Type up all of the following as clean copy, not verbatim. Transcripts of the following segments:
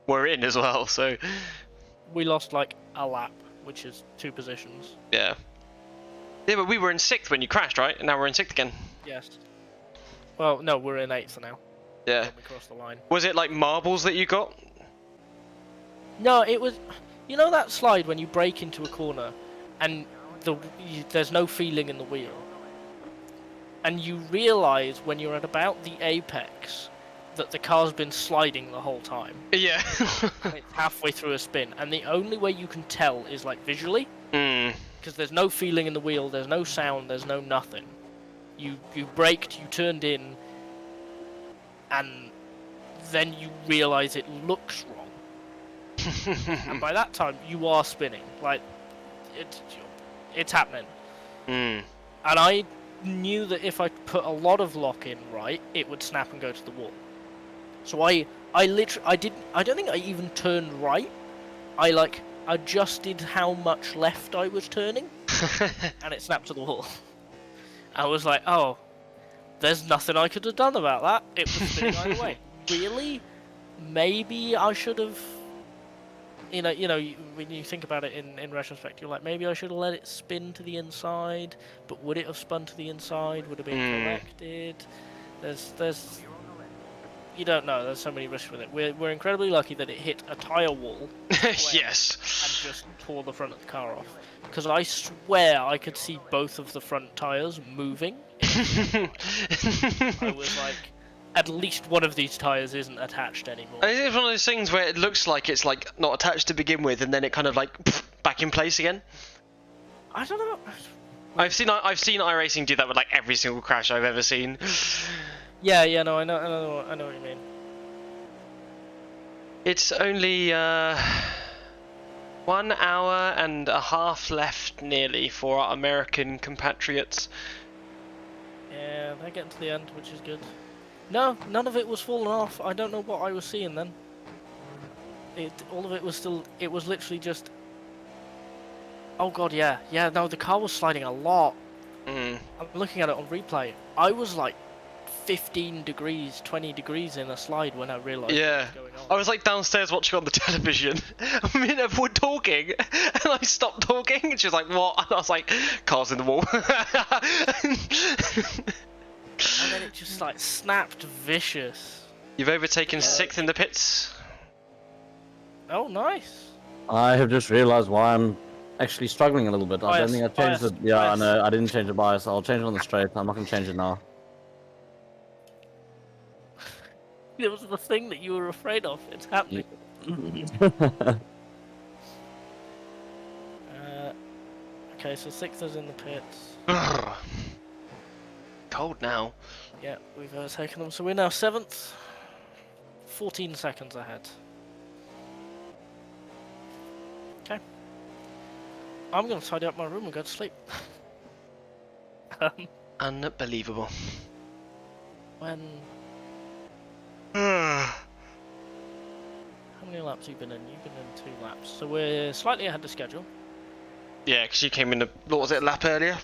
were in as well. So We lost like a lap, which is 2 positions. yeah. Yeah, but we were in 6th when you crashed, right? And now we're in 6th again. Yes. Well, no, we're in 8th now. Yeah. When we crossed the line. Was it like marbles that you got? No, it was. You know that slide when you brake into a corner, and there's no feeling in the wheel, and you realise when you're at about the apex that the car's been sliding the whole time. Yeah. It's halfway through a spin, and the only way you can tell is like visually, Mm. because there's no feeling in the wheel, there's no sound, there's no nothing. You braked, you turned in, and then you realise it looks wrong. And by that time, you are spinning. Like, it's happening. Mm. And I knew that if I put a lot of lock in right, it would snap and go to the wall. So I don't think I even turned right. I like adjusted how much left I was turning, and it snapped to the wall. I was like, oh, there's nothing I could have done about that. It was spinning either way. Really? Maybe I should have. You know, when you think about it in retrospect, you're like, maybe I should have let it spin to the inside, but would it have spun to the inside? Would it have been corrected? There's, you don't know. There's so many risks with it. We're incredibly lucky that it hit a tyre wall. Yes. And just tore the front of the car off. Because I swear I could see both of the front tyres moving. I was like, at least one of these tyres isn't attached anymore. It's one of those things where it looks like it's like not attached to begin with, and then it kind of like back in place again. I don't know. I've seen iRacing do that with like every single crash I've ever seen. Yeah, no, I know what you mean. It's only 1 hour and a half left, nearly, for our American compatriots. Yeah, they're getting to the end, which is good. No, none of it was falling off. I don't know what I was seeing then. All of it was still. It was literally just. Oh god, yeah. No, the car was sliding a lot. I'm looking at it on replay. I was like 15 degrees, 20 degrees in a slide when I realised what was going on. I was like downstairs watching on the television. I mean, we're talking, and I stopped talking, and she was like, "What?" And I was like, "Car's in the wall." And then it just like snapped vicious. You've overtaken 6th in the pits. Oh, nice. I have just realised why I'm actually struggling a little bit. I don't think I changed it. Yeah, I know. I didn't change the bias. I'll change it on the straight. I'm not going to change it now. It was the thing that you were afraid of. It's happening. Okay, so 6th is in the pits. Cold now. Yeah, we've overtaken them. So we're now 7th. 14 seconds ahead. Okay. I'm going to tidy up my room and go to sleep. Unbelievable. When... How many laps have you been in? You've been in 2 laps. So we're slightly ahead of schedule. Yeah, because you came in what was it, a lap earlier?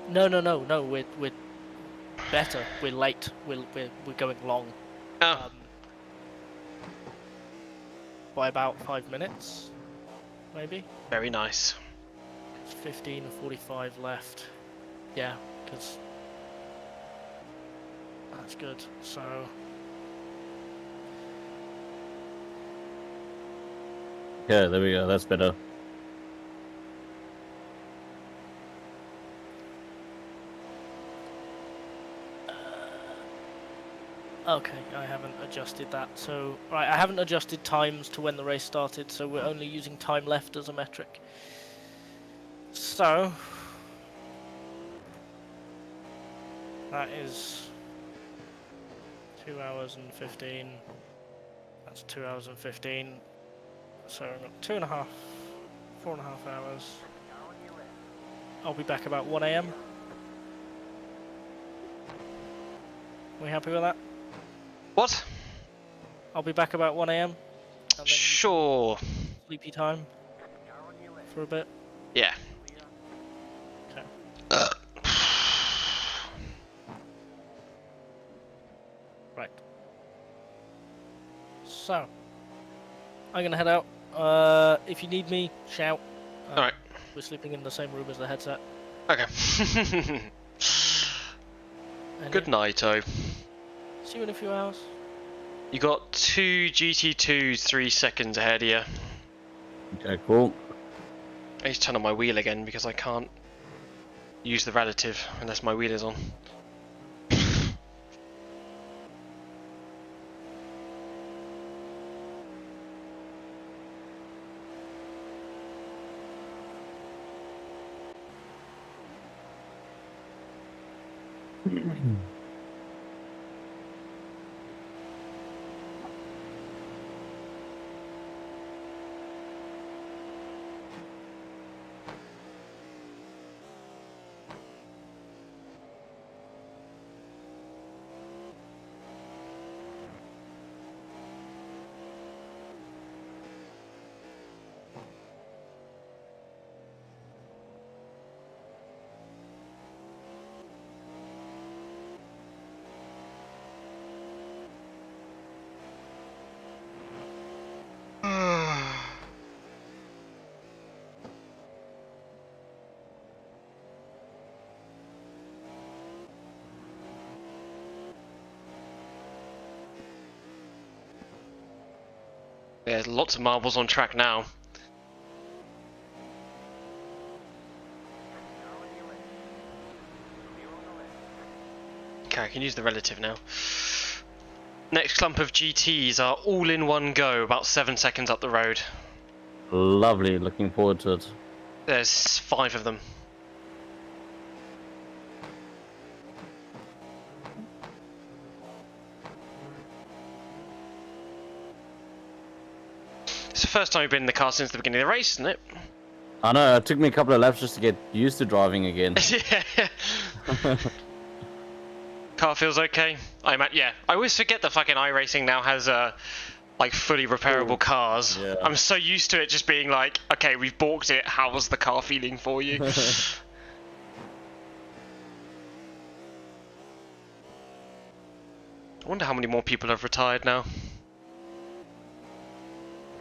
No. We're better. We're late. We're going long. Oh. By about 5 minutes, maybe. Very nice. 15 and 45 left. Yeah, because that's good. So. Yeah, there we go. That's better. Okay, I haven't adjusted that. So, right, I haven't adjusted times to when the race started, so we're only using time left as a metric. So, that is 2 hours and 15. That's 2 hours and 15. So, I've got 4.5 hours. I'll be back about 1 AM. We happy with that? What? I'll be back about 1 AM. Sure. Sleepy time for a bit. Yeah. Okay. Right. So, I'm gonna head out. If you need me, shout. Alright. We're sleeping in the same room as the headset. Okay. Good night, oh. See you in a few hours. You got 2 GT2s 3 seconds ahead of you. Okay, cool. I need to turn on my wheel again because I can't use the relative unless my wheel is on. There's lots of marbles on track now. Okay, I can use the relative now. Next clump of GTs are all in one go, about 7 seconds up the road. Lovely, looking forward to it. There's 5 of them. It's the first time you've been in the car since the beginning of the race, isn't it? I know, it took me a couple of laps just to get used to driving again. Yeah. Car feels okay. Yeah, I always forget that fucking iRacing now has like fully repairable cars. Yeah. I'm so used to it just being like, okay, we've balked it. How's the car feeling for you? I wonder how many more people have retired now.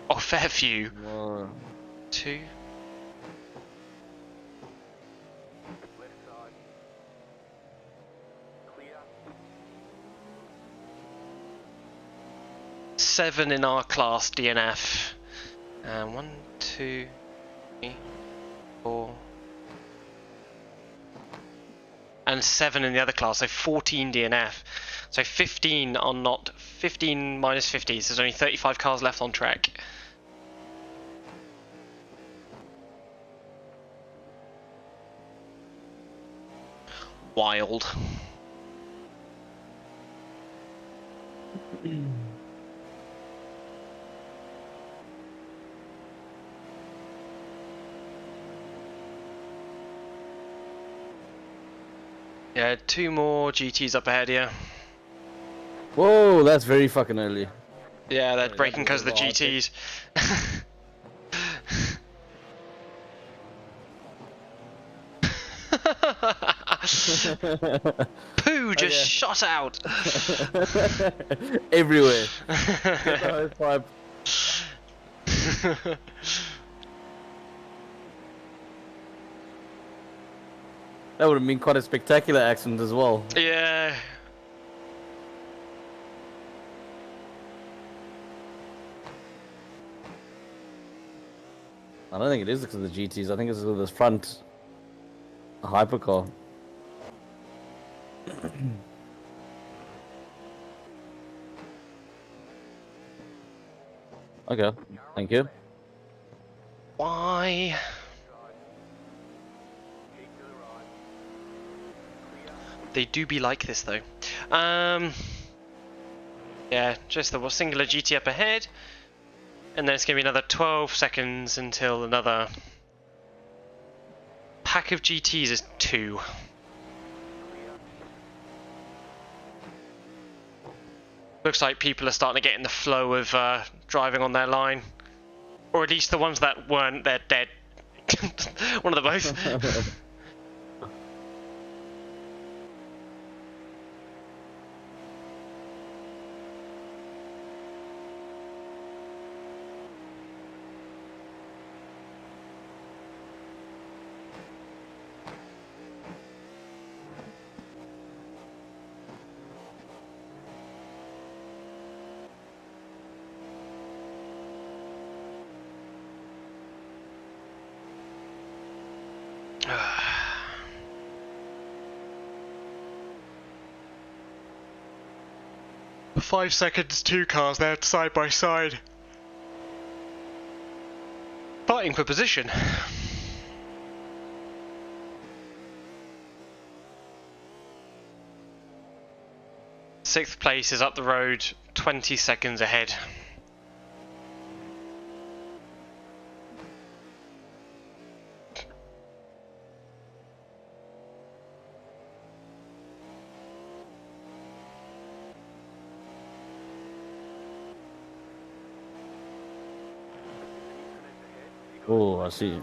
Oh, fair few. 2. Seven in our class DNF. 1, 2, 3, 4. And 7 in the other class, so 14 DNF. So 15 are not 15 minus 50, so there's only 35 cars left on track. Wild. Yeah, 2 more GTs up ahead here. Whoa, that's very fucking early. Yeah, they're braking because of the GTs. Poo just shot out. Everywhere. Get the hose pipe. That would have been quite a spectacular accident as well. Yeah. I don't think it is because of the GTs. I think it's because of this front hypercar. Okay, thank you. Why? They do be like this though. Yeah, just the singular GT up ahead. And then it's going to be another 12 seconds until another pack of GTs is 2. Looks like people are starting to get in the flow of driving on their line. Or at least the ones that weren't, they're dead. One of the both. 5 seconds, 2 cars there side by side. Fighting for position. Sixth place is up the road, 20 seconds ahead. Oh, I see.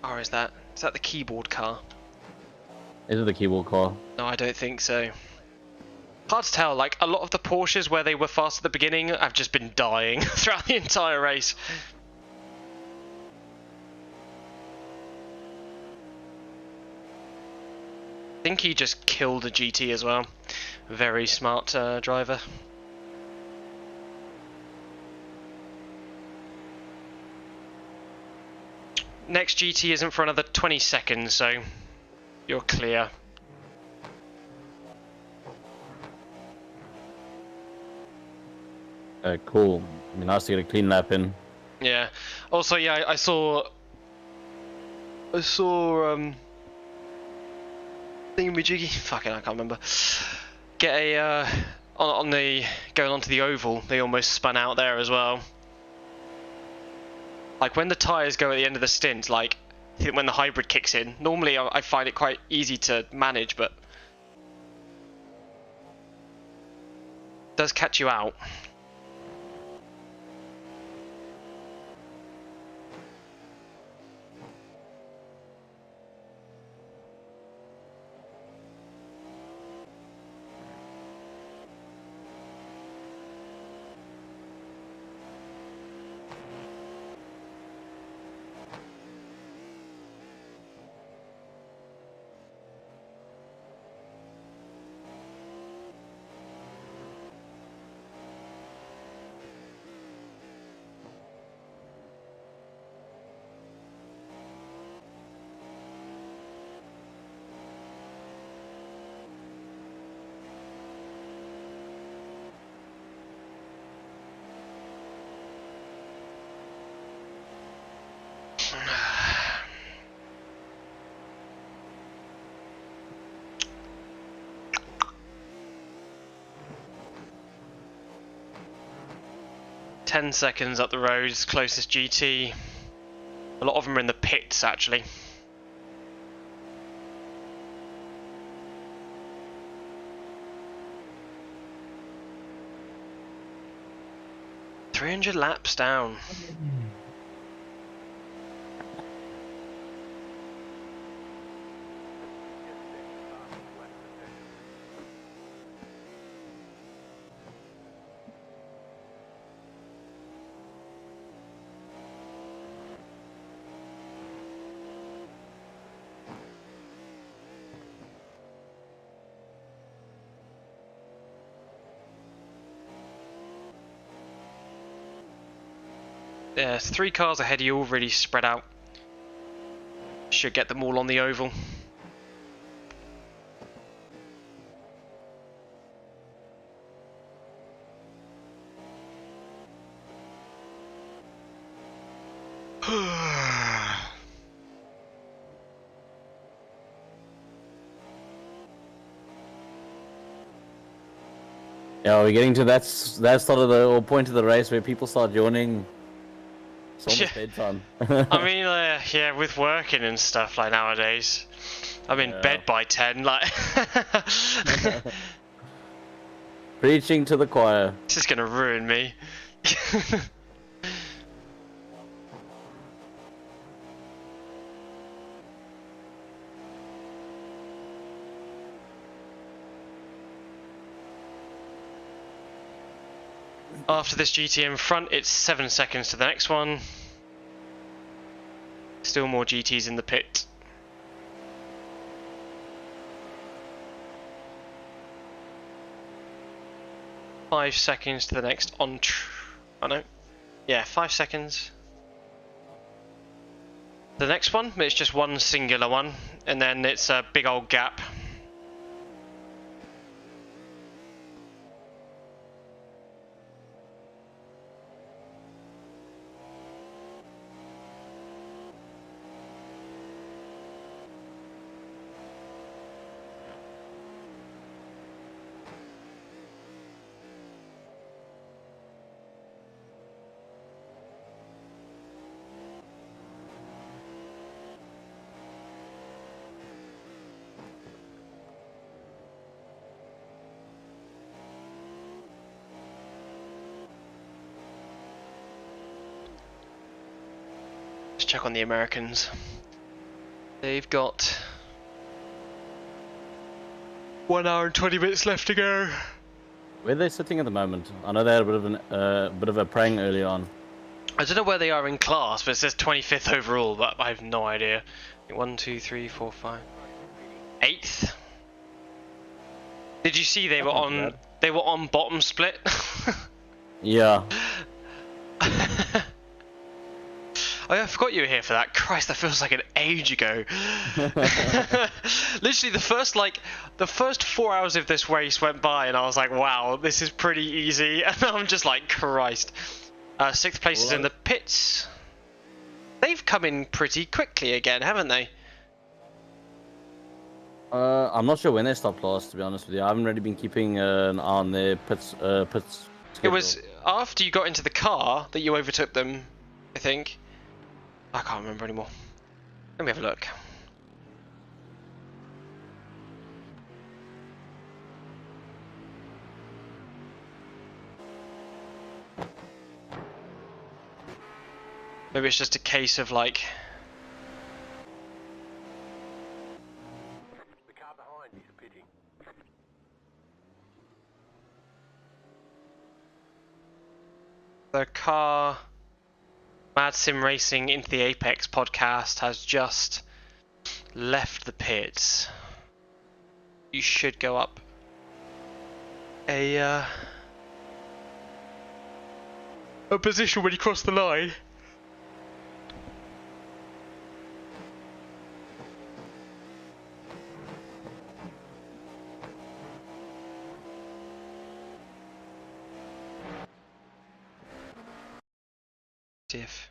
Or is that the keyboard car? Is it the keyboard car? No, I don't think so. Hard to tell, like a lot of the Porsches where they were fast at the beginning have just been dying throughout the entire race. I think he just killed a GT as well. Very smart driver. Next GT isn't for another 20 seconds, so you're clear. Cool. I mean, nice to get a clean lap in. Yeah. Also, yeah, I saw thingamajiggy. Fucking, I can't remember. Get a on the going onto the oval. They almost spun out there as well. Like when the tyres go at the end of the stint, like when the hybrid kicks in, normally I find it quite easy to manage, but it does catch you out. Ten seconds up the road, closest GT. A lot of them are in the pits actually. "300 laps down." Yeah, it's 3 cars ahead of you, already spread out. Should get them all on the oval. Yeah, we're getting to that sort of the or point of the race where people start yawning. It's almost bedtime. I mean, yeah, with working and stuff like nowadays, I'm in bed by 10. Like, Preaching to the choir. this is gonna ruin me. After this GT in front, it's 7 seconds to the next one. Still more GTs in the pit. Five seconds to the next on. Oh no. Yeah, 5 seconds. The next one, it's just one singular one, and then it's a big old gap. Let's check on the Americans. They've got 1 hour and 20 minutes left to go. Where are they sitting at the moment? I know they had a bit of a prang early on. I don't know where they are in class, but it says 25th overall, but I have no idea. 1, 2, 3, 4, 5. 8th. Did you see they were on? They were on bottom split. Yeah. Oh yeah, I forgot you were here for that. Christ, that feels like an age ago. Literally, the first 4 hours of this race went by, and I was like, wow, this is pretty easy. And I'm just like, Christ. 6th place is in the pits. They've come in pretty quickly again, haven't they? I'm not sure when they stopped last, to be honest with you. I haven't really been keeping an eye on their pits. It was after you got into the car that you overtook them, I think. I can't remember anymore. Let me have a look. Maybe it's just a case of like... The car behind is pitting. The car... Mad Sim Racing into the Apex podcast has just left the pits. You should go up a position when you cross the line. If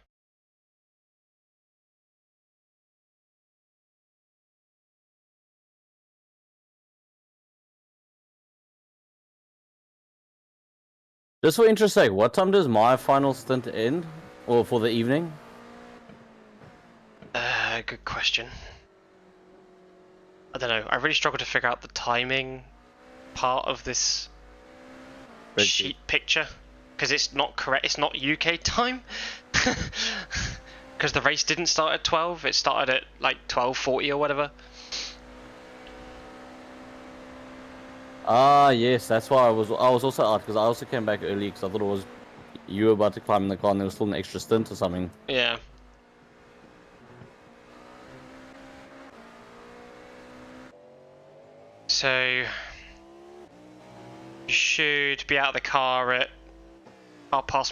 Just for interest's sake, what time does my final stint end? Or for the evening? good question. I don't know. I really struggle to figure out the timing part of this sheet picture because it's not correct. It's not UK time because the race didn't start at 12. It started at like 12:40 or whatever. Ah, yes, that's why I was also out because I also came back early because I thought it was you were about to climb in the car and there was still an extra stint or something. Yeah. So you should be out of the car at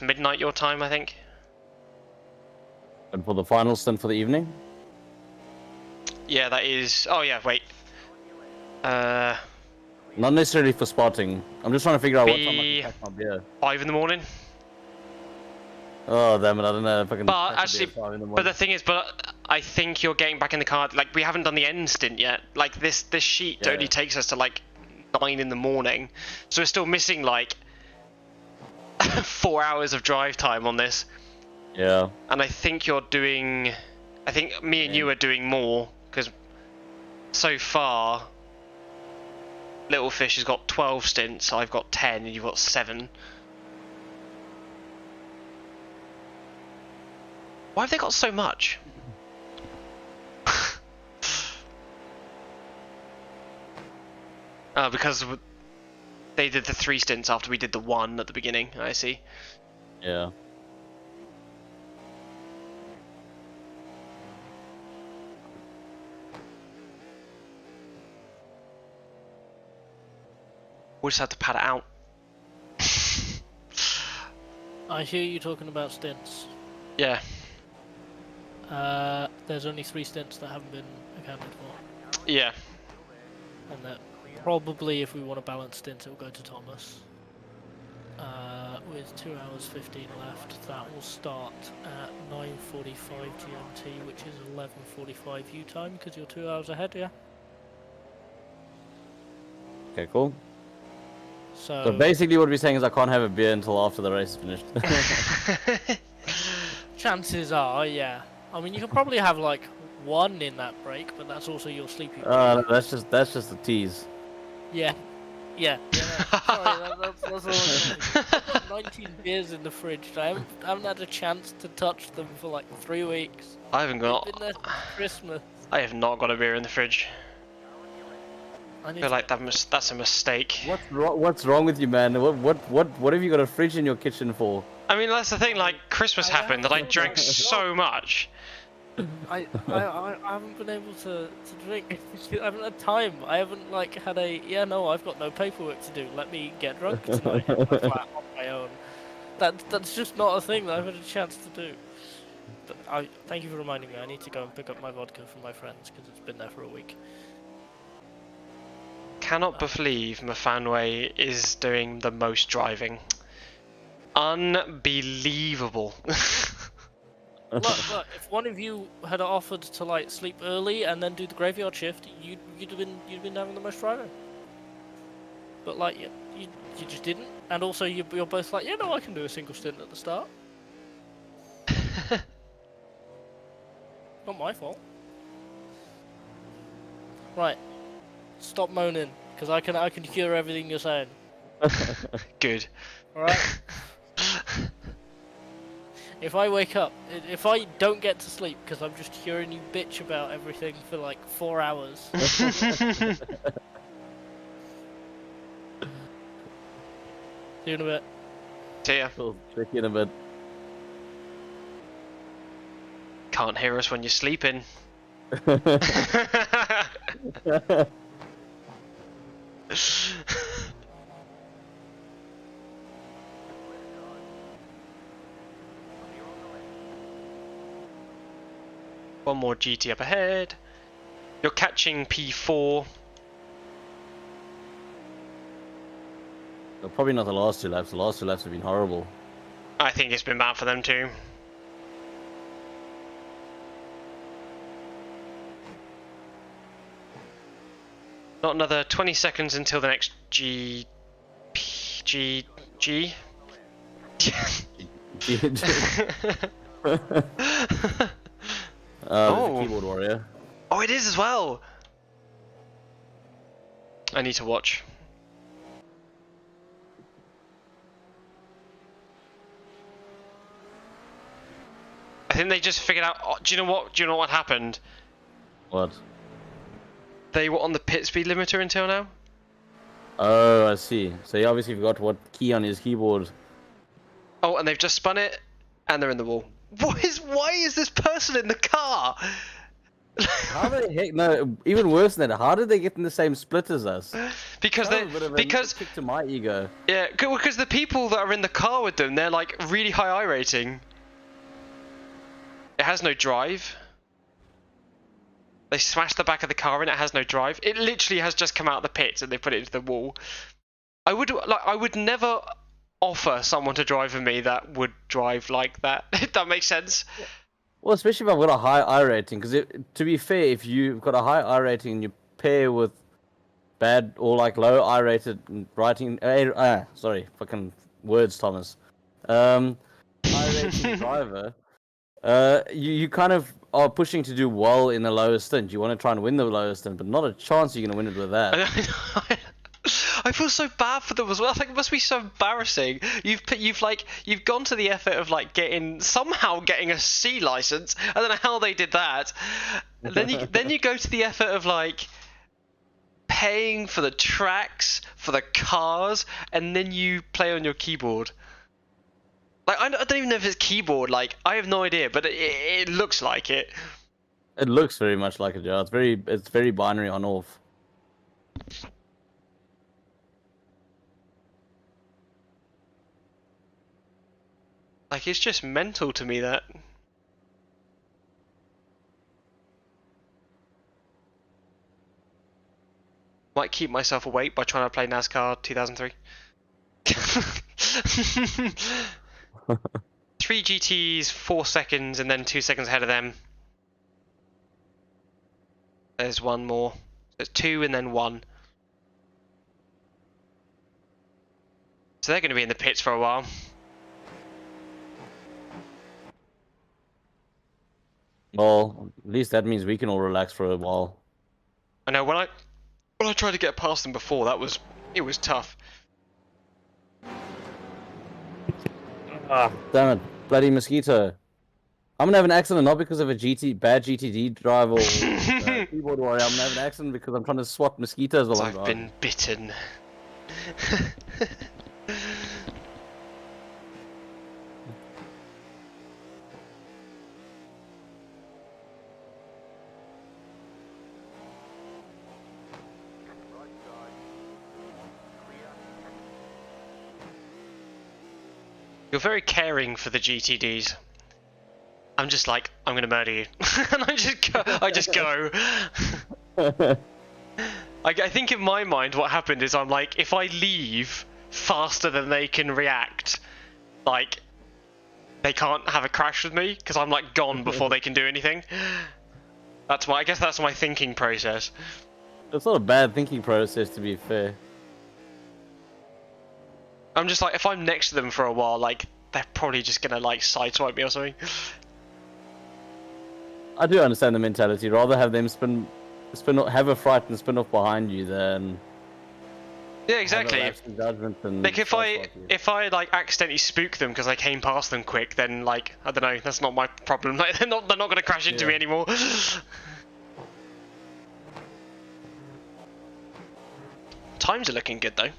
midnight your time, I think. And for the final stint for the evening? Yeah, that is. Oh yeah, wait. Not necessarily for spotting. I'm just trying to figure out what time I can pack my beer. 5 in the morning. Oh damn it! I don't know if I can. But actually, but the thing is, I think you're getting back in the car. Like we haven't done the end stint yet. Like this sheet only takes us to like 9 in the morning, so we're still missing like 4 hours of drive time on this. Yeah. And I think you're doing. I think me and you are doing more because so far, Little Fish has got 12 stints. I've got 10, and you've got 7. Why have they got so much? Because they did the 3 stints after we did the 1 at the beginning. I see. Yeah. We'll just have to pad it out. I hear you talking about stints. Yeah. There's only 3 stints that haven't been accounted for. Yeah. And that probably, if we want to balance stints, it will go to Thomas. With 2 hours 15 left, that will start at 9:45 GMT, which is 11:45 U time, because you're 2 hours ahead, yeah? Okay, cool. So So basically what we're saying is I can't have a beer until after the race is finished. chances are, yeah. I mean, you can probably have like 1 in that break, but that's also your sleepy break. That's just a tease. Yeah. Yeah, no. Sorry, that's all I'm saying. I've got 19 beers in the fridge. I haven't had a chance to touch them for like 3 weeks. I haven't got. They've been there since Christmas. I have not got a beer in the fridge. I feel like that's a mistake. What's wrong with you, man? What have you got a fridge in your kitchen for? I mean, that's the thing. Like Christmas happened, and I drank so much. I haven't been able to drink. I haven't had time. I haven't like had a I've got no paperwork to do. Let me get drunk tonight at my flat on my own. That's just not a thing that I've had a chance to do. But thank you for reminding me. I need to go and pick up my vodka from my friends because it's been there for a week. Cannot believe Mafanwe is doing the most driving. Unbelievable. Look, if one of you had offered to like sleep early and then do the graveyard shift, you'd have been having the most driving. But like you just didn't, and also you're both like, I can do a single stint at the start. Not my fault. Right, stop moaning, because I can hear everything you're saying. Good. All right. If I wake up, if I don't get to sleep because I'm just hearing you bitch about everything for like 4 hours. See you in a bit. See ya. Cool. Check in a bit. Can't hear us when you're sleeping. One more GT up ahead. You're catching P4. No, probably not the last 2 laps. The last 2 laps have been horrible. I think it's been bad for them too. Not another 20 seconds until the next G. The keyboard warrior. Oh, it is as well. I need to watch. I think they just figured out. Oh, do you know what? Do you know what happened? What? They were on the pit speed limiter until now. Oh, I see. So he obviously forgot what key on his keyboard. Oh, and they've just spun it, and they're in the wall. Why is this person in the car? How the heck? No, even worse than that. How did they get in the same split as us? Because kick to my ego. Yeah, because the people that are in the car with them, they're like really high I rating. It has no drive. They smashed the back of the car and it has no drive. It literally has just come out of the pits and they put it into the wall. I would never offer someone to drive with me that would drive like that. If that makes sense. Yeah. Well, especially if I've got a high I rating, because to be fair, if you've got a high I rating and you pair with bad or like low I rated writing, sorry, fucking words, Thomas. I rating driver. You kind of are pushing to do well in the lowest stint. You want to try and win the lowest stint, but not a chance you're going to win it with that. I feel so bad for them as well. Like, it must be so embarrassing. You've gone to the effort of like somehow getting a C license. I don't know how they did that. And then you go to the effort of like paying for the tracks, for the cars, and then you play on your keyboard. Like, I don't even know if it's keyboard. Like, I have no idea, but it looks like it. It looks very much like it, yeah. It's very binary on off. Like, it's just mental to me that. might keep myself awake by trying to play NASCAR 2003. 3 GTs, 4 seconds, and then 2 seconds ahead of them. There's one more. There's 2 and then 1. So they're going to be in the pits for a while. Well, at least that means we can all relax for a while. I know when I tried to get past them before, it was tough. Ah, damn it. Bloody mosquito. I'm gonna have an accident not because of a bad GTD drive or keyboard warrior. I'm gonna have an accident because I'm trying to swat mosquitoes while I'm I've driving. been bitten. You're very caring for the GTDs. I'm just like, I'm gonna murder you, and I just go. I think in my mind, what happened is I'm like, if I leave faster than they can react, like, they can't have a crash with me because I'm like gone before they can do anything. I guess that's my thinking process. It's not a bad thinking process, to be fair. I'm just like, if I'm next to them for a while, like, they're probably just gonna like sideswipe me or something. I do understand the mentality. Rather have them have a fright and spin off behind you than Yeah, exactly. have a lapse in judgment and Like if sideswipe you. I like accidentally spook them because I came past them quick, then like I don't know, that's not my problem. Like they're not gonna crash into me anymore. Times are looking good though.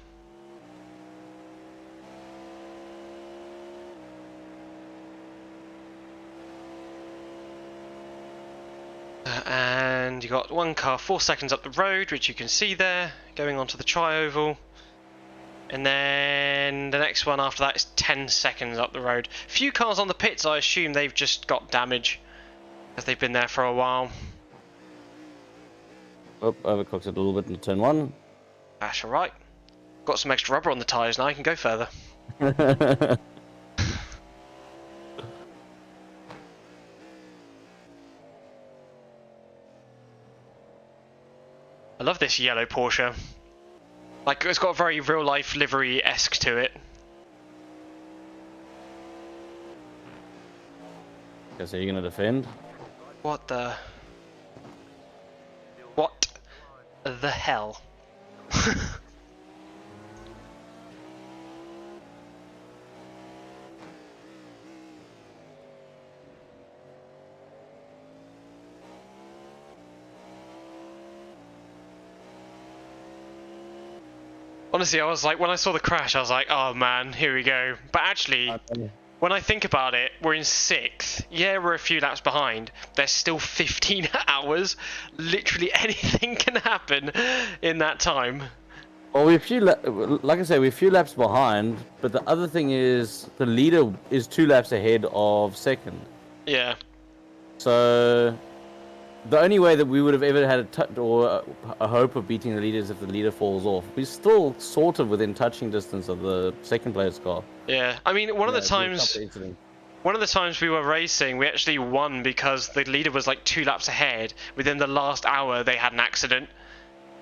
And you got one car 4 seconds up the road, which you can see there, going onto the tri-oval. And then the next one after that is 10 seconds up the road. Few cars on the pits, I assume they've just got damage, as they've been there for a while. Oh, overclocked it a little bit in turn 1. That's alright. Got some extra rubber on the tyres now, I can go further. I love this yellow Porsche. Like, it's got a very real-life livery-esque to it. Okay, so you're gonna defend? What the... What the hell? Honestly, I was like, when I saw the crash, I was like, oh man, here we go. But actually, when I think about it, we're in 6th. Yeah, we're a few laps behind. There's still 15 hours. Literally anything can happen in that time. Well, like I say, we're a few laps behind, but the other thing is the leader is 2 laps ahead of second. Yeah. So the only way that we would have ever had a hope of beating the leader is if the leader falls off. We're still sort of within touching distance of the second player's car. Yeah. I mean, one of the times we were racing, we actually won because the leader was like 2 laps ahead. Within the last hour, they had an accident.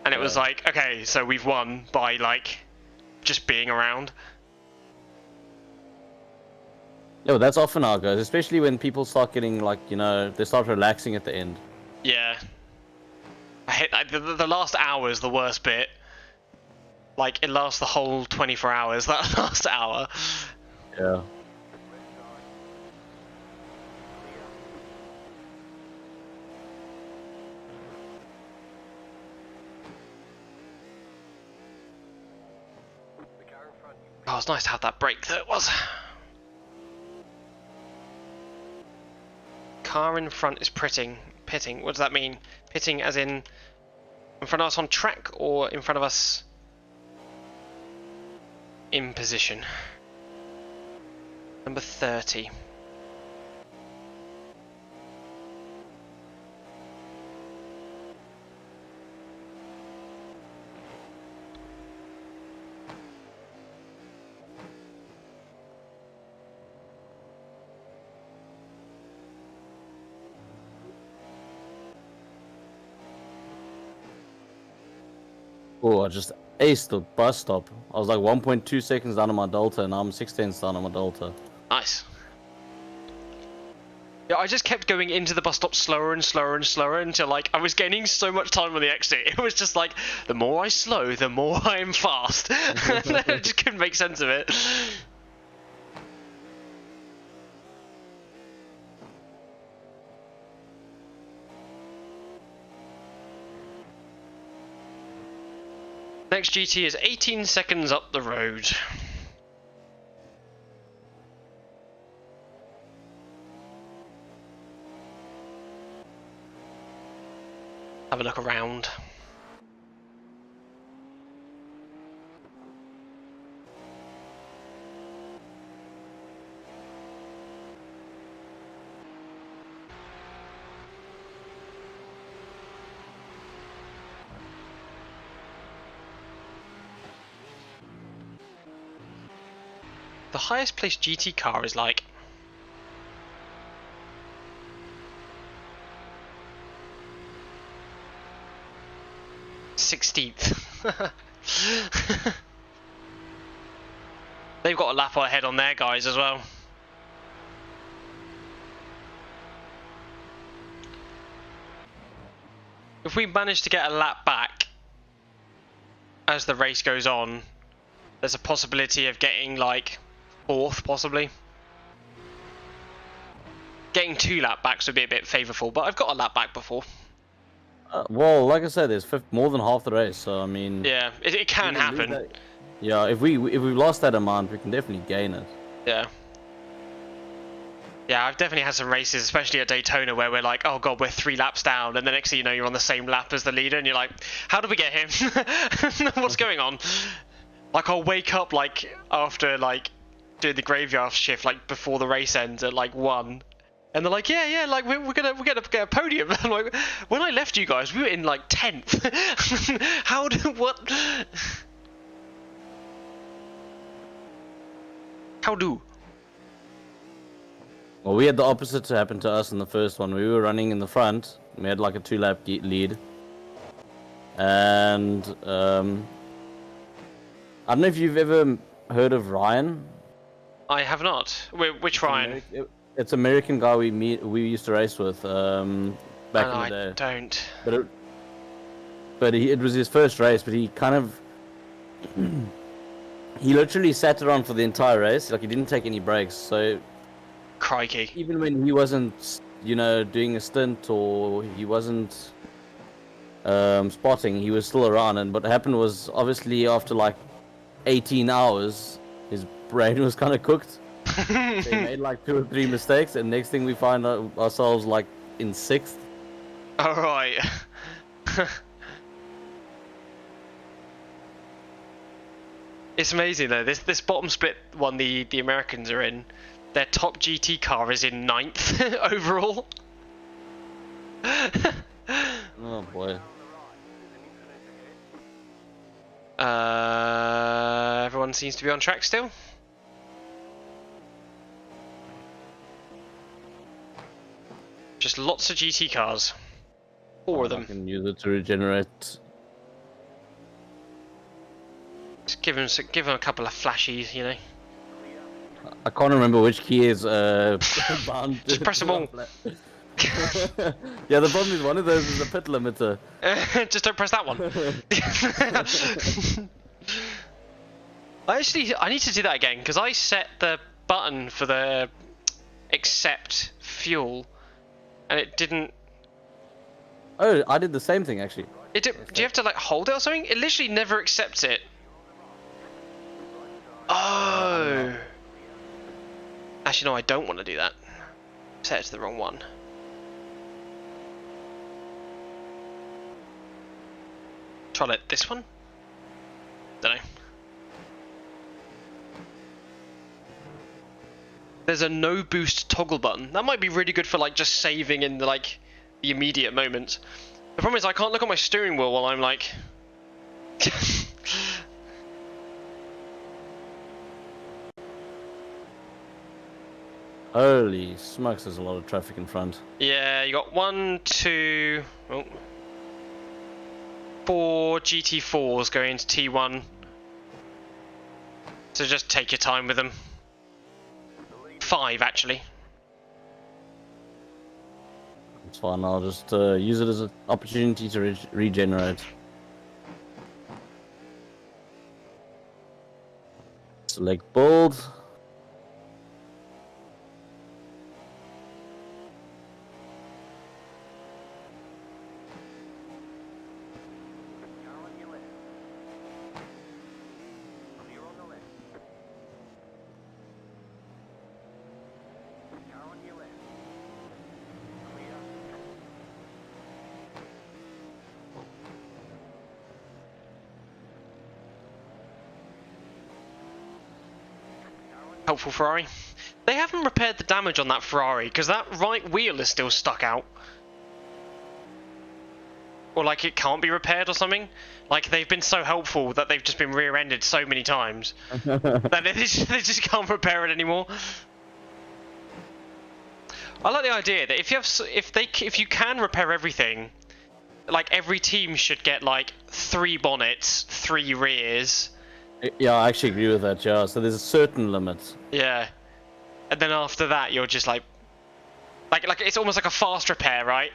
And it was like, okay, so we've won by like just being around. Yeah, well, that's often how it goes, especially when people start getting like, you know, they start relaxing at the end. Yeah. The last hour is the worst bit. Like, it lasts the whole 24 hours, that last hour. Yeah. Oh, it's nice to have that break, though it was. Car in front is pitting. What does that mean? Pitting as in front of us on track or in front of us in position? Number 30. Oh, I just aced the bus stop. I was like 1.2 seconds down on my Delta, and now I'm 6 tenths down on my Delta. Nice. Yeah, I just kept going into the bus stop slower and slower and slower until like I was gaining so much time on the exit. It was just like the more I slow, the more I am fast. I just couldn't make sense of it. Next GT is 18 seconds up the road. Have a look around. The highest placed GT car is like 16th. They've got a lap ahead on their guys as well. If we manage to get a lap back as the race goes on, there's a possibility of getting like 4th possibly. Getting 2 lap backs would be a bit favourable, but I've got a lap back before. Well, like I said, there's more than half the race, so I mean. Yeah, it can happen. Yeah, if we lost that amount, we can definitely gain it. Yeah. Yeah, I've definitely had some races, especially at Daytona, where we're like, oh god, we're 3 laps down, and the next thing you know, you're on the same lap as the leader, and you're like, how did we get him? What's going on? Like, I'll wake up like after like doing the graveyard shift, like before the race ends at like 1. And they're like, yeah, like we're gonna get a podium. I'm like, when I left you guys, we were in like 10th. How do what? How do? Well, we had the opposite to happen to us in the first one. We were running in the front. We had like a 2-lap lead, and I don't know if you've ever heard of Ryan. I have not. Which Ryan? It's an American guy we used to race with back in the day. I don't. But it was his first race. But he kind of he literally sat around for the entire race. Like he didn't take any breaks. So crikey. Even when he wasn't, doing a stint or he wasn't spotting, he was still around. And what happened was obviously after like 18 hours, his brain was kind of cooked. They made like 2 or 3 mistakes, and next thing we find ourselves like in 6th. All right. It's amazing though. This bottom split one the Americans are in, their top GT car is in 9th overall. Oh boy. Everyone seems to be on track still. Just lots of GT cars. 4 of them. I can use it to regenerate. Just give them a couple of flashies, I can't remember which key is bound. Just press them all. Yeah, the problem is one of those is the pit limiter. Just don't press that one. I need to do that again because I set the button for the accept fuel, and it didn't. Oh, I did the same thing actually. Do you have to like hold it or something? It literally never accepts it. Oh. Actually, no, I don't want to do that. Set it to the wrong one. Try like this one? Don't know. There's a no boost toggle button. That might be really good for like just saving in the the immediate moment. The problem is I can't look at my steering wheel while I'm like Holy smokes, there's a lot of traffic in front. Yeah, you got 1, 2. Oh. 4 GT4s going to T1. So just take your time with them. 5 actually. It's fine. I'll just use it as an opportunity to regenerate. Select build. Helpful Ferrari. They haven't repaired the damage on that Ferrari because that right wheel is still stuck out. Or like it can't be repaired or something. Like they've been so helpful that they've just been rear-ended so many times that they just can't repair it anymore. I like the idea that if you can repair everything, like every team should get like 3 bonnets, 3 rears. Yeah, I actually agree with that, yeah. So there's a certain limit. Yeah. And then after that, you're just like it's almost like a fast repair, right?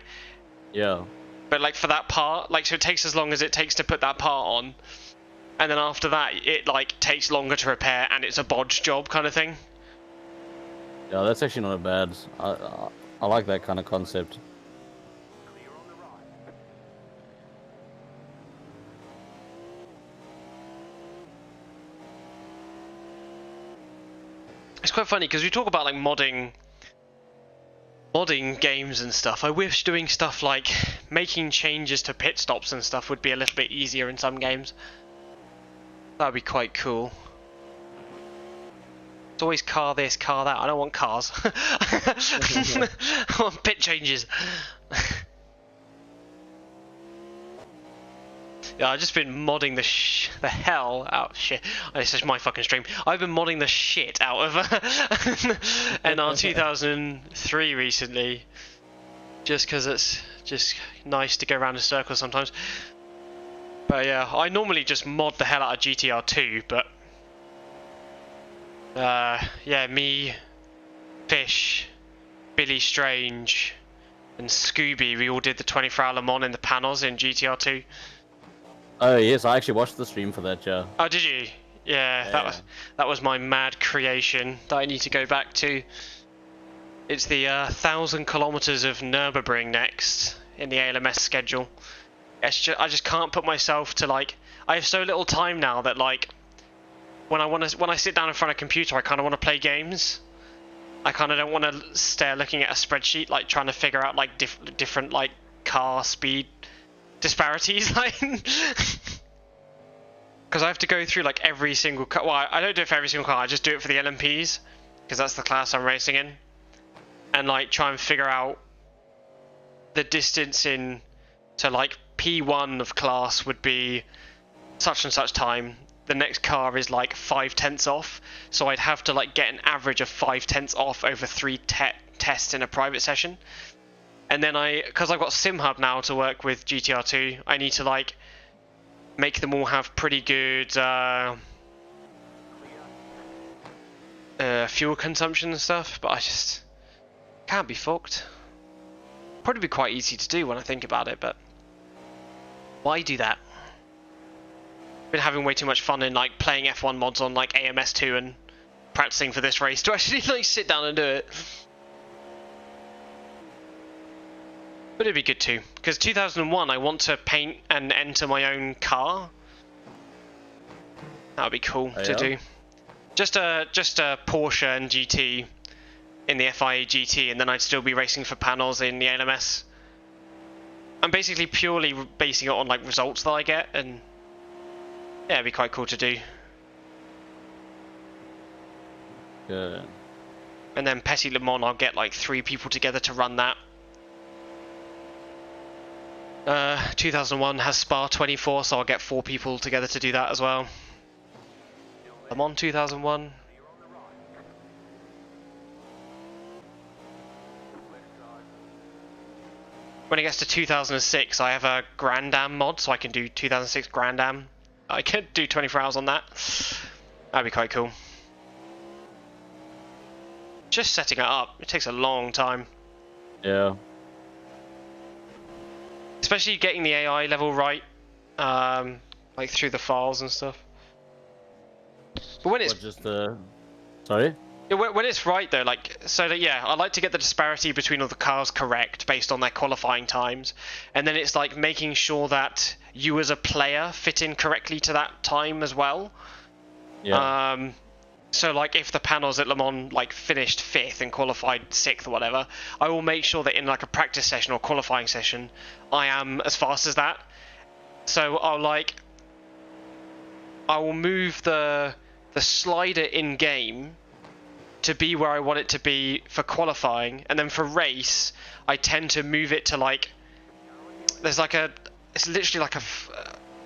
Yeah. But like for that part, like so it takes as long as it takes to put that part on. And then after that, it like takes longer to repair and it's a bodge job kind of thing. Yeah, that's actually not bad. I like that kind of concept. It's quite funny because we talk about like modding games and stuff. I wish doing stuff like making changes to pit stops and stuff would be a little bit easier in some games. That'd be quite cool. It's always car this, car that. I don't want cars. I want pit changes. Yeah, I've just been modding the hell out. Shit, this is my fucking stream. I've been modding the shit out of NR 2003 recently, just because it's just nice to go around in circles sometimes. But yeah, I normally just mod the hell out of GTR 2, but yeah, me, Fish, Billy Strange, and Scooby, we all did the 24-hour Le Mans in the panels in GTR 2. Oh yes, I actually watched the stream for that, yeah. Oh, did you? Yeah, that was my mad creation that I need to go back to. It's the 1,000 kilometers of Nürburgring next in the ALMS schedule. I just can't put myself to like. I have so little time now that like when I sit down in front of a computer, I kind of want to play games. I kind of don't want to stare looking at a spreadsheet like trying to figure out like different like car speed disparities, like, because I have to go through like every single car. Well, I don't do it for every single car. I just do it for the LMPs because that's the class I'm racing in, and like try and figure out the distance in to like P1 of class would be such and such time. The next car is like 5/10 off, so I'd have to like get an average of 5/10 off over 3 tests in a private session. And then because I've got SimHub now to work with GTR 2, I need to like make them all have pretty good fuel consumption and stuff, but I just can't be fucked. Probably be quite easy to do when I think about it, but why do that? Been having way too much fun in like playing F1 mods on like AMS2 and practicing for this race to actually like sit down and do it. But it'd be good too, because 2001 I want to paint and enter my own car. That would be cool to do. Just a Porsche and GT in the FIA GT, and then I'd still be racing for panels in the ALMS. I'm basically purely basing it on like results that I get, and yeah, it'd be quite cool to do. Good. And then Petit Le Mans, I'll get like 3 people together to run that. 2001 has Spa 24, so I'll get 4 people together to do that as well. Le Mans 2001. when it gets to 2006, I have a Grand Am mod, so I can do 2006 Grand Am. I could do 24 hours on that. That'd be quite cool. Just setting it up, it takes a long time. Yeah. Especially getting the AI level right, like through the files and stuff. But when it's just sorry. when it's right though, like so that yeah, I like to get the disparity between all the cars correct based on their qualifying times, and then it's like making sure that you as a player fit in correctly to that time as well. Yeah. So like if the panels at Le Mans like finished 5th and qualified 6th or whatever, I will make sure that in like a practice session or qualifying session, I am as fast as that. So I will move the slider in game to be where I want it to be for qualifying, and then for race, I tend to move it to like there's like it's literally like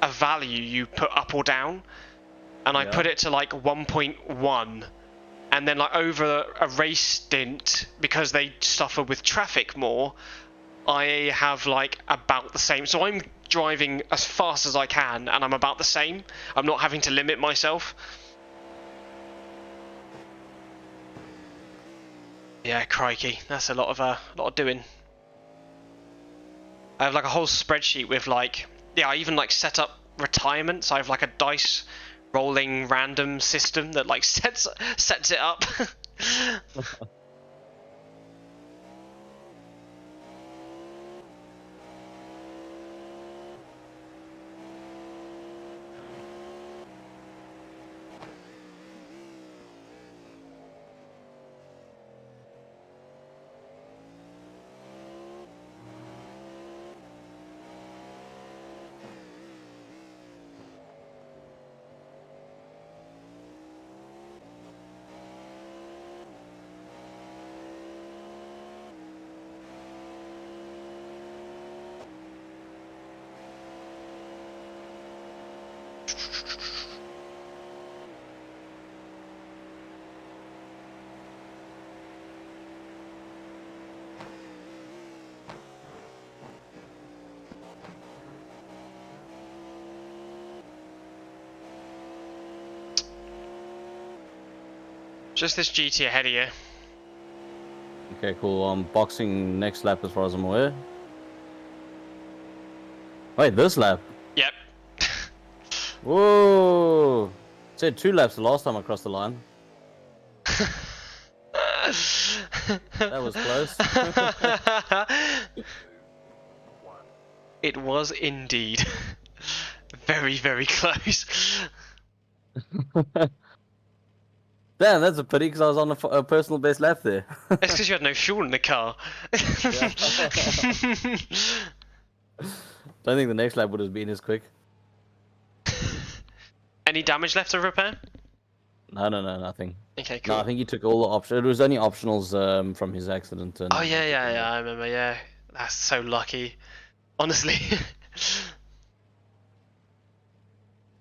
a value you put up or down. And I put it to like 1.1, and then like over a race stint, because they suffer with traffic more, I have like about the same. So I'm driving as fast as I can, and I'm about the same. I'm not having to limit myself. Yeah, crikey, that's a lot of doing. I have like a whole spreadsheet with like, yeah, I even like set up retirement. So I have like a dice rolling random system that like sets it up. Just this GT ahead of you. Okay, cool. I'm boxing next lap as far as I'm aware. Wait, this lap? Yep. Whoa! Said 2 laps the last time I crossed the line. That was close. It was indeed. Very, very close. Damn, that's a pity because I was on a personal best lap there. It's because you had no fuel in the car. Don't think the next lap would have been as quick. Any damage left to repair? No, nothing. Okay, cool. No, I think he took all the options. It was only optionals from his accident. And Oh yeah, I remember. Yeah, that's so lucky. Honestly,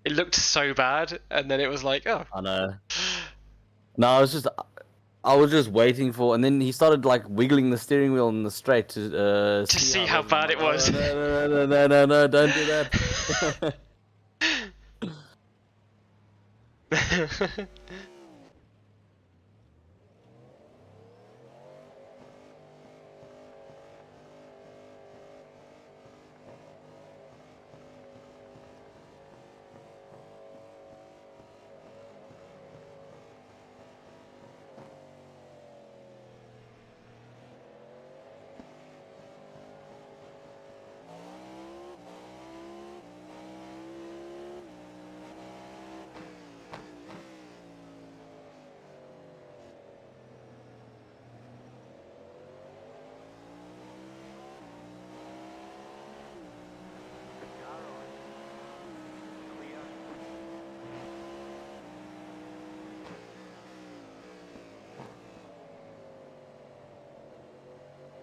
it looked so bad, and then it was like, oh. I know. No, I was just waiting for, and then he started like wiggling the steering wheel in the straight to see how bad it was. No, don't do that.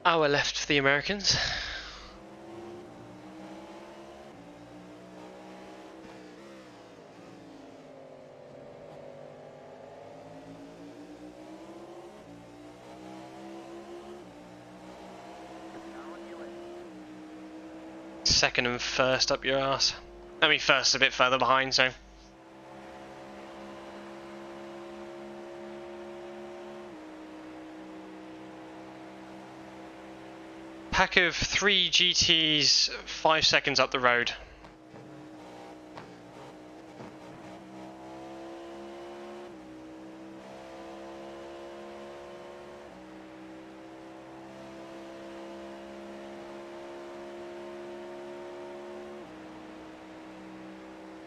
Hour left for the Americans. second and first up your ass. I mean, first a bit further behind, so. Pack of 3 GTs, 5 seconds up the road.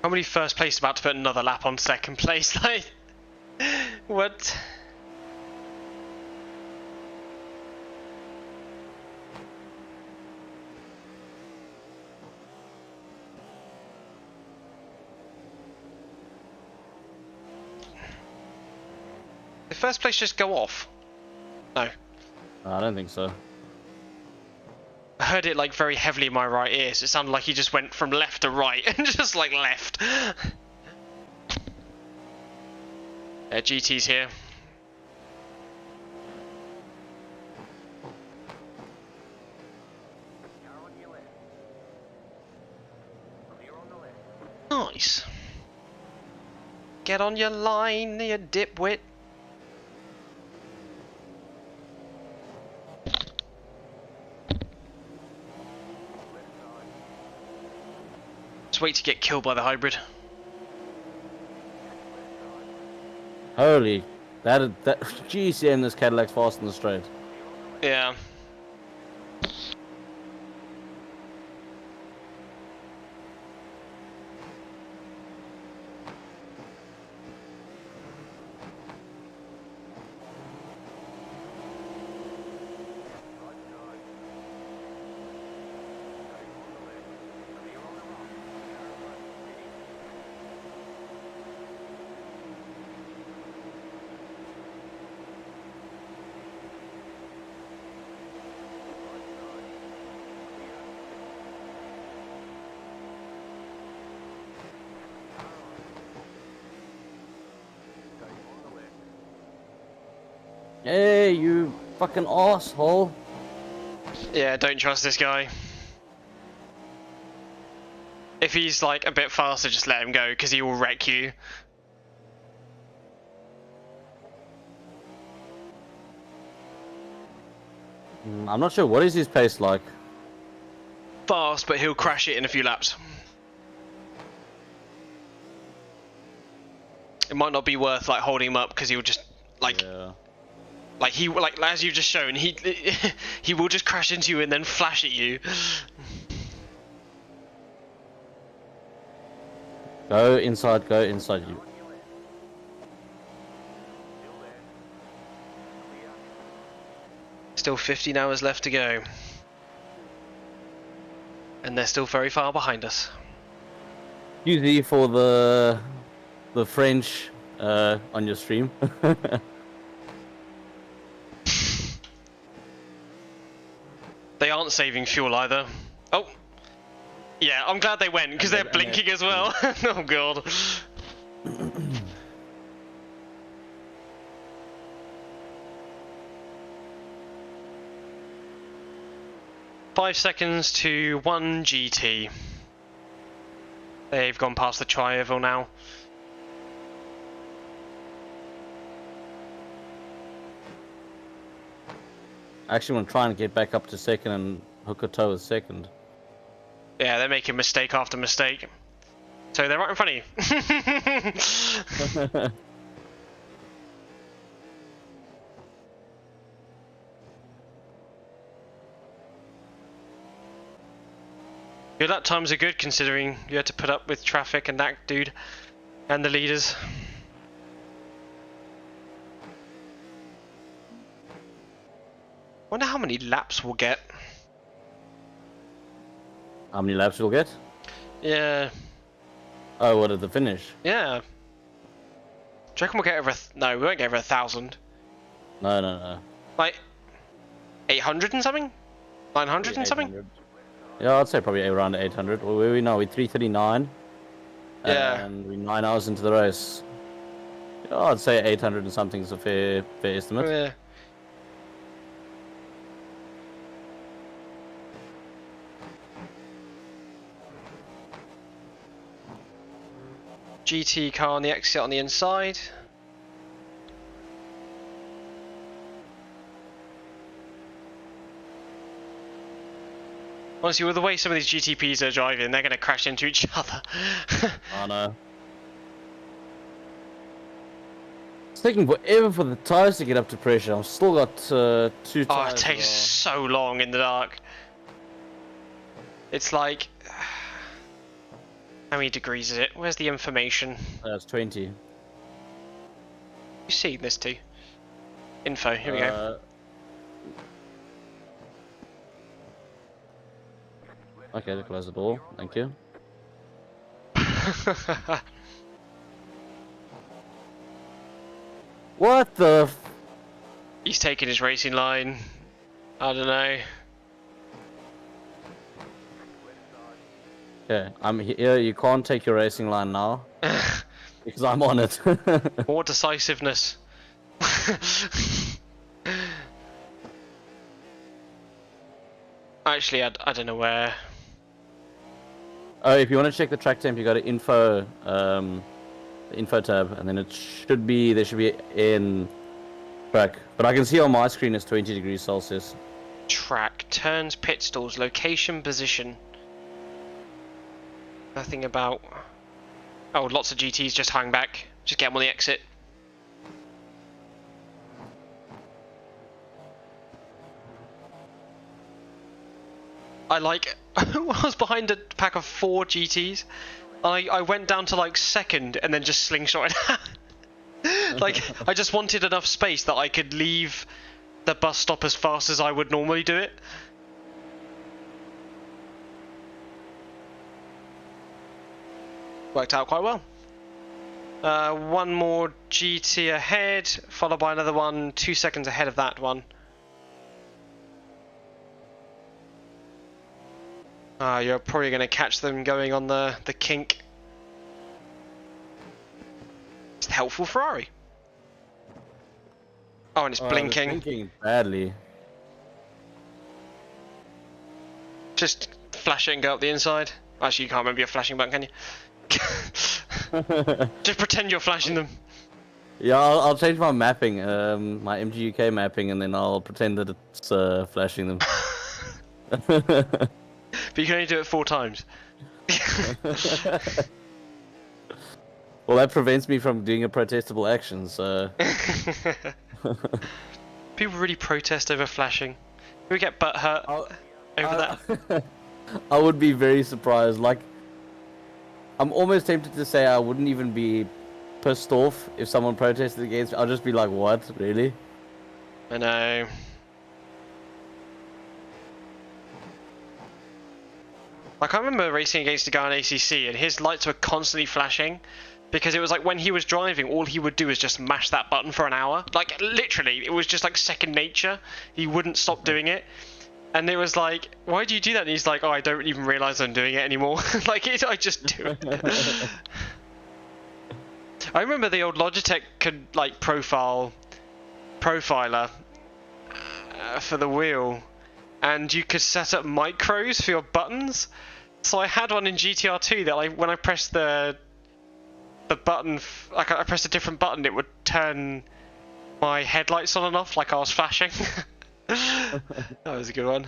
How many first place about to put another lap on second place? Like, what? Did first place just go off? No. I don't think so. I heard it like very heavily in my right ear, so it sounded like he just went from left to right and just like left. GT's here. Nice. Get on your line, you dipwit. Just wait to get killed by the hybrid. Holy, that GCM this Cadillac's fast in the straight. Yeah. Hey, you fucking asshole. Yeah, don't trust this guy. If he's like a bit faster, just let him go, because he will wreck you. I'm not sure, what is his pace like? Fast, but he'll crash it in a few laps. It might not be worth like holding him up, because he'll just like... Yeah. Like as you've just shown, he he will just crash into you and then flash at you. Go inside you. Still 15 hours left to go. And they're still very far behind us. Usually for the French on your stream. They aren't saving fuel either. Oh! Yeah, I'm glad they went, because they're blinking as well. Oh god. Five seconds to 1 GT. They've gone past the tri-oval now. I actually want to try and get back up to second and hook a toe with second. Yeah, they're making mistake after mistake. So they're right in front of you. Your lap times are good considering you had to put up with traffic and that dude and the leaders. Wonder how many laps we'll get. How many laps we'll get? Yeah. Oh, what at the finish? Yeah. Do you reckon we'll get over no, we won't get over 1,000. No. Like 800 and something? 900 and something? Yeah, I'd say probably around 800. Well, we know we're 339. Yeah. And we're 9 hours into the race. Yeah, I'd say 800 and something is a fair estimate. Yeah. GT car on the exit on the inside. Honestly, with the way some of these GTPs are driving, they're going to crash into each other. I know. It's taking forever for the tires to get up to pressure. I've still got 2 tires. Oh, it takes so long in the dark. It's like... How many degrees is it? Where's the information? That's 20. You see this too? Info, here we go. Okay, close the door. Thank you. What the? He's taking his racing line. I don't know. Okay, I'm here. You can't take your racing line now because I'm on it. More decisiveness. Actually, I don't know where. Oh, if you want to check the track temp, you go to info, the info tab, and then it should be there should be in track. But I can see on my screen it's 20 degrees Celsius. Track, turns, pit stalls, location, position. Nothing about. Oh, lots of GTs just hang back. Just get them on the exit. I like. I was behind a pack of 4 GTs. I went down to like second and then just slingshotted. Like I just wanted enough space that I could leave the bus stop as fast as I would normally do it. Worked out quite well. One more GT ahead, followed by another one 2 seconds ahead of that one. You're probably going to catch them going on the kink. It's the helpful Ferrari. Oh, and it's blinking. It's blinking badly. Just flash it and go up the inside. Actually, you can't remember your flashing button, can you? Just pretend you're flashing them. Yeah, I'll change my mapping, my MGUK mapping, and then I'll pretend that it's flashing them. But you can only do it 4 times. Well, that prevents me from doing a protestable action, so... People really protest over flashing. We get butthurt over that. I would be very surprised. Like, I'm almost tempted to say I wouldn't even be pissed off if someone protested against me. I'll just be like, what? Really? I know. Like, I remember racing against a guy on ACC and his lights were constantly flashing because it was like when he was driving, all he would do is just mash that button for an hour. Like, literally, it was just like second nature. He wouldn't stop doing it. And it was like, why do you do that? And he's like, oh, I don't even realize I'm doing it anymore. Like, I just do it. I remember the old Logitech could, like, profiler for the wheel. And you could set up micros for your buttons. So I had one in GTR2 that when I pressed the button, like I pressed a different button, it would turn my headlights on and off like I was flashing. That was a good one.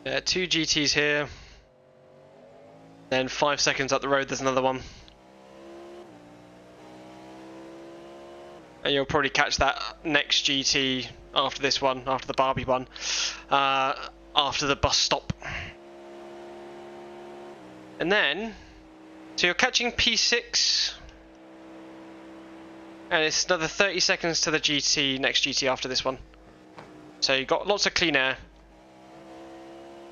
Yeah, 2 GTs here. Then 5 seconds up the road, there's another one. And you'll probably catch that next GT after this one, after the Barbie one, after the bus stop. And then, so you're catching P6, and it's another 30 seconds to the GT, next GT after this one. So you've got lots of clean air.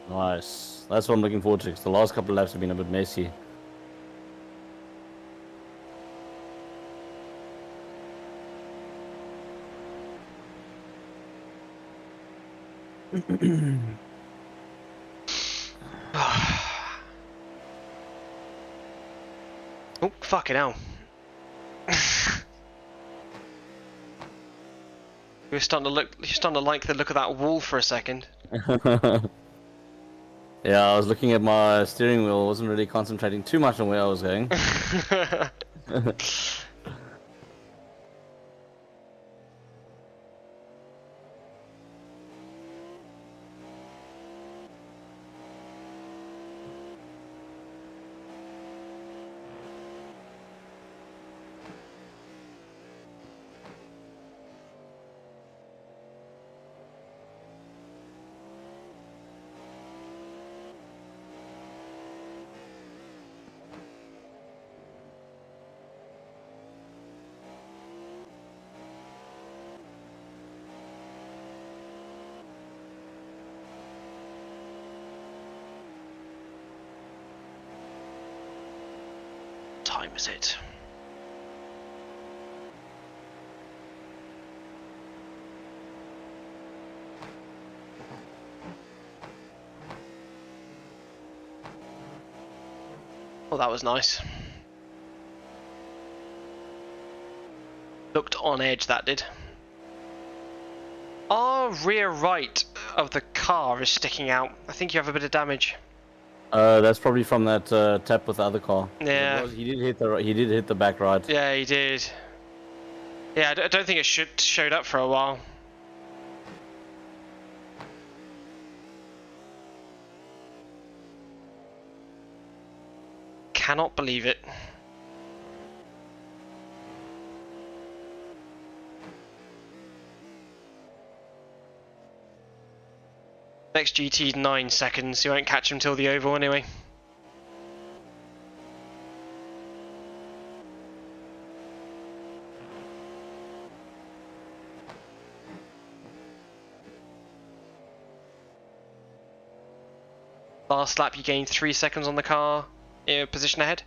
Nice. That's what I'm looking forward to, because the last couple of laps have been a bit messy. Oh, fucking hell. You're starting to like the look of that wall for a second. Yeah, I was looking at my steering wheel, wasn't really concentrating too much on where I was going. Time is it? Oh, that was nice. Looked on edge, that did. Our rear right of the car is sticking out. I think you have a bit of damage. That's probably from that tap with the other car. Yeah. He did hit the back right. Yeah, he did. Yeah, I don't think it showed up for a while. Cannot believe it. Next GT's 9 seconds, you won't catch him till the oval anyway. Last lap you gained 3 seconds on the car, position ahead.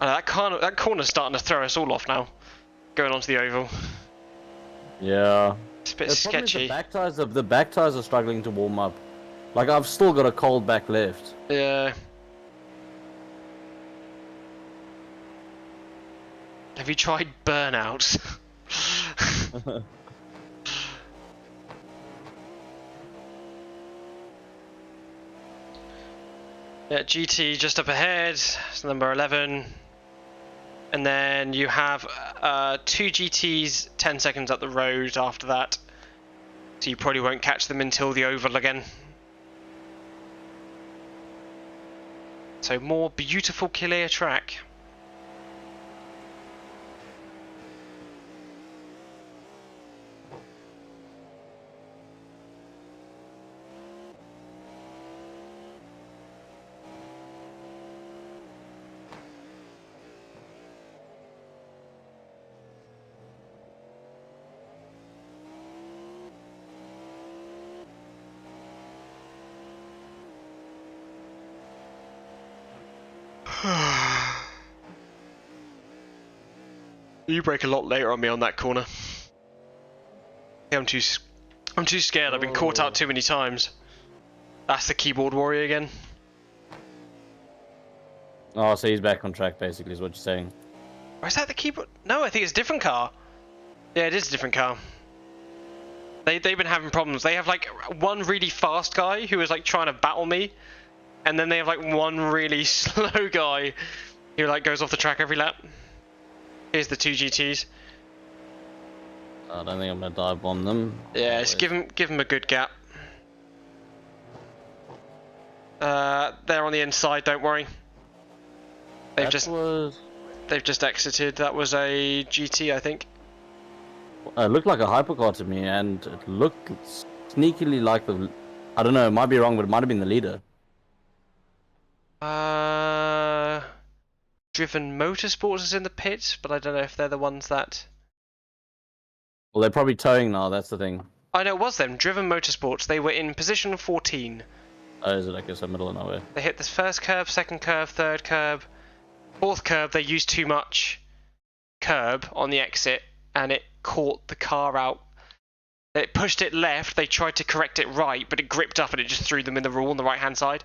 That corner's starting to throw us all off now, going onto the oval. Yeah. It's a bit The problem is sketchy. the back tires are struggling to warm up. Like I've still got a cold back left. Yeah. Have you tried burnout? Yeah, GT just up ahead. It's number 11. And then you have 2 GTs 10 seconds up the road after that. So you probably won't catch them until the oval again. So more beautiful clear track. You brake a lot later on me on that corner. Yeah, I'm too scared. I've been caught out too many times. That's the keyboard warrior again. Oh, so he's back on track basically is what you're saying. Or is that the keyboard? No, I think it's a different car. Yeah, it is a different car. They've been having problems. They have like one really fast guy who is like trying to battle me, and then they have like one really slow guy who like goes off the track every lap. Here's the 2 GTs. I don't think I'm gonna dive bomb them. Yeah, just give him a good gap. They're on the inside. Don't worry. They've just exited. That was a GT, I think. It looked like a hypercar to me, and it looked sneakily like the. I don't know. It might be wrong, but it might have been the leader. Driven Motorsports is in the pit, but I don't know if they're the ones that. Well, they're probably towing now. That's the thing. I know it was them. Driven Motorsports. They were in position 14. Oh, is it? I guess the middle of nowhere. They hit the first curve, second curve, third curve, Fourth curb, they used too much curb on the exit, and it caught the car out. It pushed it left, they tried to correct it right, but it gripped up and it just threw them in the wall on the right-hand side.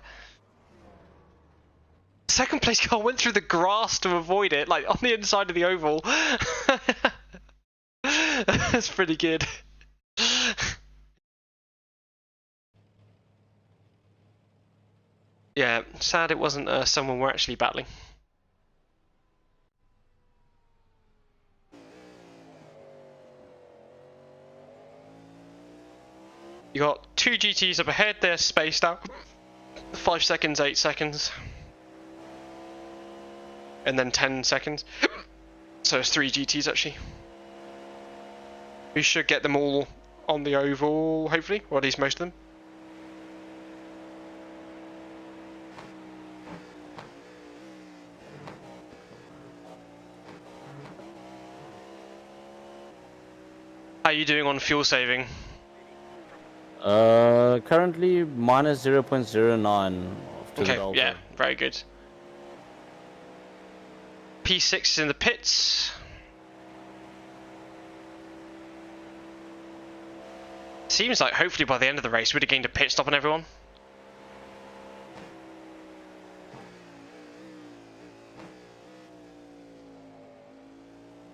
Second place car went through the grass to avoid it, like on the inside of the oval. That's pretty good. Yeah, sad it wasn't someone we're actually battling. You got 2 GTs up ahead, they're spaced out. 5 seconds, 8 seconds. And then 10 seconds. So it's 3 GTs actually. We should get them all on the oval, hopefully, or at least most of them. How are you doing on fuel saving? Currently minus 0.09. Okay, yeah, very good. P6 is in the pits. Seems like hopefully by the end of the race we'd have gained a pit stop on everyone.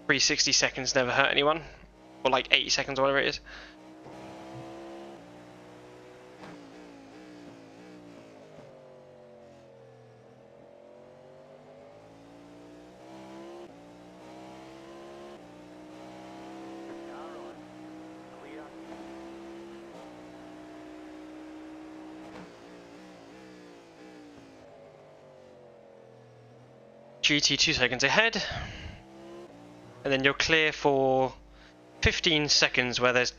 $360 seconds never hurt anyone. Or like 80 seconds or whatever it is. GT 2 seconds ahead, and then you're clear for 15 seconds where there's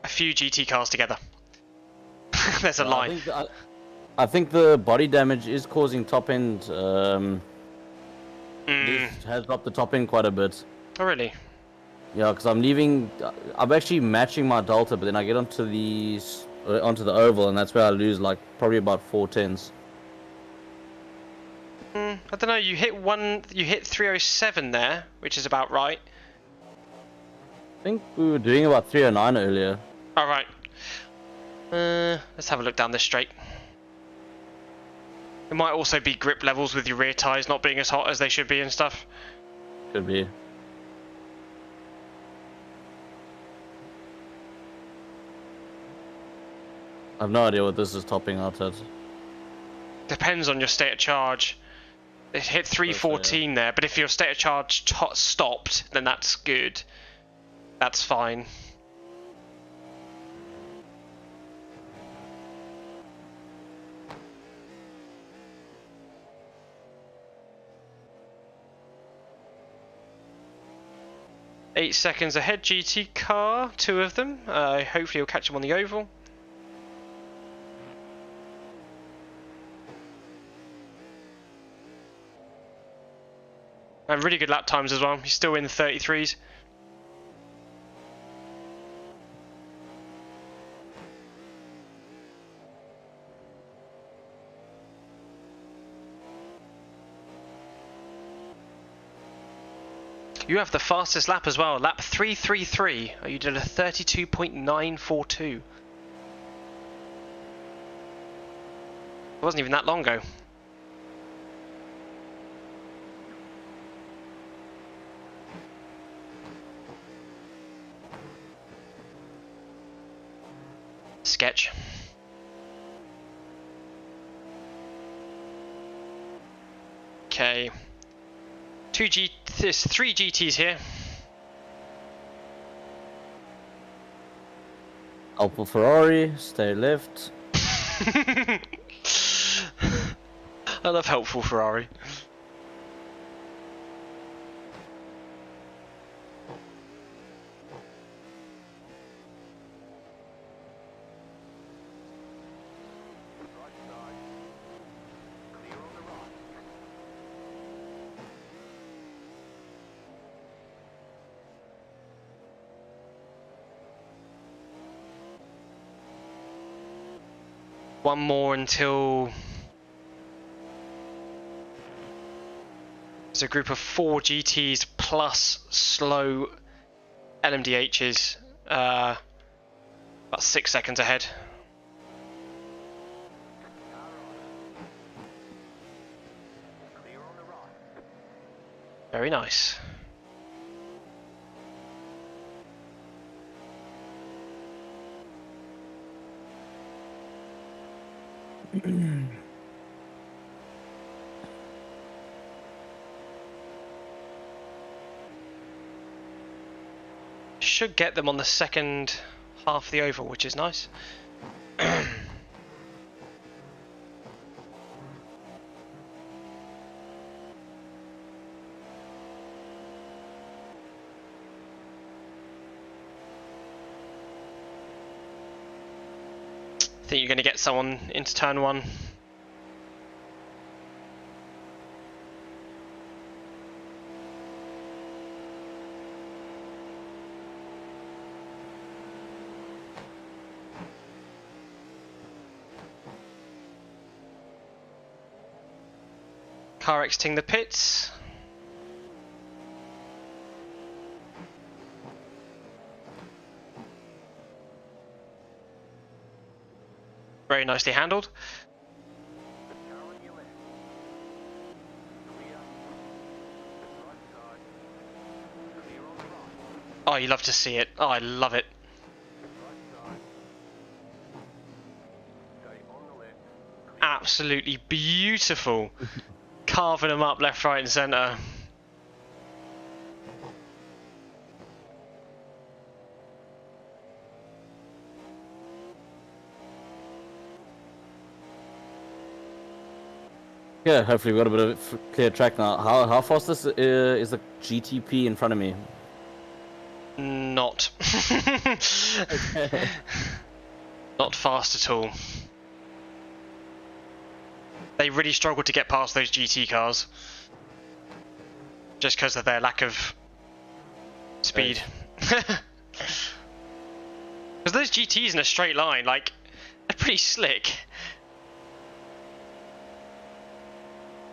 a few GT cars together. There's a line. I think the body damage is causing top end. It has dropped the top end quite a bit. Oh really? Yeah, because I'm leaving. I'm actually matching my delta, but then I get onto the oval, and that's where I lose like probably about 4/10. I don't know. You hit 307 there, which is about right. I think we were doing about 309 earlier. All right. Let's have a look down this straight. It might also be grip levels with your rear tyres not being as hot as they should be and stuff. Could be. I have no idea what this is topping out at. Depends on your state of charge. It hit 314 there, but if your state of charge stopped, then that's good. That's fine. Eight seconds ahead, GT car, 2 of them. Hopefully you'll catch them on the oval. And really good lap times as well. He's still in the 33s. You have the fastest lap as well, lap 333. You did a 32.942. It wasn't even that long ago. Sketch. Okay. There's 3 GTs here. Alpha Ferrari, stay left. I love helpful Ferrari. One more until It's a group of 4 GTs plus slow LMDHs, about 6 seconds ahead. Very nice. Should get them on the second half of the oval, which is nice. Think you're going to get someone into turn 1. Car exiting the pits. Very nicely handled. Oh, you love to see it. Oh, I love it. Absolutely beautiful. Carving them up left, right and centre. Yeah, hopefully we've got a bit of clear track now. How fast is the GTP in front of me? Not. Okay. Not fast at all. They really struggle to get past those GT cars. Just because of their lack of speed. Because those GTs in a straight line, like, they're pretty slick.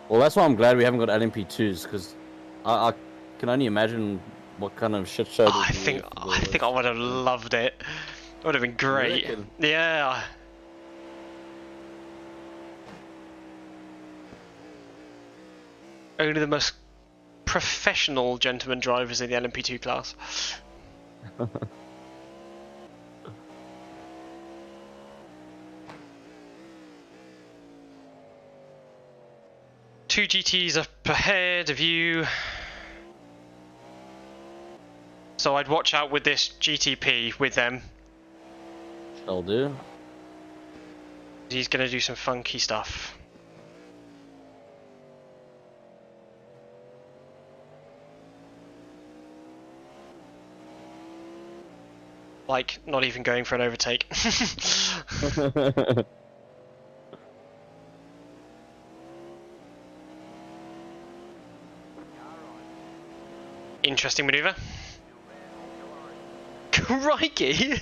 Well, that's why I'm glad we haven't got LMP2s, because I can only imagine what kind of shit show. Oh, I think I would have loved it. It would have been great. Yeah. Only the most professional gentleman drivers in the LMP2 class. Two GTs up ahead of you. So I'd watch out with this GTP with them. Shall do. He's going to do some funky stuff. Like, not even going for an overtake. Interesting maneuver. Crikey!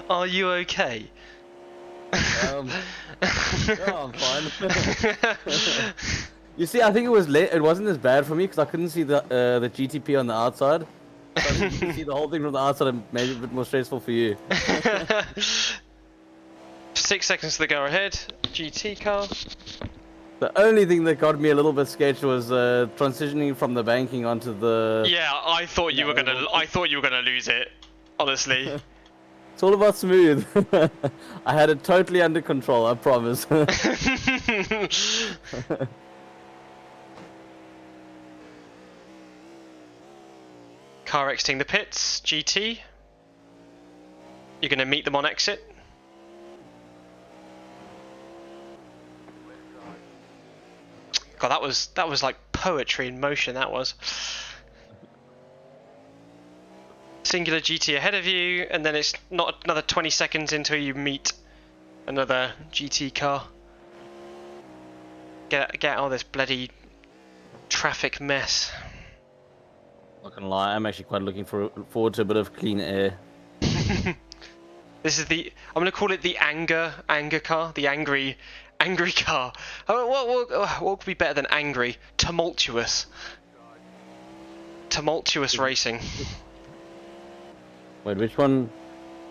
Are you okay? Yeah, I'm fine. You see, I think it was it wasn't as bad for me because I couldn't see the GTP on the outside. So I think you can see the whole thing from the outside, and maybe a bit more stressful for you. 6 seconds to go ahead. GT car. The only thing that got me a little bit sketched was transitioning from the banking onto the. Yeah, I thought you were gonna. I thought you were gonna lose it. Honestly. It's all about smooth. I had it totally under control, I promise. Car exiting the pits, GT. You're going to meet them on exit. God, that was like poetry in motion, that was. Singular GT ahead of you, and then it's not another 20 seconds until you meet another GT car. Get out of this bloody traffic mess. Not gonna lie, I'm actually quite looking forward to a bit of clean air. This is the. I'm gonna call it the anger car, the angry car. What could be better than angry? Tumultuous racing. Wait, which one?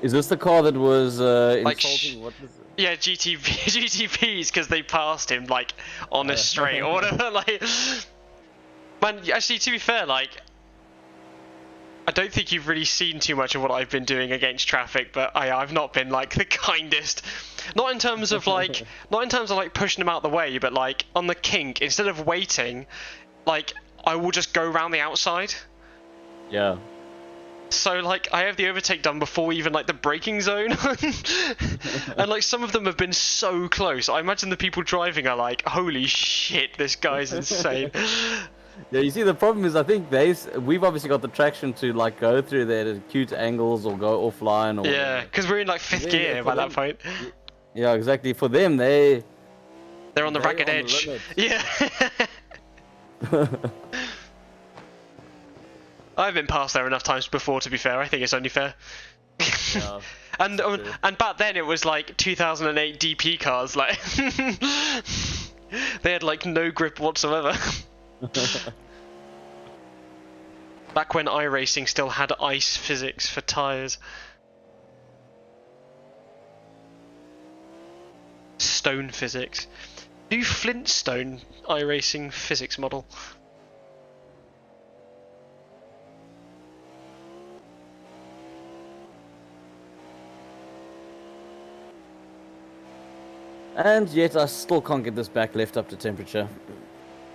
Is this the car that was Like, insulting? What was it? Yeah, GTPs because they passed him like on a straight or whatever. Like, man, actually, to be fair, like, I don't think you've really seen too much of what I've been doing against traffic, but I've not been like the kindest. Not in terms of like, pushing them out the way, but like on the kink, instead of waiting, like I will just go around the outside. Yeah. So like I have the overtake done before even like the braking zone, and like some of them have been so close. I imagine the people driving are like, "Holy shit, this guy's insane." Yeah, you see, the problem is I think we've obviously got the traction to like go through there at acute angles or go offline or Yeah, because we're in like fifth gear by that point. Yeah, exactly. For them, they're on the ragged edge. Yeah. I've been past there enough times before, to be fair. I think it's only fair. Yeah, and back then it was like 2008 DP cars, like they had like no grip whatsoever. Back when iRacing still had ice physics for tires. Stone physics. New Flintstone iRacing physics model. and yet I still can't get this back left up to temperature.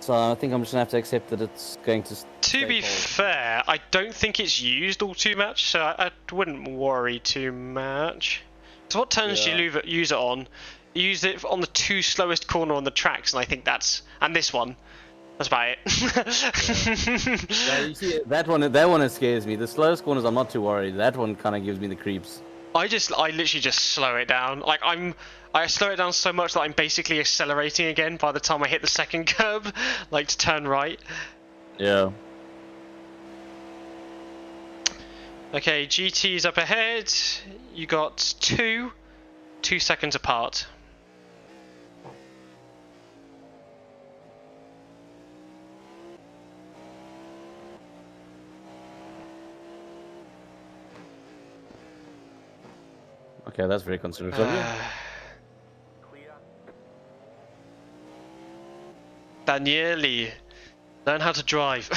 So I think I'm just gonna have to accept that it's going to. To be fair, I don't think it's used all too much, so I wouldn't worry too much. So what turns do you use it on? You use it on the 2 slowest corner on the tracks, and I think and this one. That's about it. Yeah, you see, that one scares me. The slowest corners I'm not too worried. That one kind of gives me the creeps. I literally just slow it down. Like I slow it down so much that I'm basically accelerating again by the time I hit the second curb, like to turn right. Yeah. Okay, GT's up ahead. You got 2 seconds apart. Okay, that's very considerate of you. Daniele, learn how to drive.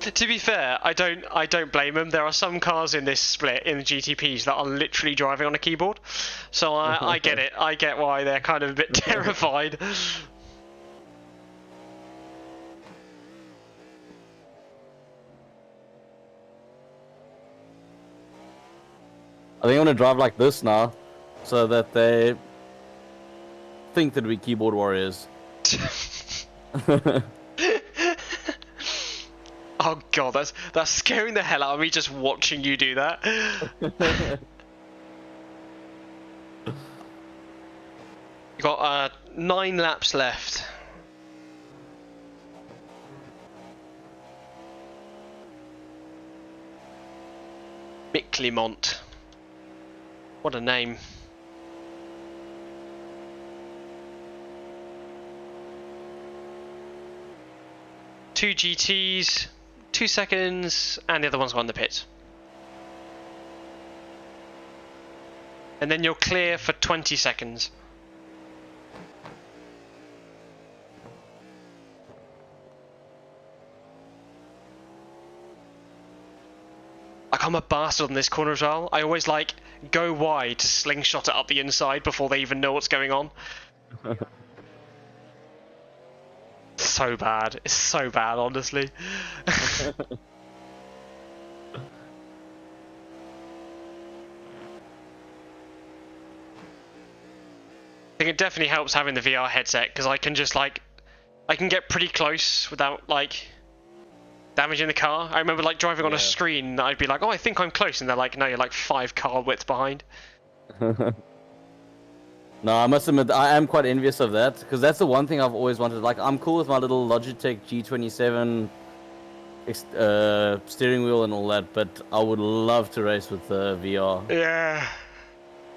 To be fair, I don't blame him. There are some cars in this split in the GTPs that are literally driving on a keyboard, so I get it. I get why they're kind of a bit terrified. I think I'm gonna drive like this now, so that they think that we're keyboard warriors. Oh god, that's scaring the hell out of me just watching you do that. You got 9 laps left. Micklimont. What a name. Two GTs, 2 seconds, and the other one's gone in the pits. And then you're clear for 20 seconds. Like, I'm a bastard on this corner as well. I always like go wide to slingshot it up the inside before they even know what's going on. So bad. It's so bad, honestly. I think it definitely helps having the VR headset, because I can just like, I can get pretty close without like damaging the car. I remember like driving on a screen, I'd be like, oh, I think I'm close, and they're like, no, you're like 5 car widths behind. No, I must admit, I am quite envious of that, because that's the one thing I've always wanted. Like, I'm cool with my little Logitech G27 steering wheel and all that, but I would love to race with VR. Yeah.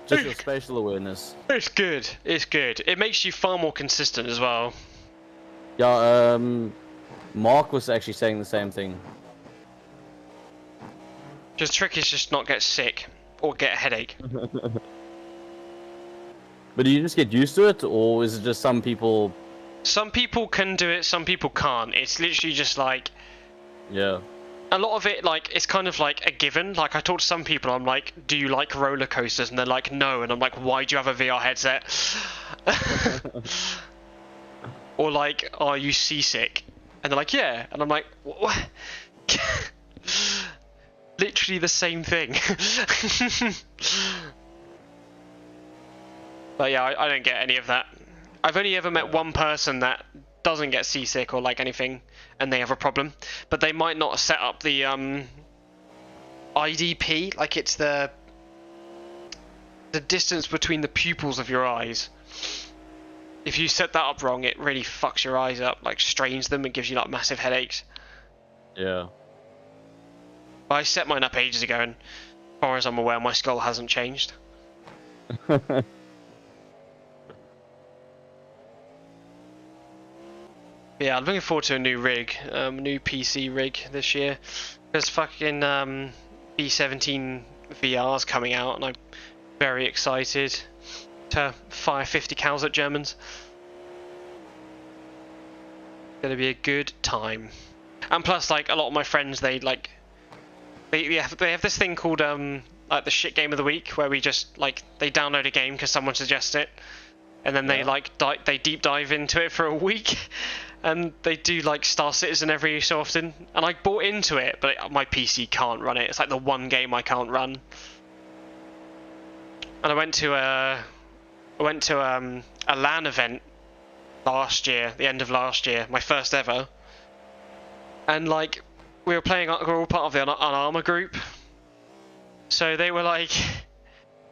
Just for spatial awareness. It's good. It's good. It makes you far more consistent as well. Yeah, Mark was actually saying the same thing. Just the trick is just not get sick or get a headache. But do you just get used to it, or is it just some people? Some people can do it, some people can't. It's literally just like, Yeah. a lot of it, like, it's kind of like a given. Like, I talk to some people, I'm like, do you like roller coasters? And they're like, no. And I'm like, why do you have a VR headset? Or like, are you seasick? And they're like, yeah. And I'm like, what? Literally the same thing. But yeah, I don't get any of that. I've only ever met one person that doesn't get seasick or like anything, and they have a problem. But they might not set up the IDP, like it's the distance between the pupils of your eyes. If you set that up wrong, it really fucks your eyes up, like strains them and gives you like massive headaches. Yeah. But I set mine up ages ago, and as far as I'm aware, my skull hasn't changed. Yeah, I'm looking forward to a new rig, new PC rig this year. There's fucking B17 VR's coming out, and I'm very excited to fire 50 cows at Germans. Gonna be a good time. And plus, like, a lot of my friends, they have this thing called like the shit game of the week, where we just like they download a game because someone suggests it, and then they like they deep dive into it for a week. And they do like Star Citizen every so often, and I bought into it, but my PC can't run it. It's like the one game I can't run. And I went to a LAN event last year, the end of last year, my first ever. And like we were all part of the Unarmor group, so they were like,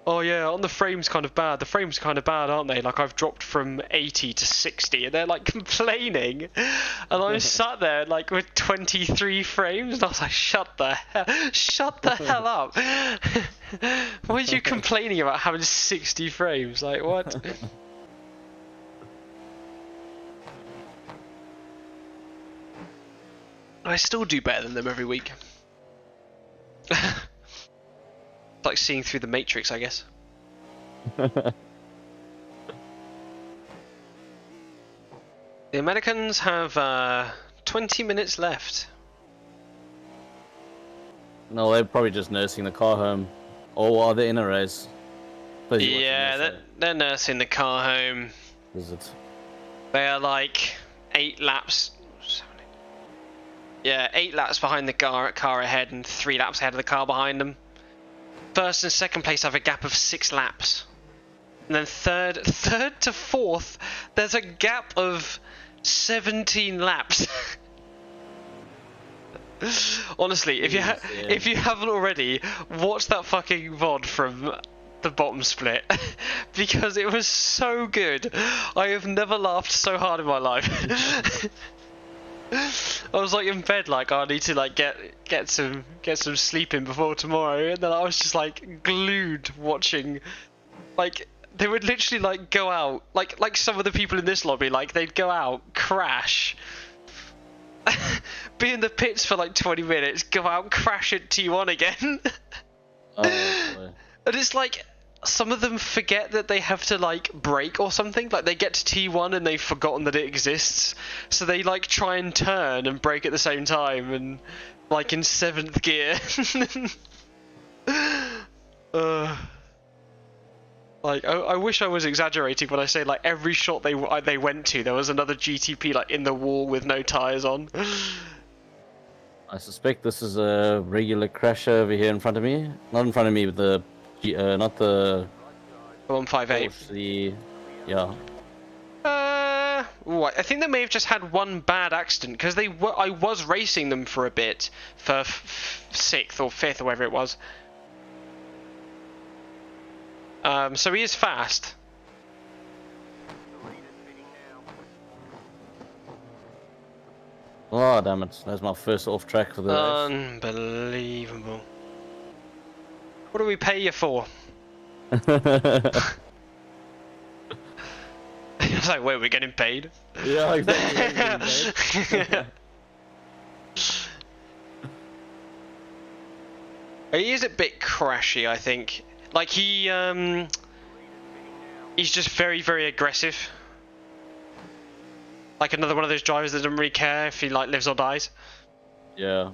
oh yeah, on the frame's kind of bad. The frame's kind of bad, aren't they? Like, I've dropped from 80 to 60, and they're like complaining. And I sat there like with 23 frames, and I was like, shut the hell up. Why are you complaining about having 60 frames? Like, what? I still do better than them every week. Like seeing through the Matrix, I guess. The Americans have 20 minutes left. No, they're probably just nursing the car home. Or are they in a race? Yeah, they're nursing the car home. Is it? They are like 8 laps. Yeah, 8 laps behind the car ahead and 3 laps ahead of the car behind them. First and second place have a gap of 6 laps. And then third to fourth, there's a gap of 17 laps. Honestly, if you haven't already, watch that fucking VOD from the bottom split. Because it was so good. I have never laughed so hard in my life. I was like in bed, like, oh, I need to like get some sleep in before tomorrow, and then I was just like glued watching. Like, they would literally like go out, like some of the people in this lobby, like they'd go out, crash, be in the pits for like 20 minutes, go out, crash at T1 again. Oh, boy. And it's like, some of them forget that they have to like brake or something. Like, they get to T1 and they've forgotten that it exists, so they like try and turn and brake at the same time, and like in 7th gear. Like, I wish I was exaggerating when I say like every shot they went to, there was another GTP like in the wall with no tires on. I suspect this is a regular crasher over here in front of me. Not in front of me, but the not the 158. Porsche, yeah. I think they may have just had one bad accident, because I was racing them for a bit for 6th or 5th or whatever it was. So he is fast. Oh damn it! That's my first off track for the race. Unbelievable. What do we pay you for? It's like, wait, we're getting paid? Yeah, exactly. We're getting paid. He is a bit crashy, I think. Like he's just very, very aggressive. Like another one of those drivers that doesn't really care if he like lives or dies. Yeah.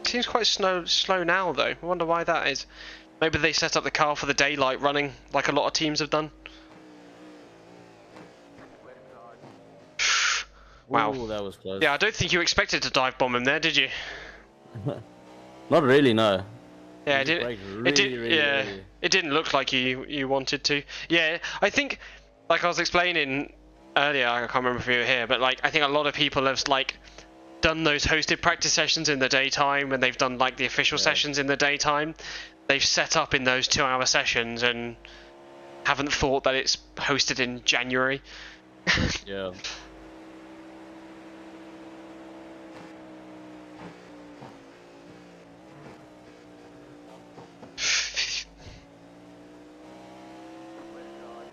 Seems quite slow now though. I wonder why that is. Maybe they set up the car for the daylight running, like a lot of teams have done. Wow. Ooh, that was close. Yeah, I don't think you expected to dive bomb him there, did you? Not really, no. Yeah, It didn't look like you wanted to. Yeah, I think, like I was explaining earlier, I can't remember if you were here, but like I think a lot of people have like done those hosted practice sessions in the daytime when they've done like the official sessions in the daytime. They've set up in those 2-hour sessions and haven't thought that it's hosted in January. Yeah.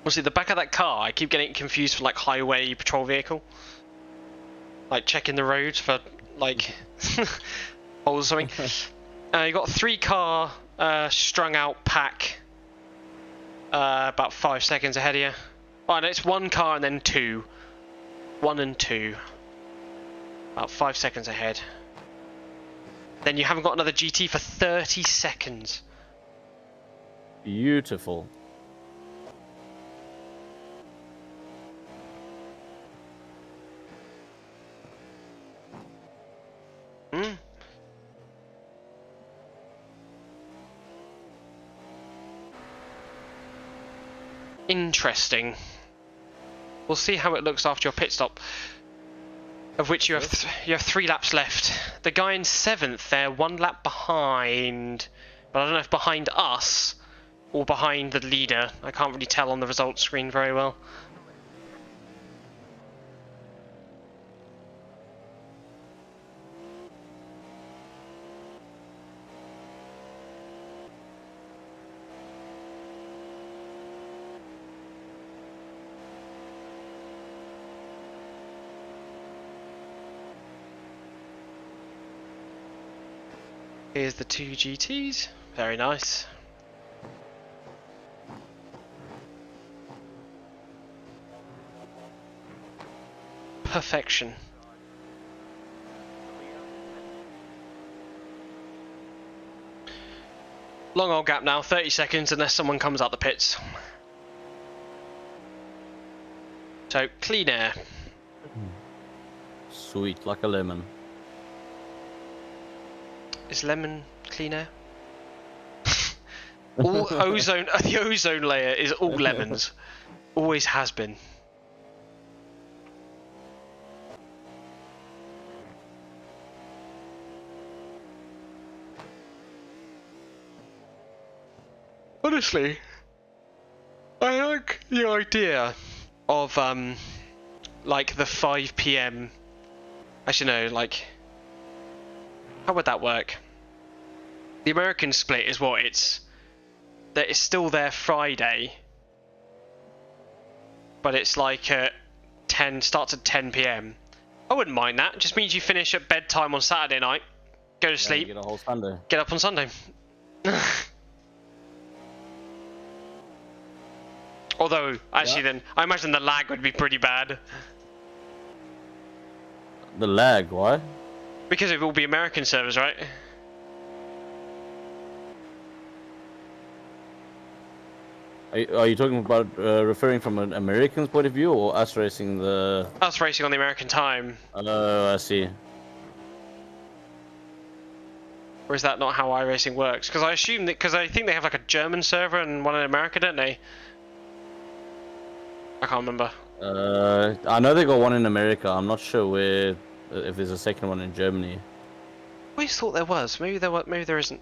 Honestly, the back of that car, I keep getting confused for like highway patrol vehicle. Like checking the roads for like holes or something. You got 3-car strung out pack about 5 seconds ahead of you. Oh, no, it's 1 car and then 2. 1 and 2. About 5 seconds ahead. Then you haven't got another GT for 30 seconds. Beautiful. Interesting. We'll see how it looks after your pit stop, of which you have 3 laps left. The guy in 7th, they're 1 lap behind, but I don't know if behind us or behind the leader. I can't really tell on the results screen very well. Here's the 2 GTs. Very nice. Perfection. Long old gap now, 30 seconds unless someone comes out the pits. So, clean air. Sweet, like a lemon. Is lemon clean air? All ozone, the ozone layer is all lemons. Always has been. Honestly, I like the idea of like the 5 PM. Actually no, like how would that work? The American split is what it's that it's still there Friday, but it's like at 10, starts at 10 PM. I wouldn't mind that. It just means you finish at bedtime on Saturday night, go to sleep, You get a whole Sunday. get up on Sunday. Although, actually, then I imagine the lag would be pretty bad The lag, why? because it will be American servers, right? Are you talking about referring from an American's point of view or us racing the... Us racing on the American time, Oh, I see. or is that not how iRacing works? Because I assume that because I think they have like a German server and one in America, don't they? I can't remember. I know they got one in America. I'm not sure where if there's a second one in Germany. I always thought there was. Maybe there was. Maybe there isn't.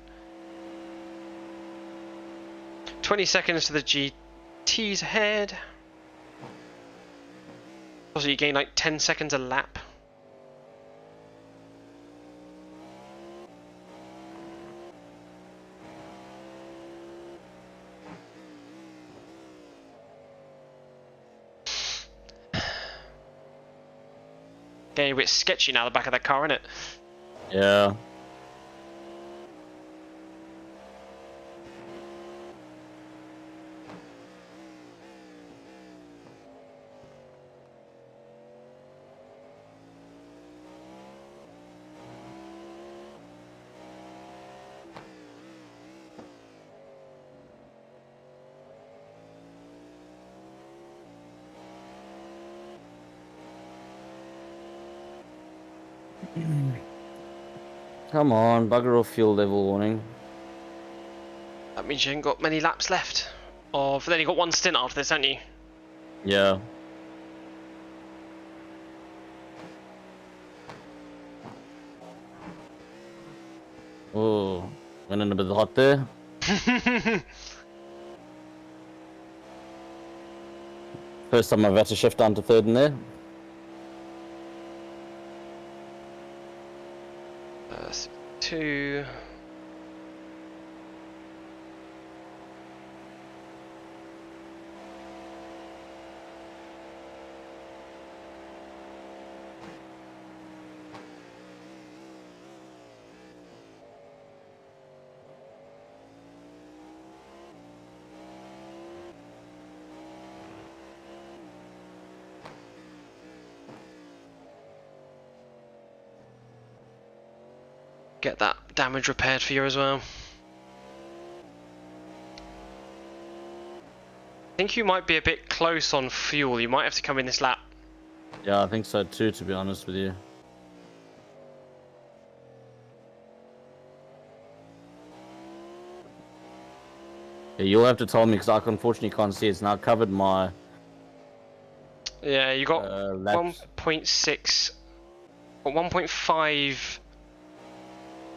20 seconds to the GTs ahead. Also, you gain like 10 seconds a lap. Getting a bit sketchy now, the back of that car, isn't it? Yeah. Come on, bugger off fuel level warning. That means you ain't got many laps left. Or then you got one stint after this, haven't you? Yeah. Oh, went in a bit hot there. First time I've had to shift down to third in there. Two. Get that damage repaired for you as well. I think you might be a bit close on fuel. You might have to come in this lap. Yeah, I think so too, to be honest with you. Yeah, you'll have to tell me because I unfortunately can't see. It's now covered my Yeah, you got laps. 1.6 or 1.5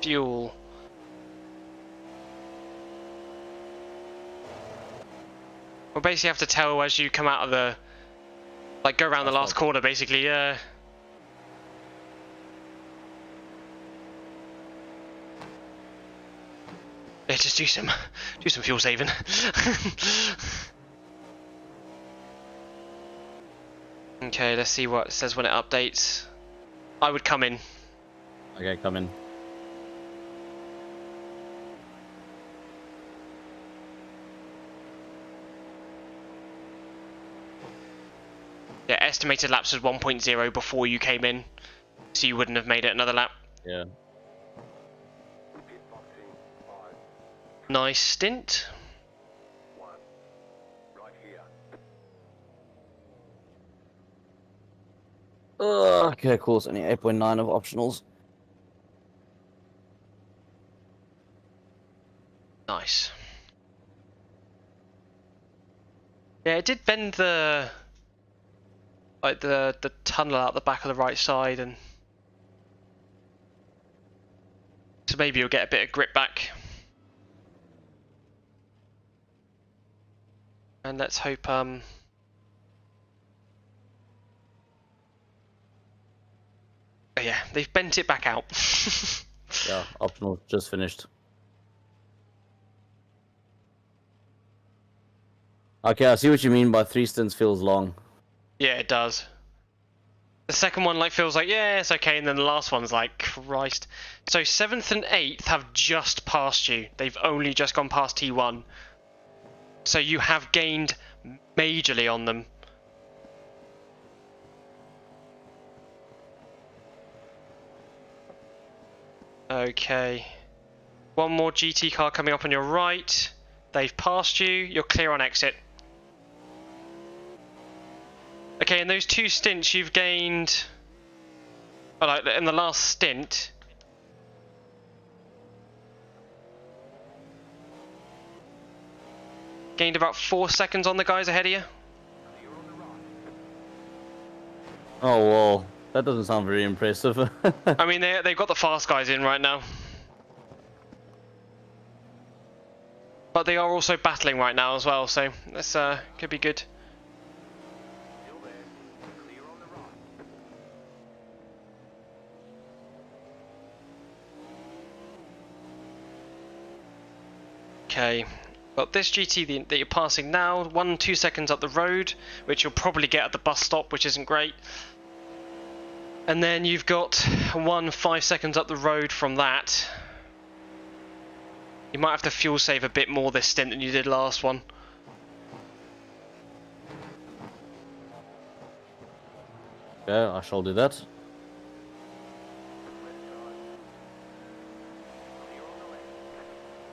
fuel. We'll basically have to tell as you come out of the, like, go around the last corner, basically. Yeah. Yeah, just do some fuel saving. Okay, let's see what it says when it updates. I would come in. Okay, come in. Yeah, estimated laps was 1.0 before you came in, so you wouldn't have made it another lap. Yeah. Nice stint. Okay, cool. It's only 8.9 of optionals. Nice. Yeah, it did bend the the tunnel out the back of the right side, and so maybe you'll get a bit of grip back. And let's hope oh yeah, they've bent it back out. Yeah, optional just finished. Okay, I see what you mean by 3 stints feels long. Yeah, it does. The second one like feels like, yeah, it's okay, and then the last one's like, Christ. So 7th and 8th have just passed you. They've only just gone past T1. So you have gained majorly on them. Okay. One more GT car coming up on your right. They've passed you. You're clear on exit. Okay, in those 2 stints you've gained... Oh, like in the last stint... Gained about 4 seconds on the guys ahead of you. Oh, well. That doesn't sound very impressive. I mean, they've got the fast guys in right now. But they are also battling right now as well, so this could be good. Okay, got this GT that you're passing now, 1-2 seconds up the road, which you'll probably get at the bus stop, which isn't great. And then you've got 5 seconds up the road from that. You might have to fuel save a bit more this stint than you did last one. Yeah, I shall do that.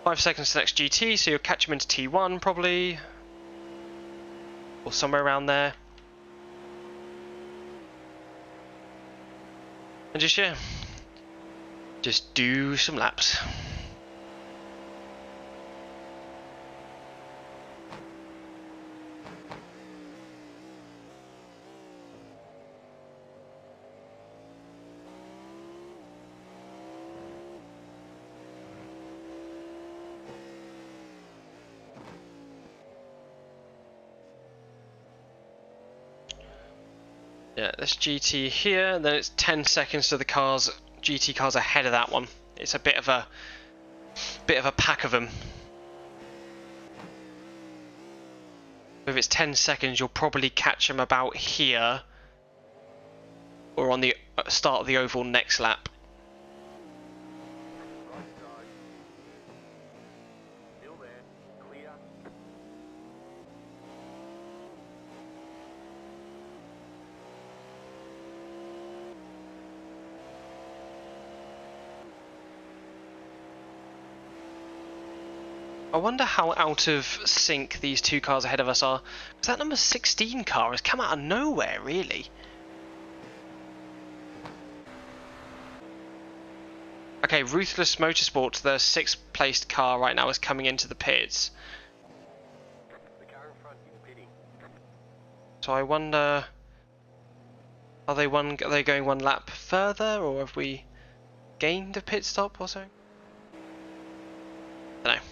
Five seconds to the next GT, so you'll catch him into T1 probably. Or somewhere around there. And just do some laps. Yeah, this GT here, and then it's 10 seconds to the GT cars ahead of that one. It's a bit of a pack of them. If it's 10 seconds, you'll probably catch them about here, or on the start of the oval next lap. I wonder how out of sync these two cars ahead of us are. Because that number 16 car has come out of nowhere, really. Okay, Ruthless Motorsports, the 6th placed car right now, is coming into the pits. So I wonder, are they going one lap further, or have we gained a pit stop or something? I don't know.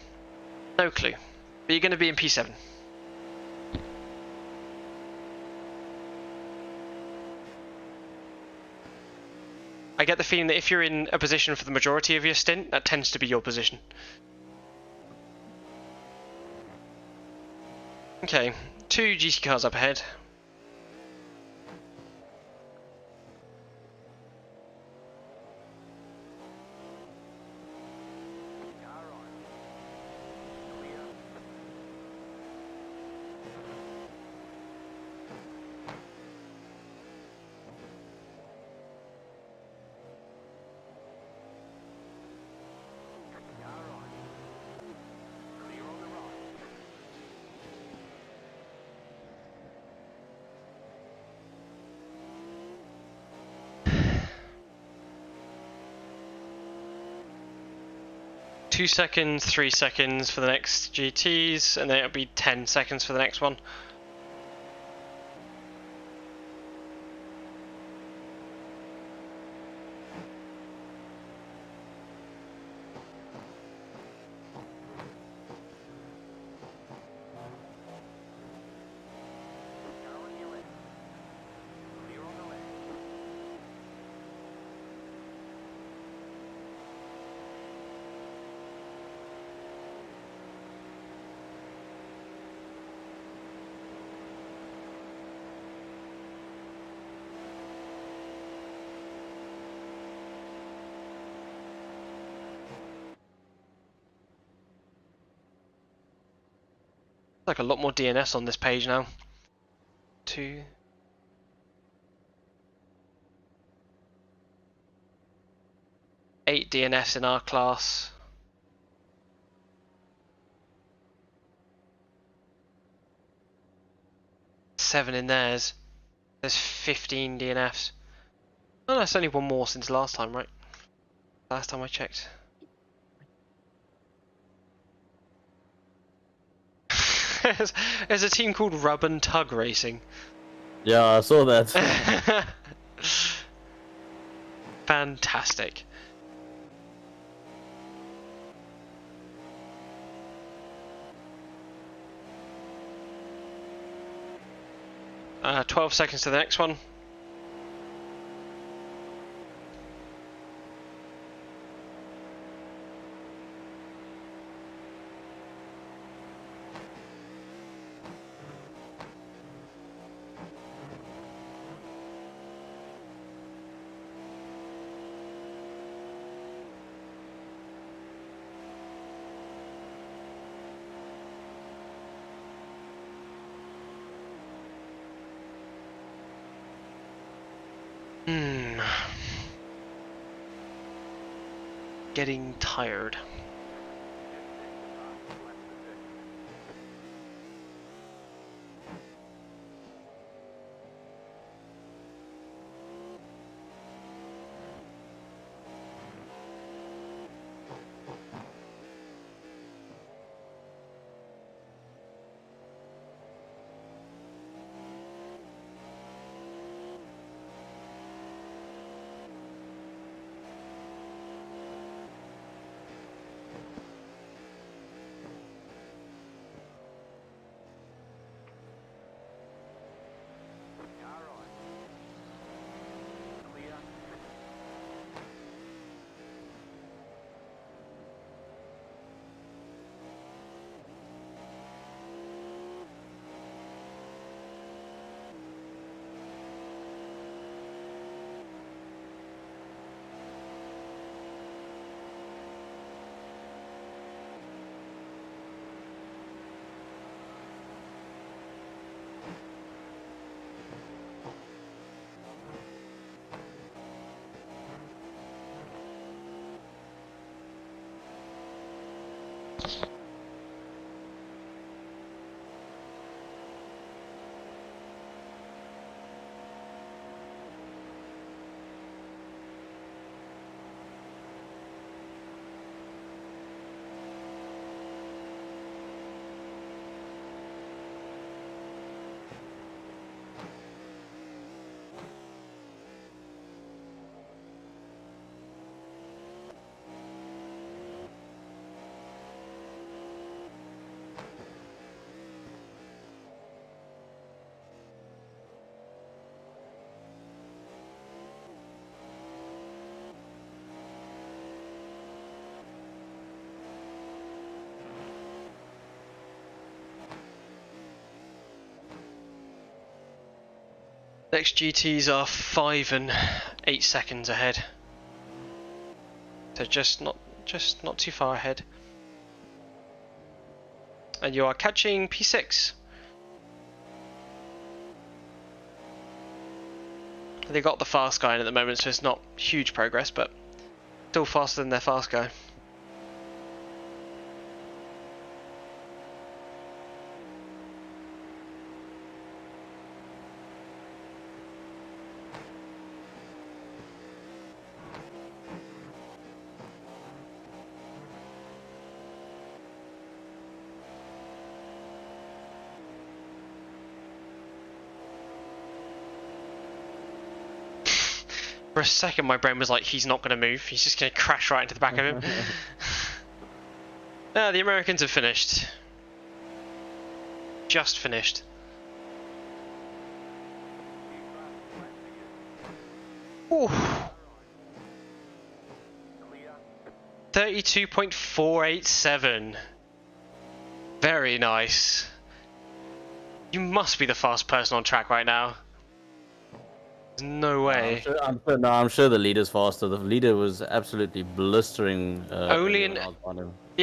No clue. But you're going to be in P7. I get the feeling that if you're in a position for the majority of your stint, that tends to be your position. Okay, 2 GT cars up ahead. Two seconds, 3 seconds for the next GTs, and then it'll be 10 seconds for the next one. Like a lot more DNS on this page now. 2. Eight DNFs in our class. Seven in theirs. There's 15 DNFs. Oh, that's only one more since last time, right? Last time I checked. There's a team called Rub and Tug Racing. Yeah, I saw that. Fantastic. Uh, 12 seconds to the next one. Getting tired. Next GTs are 5 and 8 seconds ahead. So just not too far ahead. And you are catching P6. They got the fast guy in at the moment, so it's not huge progress, but still faster than their fast guy. For a second, my brain was like, he's not going to move. He's just going to crash right into the back of him. The Americans have finished. Just finished. Ooh. 32.487. Very nice. You must be the fast person on track right now. There's no way. I'm sure the leader's faster. The leader was absolutely blistering. Only in... Yeah,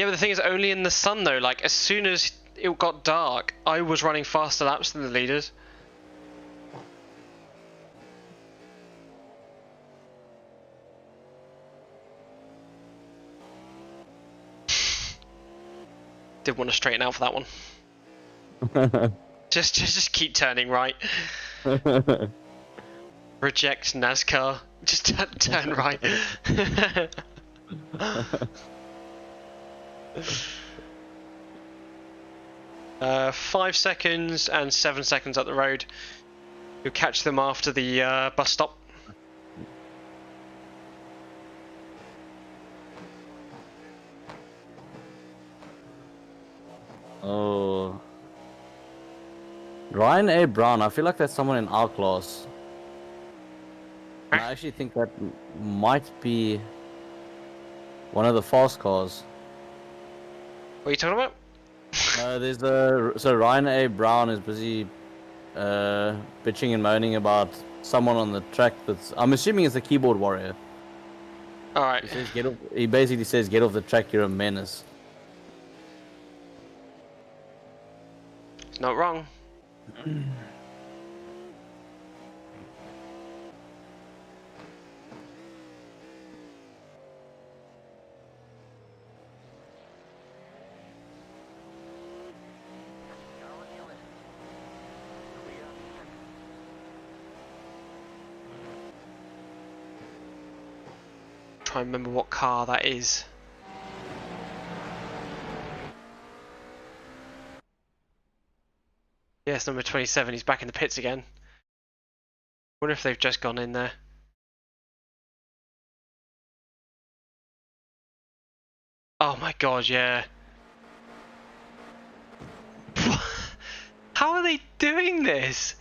but the thing is, only in the sun though. Like, as soon as it got dark, I was running faster laps than the leaders. Did want to straighten out for that one. just keep turning right. Reject NASCAR. Just turn right. 5 seconds and 7 seconds up the road. You'll catch them after the bus stop. Oh. Ryan A. Brown, I feel like that's someone in our class. And I actually think that might be one of the fast cars. What are you talking about? So Ryan A. Brown is busy bitching and moaning about someone on the track that's, I'm assuming it's a keyboard warrior. Alright. He says get off, he basically says get off the track, you're a menace. It's not wrong. Try and remember what car that is. Yes, number 27. He's back in the pits again. Wonder if they've just gone in there. Oh my god, yeah. How are they doing this?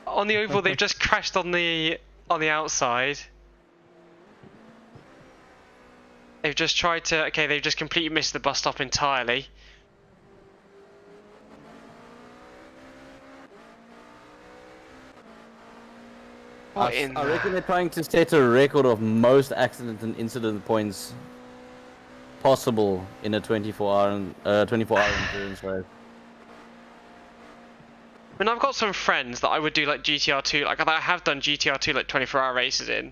On the oval, they've just crashed on the outside. They've just tried to. Okay, they've just completely missed the bus stop entirely. I reckon they're trying to set a record of most accident and incident points possible in a 24-hour endurance race. I mean, I've got some friends that I would do like GTR2, like I have done GTR2 like 24-hour races in,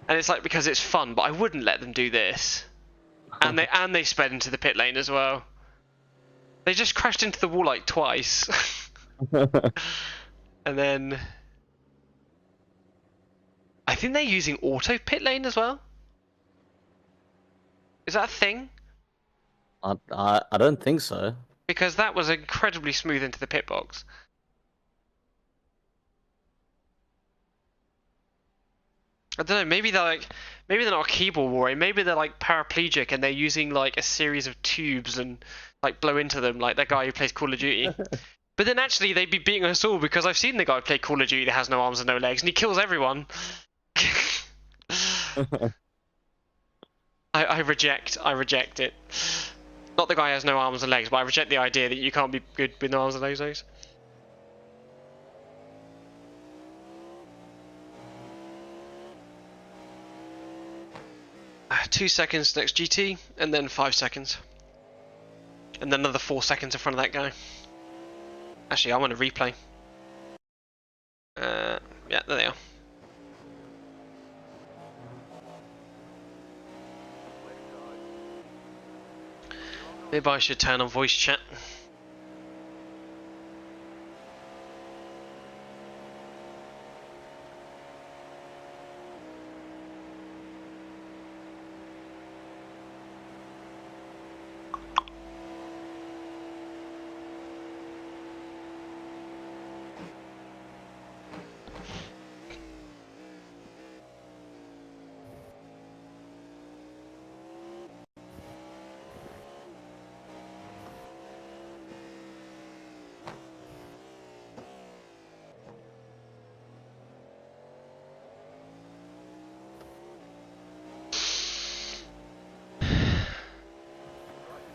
and it's like because it's fun, but I wouldn't let them do this. And they sped into the pit lane as well. They just crashed into the wall like twice, and then I think they're using auto pit lane as well. Is that a thing? I don't think so. Because that was incredibly smooth into the pit box. I don't know, maybe they're not a keyboard warrior, maybe they're like paraplegic and they're using like a series of tubes and like blow into them like that guy who plays Call of Duty. But then actually they'd be beating us all because I've seen the guy play Call of Duty that has no arms and no legs and he kills everyone. I reject it. Not the guy who has no arms and legs, but I reject the idea that you can't be good with no arms and legs. 2 seconds next GT, and then 5 seconds. And then another 4 seconds in front of that guy. Actually, I want a replay. Yeah, there they are. Maybe I should turn on voice chat.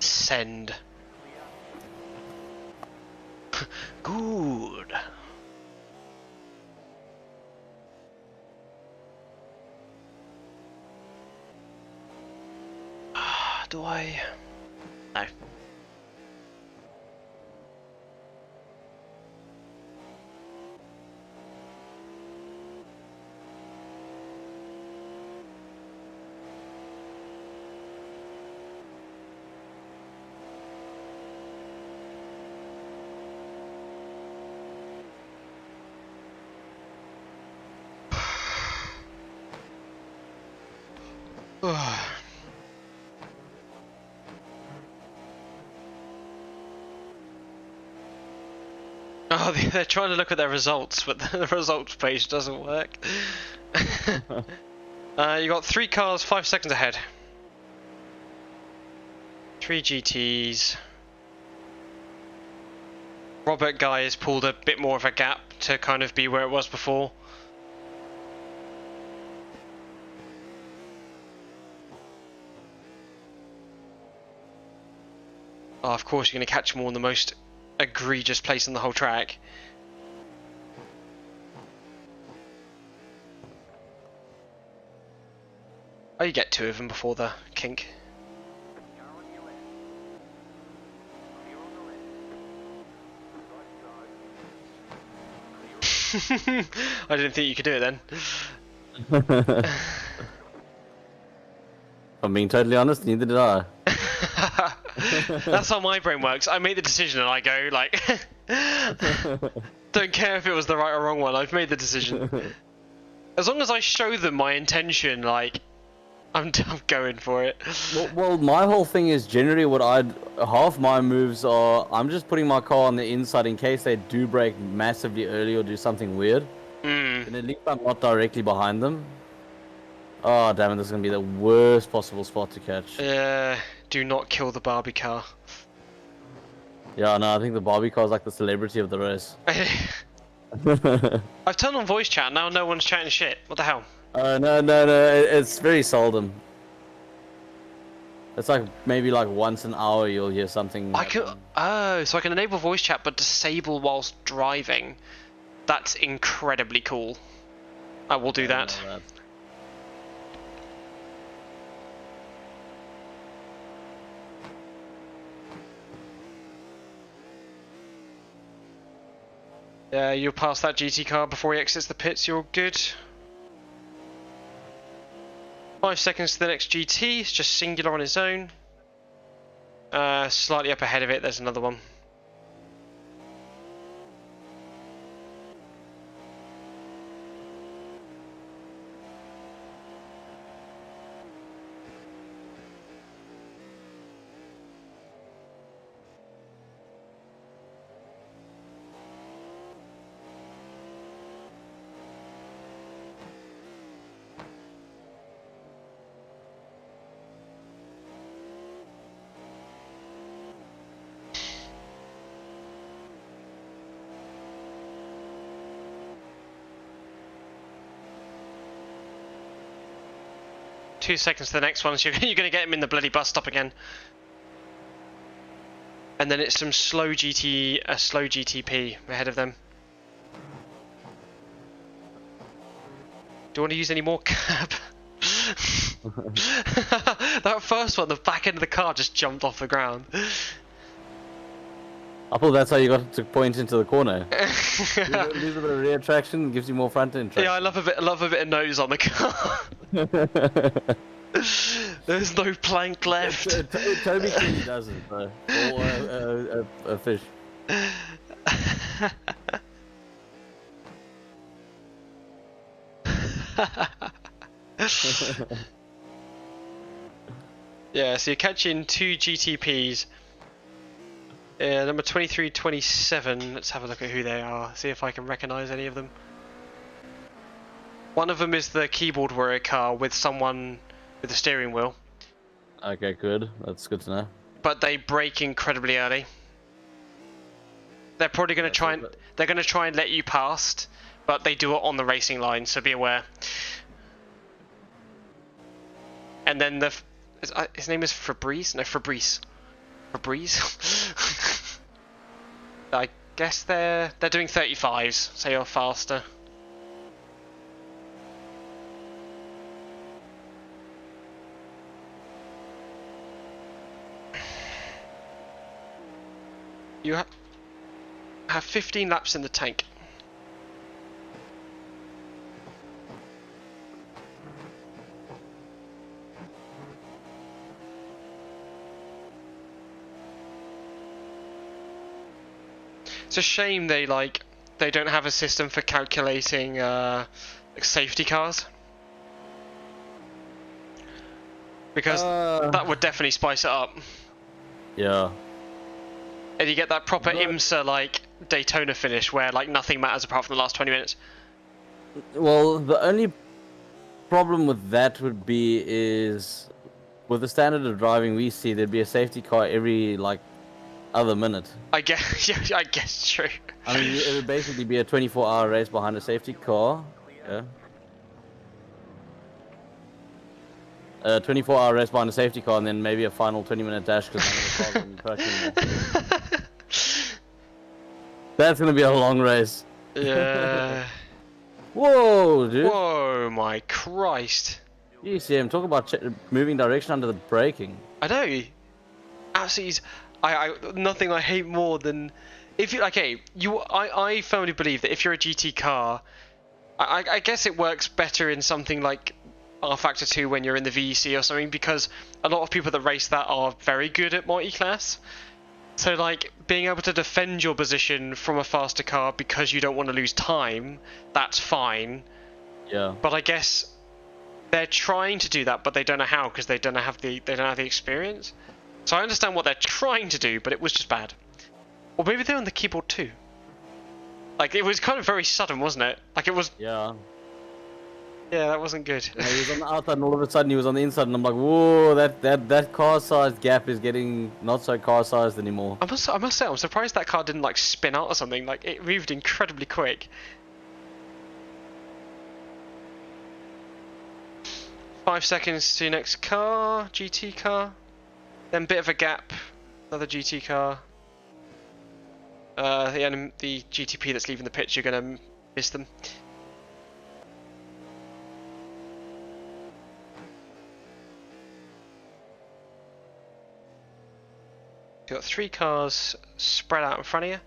Send. Good. Do I? No. Oh, they're trying to look at their results, but the results page doesn't work. You got 3 cars 5 seconds ahead. 3 GTs. Robert Guy has pulled a bit more of a gap to kind of be where it was before. Oh, of course you're going to catch them all in the most egregious place in the whole track. Oh, you get 2 of them before the kink. I didn't think you could do it then. I'm being totally honest, neither did I. That's how my brain works. I make the decision and I go like, don't care if it was the right or wrong one. I've made the decision. As long as I show them my intention, like, I'm going for it. Well, my whole thing is generally half my moves are I'm just putting my car on the inside in case they do brake massively early or do something weird. And at least I'm not directly behind them. Oh damn it, this is gonna be the worst possible spot to catch. Do not kill the Barbie car. Yeah, no, I think the Barbie car is like the celebrity of the race. I've turned on voice chat, now no one's chatting shit. What the hell? No, it's very seldom. It's like maybe like once an hour you'll hear something. Oh, so I can enable voice chat but disable whilst driving. That's incredibly cool. I will do that. Yeah, you'll pass that GT car before he exits the pits, you're good. 5 seconds to the next GT, it's just singular on his own. Slightly up ahead of it, there's another one. Two seconds to the next one, so you're going to get him in the bloody bus stop again. And then it's some slow GTP ahead of them. Do you want to use any more curb? That first one, the back end of the car just jumped off the ground. I thought that's how you got to point into the corner. Lose a bit of rear traction, gives you more front end traction. Yeah, I love a bit of nose on the car. There's no plank left. Toby clearly doesn't, though. Or a fish. Yeah, so you're catching 2 GTPs. Number 23, 27. Let's have a look at who they are. See if I can recognise any of them. One of them is the keyboard warrior car with someone with a steering wheel. Okay, good. That's good to know. But they brake incredibly early. They're probably going to try and let you past, but they do it on the racing line, so be aware. And then his name is Fabrice. No, Fabrice. I guess they're doing 35s, so you're faster. You have 15 laps in the tank. It's a shame they don't have a system for calculating safety cars, because that would definitely spice it up. Yeah. And you get that proper IMSA Daytona finish where nothing matters apart from the last 20 minutes. Well, the only problem with that would be is with the standard of driving we see, there'd be a safety car every other minute. I guess, yeah, I guess true. I mean, it would basically be a 24-hour race behind a safety car. Yeah. 24-hour race behind a safety car, and then maybe a final 20-minute dash because none of the cars are on track anymore. That's gonna be a long race. Yeah. Whoa, dude. Whoa, my Christ. GCM, talk about moving direction under the braking. I know. Absolutely. Nothing I hate more than if you I firmly believe that if you're a GT car, I guess it works better in something like R Factor 2 when you're in the VEC or something, because a lot of people that race that are very good at multi-class. So like being able to defend your position from a faster car because you don't want to lose time, that's fine. Yeah. But I guess they're trying to do that, but they don't know how because they don't have the experience. So I understand what they're trying to do, but it was just bad. Or maybe they're on the keyboard too. Like it was kind of very sudden, wasn't it? Like it was. Yeah. Yeah, that wasn't good. Yeah, he was on the outside, and all of a sudden he was on the inside, and I'm like, whoa, that car-sized gap is getting not so car-sized anymore. I must say, I'm surprised that car didn't like spin out or something. Like it moved incredibly quick. 5 seconds to next car, GT car. Then bit of a gap, another GT car. The GTP that's leaving the pitch, you're gonna miss them. You've got 3 cars spread out in front of you.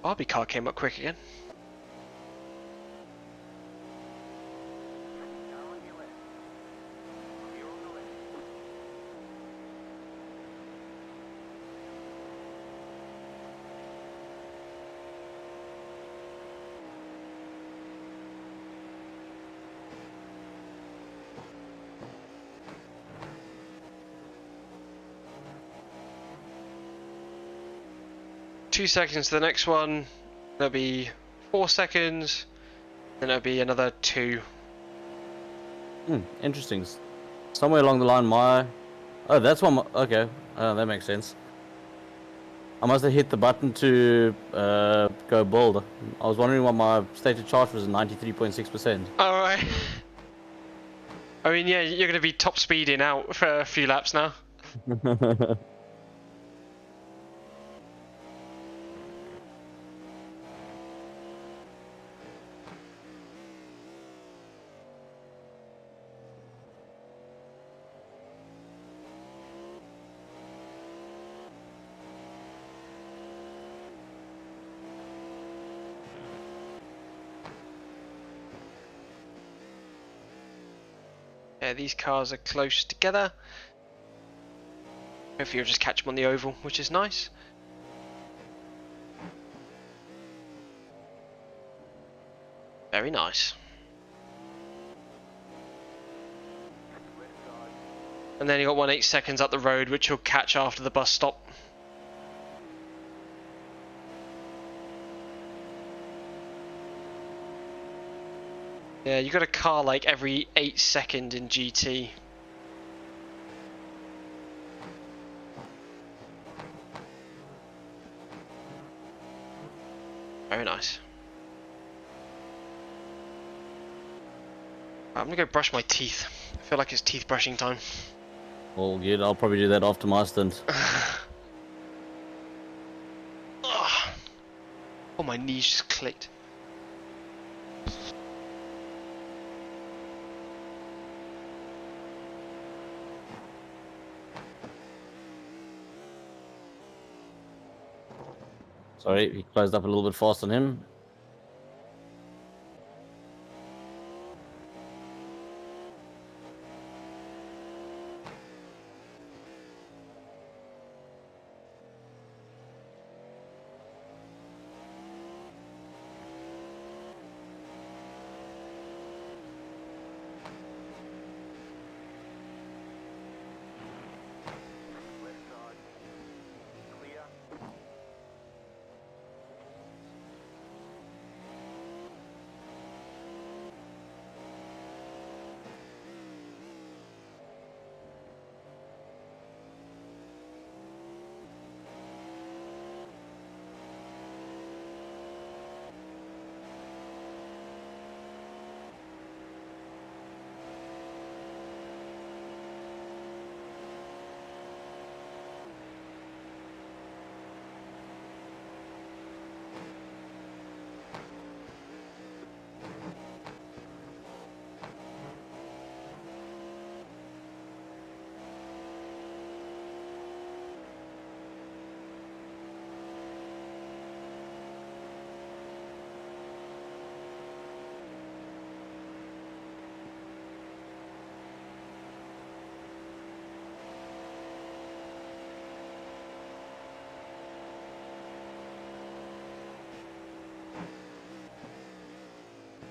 Barbie car came up quick again. Two seconds to the next one. There'll be 4 seconds. Then there'll be another 2. Interesting. Somewhere along the line, that's one. Okay, that makes sense. I must have hit the button to go build. I was wondering what my state of charge was, 93.6%. Alright. I mean, yeah, you're going to be top speeding out for a few laps now. Yeah, these cars are close together. Hopefully you'll just catch them on the oval, which is nice. Very nice. And then you got 8 seconds up the road, which you'll catch after the bus stop. Yeah, you got a car like every 8 seconds in GT. Very nice. I'm gonna go brush my teeth. I feel like it's teeth brushing time. All good. I'll probably do that after my stint. Oh, my knees just clicked. Sorry, he closed up a little bit fast on him.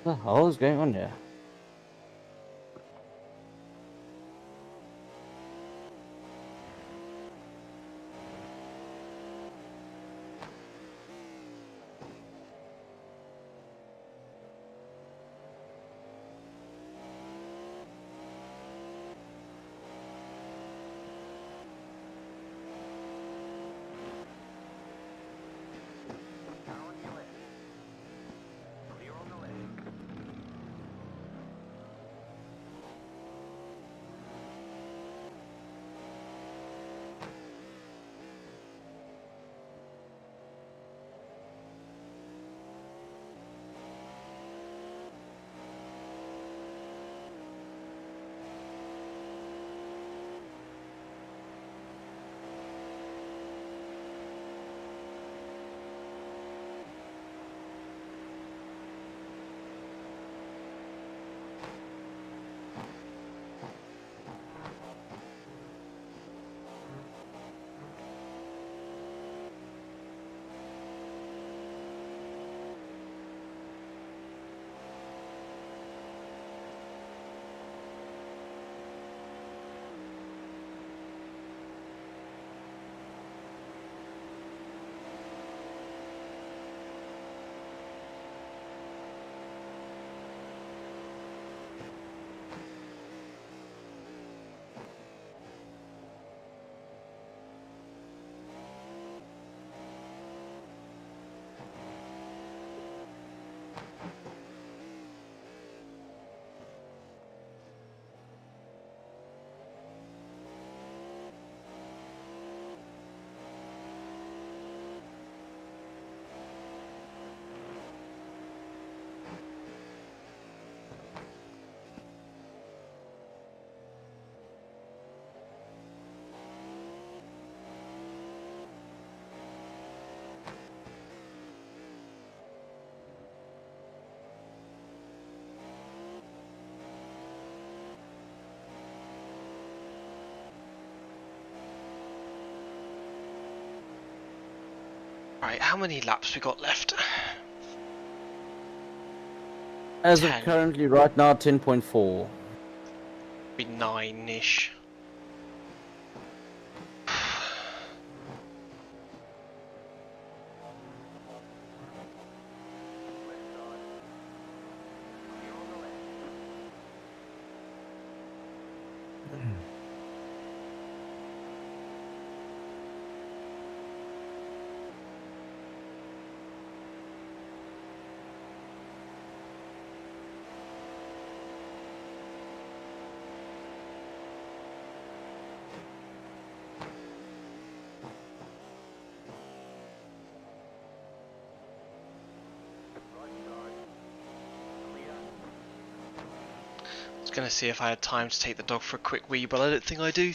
the hell is going on here? Right, how many laps we got left? As of 10. currently, right now, 10.4. Be 9-ish. I was gonna see if I had time to take the dog for a quick wee, but I don't think I do.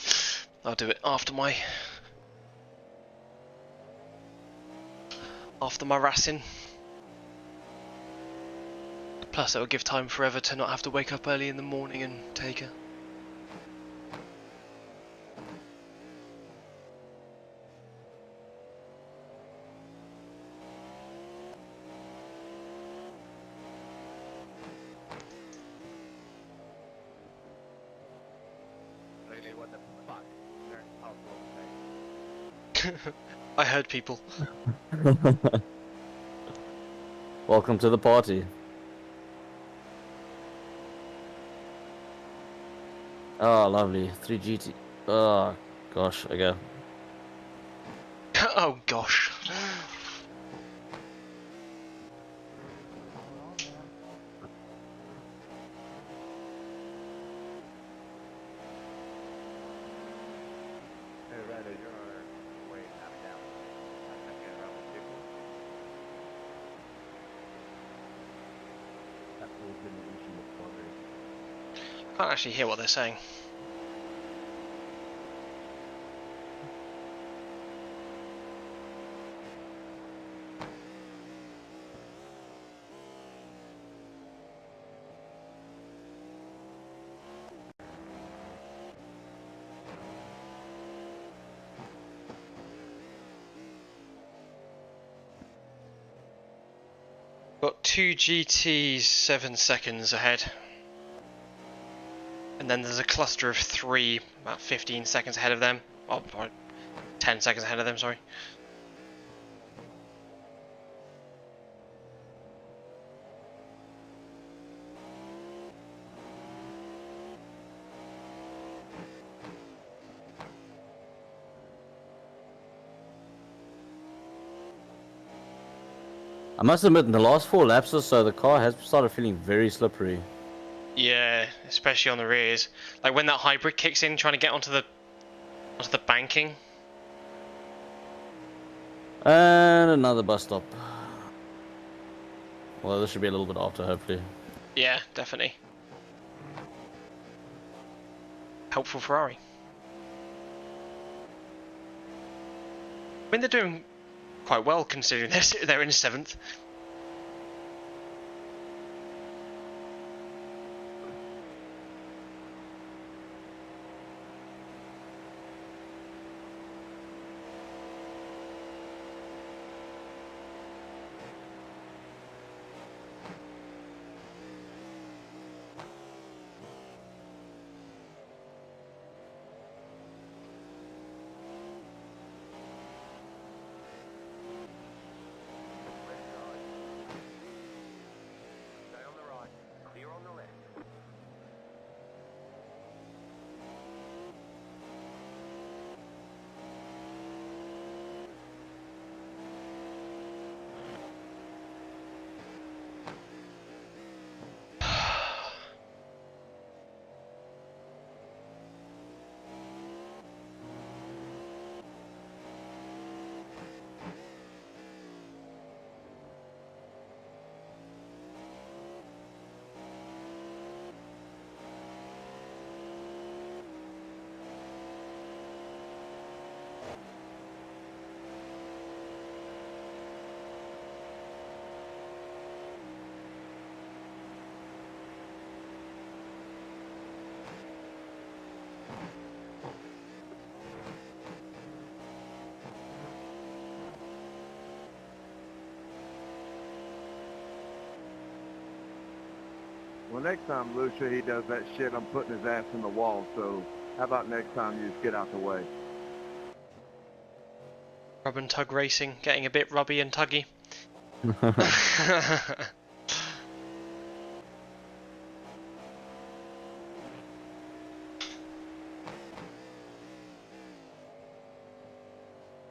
I'll do it after my racing. Plus, it will give time for Eva to not have to wake up early in the morning and take her. Really, what the fuck? Very powerful. I heard people. Welcome to the party. Oh, lovely. 3GT. Oh, gosh, okay. Oh gosh. Hey, Red, is your weight coming down? I'm not getting around with people. That's always been the issue with Quandary. Can't actually hear what they're saying. Got two GTs 7 seconds ahead. And then there's a cluster of 3 about 15 seconds ahead of them. Oh, or 10 seconds ahead of them, sorry. I must admit, in the last 4 laps or so, the car has started feeling very slippery. Yeah, especially on the rears. Like when that hybrid kicks in, trying to get onto the banking. And another bus stop. Well, this should be a little bit after, hopefully. Yeah, definitely. Helpful Ferrari. I mean, they're doing quite well considering they're in 7th. Stay on the right. Clear on the left. Well, next time, Lucia, he does that shit, I'm putting his ass in the wall. So how about next time you just get out the way? Rub and tug racing, getting a bit rubby and tuggy.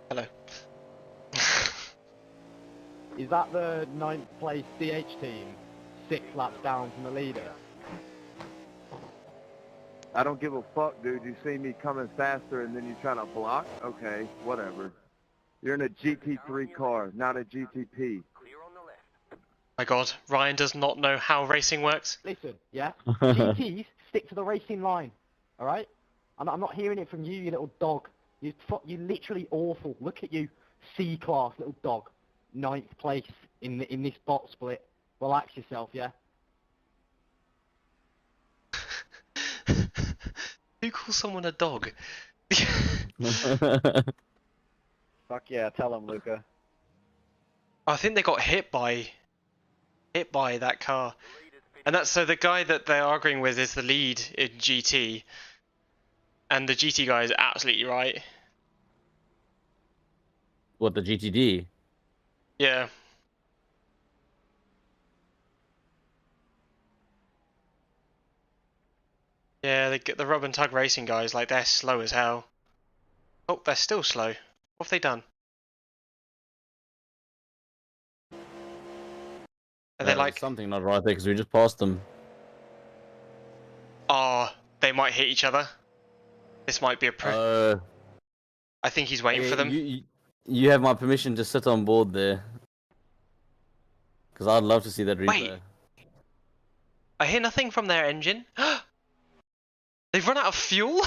Hello. Is that the 9th place DH team? 6 laps down from the leader? I don't give a fuck, dude. You see me coming faster and then you try to block? Okay, whatever. You're in a GT3 car, not a GTP. Clear on the left. My god, Ryan does not know how racing works. Listen, yeah? GTs stick to the racing line, alright? I'm not hearing it from you, you little dog. You're literally awful. Look at you, C-class little dog. 9th place in this bot split. Relax yourself, yeah? Who calls someone a dog? Fuck yeah, tell him, Luca. I think they got hit by that car, and that's so the guy that they're arguing with is the lead in GT, and the GT guy is absolutely right. What, the GTD? Yeah. Yeah, the rub and tug racing guys, like, they're slow as hell. Oh, they're still slow. What have they done? Are they like, something not right there because we just passed them. oh, they might hit each other? This might be a I think he's waiting for them. You have my permission to sit on board there. Because I'd love to see that replay. Wait. I hear nothing from their engine. They've run out of fuel?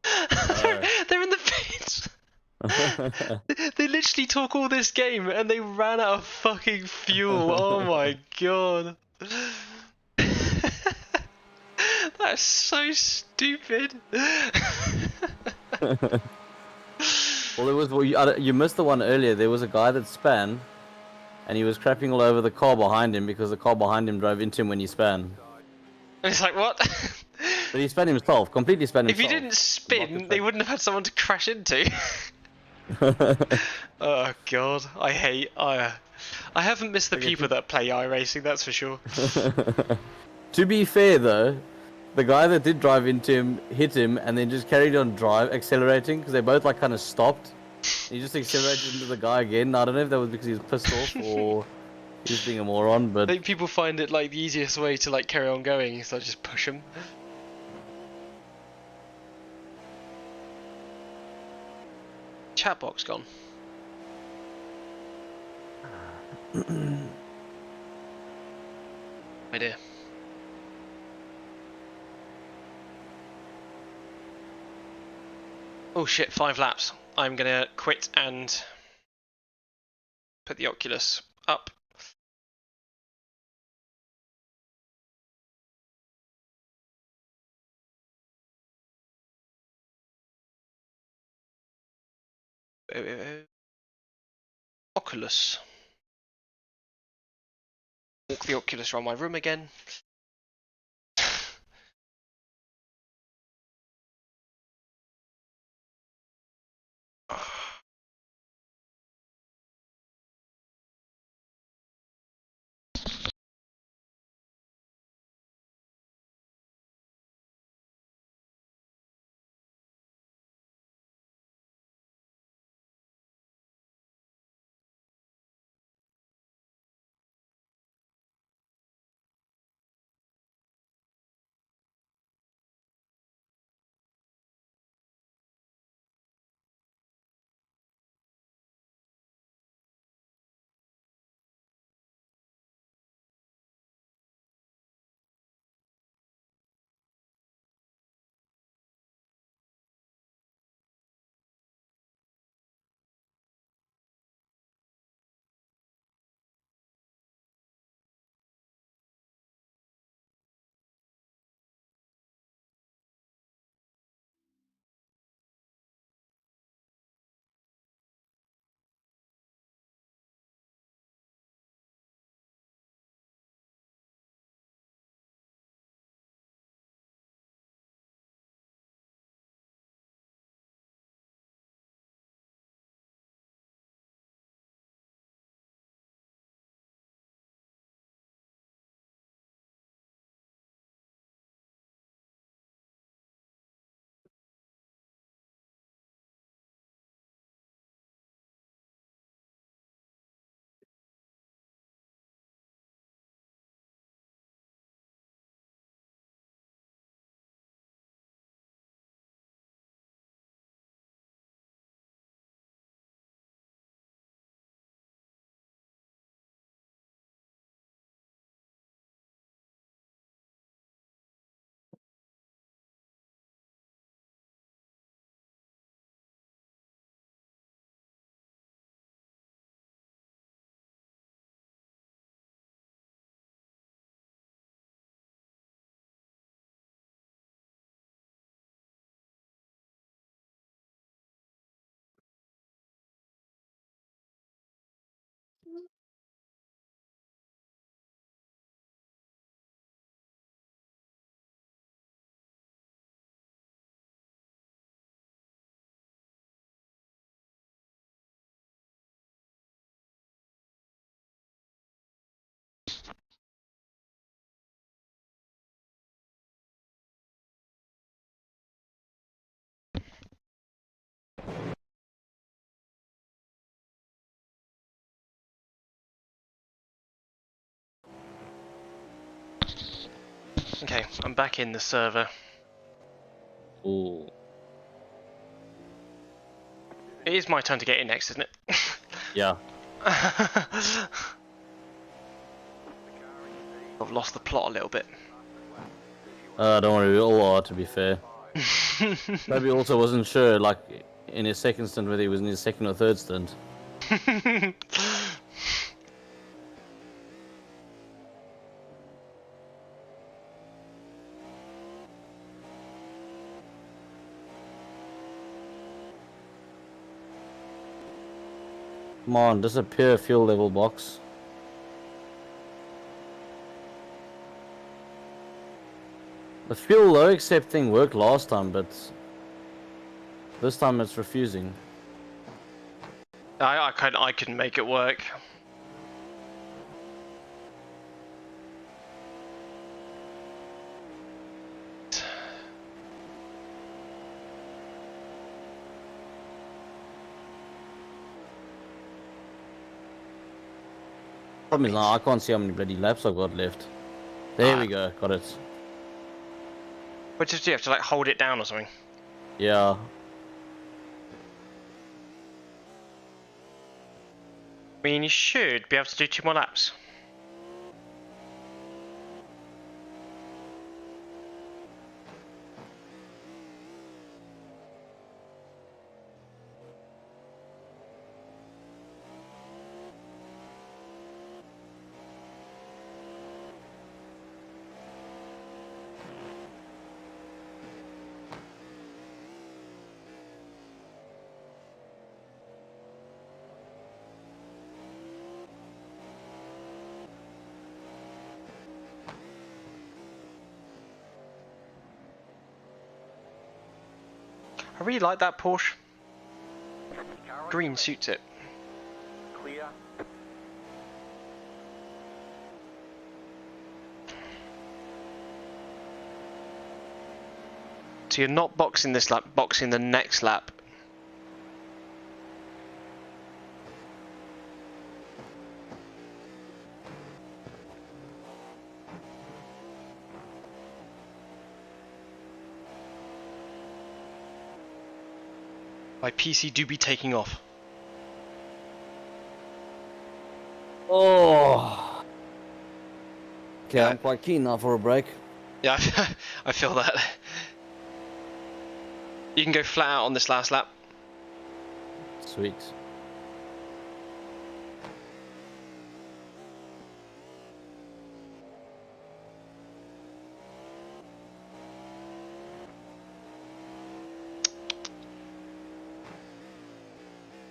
They're in the pits! They literally took all this game and they ran out of fucking fuel. Oh my god. That's so stupid. Well, you missed the one earlier. There was a guy that span, and he was crapping all over the car behind him because the car behind him drove into him when he span. And it's like, what? But he span himself, completely span If he himself. didn't spin, they wouldn't have had someone to crash into. Oh god, I hate. I haven't missed the people that play iRacing, that's for sure. To be fair though, the guy that did drive into him hit him and then just carried on accelerating because they both like kind of stopped. He just accelerated into the guy again. I don't know if that was because he was pissed off or he was being a moron, I but think people find it like the easiest way to like carry on going, so I just push them. Chat box gone. My dear. Oh shit, 5 laps. I'm gonna quit and put the Oculus up. Oculus. Walk the Oculus around my room again. Okay, I'm back in the server. ooh. It is my turn to get in next, isn't it? Yeah. I've lost the plot a little bit. Don't worry, we all are, to be fair. Maybe also wasn't sure, like, in his second stint, whether he was in his second or third stint. Come on, disappear, fuel level box. The fuel low accept thing worked last time, but this time it's refusing. I couldn't make it work. Problem is now I can't see how many bloody laps I've got left. There we go, got it. What do you have to like hold it down or something? Yeah. I mean, you should be able to do 2 more laps. I really like that Porsche. Green suits it. Clear. So you're not boxing this lap, boxing the next lap. My PC do be taking off. Oh. Okay, I'm quite keen now for a break. Yeah, I feel that. You can go flat out on this last lap. Sweet.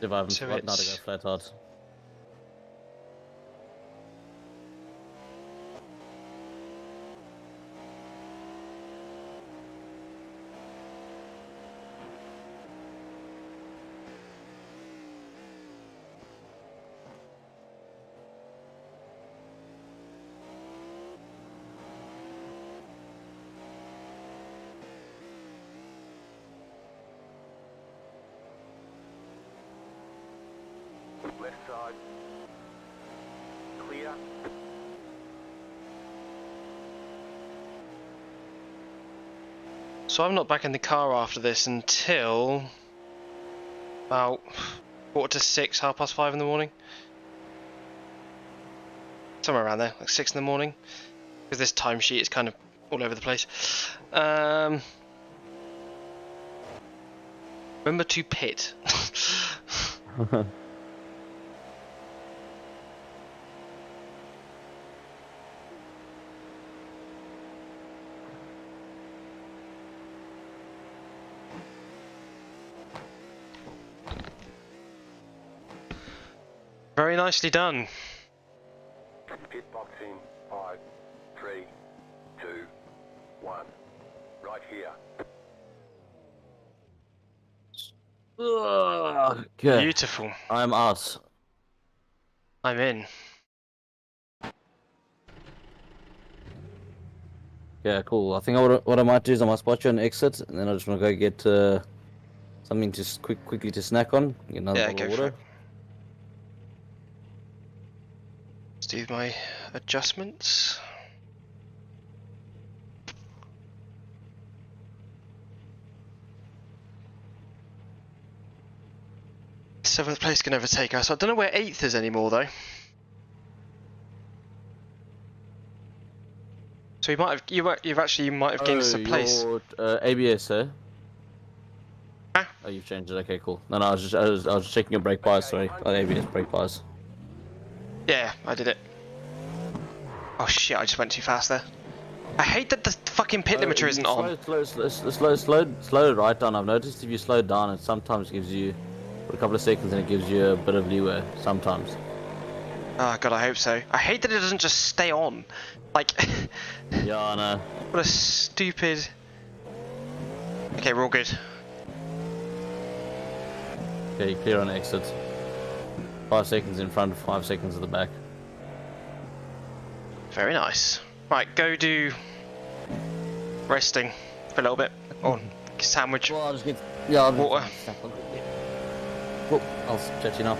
If I haven't So forgotten how to it's- go flat out. Left side. Clear. So I'm not back in the car after this until about 4:45, 5:30 in the morning. Somewhere around there, like 6 in the morning. Because this timesheet is kind of all over the place. Remember to pit. Very nicely done. Pit box in 5, 3, 2, 1. Right here. Okay, Beautiful. I'm out. I'm in. Yeah, cool. I think what I might do is I might spot you on exit, and then I just want to go get something to quickly to snack on. Get another Yeah, bottle go of for water. it. Let's do my adjustments. Seventh place can overtake us. I don't know where 8th is anymore though. So you might have you might have gained us a place. Your ABS, eh? Huh? Oh, you've changed it. Okay, cool. No, I was just checking your brake bars. Sorry, ABS brake bars. Yeah, I did it. Oh shit! I just went too fast there. I hate that the fucking pit limiter isn't on. Slow right down. I've noticed if you slow down, it sometimes gives you for a couple of seconds, and it gives you a bit of leeway. Sometimes. Oh god, I hope so. I hate that it doesn't just stay on. Like, Yeah, I know. what a stupid... Okay, we're all good. Okay, clear on exit. 5 seconds in front, 5 seconds at the back. Very nice. Right, go do resting for a little bit. Or sandwich. Well, I'll just get... Yeah, I'll Water. Well, I'll chat you now.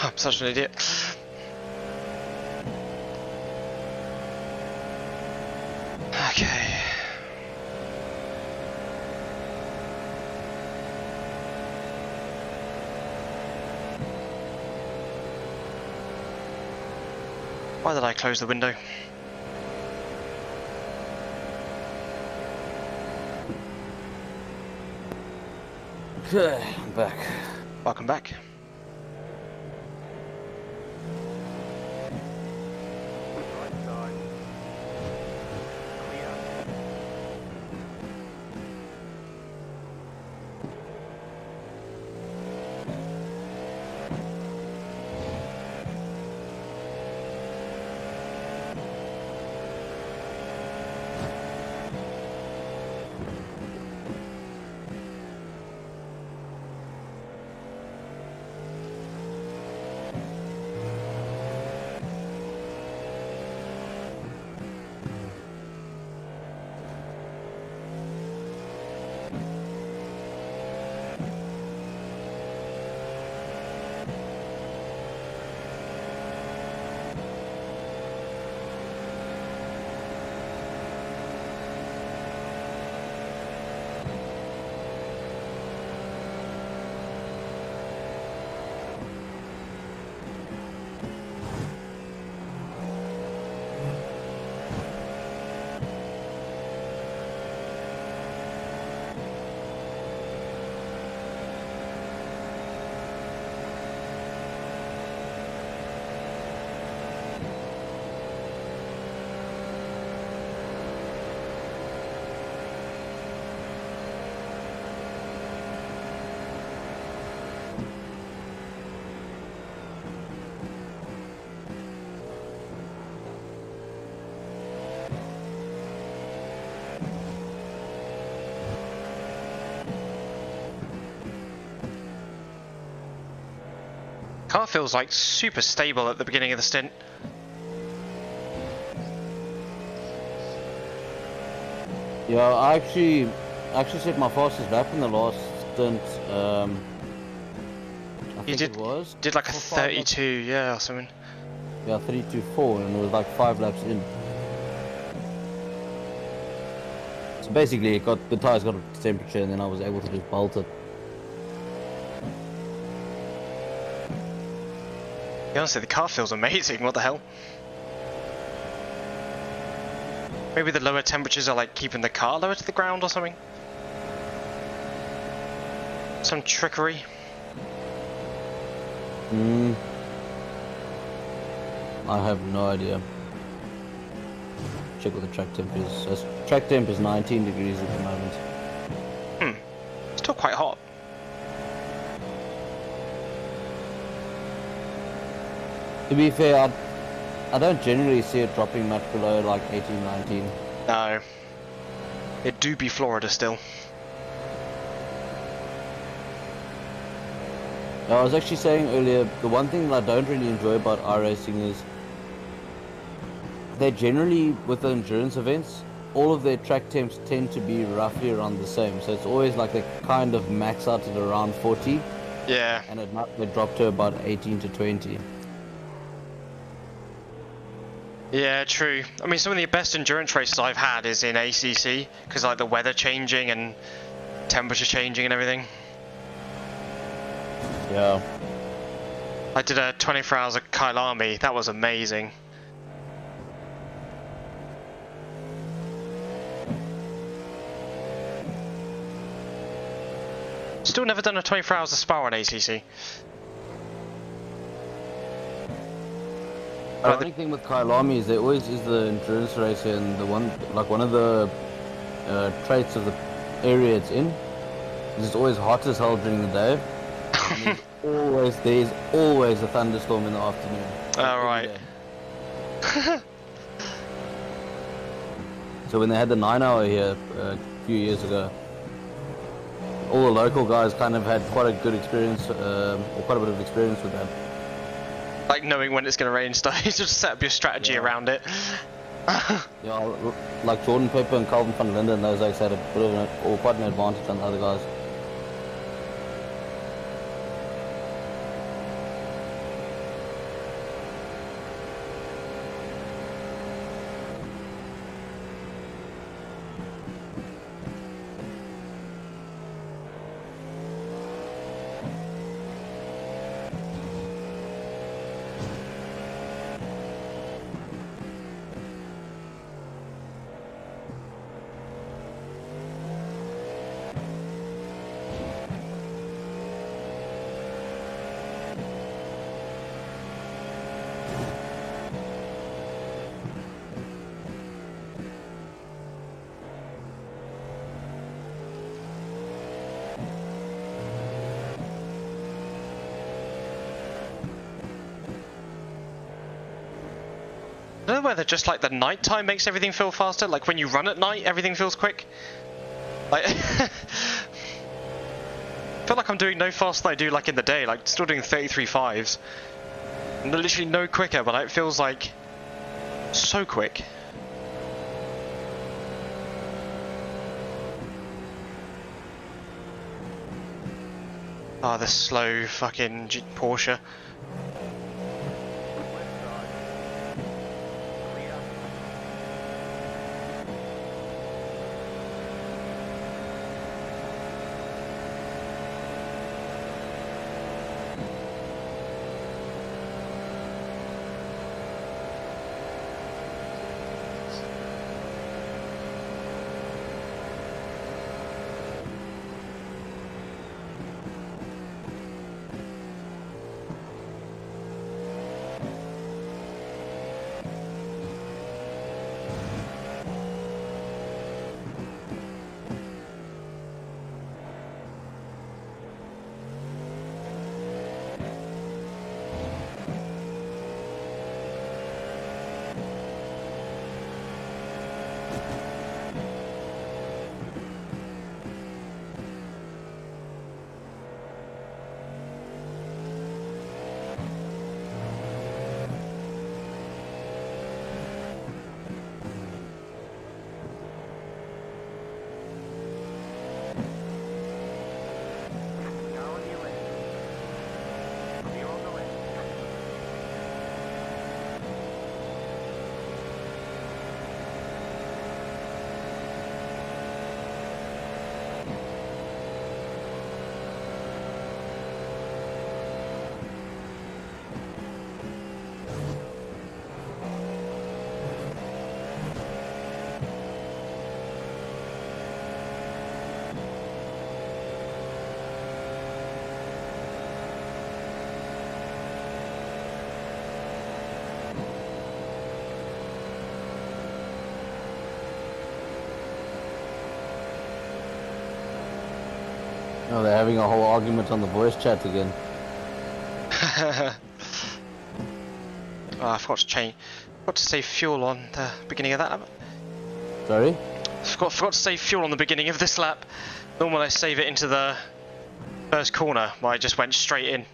I'm such an idiot. Okay. Why did I close the window? Okay, I'm back. Welcome back. Car feels like super stable at the beginning of the stint. Yeah, I actually set my fastest lap in the last stint. I think it was. Did like a for 5 laps. 32, yeah, or something. Yeah, 324, and it was like 5 laps in. So basically, the tires got up to temperature, and then I was able to just bolt it. Yeah, honestly, the car feels amazing. What the hell? Maybe the lower temperatures are like keeping the car lower to the ground or something. Some trickery. I have no idea. Check what the track temp is. Track temp is 19 degrees at the moment. Still quite hot. To be fair, I don't generally see it dropping much below like 18, 19. No. It do be Florida still. I was actually saying earlier, the one thing that I don't really enjoy about iRacing is they generally, with the endurance events, all of their track temps tend to be roughly around the same. So it's always like they kind of max out at around 40. Yeah. And at night they drop to about 18 to 20. Yeah, true. I mean, some of the best endurance races I've had is in ACC, because like the weather changing and temperature changing and everything. Yeah. I did a 24 hours of Kailami. That was amazing. Still never done a 24 hours of Spa on ACC. The only thing with Kailami is there always is the endurance race, and the one of the traits of the area it's in is it's always hot as hell during the day. And there's always a thunderstorm in the afternoon. Oh, right. So when they had the 9-hour here a few years ago, all the local guys kind of had quite a good experience, or quite a bit of experience with that. Like knowing when it's going to rain and stuff, you just set up your strategy around it. Yeah, like Jordan Pepper and Calvin van Linden, those guys had a bit of or quite an advantage on the other guys. I don't know whether just like the nighttime makes everything feel faster. Like when you run at night, everything feels quick. Like, I feel like I'm doing no faster than I do like in the day. Like still doing 33.5s. Literally no quicker, but it feels like so quick. Oh, the slow fucking Porsche. No, they're having a whole argument on the voice chat again. Oh, I forgot to change. Forgot to save fuel on the beginning of that lap. Sorry? Forgot to save fuel on the beginning of this lap. Normally I save it into the first corner, but I just went straight in.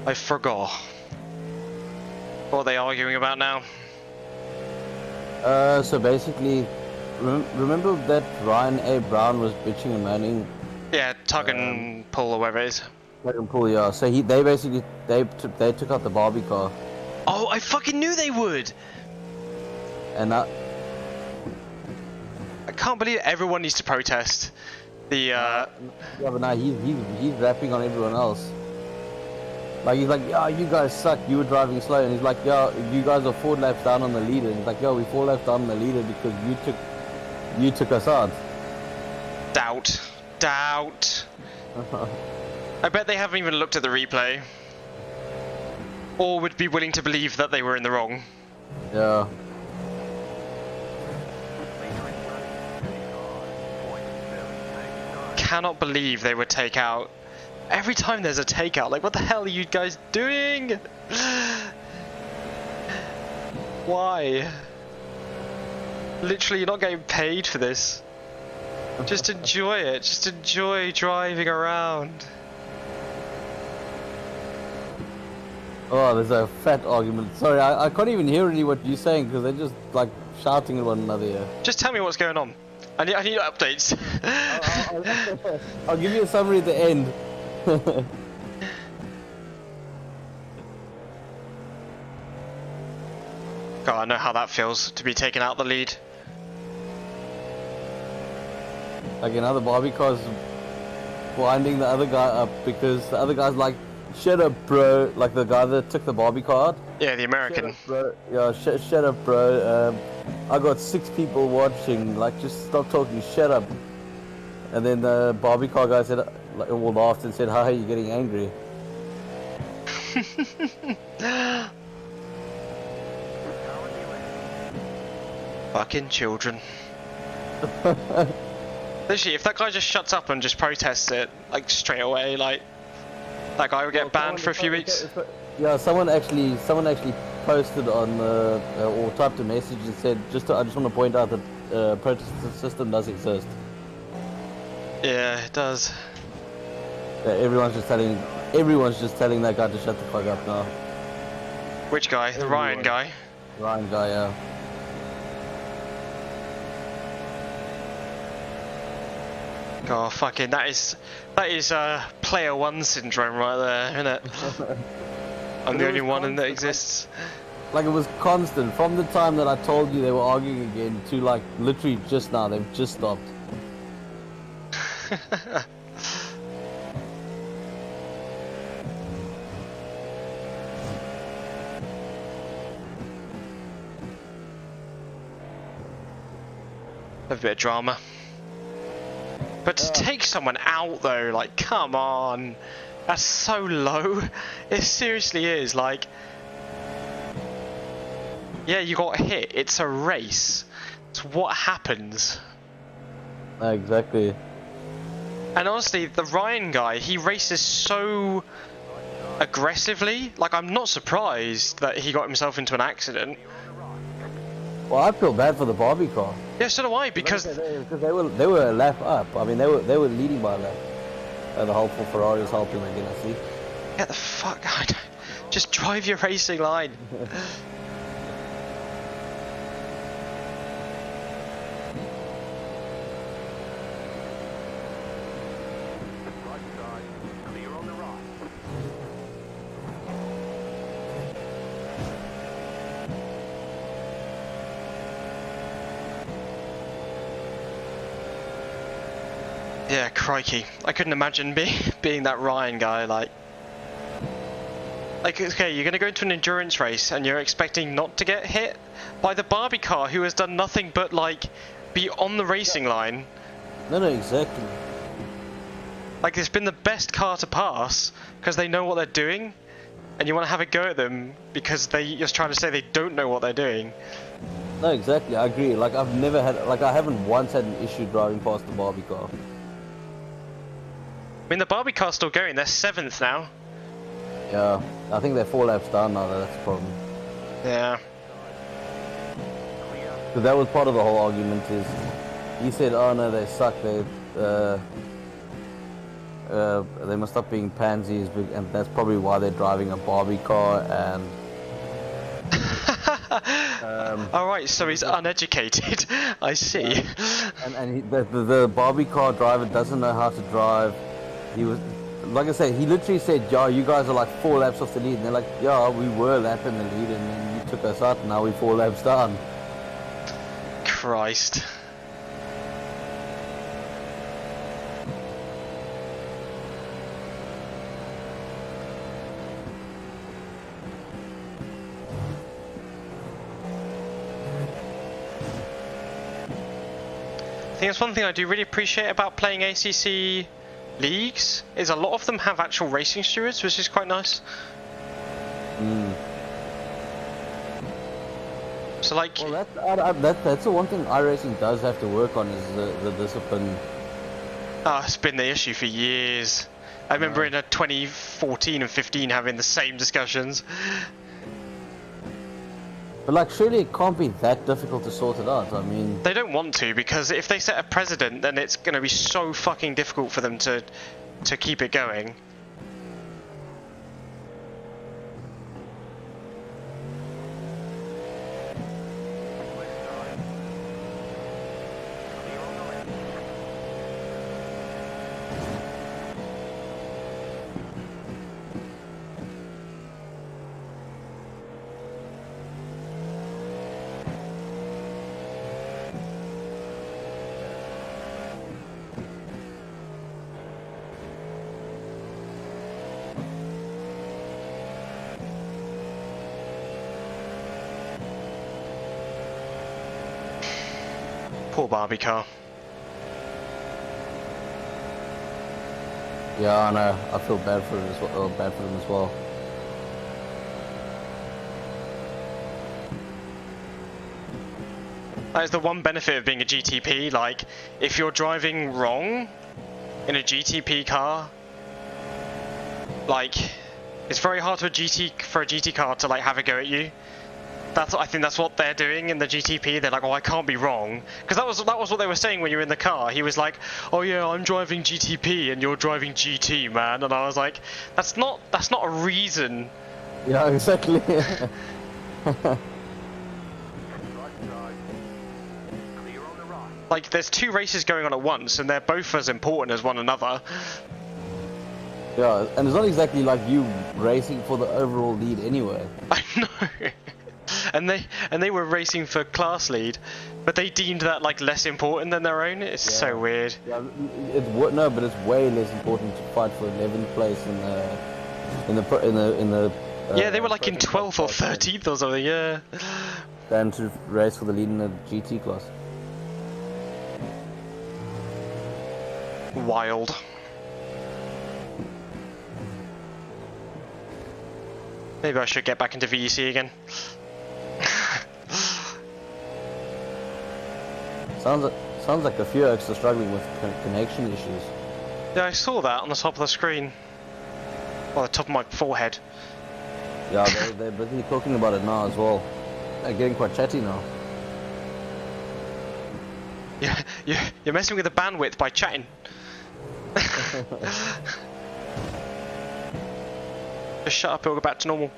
I forgot. What are they arguing about now? So basically, remember that Ryan A. Brown was bitching and moaning? Yeah, tug and pull or whatever it is. Tug and pull, yeah. So they basically they took out the Barbie car, Oh, I fucking knew they would! and that. I can't believe everyone needs to protest. The Yeah, but now he's rapping on everyone else. Like he's like, yeah, you guys suck. You were driving slow, and he's like, yeah, you guys are 4 laps down on the leader. And he's like, yo, we 4 laps down on the leader because you took us out. doubt. I bet they haven't even looked at the replay. Or would be willing to believe that they were in the wrong. Yeah. Cannot believe they would take out. Every time there's a takeout, like what the hell are you guys doing? Why? Literally, you're not getting paid for this. Just enjoy it. Just enjoy driving around. Oh, there's a fat argument. Sorry, I can't even hear really what you're saying because they're just like shouting at one another here. Just tell me what's going on. I need updates. I'll give you a summary at the end. God, I know how that feels to be taken out the lead. Like another Barbie car's winding the other guy up because the other guy's like, shut up, bro. Like the guy that took the Barbie car out. Yeah, the American. Shut up, bro. Yeah, shut up, bro. I got 6 people watching. Like, just stop talking. Shut up. And then the Barbie car guy said, like, all laughed and said, "How are you getting angry?" Fucking children. Literally, if that guy just shuts up and just protests it, like straight away, like that guy would get banned for a few weeks. Yeah, someone actually posted on or typed a message and said, I just want to point out that protest system does exist. Yeah, it does. Yeah, everyone's just telling that guy to shut the fuck up now. Which guy? The Ryan guy? Ryan guy, yeah. God, fucking that is player 1 syndrome right there, isn't it? I'm the only one that exists. Like it was constant from the time that I told you they were arguing again to like literally just now. They've just stopped. A bit of drama. But to take someone out though, like, come on. That's so low. It seriously is, like... Yeah, you got hit. It's a race. It's what happens. Exactly. And honestly, the Ryan guy, he races so aggressively. Like, I'm not surprised that he got himself into an accident. Well, I feel bad for the Barbie car. Yeah, so do I, because... they were a lap up. I mean, they were leading by a lap. The hopeful Ferrari was helping again, I see. Get the fuck out. Just drive your racing line. Yeah, crikey. I couldn't imagine being that Ryan guy, like, okay, you're gonna go into an endurance race and you're expecting not to get hit by the Barbie car who has done nothing but, like, be on the racing line. No, exactly. Like, it's been the best car to pass because they know what they're doing, and you want to have a go at them because you're trying to say they don't know what they're doing. No, exactly. I agree. Like I've never had, like I haven't once had an issue driving past the Barbie car. I mean, the Barbie car's still going. They're 7th now. Yeah, I think they're 4 laps down now. That's the problem. Yeah. Because that was part of the whole argument. Is he said, "Oh no, they suck. They must stop being pansies," and that's probably why they're driving a Barbie car. And Alright, so he's uneducated. I see. the Barbie car driver doesn't know how to drive. He was, like I said, he literally said, "Yeah, you guys are like 4 laps off the lead." And they're like, "Yeah, we were lapping the lead, and then you took us out, and now we're 4 laps down." Christ. I think that's one thing I do really appreciate about playing ACC leagues, is a lot of them have actual racing stewards, which is quite nice. So like, Well, that's the one thing iRacing does have to work on, is the discipline. it's been the issue for years. I remember in 2014 and 15 having the same discussions. But like, surely it can't be that difficult to sort it out. I mean, They don't want to, because if they set a precedent, then it's going to be so fucking difficult for them to keep it going. Poor Barbie car. yeah, I know. I feel bad for it as well. Bad for them as well. That is the one benefit of being a GTP. Like, if you're driving wrong in a GTP car, like, it's very hard for a GT car to like have a go at you. I think that's what they're doing in the GTP. They're like, oh, I can't be wrong, because that was what they were saying when you were in the car. He was like, oh yeah, I'm driving GTP and you're driving GT, man. And I was like, that's not a reason. Yeah, exactly. Right side. Clear on the right. Like, there's 2 races going on at once, and they're both as important as one another. Yeah, and it's not exactly like you racing for the overall lead anyway. I know. And they were racing for class lead, but they deemed that like less important than their own. It's so weird. Yeah, but it's way less important to fight for 11th place in the. Yeah, they were like in 12th or 13th or something. Yeah. Than to race for the lead in the GT class. Wild. Maybe I should get back into VEC again. Sounds like a few folks are struggling with connection issues. Yeah, I saw that on the top of the screen. Or the top of my forehead. Yeah, they're busy talking about it now as well. They're getting quite chatty now. Yeah, you're messing with the bandwidth by chatting. Just shut up, it'll go back to normal.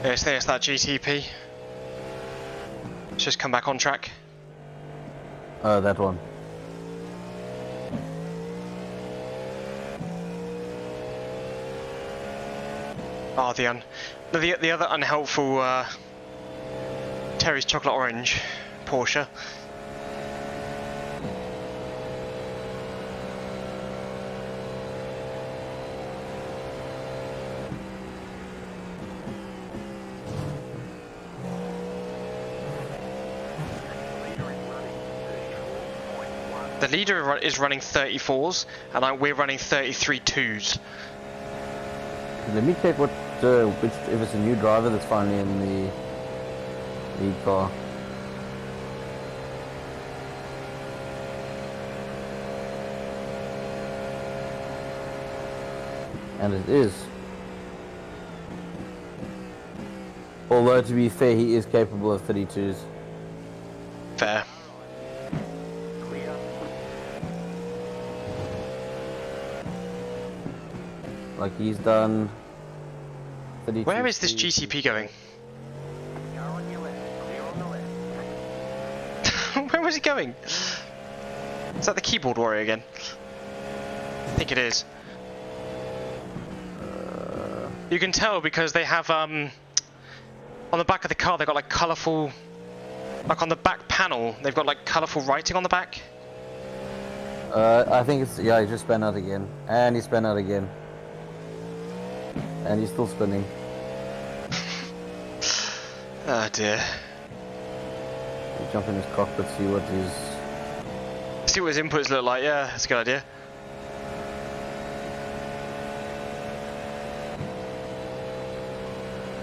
There's that GTP. Let's just come back on track. Oh, that one. Oh, the other unhelpful Terry's chocolate orange Porsche. The leader is running 34s, and we're running 33 twos. Let me check what if it's a new driver that's finally in the lead car. And it is. Although to be fair, he is capable of 32s. Fair. Like he's done 32. Where is this GTP going? Car on your left. Clear on the left. Where was he going? Is that the keyboard warrior again? I think it is. You can tell because they have on the back of the car they've got like colourful, like on the back panel they've got like colourful writing on the back. I think it's, yeah, he just spun out again. And he spun out again. And he's still spinning. Oh dear. We jump in his cockpit, see what his... See what his inputs look like, yeah, that's a good idea.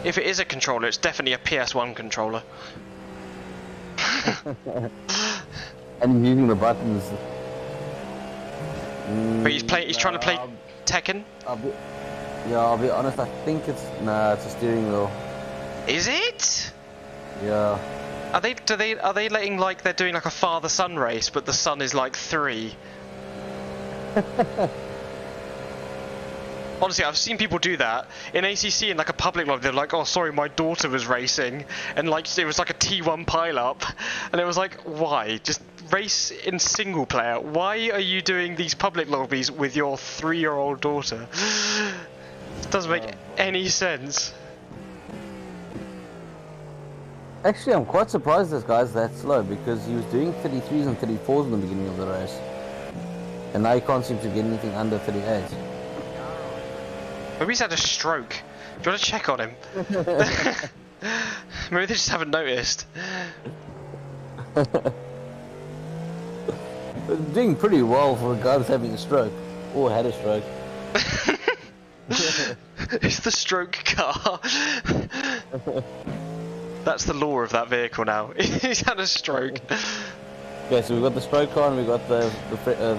If it is a controller, it's definitely a PS1 controller. And he's using the buttons. But he's trying to play Tekken? I'll be honest, I think it's... Nah, it's a steering wheel. Is it? Yeah. Are they letting like they're doing like a father-son race, but the son is like 3? Honestly, I've seen people do that in ACC in like a public lobby. They're like, "Oh, sorry, my daughter was racing," and like it was like a T1 pile-up, and it was like, why? Just race in single player. Why are you doing these public lobbies with your 3-year-old daughter? It doesn't make any sense. Actually, I'm quite surprised this guy's that slow because he was doing 33s and 34s in the beginning of the race. And now he can't seem to get anything under 38. Maybe he's had a stroke. Do you want to check on him? Maybe they just haven't noticed. Doing pretty well for a guy that's having a stroke. Or had a stroke. It's the stroke car. That's the law of that vehicle now. He's had a stroke. Okay, so we've got the stroke car and we've got the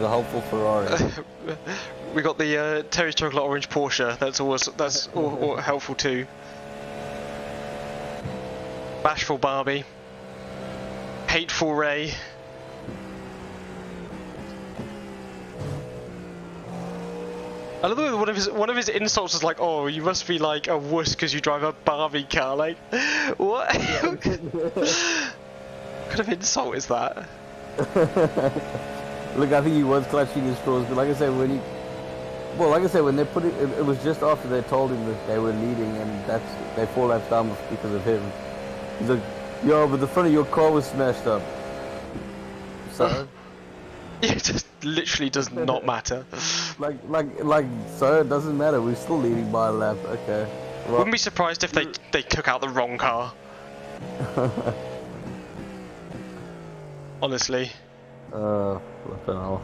helpful Ferrari. We got the Terry's chocolate orange Porsche. That's all helpful too. Bashful Barbie. Hateful Ray. I love the way one of his insults is like, "Oh, you must be like a wuss because you drive a Barbie car." Like, what? What kind of insult is that? Look, I think he was clutching his straws, but like I said, when they put it was just after they told him that they were leading, and they 4 laps down because of him. He's like, "Yo, but the front of your car was smashed up." So. It just literally does not matter. So it doesn't matter. We're still leading by a lap. Okay. Well, Wouldn't be surprised if they took out the wrong car. Honestly. Flippin' hell.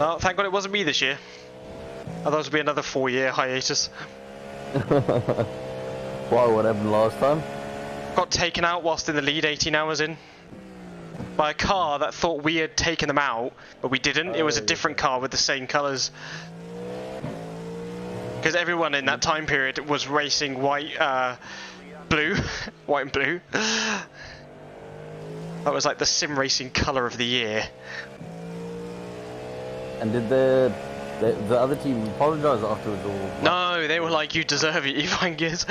Oh, thank God it wasn't me this year. Otherwise it'd be another 4-year hiatus. Why? What happened last time? Got taken out whilst in the lead 18 hours in. By a car that thought we had taken them out, but we didn't. It was a different car with the same colours. Because everyone in that time period was racing blue, white and blue. That was like the sim racing colour of the year. And did the The other team apologized afterwards. Or No, they were like, you deserve it, you fine gears.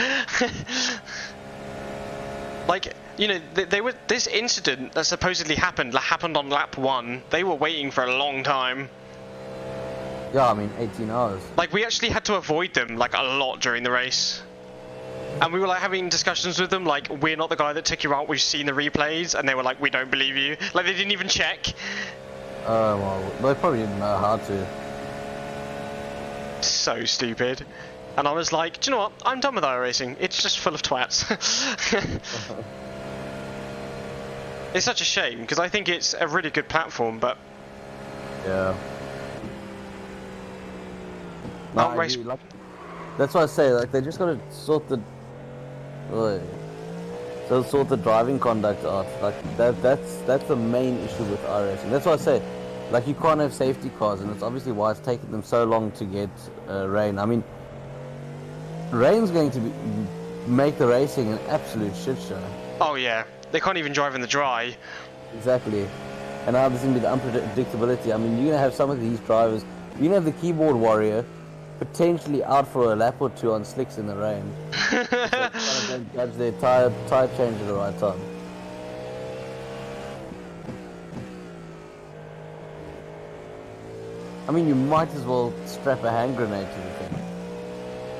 Like, you know, they were, this incident that supposedly happened on lap 1. They were waiting for a long time. Yeah, I mean 18 hours. Like, we actually had to avoid them like a lot during the race. And we were like having discussions with them, like, we're not the guy that took you out, we've seen the replays, and they were like, we don't believe you. Like, they didn't even check. Well, they probably didn't know how to. So stupid. And I was like, do you know what? I'm done with iRacing. It's just full of twats. It's such a shame, because I think it's a really good platform, but... Yeah. Not I race... agree, like, that's why I say, like, they just gotta sort the... So sort the driving conduct out. Like, that's the main issue with iRacing. That's why I say, like, you can't have safety cars, and it's obviously why it's taken them so long to get rain. I mean, rain's going to make the racing an absolute shit show. Oh yeah, they can't even drive in the dry. Exactly. And now there's going to be the unpredictability. I mean, you're going to have some of these drivers, you're going to have the keyboard warrior potentially out for a lap or two on slicks in the rain. So trying to judge their tire change at the right time. I mean, you might as well strap a hand grenade to the thing.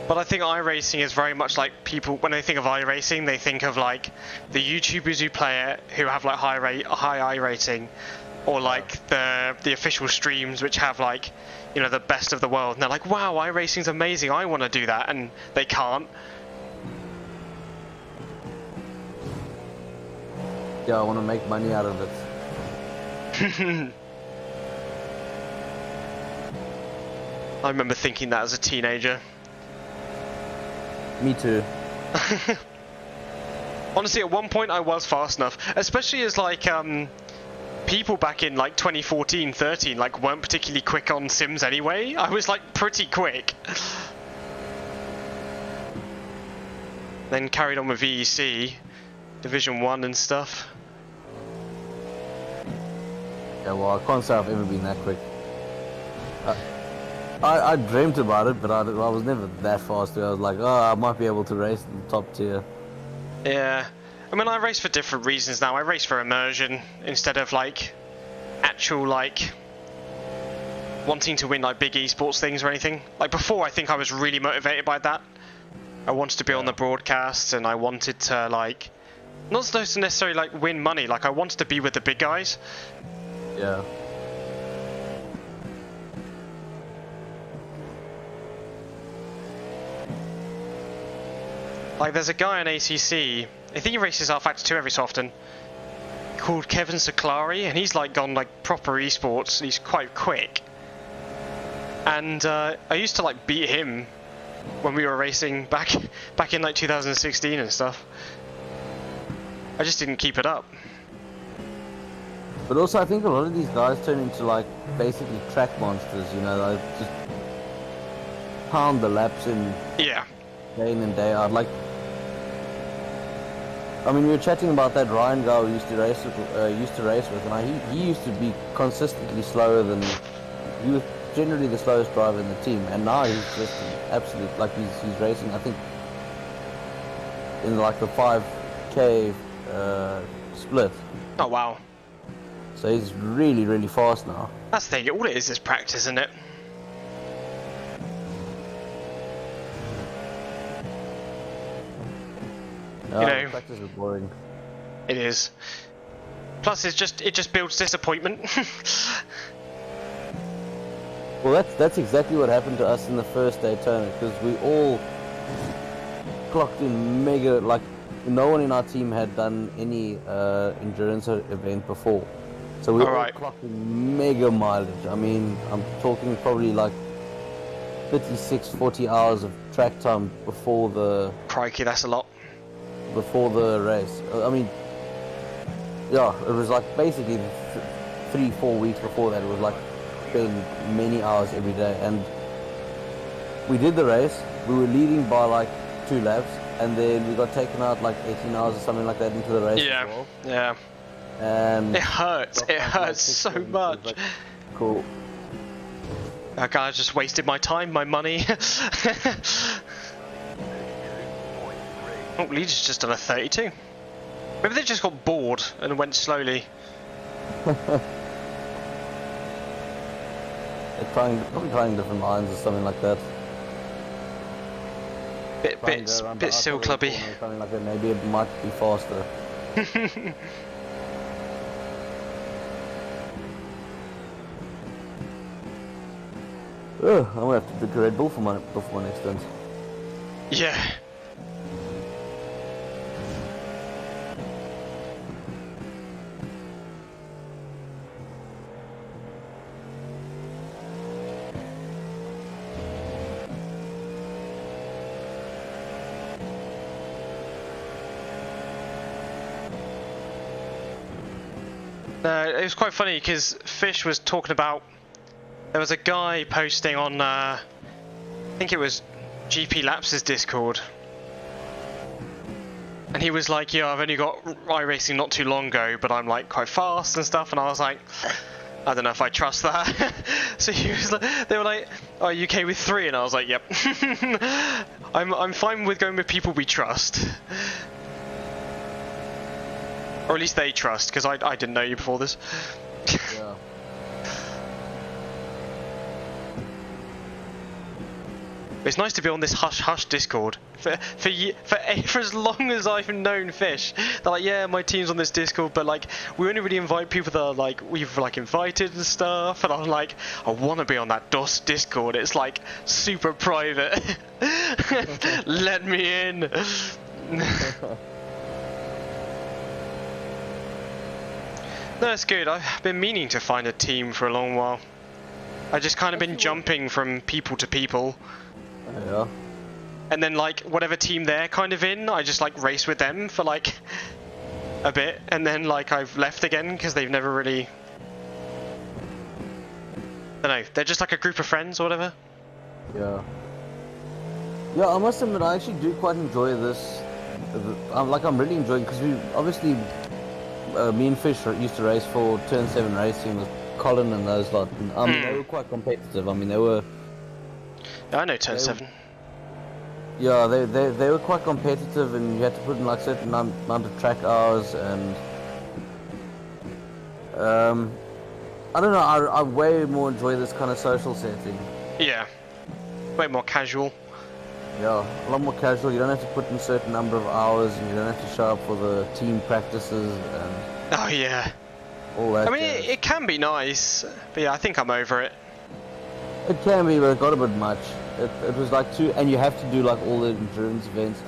But I think iRacing is very much like people, when they think of iRacing, they think of like the YouTubers who play it, who have like high iRating, or like the official streams which have like, you know, the best of the world, and they're like, wow, iRacing's amazing, I want to do that, and they can't. Yeah, I want to make money out of it. I remember thinking that as a teenager. Me too. Honestly, at one point I was fast enough, especially as like people back in like 2014, 13 like weren't particularly quick on sims anyway. I was like pretty quick. Then carried on with VEC, Division 1 and stuff. Yeah, well, I can't say I've ever been that quick. I dreamt about it, but I was never that fast. I was like, oh, I might be able to race in the top tier. Yeah, I mean, I race for different reasons now. I race for immersion instead of like actual like wanting to win like big esports things or anything. Like before, I think I was really motivated by that. I wanted to be on the broadcasts, and I wanted to like not supposed to necessarily like win money. Like I wanted to be with the big guys. Yeah. Like there's a guy on ACC, I think he races R-Factor 2 every so often, called Kevin Saklari, and he's like gone like proper esports, and he's quite quick. And I used to like beat him when we were racing back in like 2016 and stuff. I just didn't keep it up. But also, I think a lot of these guys turn into like basically track monsters, you know, like just pound the laps in Yeah. day in and day out. Like, I mean, we were chatting about that Ryan guy we used to race with, and he used to be consistently slower than, he was generally the slowest driver in the team, and now he's just an absolute, like he's racing, I think, in like the 5K split. Oh wow. So he's really, really fast now. That's the thing, all it is practice, isn't it? No, You know. practice is boring. It is. Plus, it just builds disappointment. Well, that's exactly what happened to us in the first Daytona, because we all clocked in mega, like, no one in our team had done any endurance event before. So we all clocked in mega mileage. I mean, I'm talking probably like 36, 40 hours of track time before the... Crikey, that's a lot. Before the race. I mean, yeah, it was like basically 3-4 weeks before that. It was like spend many hours every day, and we did the race. We were leading by like 2 laps, and then we got taken out like 18 hours or something like that into the race. Yeah, as well. yeah. And it hurts. It hurts so much. like, cool. That guy just wasted my time, my money. Oh, Leeds just done a 32. Maybe they just got bored and went slowly. They're probably trying different lines or something like that. Bit still clubby. Something like that. Maybe it might be faster. I'm gonna have to drink a Red Bull for my next stint. Yeah. No, it was quite funny because Fish was talking about. There was a guy posting on, I think it was GP Laps's Discord, and he was like, "Yeah, I've only got iRacing not too long ago, but I'm like quite fast and stuff." And I was like, "I don't know if I trust that." So he was like, they were like, "Oh, are you okay with 3?" And I was like, "Yep." I'm fine with going with people we trust. Or at least they trust, because I didn't know you before this. Yeah. It's nice to be on this hush Discord. For as long as I've known Fish, they're like, yeah, my team's on this Discord, but like, we only really invite people that are like, we've like invited and stuff, and I'm like, I want to be on that DOS Discord. It's like super private. Let me in. No, it's good. I've been meaning to find a team for a long while. I just kind of been jumping from people to people. Yeah. And then like whatever team they're kind of in, I just like race with them for like a bit, and then like I've left again because they've never really. I don't know. They're just like a group of friends or whatever. Yeah. Yeah, I must admit I actually do quite enjoy this. I'm really enjoying because we obviously. Me and Fish used to race for Turn 7 Racing with Colin and those lot. I mean, they were quite competitive. I mean, they were. Yeah, I know Turn 7. Yeah, they were quite competitive, and you had to put in like certain amount of track hours, and I don't know. I way more enjoy this kind of social setting. Yeah, way more casual. Yeah, a lot more casual. You don't have to put in a certain number of hours, and you don't have to show up for the team practices and Oh yeah. all that. I mean, it can be nice, but yeah, I think I'm over it. It can be, but it got a bit much. It was like and you have to do like all the endurance events.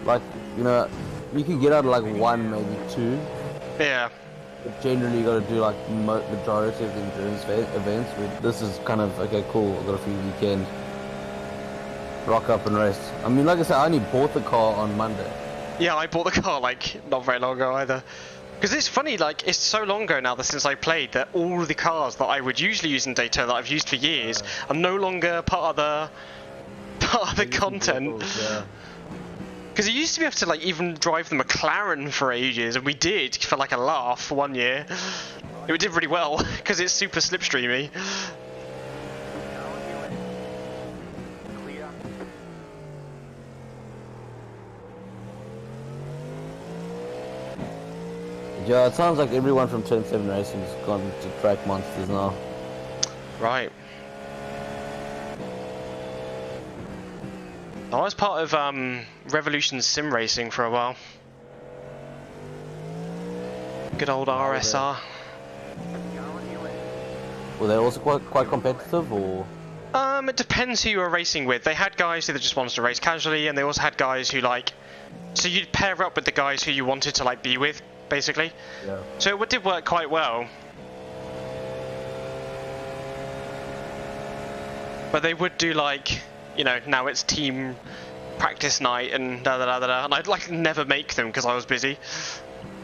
Like, you know, you can get out like 1, maybe 2. Yeah. But generally you got to do like majority of the endurance events. This is kind of, okay, cool, I've got a free weekend. Rock up and race. I mean, like I said, I only bought the car on Monday. Yeah, I bought the car like not very long ago either. Because it's funny, like, it's so long ago now that since I played that all the cars that I would usually use in Daytona that I've used for years are no longer part of the content. Because you used to be able to like even drive the McLaren for ages, and we did for like a laugh for 1 year. It did really well because it's super slipstreamy. Yeah, it sounds like everyone from Turn 7 Racing has gone to track monsters now. Right. I was part of Revolution Sim Racing for a while. Good old RSR. Were they also quite competitive, or? It depends who you were racing with. They had guys who just wanted to race casually, and they also had guys who like. So you'd pair up with the guys who you wanted to like be with, basically. Yeah. So it did work quite well. But they would do like, you know, now it's team practice night and da da da da, and I'd like never make them because I was busy.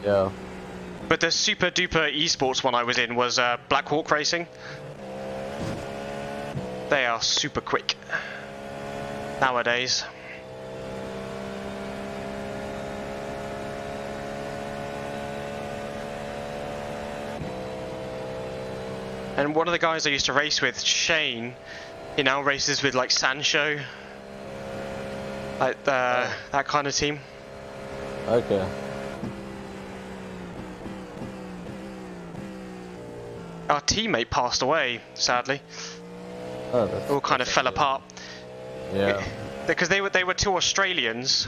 Yeah. But the super duper esports one I was in was Black Hawk Racing. They are super quick nowadays. And one of the guys I used to race with, Shane, he now races with like Sancho, like that kind of team. Okay. Our teammate passed away, sadly. Oh, that's, It all kind of fell apart. Yeah. Because they were two Australians,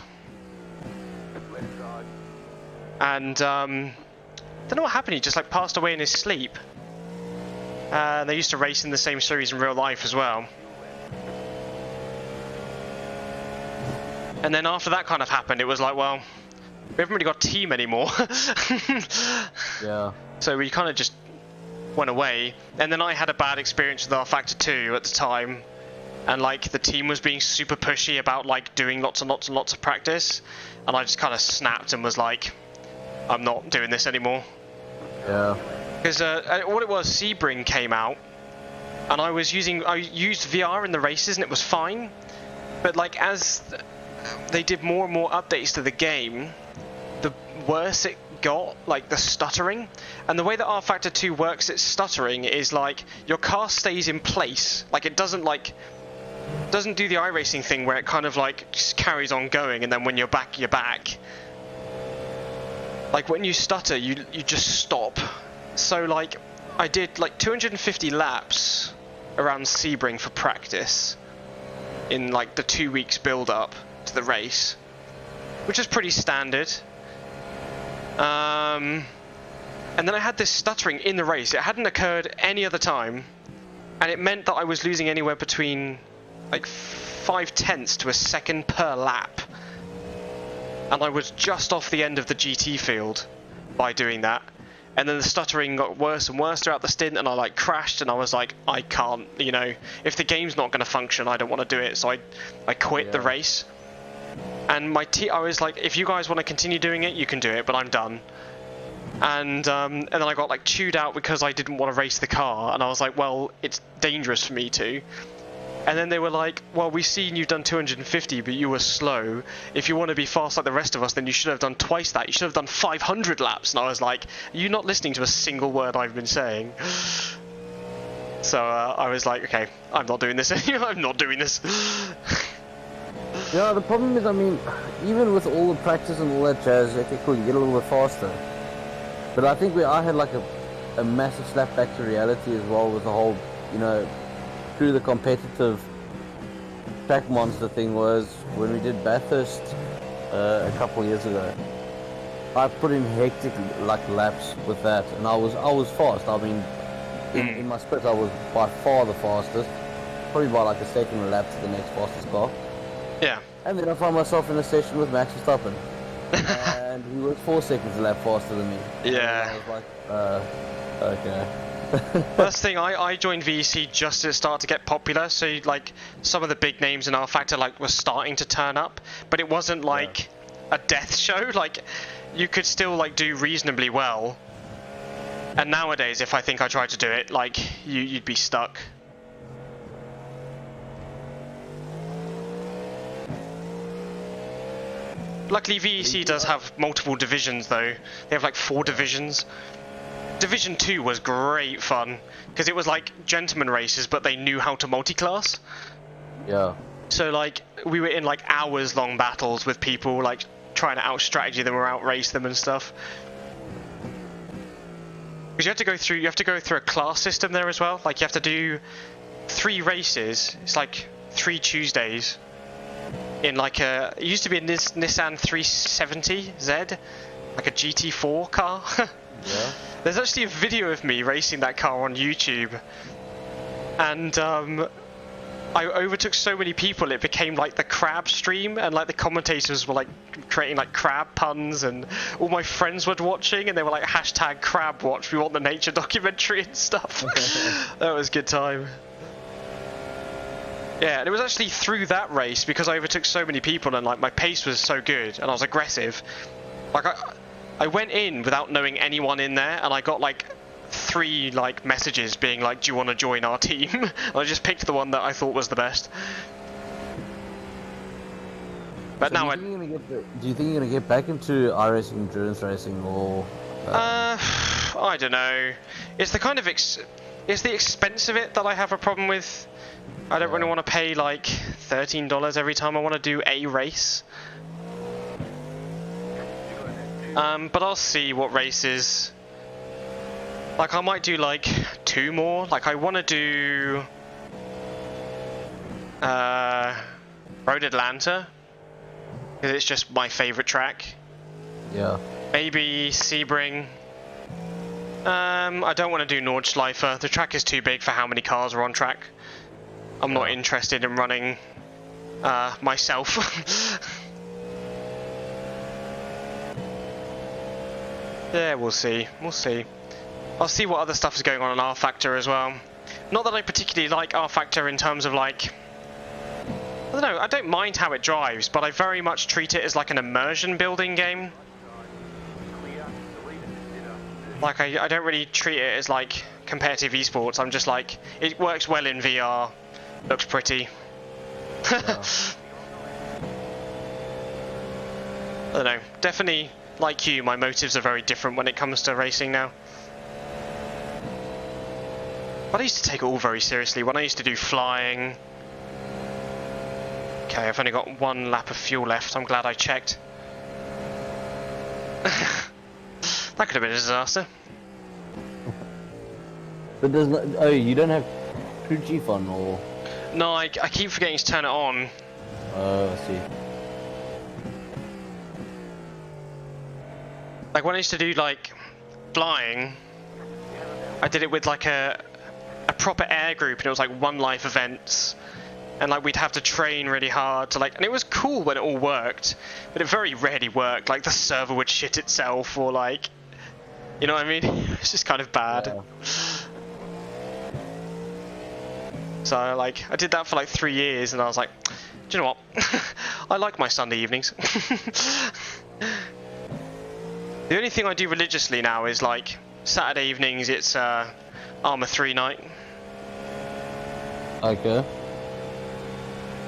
and don't know what happened. He just like passed away in his sleep. They used to race in the same series in real life as well. And then after that kind of happened, it was like, well, we haven't really got a team anymore. Yeah. So we kind of just went away. And then I had a bad experience with R Factor 2 at the time. And like the team was being super pushy about like doing lots and lots and lots of practice. And I just kind of snapped and was like, I'm not doing this anymore. Yeah. Because what it was, Sebring came out. And I used VR in the races and it was fine. But like as they did more and more updates to the game, the worse it got, like the stuttering. And the way that R Factor 2 works its stuttering is like your car stays in place, like it doesn't do the iRacing thing where it kind of like just carries on going, and then when you're back, you're back. Like when you stutter, you just stop. So like I did like 250 laps around Sebring for practice in like the 2 weeks build up to the race, which is pretty standard. And then I had this stuttering in the race. It hadn't occurred any other time, and it meant that I was losing anywhere between like 0.5 to a second per lap, and I was just off the end of the GT field by doing that. And then the stuttering got worse and worse throughout the stint, and I like crashed, and I was like, I can't, you know, if the game's not going to function, I don't want to do it. So I quit the race. And I was like, if you guys want to continue doing it, you can do it, but I'm done. And then I got like chewed out because I didn't want to race the car, and I was like, well, it's dangerous for me to. And then they were like, well, we've seen you've done 250, but you were slow. If you want to be fast like the rest of us, then you should have done twice that. You should have done 500 laps. And I was like, are you not listening to a single word I've been saying? So I was like, okay, I'm not doing this anymore. I'm not doing this. Yeah, the problem is, I mean, even with all the practice and all that jazz, okay, cool, you get a little bit faster. But I think I had like a massive slap back to reality as well with the whole, you know, through the competitive track monster thing was when we did Bathurst a couple years ago. I put in hectic like laps with that, and I was fast. I mean, in my split I was by far the fastest, probably by like a second a lap to the next fastest car. Yeah. And then I found myself in a session with Max Verstappen, and he was 4 seconds a lap faster than me. Yeah. And I was like, okay. First thing, I joined VEC just to start to get popular, so like some of the big names in R Factor like were starting to turn up, but it wasn't like a death show. Like you could still like do reasonably well. And nowadays, if I think I tried to do it, like you'd be stuck. Luckily, VEC does have multiple divisions though. They have like 4 divisions. Division 2 was great fun, because it was like gentleman races, but they knew how to multi-class. Yeah. So like, we were in like hours long battles with people, like trying to out-strategy them or out-race them and stuff. Because you have to go through a class system there as well. Like you have to do 3 races, it's like 3 Tuesdays, in like it used to be a Nissan 370Z, like a GT4 car. Yeah. There's actually a video of me racing that car on YouTube, and I overtook so many people it became like the crab stream, and like the commentators were like creating like crab puns, and all my friends were watching, and they were like hashtag crab watch, we want the nature documentary and stuff. That was a good time. Yeah, and it was actually through that race, because I overtook so many people and like my pace was so good and I was aggressive. Like I went in without knowing anyone in there, and I got like 3 like messages being like, do you want to join our team? And I just picked the one that I thought was the best. But So now do you think you're gonna get back into iRacing, endurance racing, or? I don't know. It's the kind of it's It's the expense of it that I have a problem with. I don't really want to pay like $13 every time I want to do a race. But I'll see what races. Like I might do like 2 more. Like I want to do Road Atlanta because it's just my favorite track. Yeah. Maybe Sebring. I don't want to do Nordschleife. The track is too big for how many cars are on track. I'm not interested in running myself. Yeah, we'll see. We'll see. I'll see what other stuff is going on R Factor as well. Not that I particularly like R Factor in terms of like... I don't know, I don't mind how it drives, but I very much treat it as like an immersion building game. Like, I don't really treat it as like competitive esports. I'm just like, it works well in VR, looks pretty. Yeah. I don't know, definitely, like you, my motives are very different when it comes to racing now. But I used to take it all very seriously. When I used to do flying... Okay, I've only got 1 lap of fuel left. I'm glad I checked. That could have been a disaster. But there's no... Oh, you don't have crew chief on, or... No, I keep forgetting to turn it on. Oh, I see. Like when I used to do like flying, I did it with like a proper air group, and it was like 1 life events, and like we'd have to train really hard to like, and it was cool when it all worked, but it very rarely worked. Like the server would shit itself, or like, you know what I mean? It's just kind of bad. Yeah. So like I did that for like 3 years, and I was like, do you know what? I like my Sunday evenings. The only thing I do religiously now is like Saturday evenings. It's Arma 3 night. Okay.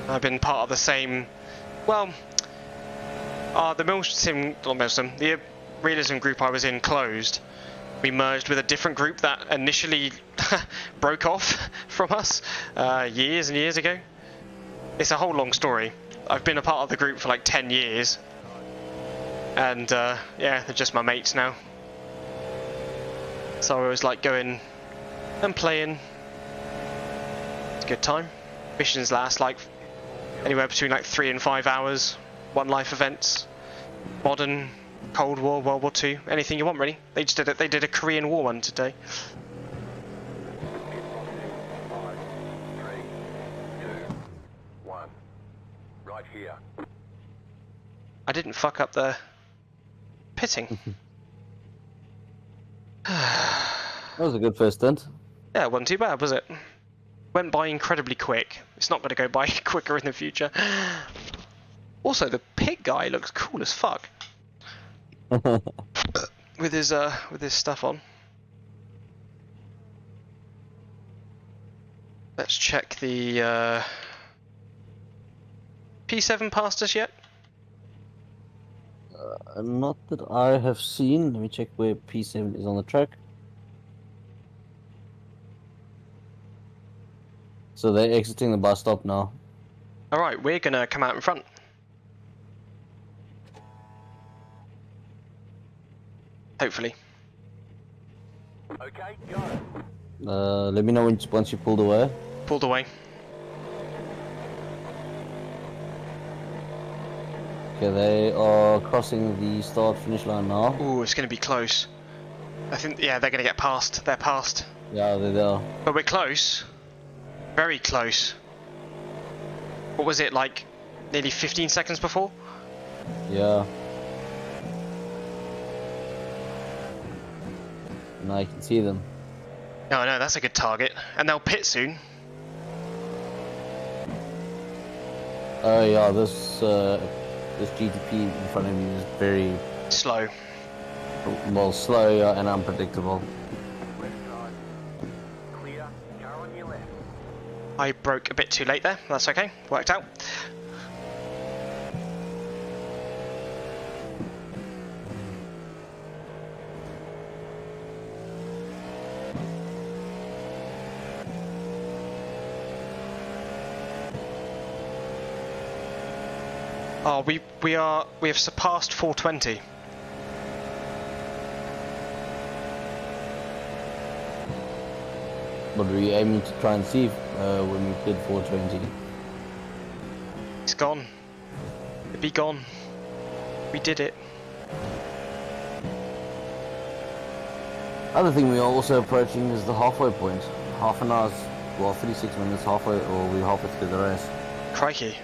I've been part of the same, well, the the realism group I was in closed. We merged with a different group that initially broke off from us years and years ago. It's a whole long story. I've been a part of the group for like 10 years. And yeah, they're just my mates now. So I was like going and playing. It's a good time. Missions last like anywhere between like 3 and 5 hours. 1 life events, modern, Cold War, World War II, anything you want really. They just did it. They did a Korean War one today. 5, 3, 2, 1. Right here. I didn't fuck up the pitting. That was a good first stint. Yeah, it wasn't too bad, was it? Went by incredibly quick. It's not going to go by quicker in the future. Also, the pig guy looks cool as fuck. with his stuff on. Let's check the P7 past us yet? Not that I have seen. Let me check where P7 is on the track. So they're exiting the bus stop now. Alright, we're gonna come out in front. Hopefully. Okay, go. Let me know once you pulled away. Pulled away. Okay, they are crossing the start-finish line now. Ooh, it's gonna be close. I think, yeah, they're gonna get past. They're past. Yeah, they're there. But we're close. Very close. What was it, like nearly 15 seconds before? Yeah. Now I can see them. No, no, that's a good target. And they'll pit soon. Oh yeah, this GTP in front of me is very Slow. well slow and unpredictable. Left side. Clear. Car on your left. I broke a bit too late there. That's okay. Worked out. Oh, we have surpassed 420. But we aiming to try and see if, when we did 420. It's gone. It'd be gone. We did it. Other thing we are also approaching is the halfway point. Half an hour's, well, 36 minutes halfway, or we're halfway through the race. Crikey.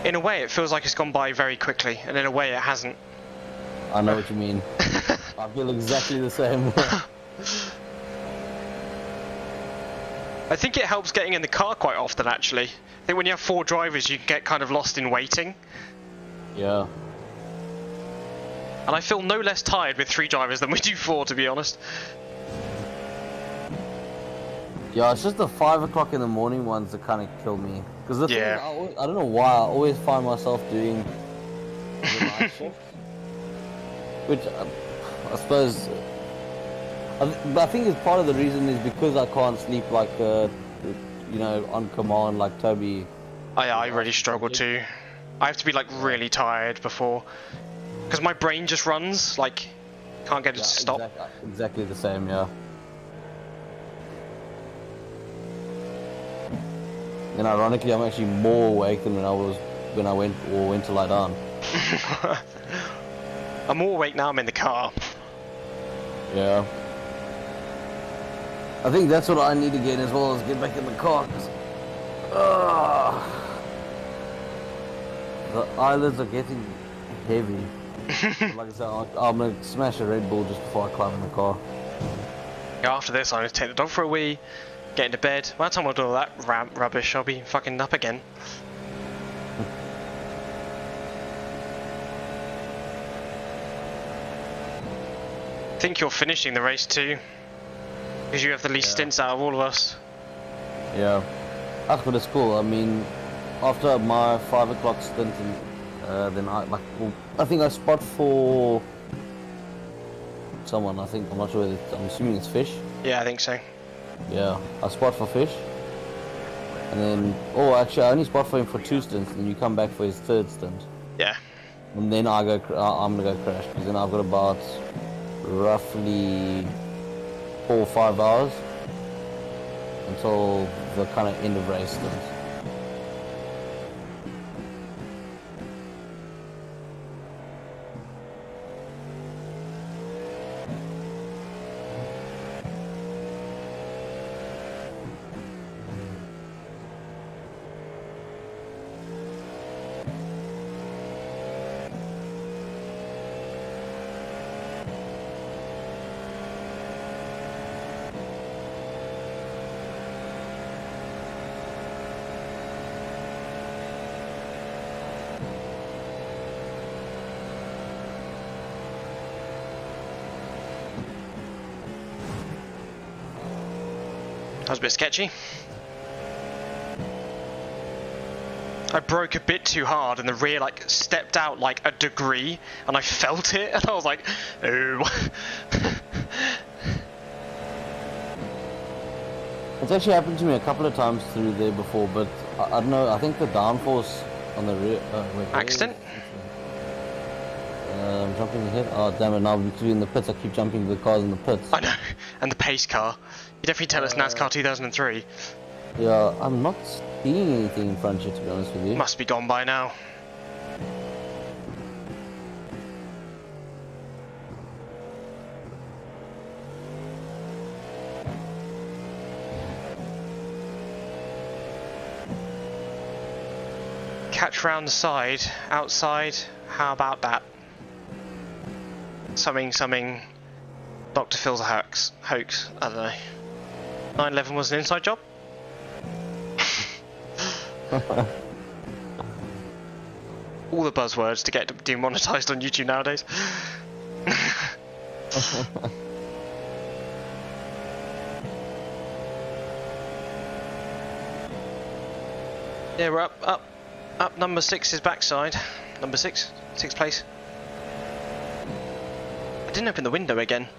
In a way, it feels like it's gone by very quickly, and in a way, it hasn't. I know what you mean. I feel exactly the same. I think it helps getting in the car quite often, actually. I think when you have 4 drivers, you can get kind of lost in waiting. Yeah. And I feel no less tired with 3 drivers than we do 4, to be honest. Yeah, it's just the 5 o'clock in the morning ones that kind of kill me. Because the thing is, Yeah. I don't know why, I always find myself doing the night shift. Which, I suppose, but I think it's part of the reason is because I can't sleep like, you know, on command like Toby. I really struggle too. I have to be like really tired before, because my brain just runs, like, can't get it to stop. Exactly the same, yeah. And ironically, I'm actually more awake than when I went to lie down. I'm more awake now I'm in the car. Yeah. I think that's what I need to get as well, is get back in the car. 'Cause, the eyelids are getting heavy. Like I said, I'm gonna smash a Red Bull just before I climb in the car. After this, I'm going to take the dog for a wee, get into bed. By the time I do all that rubbish, I'll be fucking up again. I think you're finishing the race too, because you have the least stints out of all of us. Yeah. That's but it's cool. I mean, after my 5 o'clock stint, then I think I spot for someone. I'm not sure. I'm assuming it's Fish. Yeah, I think so. Yeah, I spot for Fish. And then, actually, I only spot for him for 2 stints, and you come back for his 3rd stint. Yeah. And then I'm gonna go crash, because then I've got about roughly 4 or 5 hours until the kind of end of race stint. That was a bit sketchy. I broke a bit too hard and the rear like stepped out like a degree and I felt it and I was like, oh. It's actually happened to me a couple of times through there before, but I don't know, I think the downforce on the rear... Accident? I'm jumping ahead. Oh damn it, now between the pits I keep jumping the cars in the pits. I know, and the pace car. You definitely tell us NASCAR 2003. Yeah, I'm not seeing anything in front of you, to be honest with you. Must be gone by now. Catch round the side, outside, how about that? Something, Dr. Phil's a hoax, I don't know. 9/11 was an inside job? All the buzzwords to get demonetized on YouTube nowadays. Yeah, we're up number 6's backside. Number 6, 6th place. I didn't open the window again.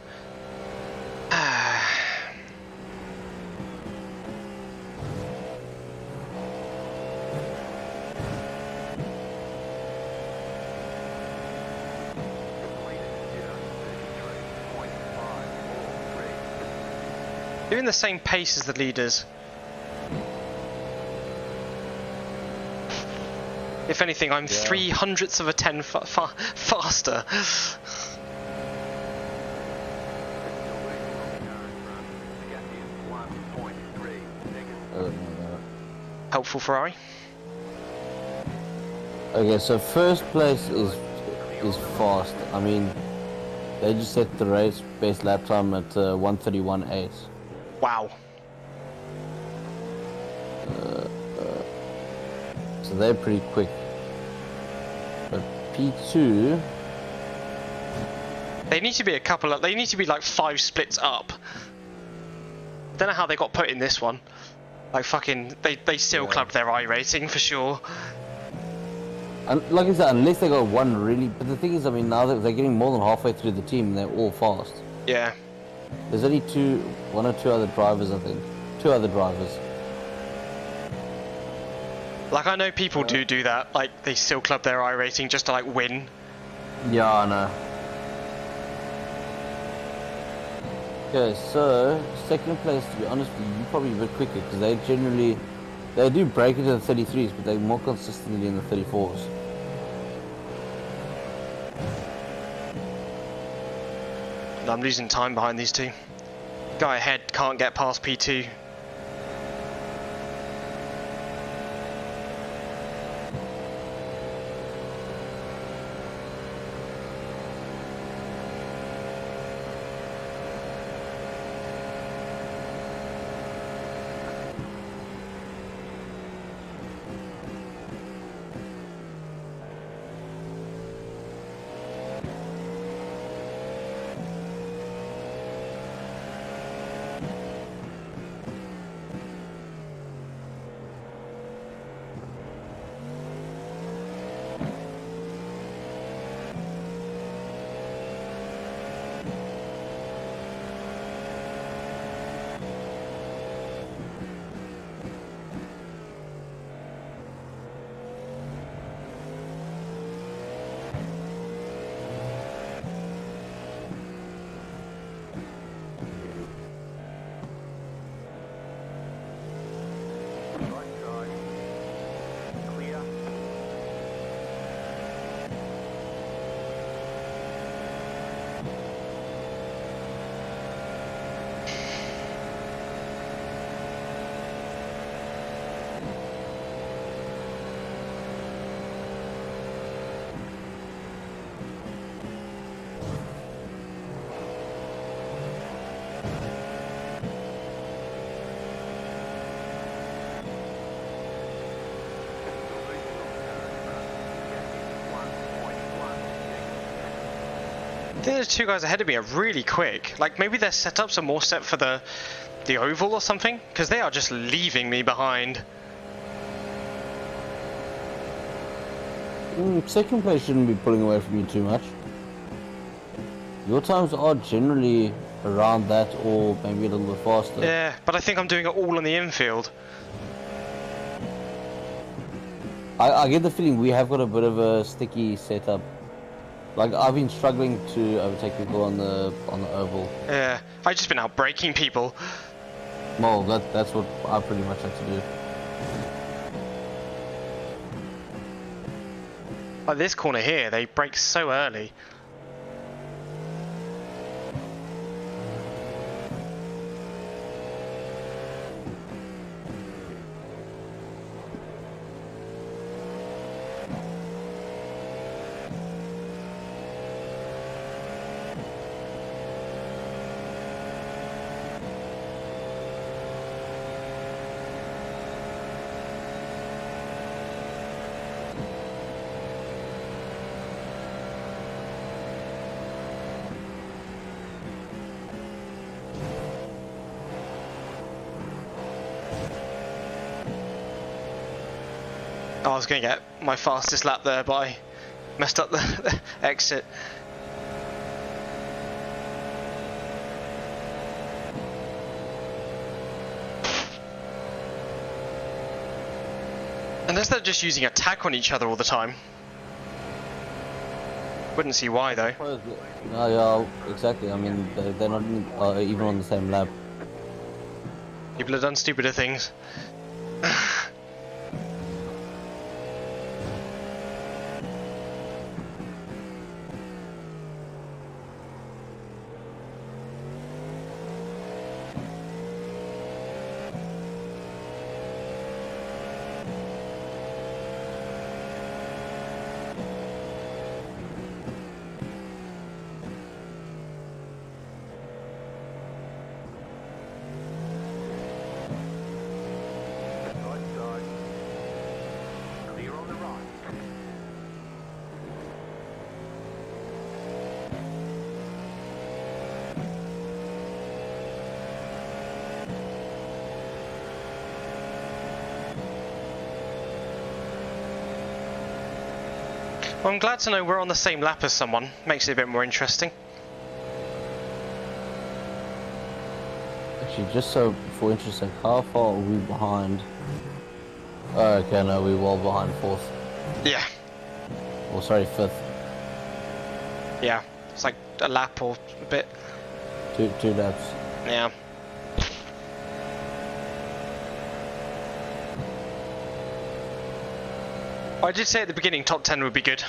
Doing the same pace as the leaders. If anything, I'm 0.03 of a 10 faster. Helpful Ferrari. Okay, so first place is fast. I mean, they just set the race base lap time at 1:31.8. Wow. So they're pretty quick. But P2, They need to be a couple of, they need to be like 5 splits up. Don't know how they got put in this one. Like fucking, they still clubbed their I rating for sure. and like I said, unless they got one really. But the thing is, I mean, now that they're getting more than halfway through the team, they're all fast. Yeah. There's only one or two other drivers, I think. 2 other drivers. Like I know people do that, like they still club their I rating just to like win. Yeah, I know. Okay, so second place, to be honest with you, you're probably a bit quicker because they do break into the 33s, but they're more consistently in the 34s. And I'm losing time behind these two. Guy ahead can't get past P2. I think the 2 guys ahead of me are really quick. Like maybe their setups are more set for the oval or something, because they are just leaving me behind. Second place shouldn't be pulling away from you too much. Your times are generally around that or maybe a little bit faster. Yeah, but I think I'm doing it all on the infield. I get the feeling we have got a bit of a sticky setup. Like I've been struggling to overtake people on the oval. Yeah, I've just been out braking people. Well, that's what I pretty much had to do. Like this corner here, they brake so early. Oh, I was going to get my fastest lap there, but I messed up the exit. Unless they're just using attack on each other all the time. Wouldn't see why though. No, yeah, exactly. I mean, they're not even on the same lap. People have done stupider things. Right side. Clear on the right. Well, I'm glad to know we're on the same lap as someone. Makes it a bit more interesting. Actually, just so for interest sake, how far are we behind? Oh, okay, no, we're well behind fourth. Yeah, Or sorry, fifth. yeah. It's like a lap or a bit. Two laps. Yeah. I did say at the beginning top 10 would be good.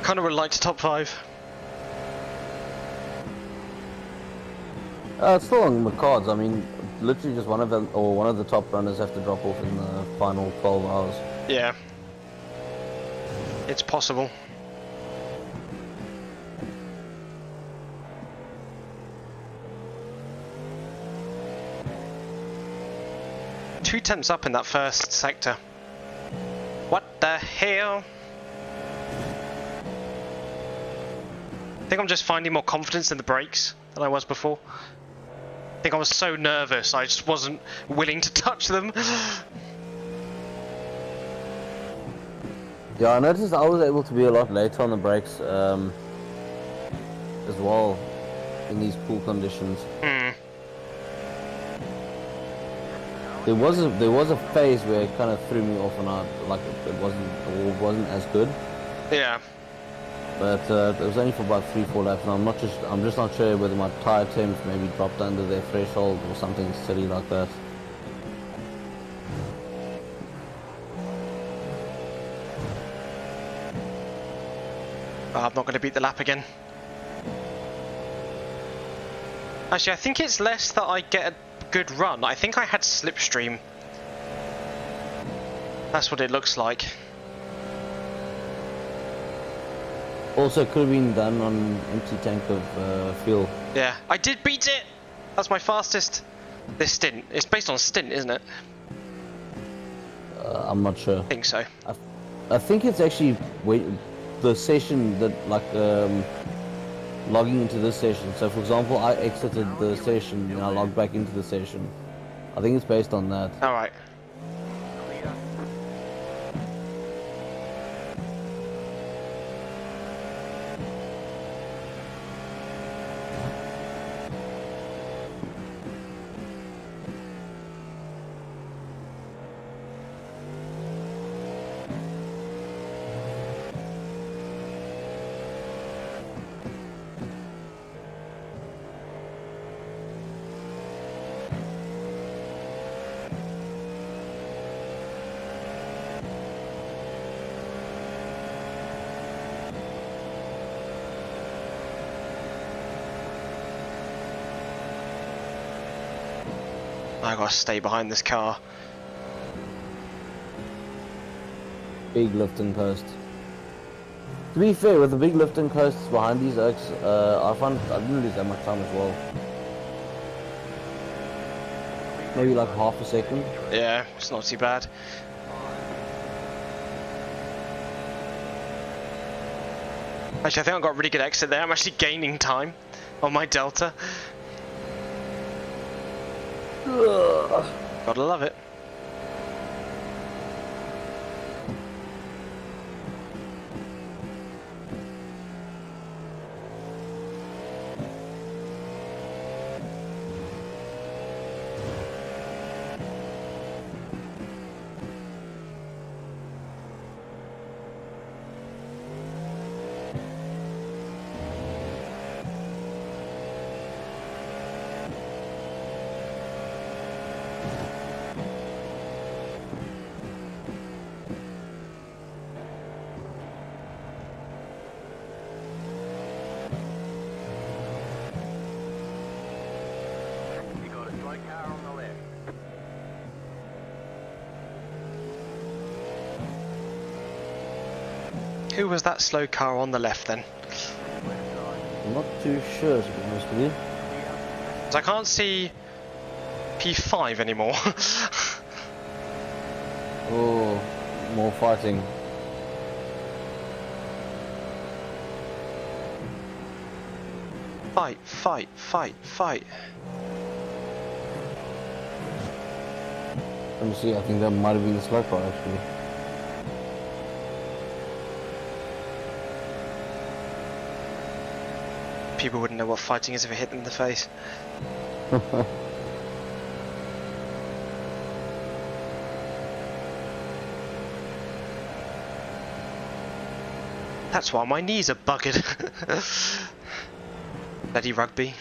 Kind of would like to top 5. It's still on the cards. I mean, literally just one of them or one of the top runners have to drop off in the final 12 hours. Yeah. It's possible. Two tenths up in that first sector. What the hell? I think I'm just finding more confidence in the brakes than I was before. I think I was so nervous, I just wasn't willing to touch them. Yeah, I noticed I was able to be a lot later on the brakes as well in these cool conditions. Hmm. There was a phase where it kind of threw me off and it wasn't as good. Yeah. But it was only for about 3-4 laps, and I'm just not sure whether my tire temps maybe dropped under their threshold or something silly like that. Oh, I'm not going to beat the lap again. Actually, I think it's less that I get a good run. I think I had slipstream. That's what it looks like. Also, could have been done on an empty tank of fuel. Yeah, I did beat it! That's my fastest. This stint. It's based on stint, isn't it? I'm not sure. I think so. I think it's actually the session that logging into this session. So, for example, I exited the session and I logged back into the session. I think it's based on that. Alright. Clear. I gotta stay behind this car. Big lifting post. To be fair, with the big lifting posts behind these oaks, I found I didn't lose that much time as well. Maybe like half a second. Yeah, it's not too bad. Actually, I think I got a really good exit there. I'm actually gaining time on my Delta. Gotta love it. Who was that slow car on the left then? I'm not too sure, to be honest with you. 'Cause I can't see P5 anymore. Oh, more fighting. Fight, fight, fight, fight. Let me see, I think that might have been the slow car actually. People wouldn't know what fighting is if it hit them in the face. That's why my knees are buggered. Bloody rugby.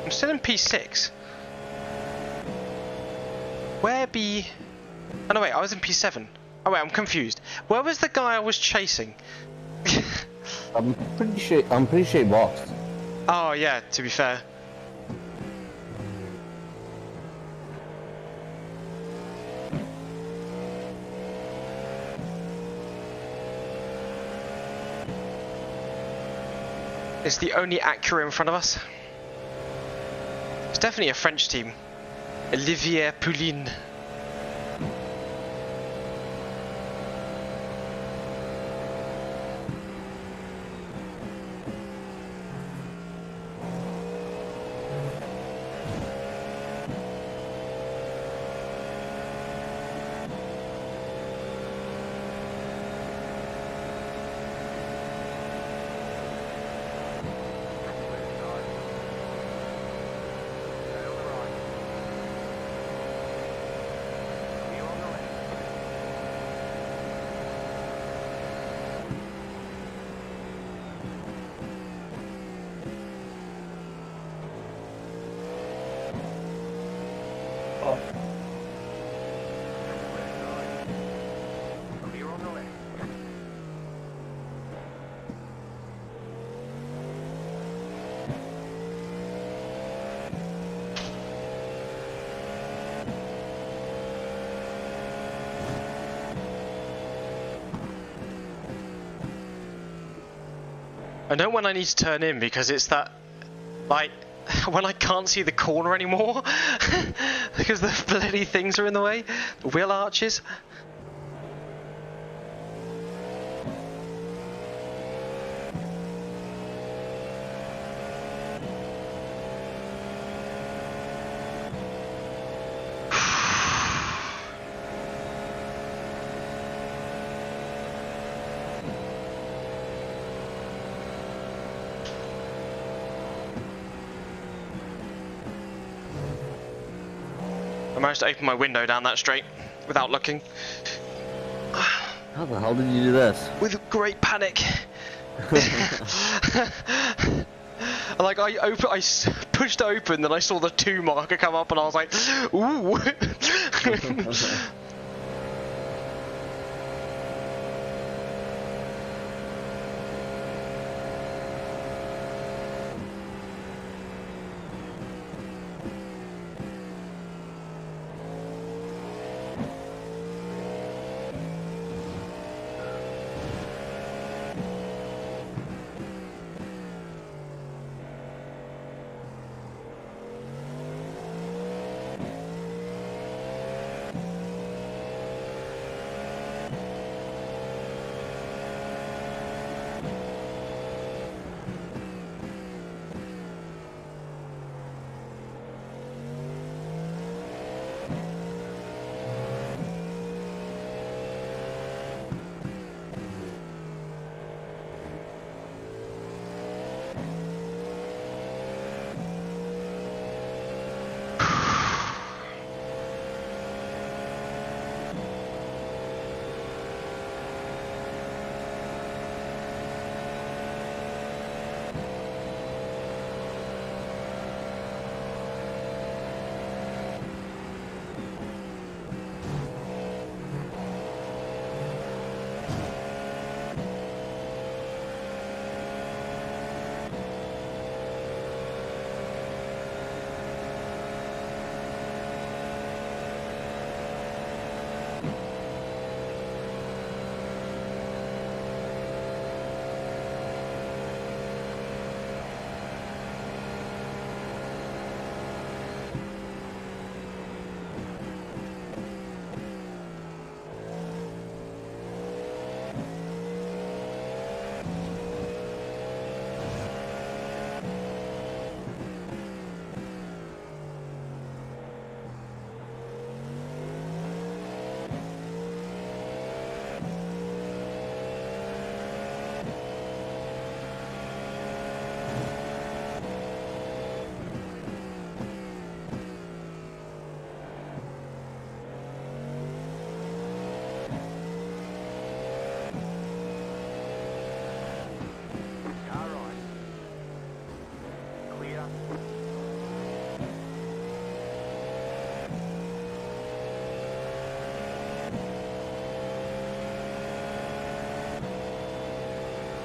I'm still in P6. Where be... Oh no wait, I was in P7. Oh wait, I'm confused. Where was the guy I was chasing? I'm pretty sure he boxed. Oh yeah, to be fair. It's the only Acura in front of us. It's definitely a French team. Olivier Poulin. Clear on the left. I know when I need to turn in because it's that, like, when I can't see the corner anymore because the bloody things are in the way, the wheel arches. I managed to open my window down that straight without looking. How the hell did you do this? With great panic. Like I pushed open, then I saw the 2 marker come up, and I was like, ooh.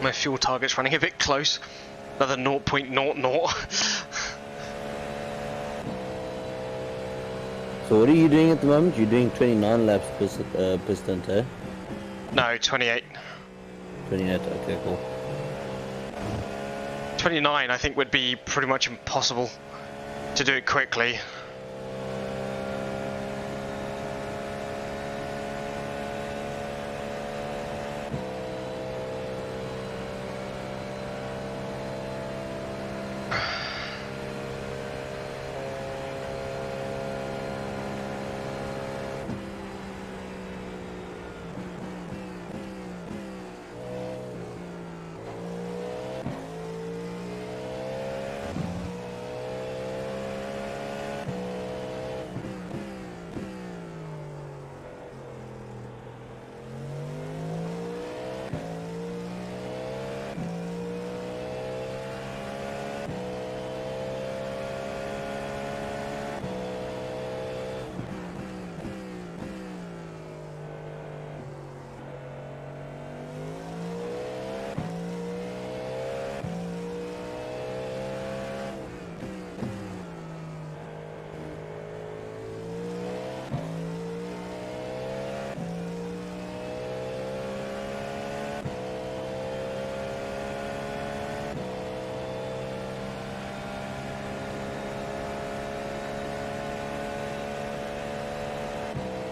my fuel target's running a bit close. Another 0.00. So what are you doing at the moment? You're doing 29 laps per stint, eh? No, 28. 28, okay, cool. 29 I think would be pretty much impossible to do it quickly.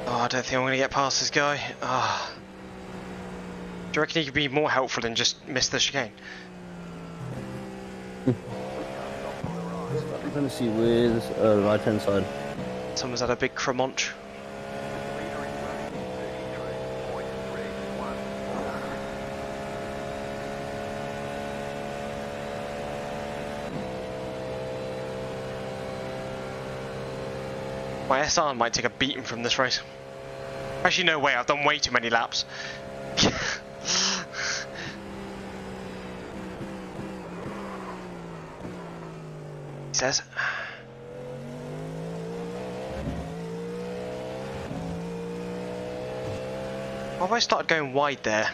Oh, I don't think I'm going to get past this guy. Ah. Do you reckon he could be more helpful than just miss the chicane? I'm trying to see where's right hand side. Someone's had a big Cremont. Leader is running 33.31. My SR might take a beating from this race. Actually, no way, I've done way too many laps. He says. Why have I started going wide there?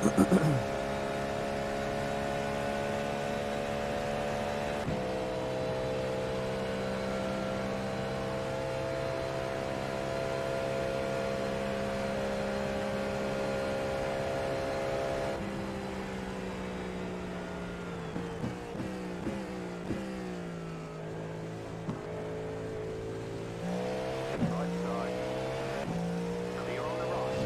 Right side. Clear on the right.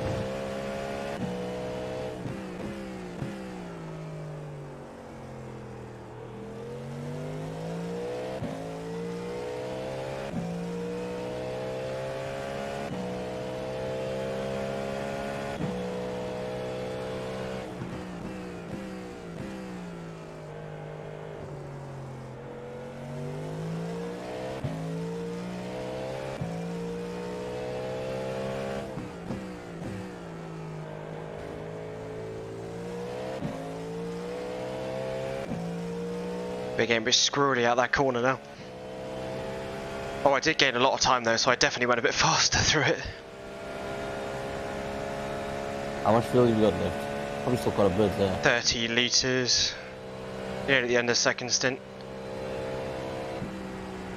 We're getting a bit screwy out that corner now. Oh, I did gain a lot of time though, so I definitely went a bit faster through it. How much fuel have you got left? Probably still quite a bit there. 30 litres. Near at the end of the second stint.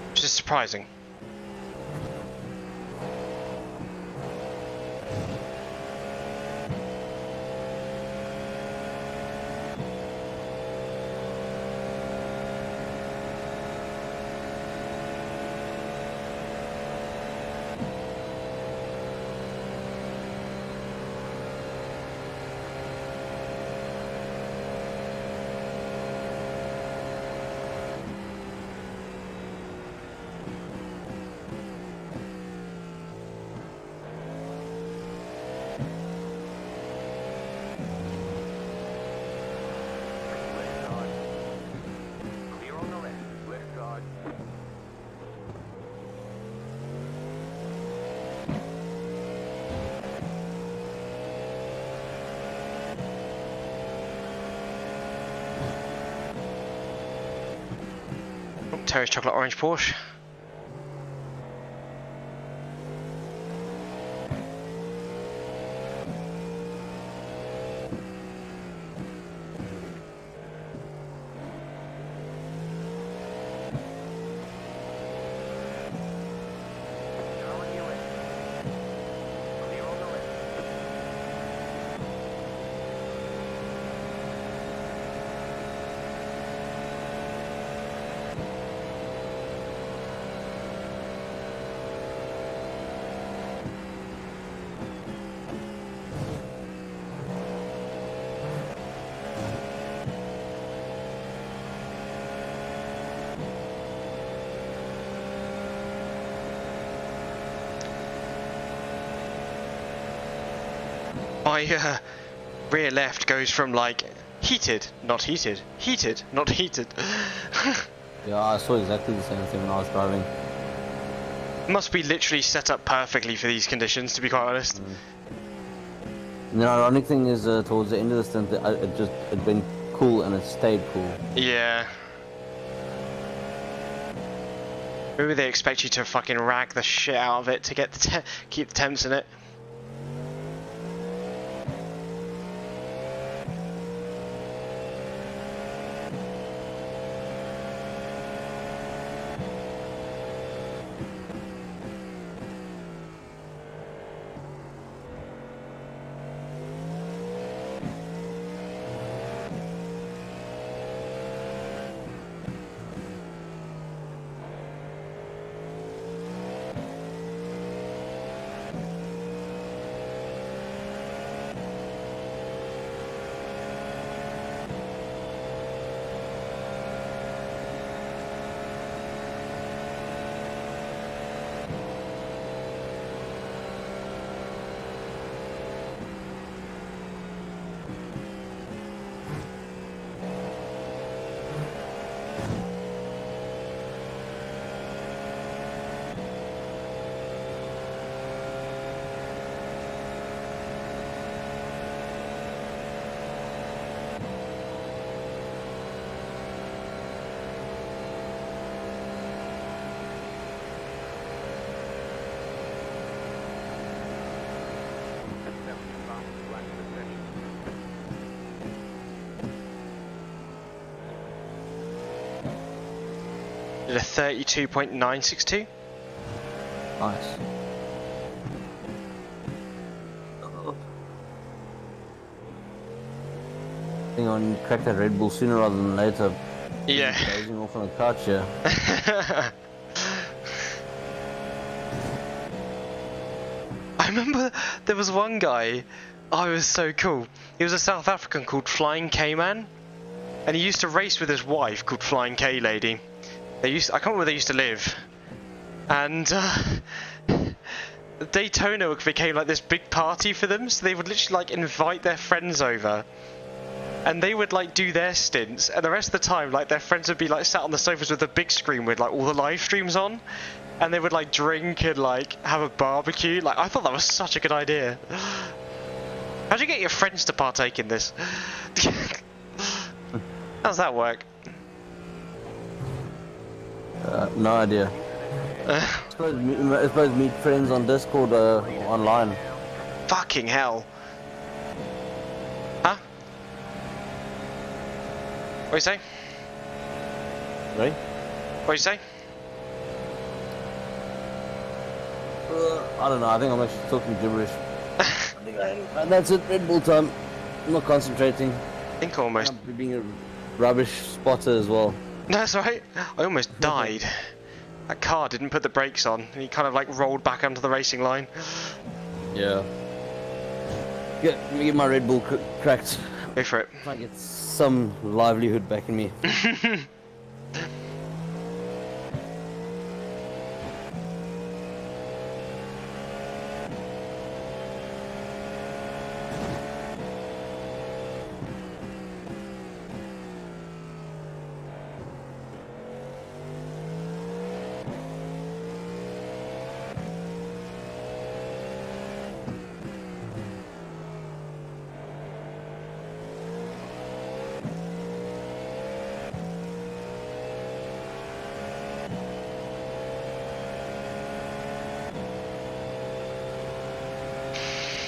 Which is surprising. Left side. Clear on the left. Left side. Oh, Terry's chocolate orange Porsche. Now on your left. Clear on the left. My rear left goes from like heated, not heated, heated, not heated. Yeah, I saw exactly the same thing when I was driving. Must be literally set up perfectly for these conditions, to be quite honest. And the ironic thing is, towards the end of the stint, it been cool and it stayed cool. Yeah. Maybe they expect you to fucking rag the shit out of it to get the keep the temps in it. Did a 32.962. Nice. I think I'm gonna crack that Red Bull sooner rather than later. Yeah. Dozing off on the couch here. I remember there was one guy, oh, he was so cool. He was a South African called Flying K-Man, and he used to race with his wife called Flying K-Lady. I can't remember where they used to live. And Daytona became like this big party for them, so they would literally like invite their friends over. And they would like do their stints, and the rest of the time, like their friends would be like sat on the sofas with a big screen with like all the live streams on, and they would like drink and like have a barbecue. Like I thought that was such a good idea. How'd you get your friends to partake in this? How's that work? No idea. I suppose meet friends on Discord online. Fucking hell. Huh? What you say? Right? What you say? I don't know, I think I'm actually talking gibberish. And that's it, Red Bull time. I'm not concentrating. I think almost. I'm being a rubbish spotter as well. That's right. I almost died. That car didn't put the brakes on, and he kind of like rolled back onto the racing line. Yeah. Let me get my Red Bull cracked. Go for it. Try and get some livelihood back in me.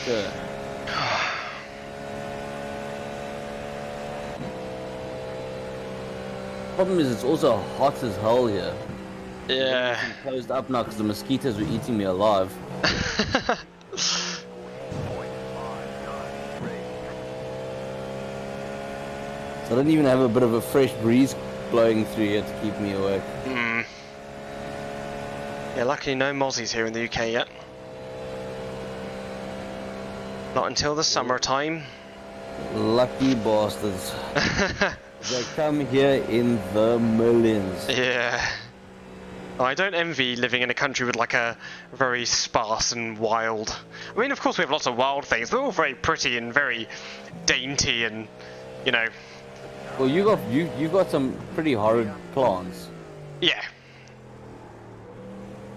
Good. Problem is, it's also hot as hell here. Yeah. I'm closed up now because the mosquitoes were eating me alive. So I don't even have a bit of a fresh breeze blowing through here to keep me awake. Hmm. Yeah, luckily no mozzies here in the UK yet. Not until the summertime. Lucky bastards. They come here in the millions. Yeah. Oh, I don't envy living in a country with like a very sparse and wild. I mean, of course we have lots of wild things. They're all very pretty and very dainty, and you know. Well, you got some pretty horrid plants. Yeah.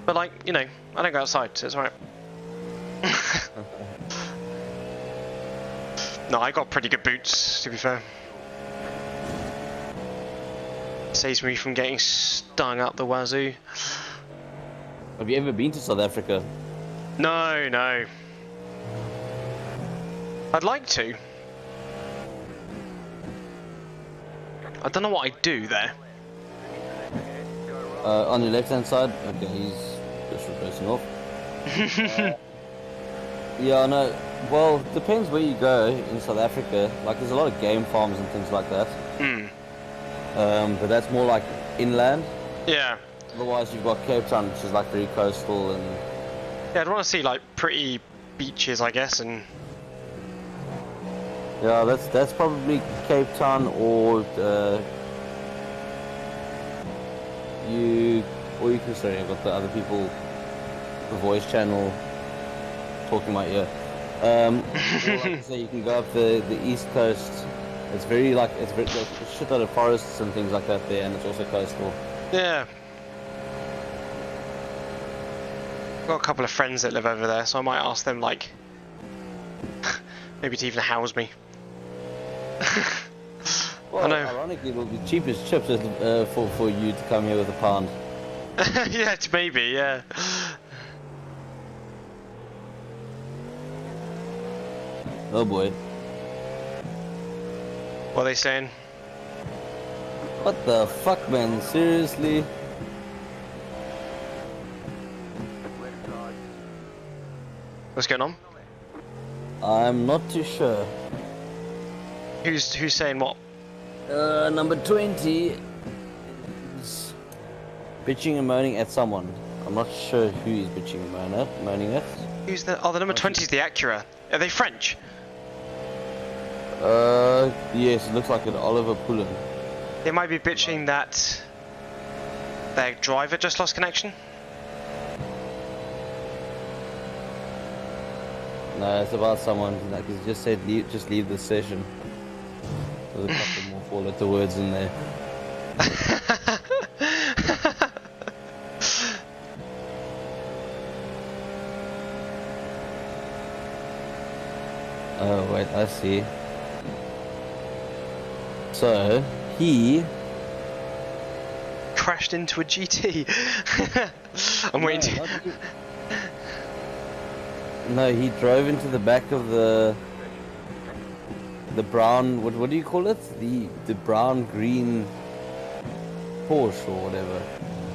But like, you know, I don't go outside, so it's alright. No, I got pretty good boots, to be fair. Saves me from getting stung up the wazoo. Have you ever been to South Africa? No, no. I'd like to. I don't know what I do there. On your left hand side? Okay, he's just reversing off. Yeah, no. Well, depends where you go in South Africa. Like, there's a lot of game farms and things like that. Hmm. But that's more like inland. Yeah. Otherwise, you've got Cape Town, which is like very coastal and. Yeah, I'd want to see like pretty beaches, I guess, and. Yeah, that's probably Cape Town or you can sorry, I've got the other people, the voice channel talking in my ear. Or like I say, you can go up the east coast. It's very there's a shit lot of forests and things like that there, and it's also coastal. Yeah. I've got a couple of friends that live over there, so I might ask them, like, maybe to even house me. Well, I know. ironically, it will be cheap as chips for you to come here with a pound. Yeah, it's maybe, yeah. Oh boy. What are they saying? What the fuck, man? Seriously? What's going on? I'm not too sure. Who's saying what? Number 20 is bitching and moaning at someone. I'm not sure who he's bitching and moaning at. Who's the? Oh, the number 20 is the Acura. Are they French? Yes, it looks like an Oliver Pullen. They might be bitching that their driver just lost connection. No, it's about someone like he just said just leave the session. There's a couple more four-letter words in there. Oh wait, I see. So he Crashed into a GT. I'm waiting to... No, he drove into the back of the brown. What do you call it? The brown green Porsche or whatever.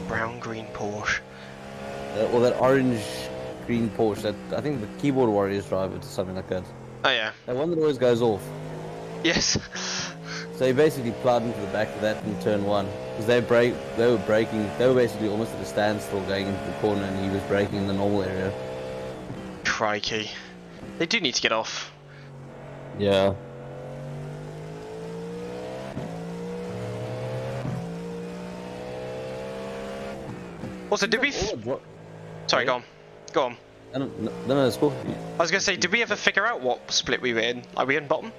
Brown green Porsche. Or that orange green Porsche that I think the keyboard warriors drive it or something like that. Oh yeah. That one that always goes off. Yes. So he basically plowed into the back of that in turn one. Because they were braking, they were basically almost at a standstill going into the corner and he was braking in the normal area. Crikey. They do need to get off. Yeah. Also, did we... Sorry, go on. Go on. No, it's cool. I was going to say, did we ever figure out what split we were in? Are we in bottom?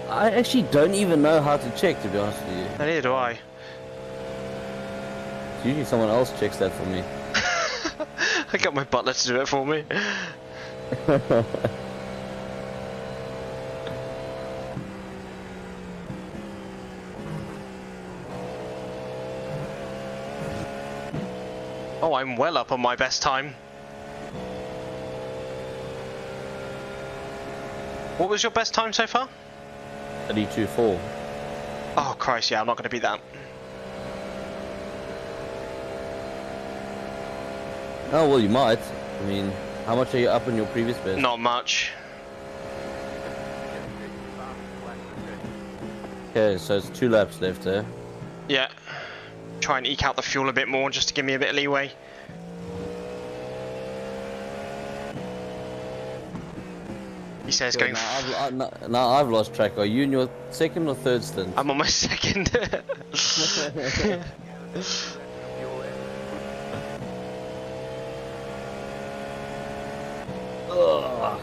I actually don't even know how to check, to be honest with you. Neither do I. Usually someone else checks that for me. I got my butler to do it for me. Oh, I'm well up on my best time. What was your best time so far? 32.4. Oh Christ, yeah, I'm not going to beat that. Oh, well, you might. I mean, how much are you up on your previous best? Not much. Okay, so it's 2 laps left there. Yeah. Try and eke out the fuel a bit more just to give me a bit of leeway. He says going... Now I've lost track. Are you in your second or third stint? I'm on my second. Ugh.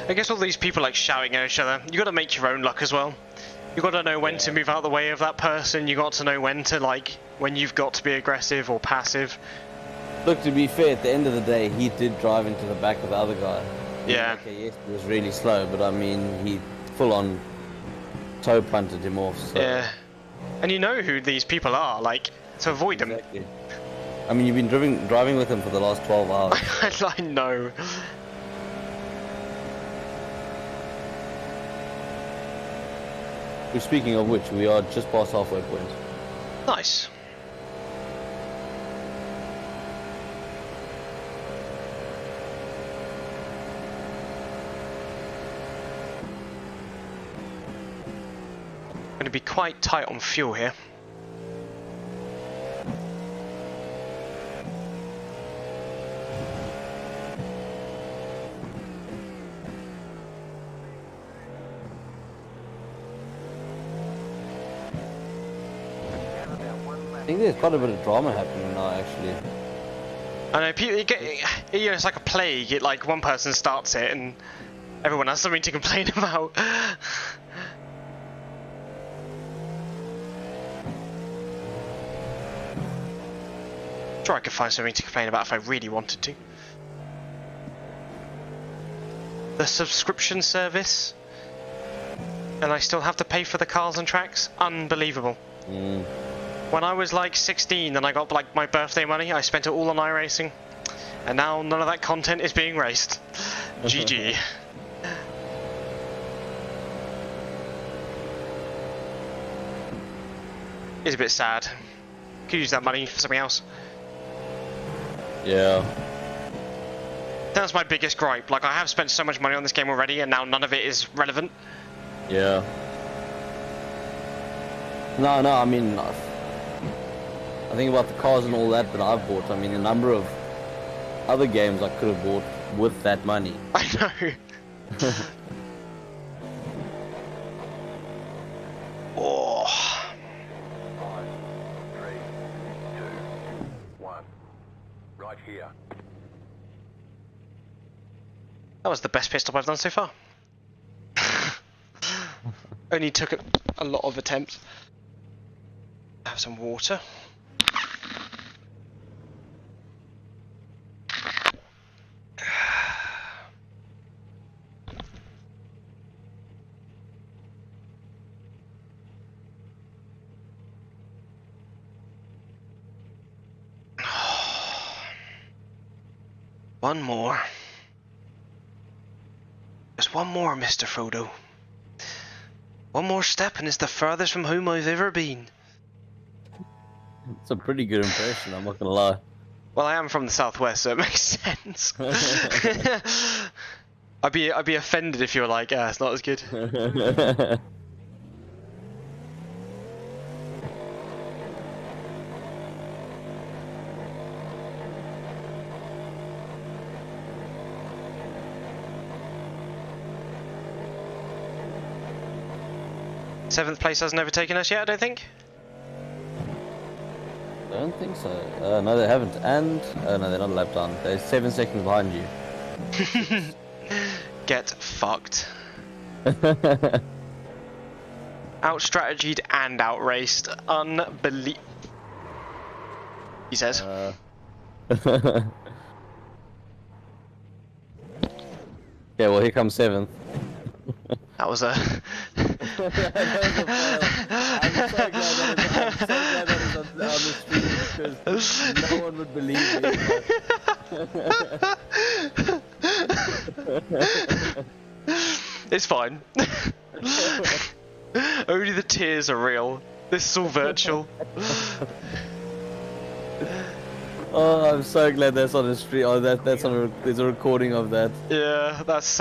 I guess all these people like shouting at each other. You got to make your own luck as well. You got to know when to move out the way of that person. You got to know when to when you've got to be aggressive or passive. Look, to be fair, at the end of the day, he did drive into the back of the other guy. Yeah. Okay, yes, he was really slow, but I mean, he full on toe punted him off. So. Yeah. And you know who these people are, like, to avoid Exactly. them. I mean, you've been driving with him for the last 12 hours. I know. Speaking of which, we are just past halfway point. Nice. Going to be quite tight on fuel here. I think there's quite a bit of drama happening now, actually. I know, people, it's like a plague. Like one person starts it and everyone has something to complain about. Sure, I could find something to complain about if I really wanted to. The subscription service, and I still have to pay for the cars and tracks. Unbelievable. When I was like 16 and I got like my birthday money, I spent it all on iRacing. And now none of that content is being raced. GG. It's a bit sad. Could use that money for something else. Yeah. That's my biggest gripe. Like, I have spent so much money on this game already, and now none of it is relevant. Yeah. No, I mean, I think about the cars and all that I've bought. I mean, a number of other games I could have bought with that money. I know. Oh. 5, 3, 2, 1. Right here. That was the best pit stop I've done so far. Only took a lot of attempts. Have some water. One more. Just one more, Mr. Frodo. One more step and it's the furthest from home I've ever been. It's a pretty good impression, I'm not gonna lie. Well, I am from the southwest, so it makes sense. I'd be offended if you were like, ah, it's not as good. Seventh place hasn't overtaken us yet, I don't think. I don't think so. No, they haven't. And no, they're not a lap down. They're 7 seconds behind you. Get fucked. Out-strategied and out-raced. Unbelievable. He says. Okay, well here comes 7th. That was a... I'm so glad that is on the stream because no one would believe me. It's fine. Only the tears are real. This is all virtual. Oh, I'm so glad that's on the stream. Oh, that's on. There's a recording of that. Yeah, that's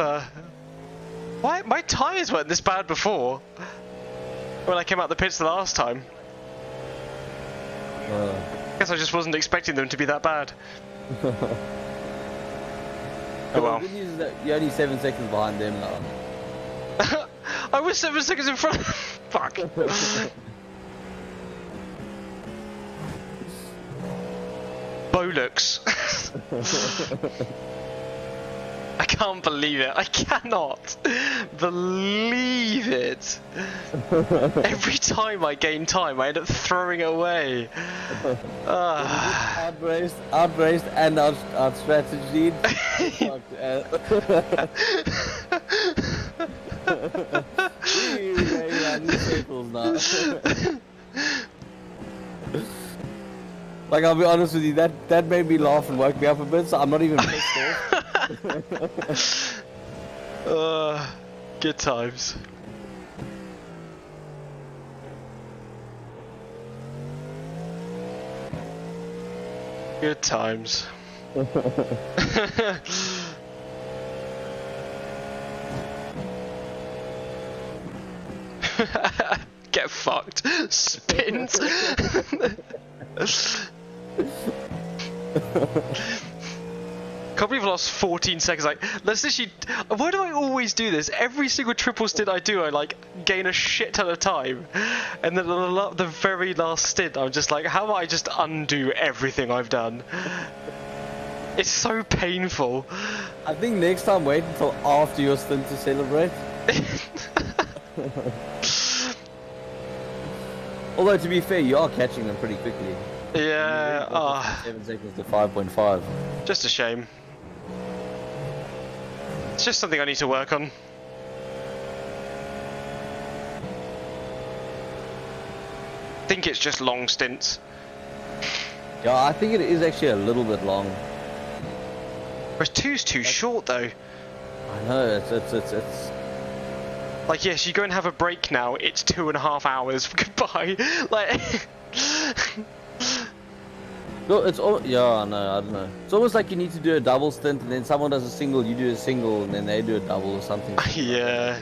Why my tyres weren't this bad before? When I came out the pits the last time. I guess I just wasn't expecting them to be that bad. Oh well. The good news is that you're only 7 seconds behind them now. I was 7 seconds in front. Fuck. Bollocks. I can't believe it. I cannot believe it. Every time I gain time, I end up throwing it away. Outraced and out-strategied. Like, I'll be honest with you, that made me laugh and woke me up a bit, so I'm not even pissed off. Good times. Good times. Get fucked. Spins. Can't believe I lost 14 seconds. Like, let's literally. Why do I always do this? Every single triple stint I do, I like gain a shit ton of time, and then the very last stint, I'm just like, how do I just undo everything I've done? It's so painful. I think next time wait until after your stint to celebrate. Although to be fair, you are catching them pretty quickly. Yeah. 7 seconds to 5.5. Just a shame. It's just something I need to work on. think it's just long stints. Yeah, I think it is actually a little bit long. Whereas 2's too short though. I know, it's Like, yes, you go and have a break now, it's 2.5 hours. Goodbye. Like, no, it's all, yeah, no, I don't know. It's almost like you need to do a double stint, and then someone does a single, you do a single, and then they do a double or something. yeah.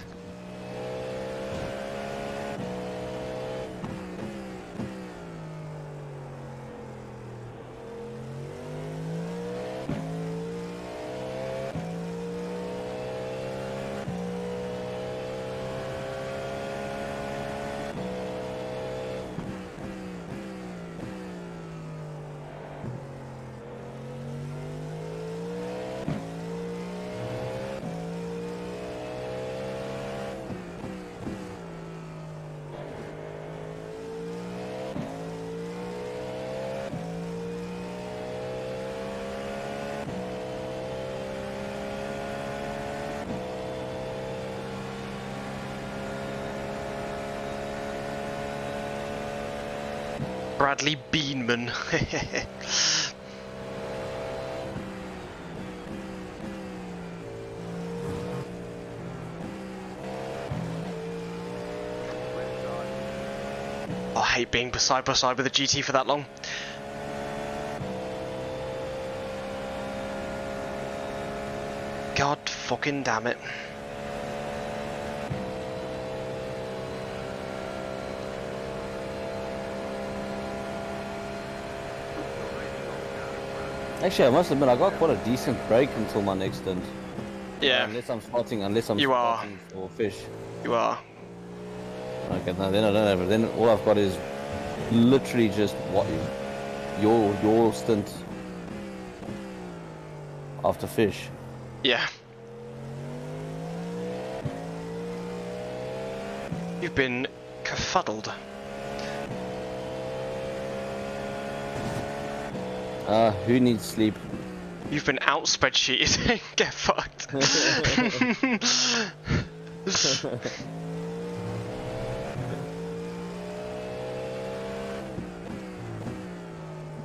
Bradley Beanman. I hate being side by side with a GT for that long. God fucking damn it. Actually, I must admit, I got quite a decent break until my next stint. Yeah, Unless I'm spotting You are. for fish. you are. Okay, no, then I don't have it. Then all I've got is literally just what your stint after fish. Yeah. You've been kerfuddled. Who needs sleep? You've been out spreadsheeted. Get fucked.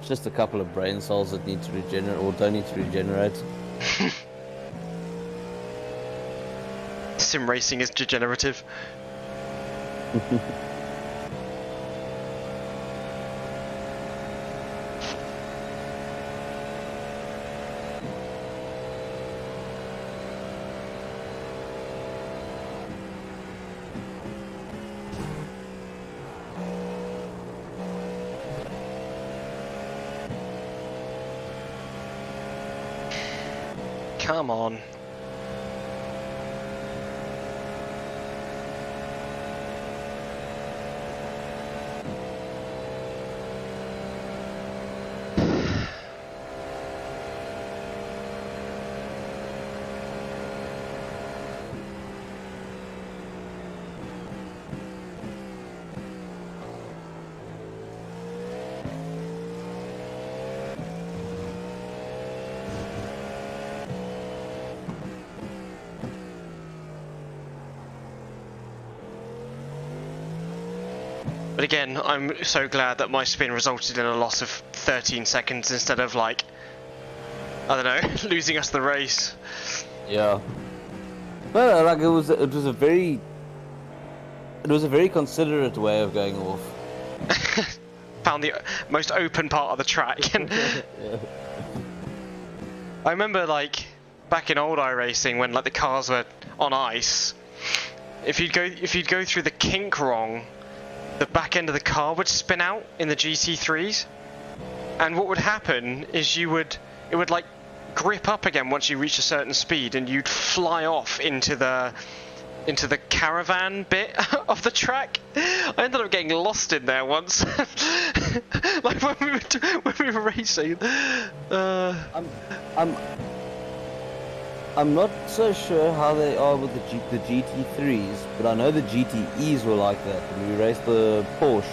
Just a couple of brain cells that need to regenerate or don't need to regenerate. Sim racing is degenerative. Come on. But again, I'm so glad that my spin resulted in a loss of 13 seconds instead of, like, I don't know, losing us the race. Yeah. But like it was a very considerate way of going off. Found the most open part of the track. And Yeah. I remember, like, back in old iRacing when, like, the cars were on ice, if you'd go through the kink wrong, the back end of the car would spin out in the GT3s, and what would happen is it would like grip up again once you reach a certain speed, and you'd fly off into the caravan bit of the track. I ended up getting lost in there once, like when we were racing. I'm not so sure how they are with the GT3s, but I know the GTEs were like that when we raced the Porsche.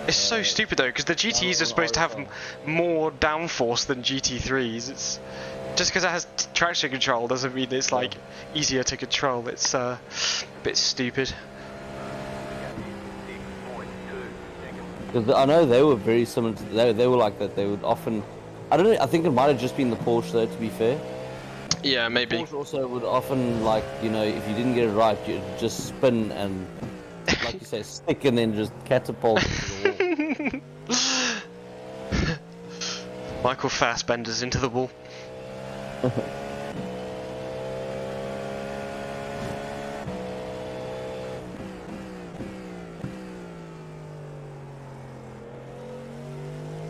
It's so stupid though, because the GTEs are supposed to have more downforce than GT3s. It's just because it has traction control doesn't mean it's like easier to control. It's a bit stupid. 6.2 seconds. Because I know they were very similar. They were like that. They would often. I don't know. I think it might have just been the Porsche, though. To be fair, Yeah, maybe. Porsche also would often like if you didn't get it right, you'd just spin and, like you say, stick and then just catapult into the wall. Michael Fassbender's into the wall.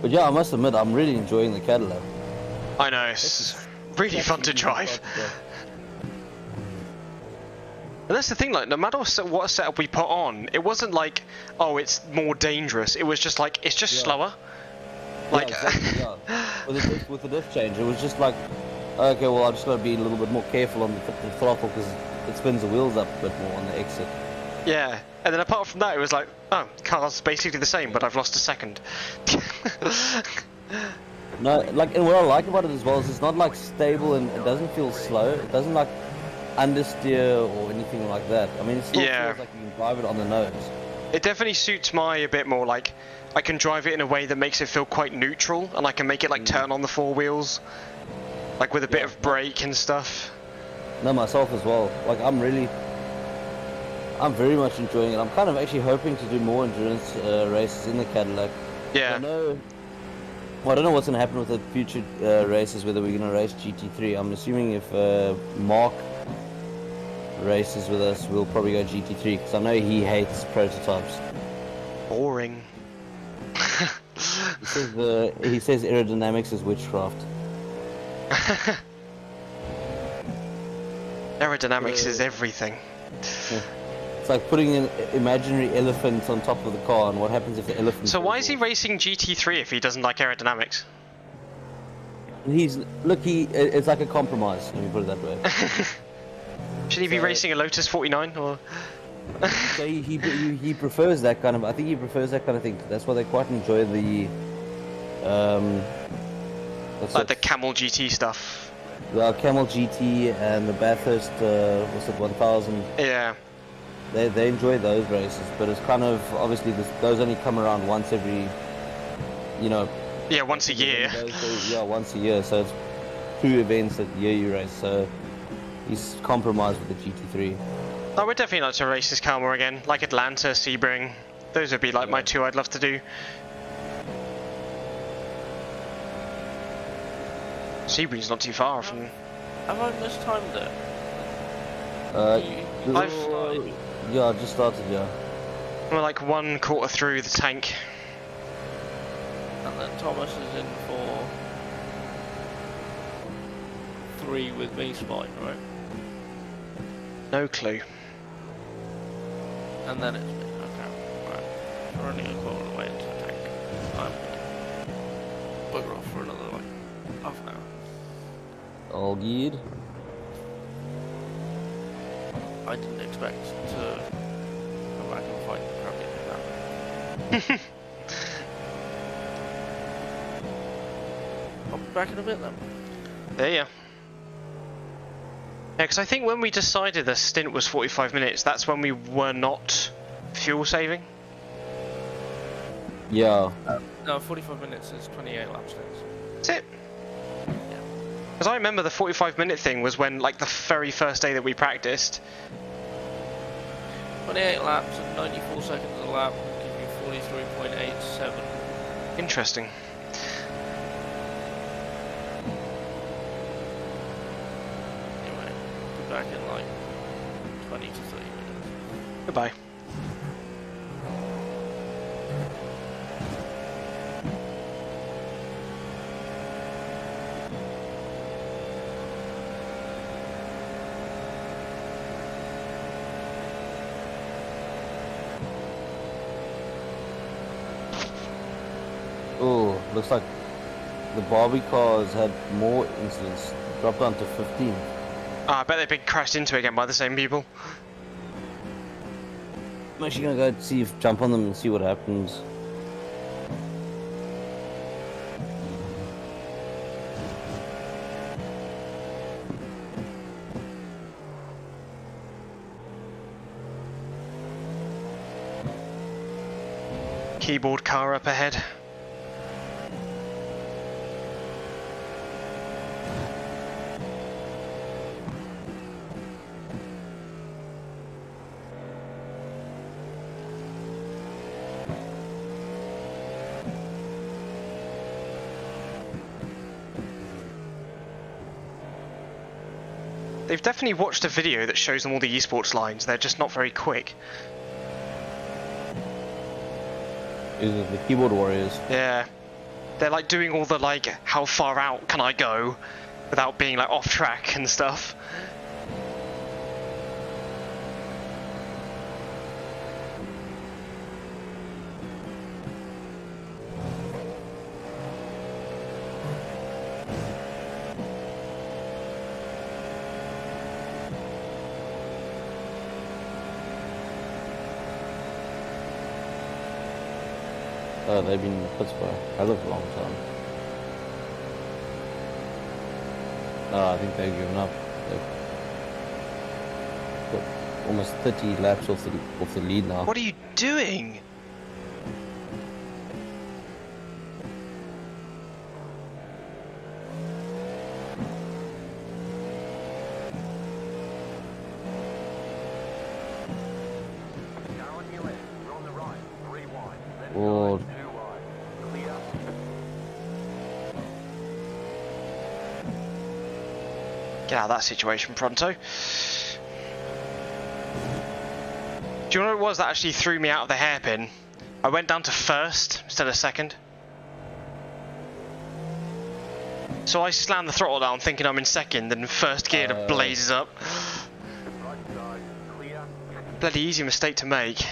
But yeah, I must admit, I'm really enjoying the Cadillac. I know, it's really fun to drive. And that's the thing, like, no matter what setup we put on, it wasn't like, oh, it's more dangerous. It was just like, it's just slower. Like, yeah, exactly, yeah. With the diff change, it was just like, okay, well, I just got to be a little bit more careful on the throttle because it spins the wheels up a bit more on the exit. yeah. And then apart from that, it was like, oh, car's basically the same, but I've lost a second. No, like, and what I like about it as well is it's not like stable and it doesn't feel slow. It doesn't like understeer or anything like that. I mean, it still feels like you can drive it on the nose. It definitely suits my a bit more. Like, I can drive it in a way that makes it feel quite neutral, and I can make it like turn on the four wheels, like with a bit of brake and stuff. No, myself as well. Like, I'm very much enjoying it. I'm kind of actually hoping to do more endurance races in the Cadillac. Yeah. I don't know what's going to happen with the future races, whether we're going to race GT3. I'm assuming if Mark races with us, we'll probably go GT3, because I know he hates prototypes. Boring. He says aerodynamics is witchcraft. Aerodynamics is everything. Yeah. It's like putting an imaginary elephant on top of the car, and what happens if the elephant... So why is he racing GT3 if he doesn't like aerodynamics? It's like a compromise, let me put it that way. Should he be racing a Lotus 49 or? So he prefers that kind of... I think he prefers that kind of thing. That's why they quite enjoy the... like the Camel GT stuff. The Camel GT and the Bathurst, 1000. Yeah. They enjoy those races, but it's kind of... Obviously, those only come around once every... Yeah, once a year. Yeah, once a year. So it's 2 events that year you race. So he's compromised with the GT3. I would definitely like to race this car more again, like Atlanta, Sebring. Those would be like my 2 I'd love to do. Sebring's not too far from... Have I mistimed it? Yeah, I just started, yeah. We're like 1/4 through the tank. And then Thomas is in for 3 with me spine, right? No clue. And then it's me. Okay, right. We're only a quarter of the way into the tank. I'm bugger off for another like half an hour. All good. I didn't expect to come back and fight crappy like that. I'll be back in a bit then. There you. Yeah, because I think when we decided the stint was 45 minutes, that's when we were not fuel saving. Yeah. No, 45 minutes is 28 lap stints. That's it. Because I remember the 45-minute thing was when, like, the very first day that we practiced. 28 laps and 94 seconds a lap will give you 43.87. Interesting. Anyway, be back in like 20 to 30 minutes. Goodbye. Oh, looks like the Barbie cars had more incidents. Dropped down to 15. I bet they've been crashed into again by the same people. I'm actually gonna go jump on them and see what happens. keyboard car up ahead. They've definitely watched a video that shows them all the esports lines, they're just not very quick. These are the keyboard warriors. Yeah. They're like doing all the like, how far out can I go without being like off track and stuff. They've been in the pits for a hell of a long time. No, I think they've given up. They've got almost 30 laps off the lead now. What are you doing? Down on your left, we're on the right, 3 wide. Left Oh. side, 2 wide. Clear. Get out of that situation pronto. Do you know what it was that actually threw me out of the hairpin? I went down to first instead of second. So I slammed the throttle down thinking I'm in second, and first gear blazes up. Right side, clear. Bloody easy mistake to make.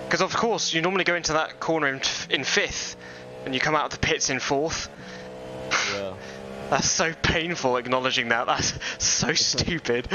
Because of course you normally go into that corner in fifth, and you come out of the pits in fourth. Yeah. That's so painful acknowledging that. That's so stupid.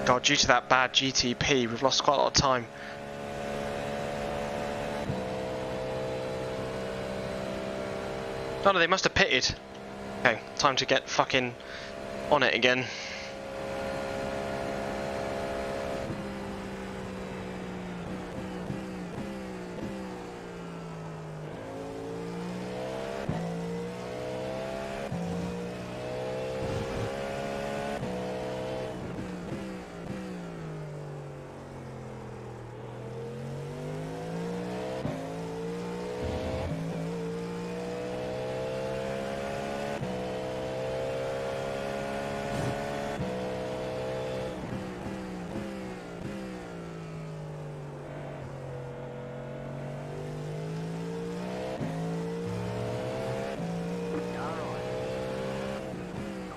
God, due to that bad GTP, we've lost quite a lot of time. Oh no, they must have pitted. Okay, time to get fucking on it again.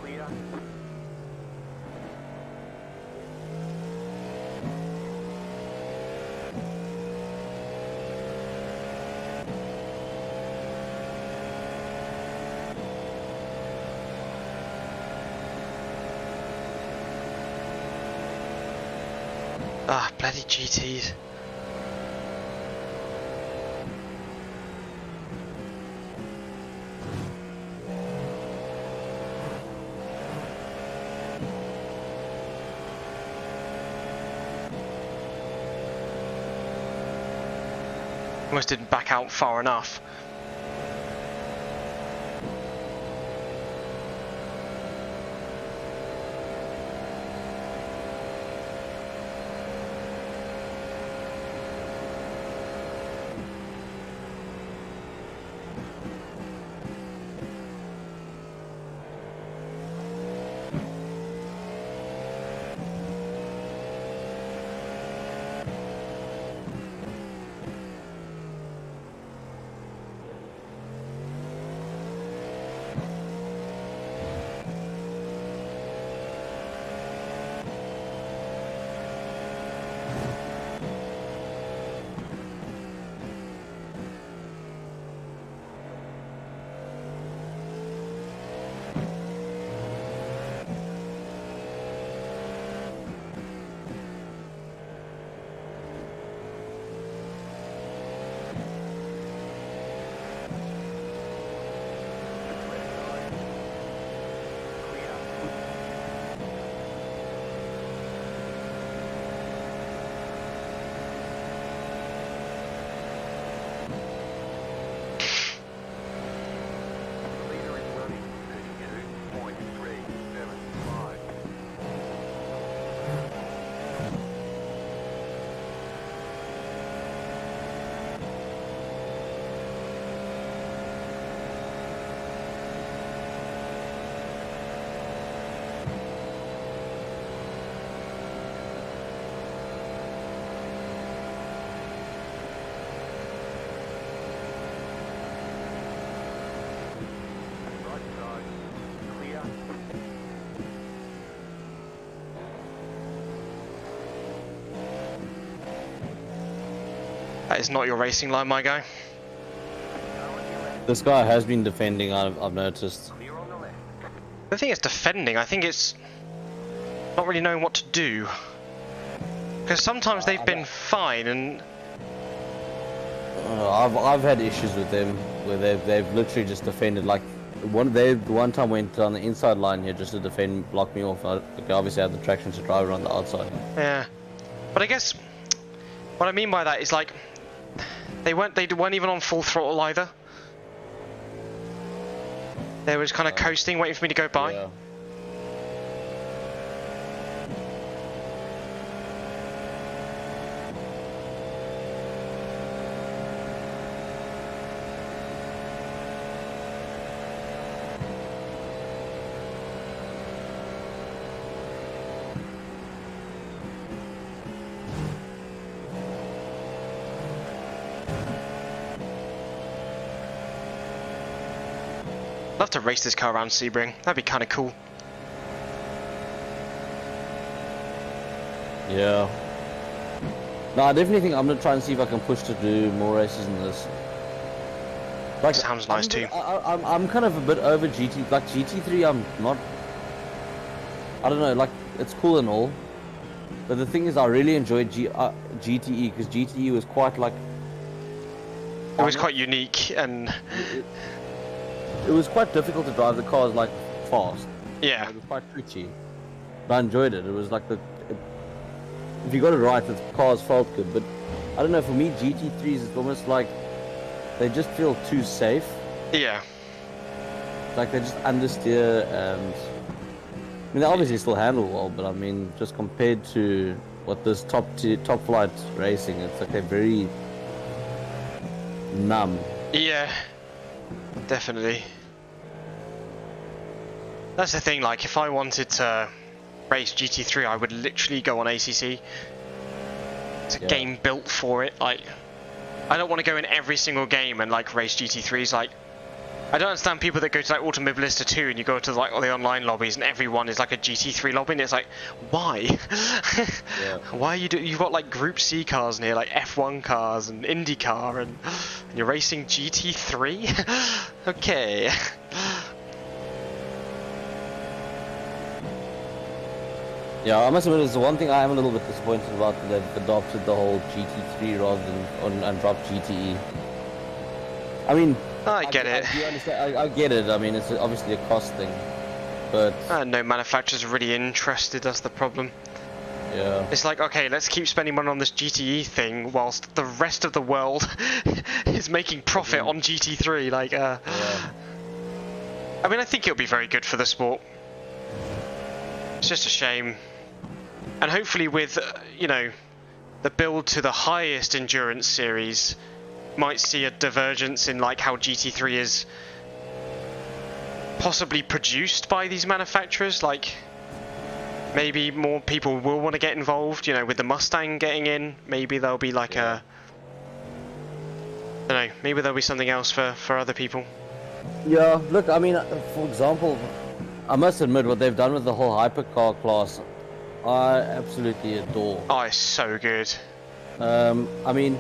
Clear. Ah, bloody GTs. Almost didn't back out far enough. That is not your racing line, my guy. This guy has been defending, I've noticed. Clear on the left. I don't think it's defending, I think it's not really knowing what to do. Because sometimes they've been fine, and I've had issues with them where they've literally just defended. Like one time went on the inside line here just to defend, block me off. I obviously had the traction to drive around the outside. yeah. But I guess what I mean by that is like they weren't even on full throttle either. They were just kind of coasting, waiting for me to go by. Yeah. Love to race this car around Sebring. That'd be kind of cool. Yeah. No, I definitely think I'm gonna try and see if I can push to do more races in this. Like, Sounds nice too. I'm kind of a bit over GT. Like GT3, I'm not. I don't know. Like it's cool and all, but the thing is, I really enjoyed GTE because GTE was quite like. It was quite unique and It was quite difficult to drive the cars like fast. yeah. It was quite twitchy. But I enjoyed it. It was like if you got it right, the cars felt good. But I don't know. For me, GT3s it's almost like they just feel too safe. Yeah. Like they just understeer and. I mean, they obviously still handle well, but I mean, just compared to what this top flight racing, it's like they're very numb. Yeah. Definitely. That's the thing, like if I wanted to race GT3 I would literally go on ACC. It's a game built for it. Like I don't want to go in every single game and like race GT3s. Like I don't understand people that go to like Automobilista 2 and you go to like all the online lobbies and everyone is like a GT3 lobby and it's like, why? Yeah. Why you've got like Group C cars in here, like F1 cars and IndyCar and you're racing GT3? Okay. Yeah, I must admit, it's the one thing I am a little bit disappointed about that they've adopted the whole GT3 rather than and dropped GTE. I mean, I get it. I do understand. I get it. I mean, it's obviously a cost thing, but No manufacturers are really interested, that's the problem. yeah. It's like, okay, let's keep spending money on this GTE thing whilst the rest of the world is making profit on GT3. Like, Yeah. I mean, I think it'll be very good for the sport. It's just a shame. And hopefully with, you know, the build to the highest endurance series, might see a divergence in like how GT3 is possibly produced by these manufacturers. Like, maybe more people will want to get involved, you know, with the Mustang getting in. Maybe there'll be like a, I don't know, maybe there'll be something else for other people. Yeah, look, I mean, for example, I must admit what they've done with the whole hypercar class, I absolutely adore. Oh, it's so good. I mean,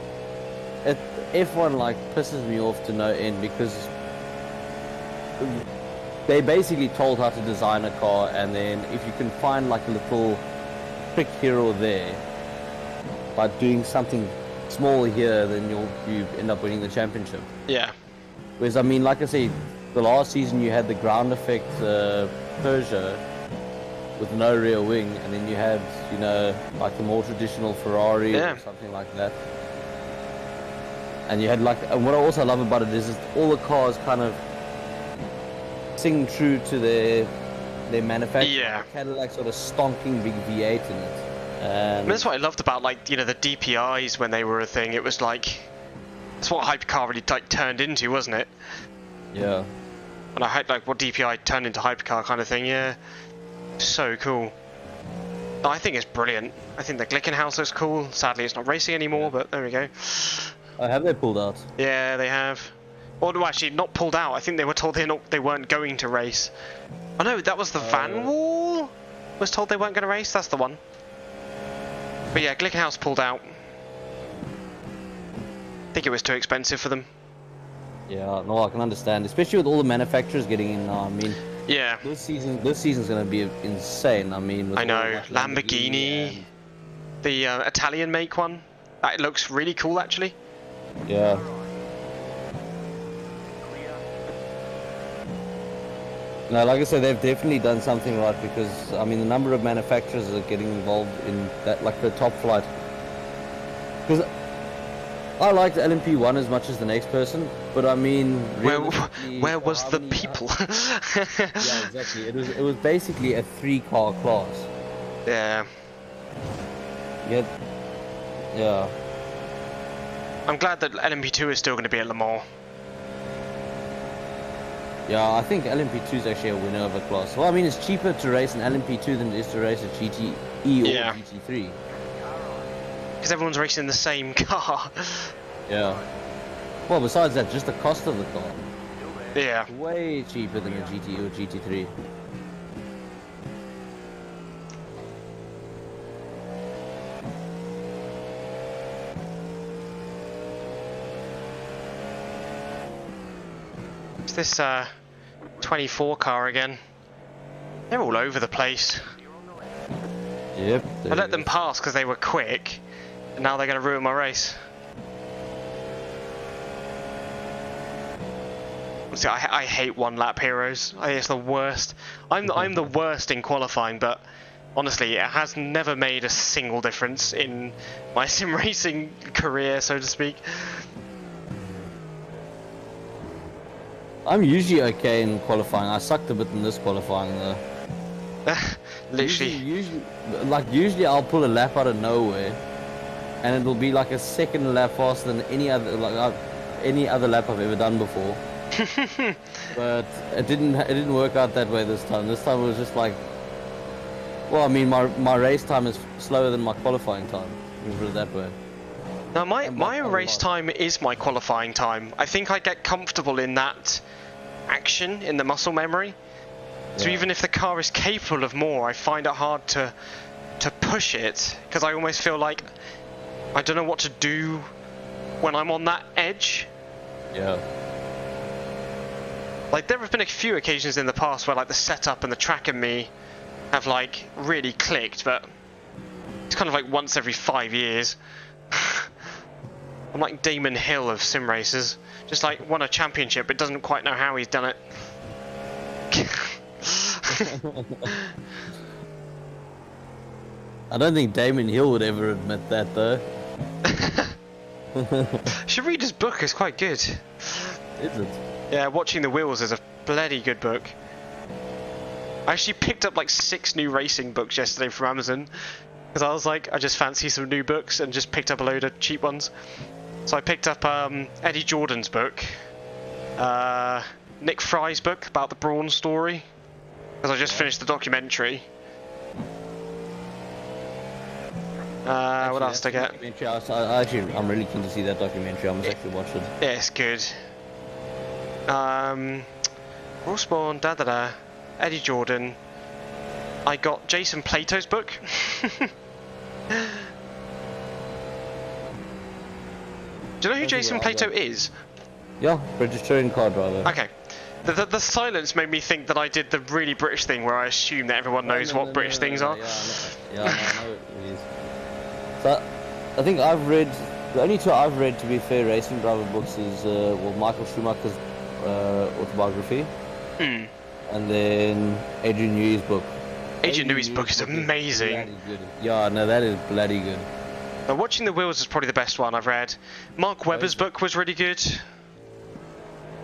F1 like pisses me off to no end because they basically told how to design a car, and then if you can find like a little trick here or there by doing something small here, then you end up winning the championship. Yeah. Whereas, I mean, like I say, the last season you had the ground effect Peugeot with no rear wing, and then you had, you know, like the more traditional Ferrari or something like that. And you had like, and what I also love about it is all the cars kind of sing true to their manufacturer. Yeah. The Cadillac sort of stonking big V8 in it. And That's what I loved about, like, you know, the DPIs when they were a thing. It was like, that's what hypercar really like turned into, wasn't it? yeah. And I had like what DPI turned into hypercar kind of thing. Yeah, so cool. I think it's brilliant. I think the Glickenhaus looks cool. Sadly, it's not racing anymore, but there we go. Have they pulled out? Yeah, they have. Or no, actually, not pulled out. I think they were told they weren't going to race. Oh no, that was the Van Wall was told they weren't going to race. That's the one. But yeah, Glickenhaus pulled out. think it was too expensive for them. Yeah, no, I can understand, especially with all the manufacturers getting in now. I mean, Yeah, this season's gonna be insane. I mean, with I all, know. like, Lamborghini, and, the Italian make one. That looks really cool, actually. yeah. Clear. No, like I said, they've definitely done something right because I mean the number of manufacturers that are getting involved in that, like the top flight. Because I like the LMP1 as much as the next person, but I mean, realistically, Where for was how the many- people? Yeah, exactly. It was basically a 3-car class. Yeah. Yet, yeah. I'm glad that LMP2 is still going to be at Le Mans. Yeah, I think LMP2 is actually a winner of a class. Well, I mean, it's cheaper to race an LMP2 than it is to race a GTE or Yeah. GT3. Because everyone's racing the same car. Yeah. Well, besides that, just the cost of the car. Yeah. Way cheaper than a GT or GT3. It's this 24 car again. They're all over the place. Yep. I let them pass because they were quick, and now they're going to ruin my race. See, I hate one-lap heroes. It's the worst. I'm the worst in qualifying, but honestly, it has never made a single difference in my sim racing career, so to speak. I'm usually okay in qualifying. I sucked a bit in this qualifying though. Literally. Usually I'll pull a lap out of nowhere, and it'll be like a second lap faster than any other lap I've ever done before. But it didn't work out that way this time. This time it was just like, well, I mean, my race time is slower than my qualifying time. You put it that way. No, my by a race lot. time is my qualifying time. I think I get comfortable in that action, in the muscle memory. So Yeah. even if the car is capable of more, I find it hard to push it, because I almost feel like I don't know what to do when I'm on that edge. Yeah. Like, there have been a few occasions in the past where like the setup and the track and me have like really clicked, but it's kind of like once every 5 years. I'm like Damon Hill of sim races, just like won a championship but doesn't quite know how he's done it. I don't think Damon Hill would ever admit that though. Should read his book, it's quite good. Is it? Yeah, Watching the Wheels is a bloody good book. I actually picked up like 6 new racing books yesterday from Amazon, because I was like, I just fancy some new books, and just picked up a load of cheap ones. So I picked up Eddie Jordan's book, Nick Fry's book about the Brawn story, because I just finished the documentary. What else did I get? Documentary, I'm really keen to see that documentary. I must actually watch it. Yeah, it's good. Rawspawn, Eddie Jordan. I got Jason Plato's book. Do you know who Jason Plato is? Yeah, British touring car driver. Okay. The silence made me think that I did the really British thing where I assume that everyone knows what British things are. Yeah, I know it is. So, I think the only 2 I've read, to be fair, racing driver books is Michael Schumacher's autobiography, Hmm. and then Adrian Newey's book. Adrian Newey's book is amazing. bloody good. Yeah, no, that is bloody good. Now, Watching the Wheels is probably the best one I've read. Mark Webber's book was really good.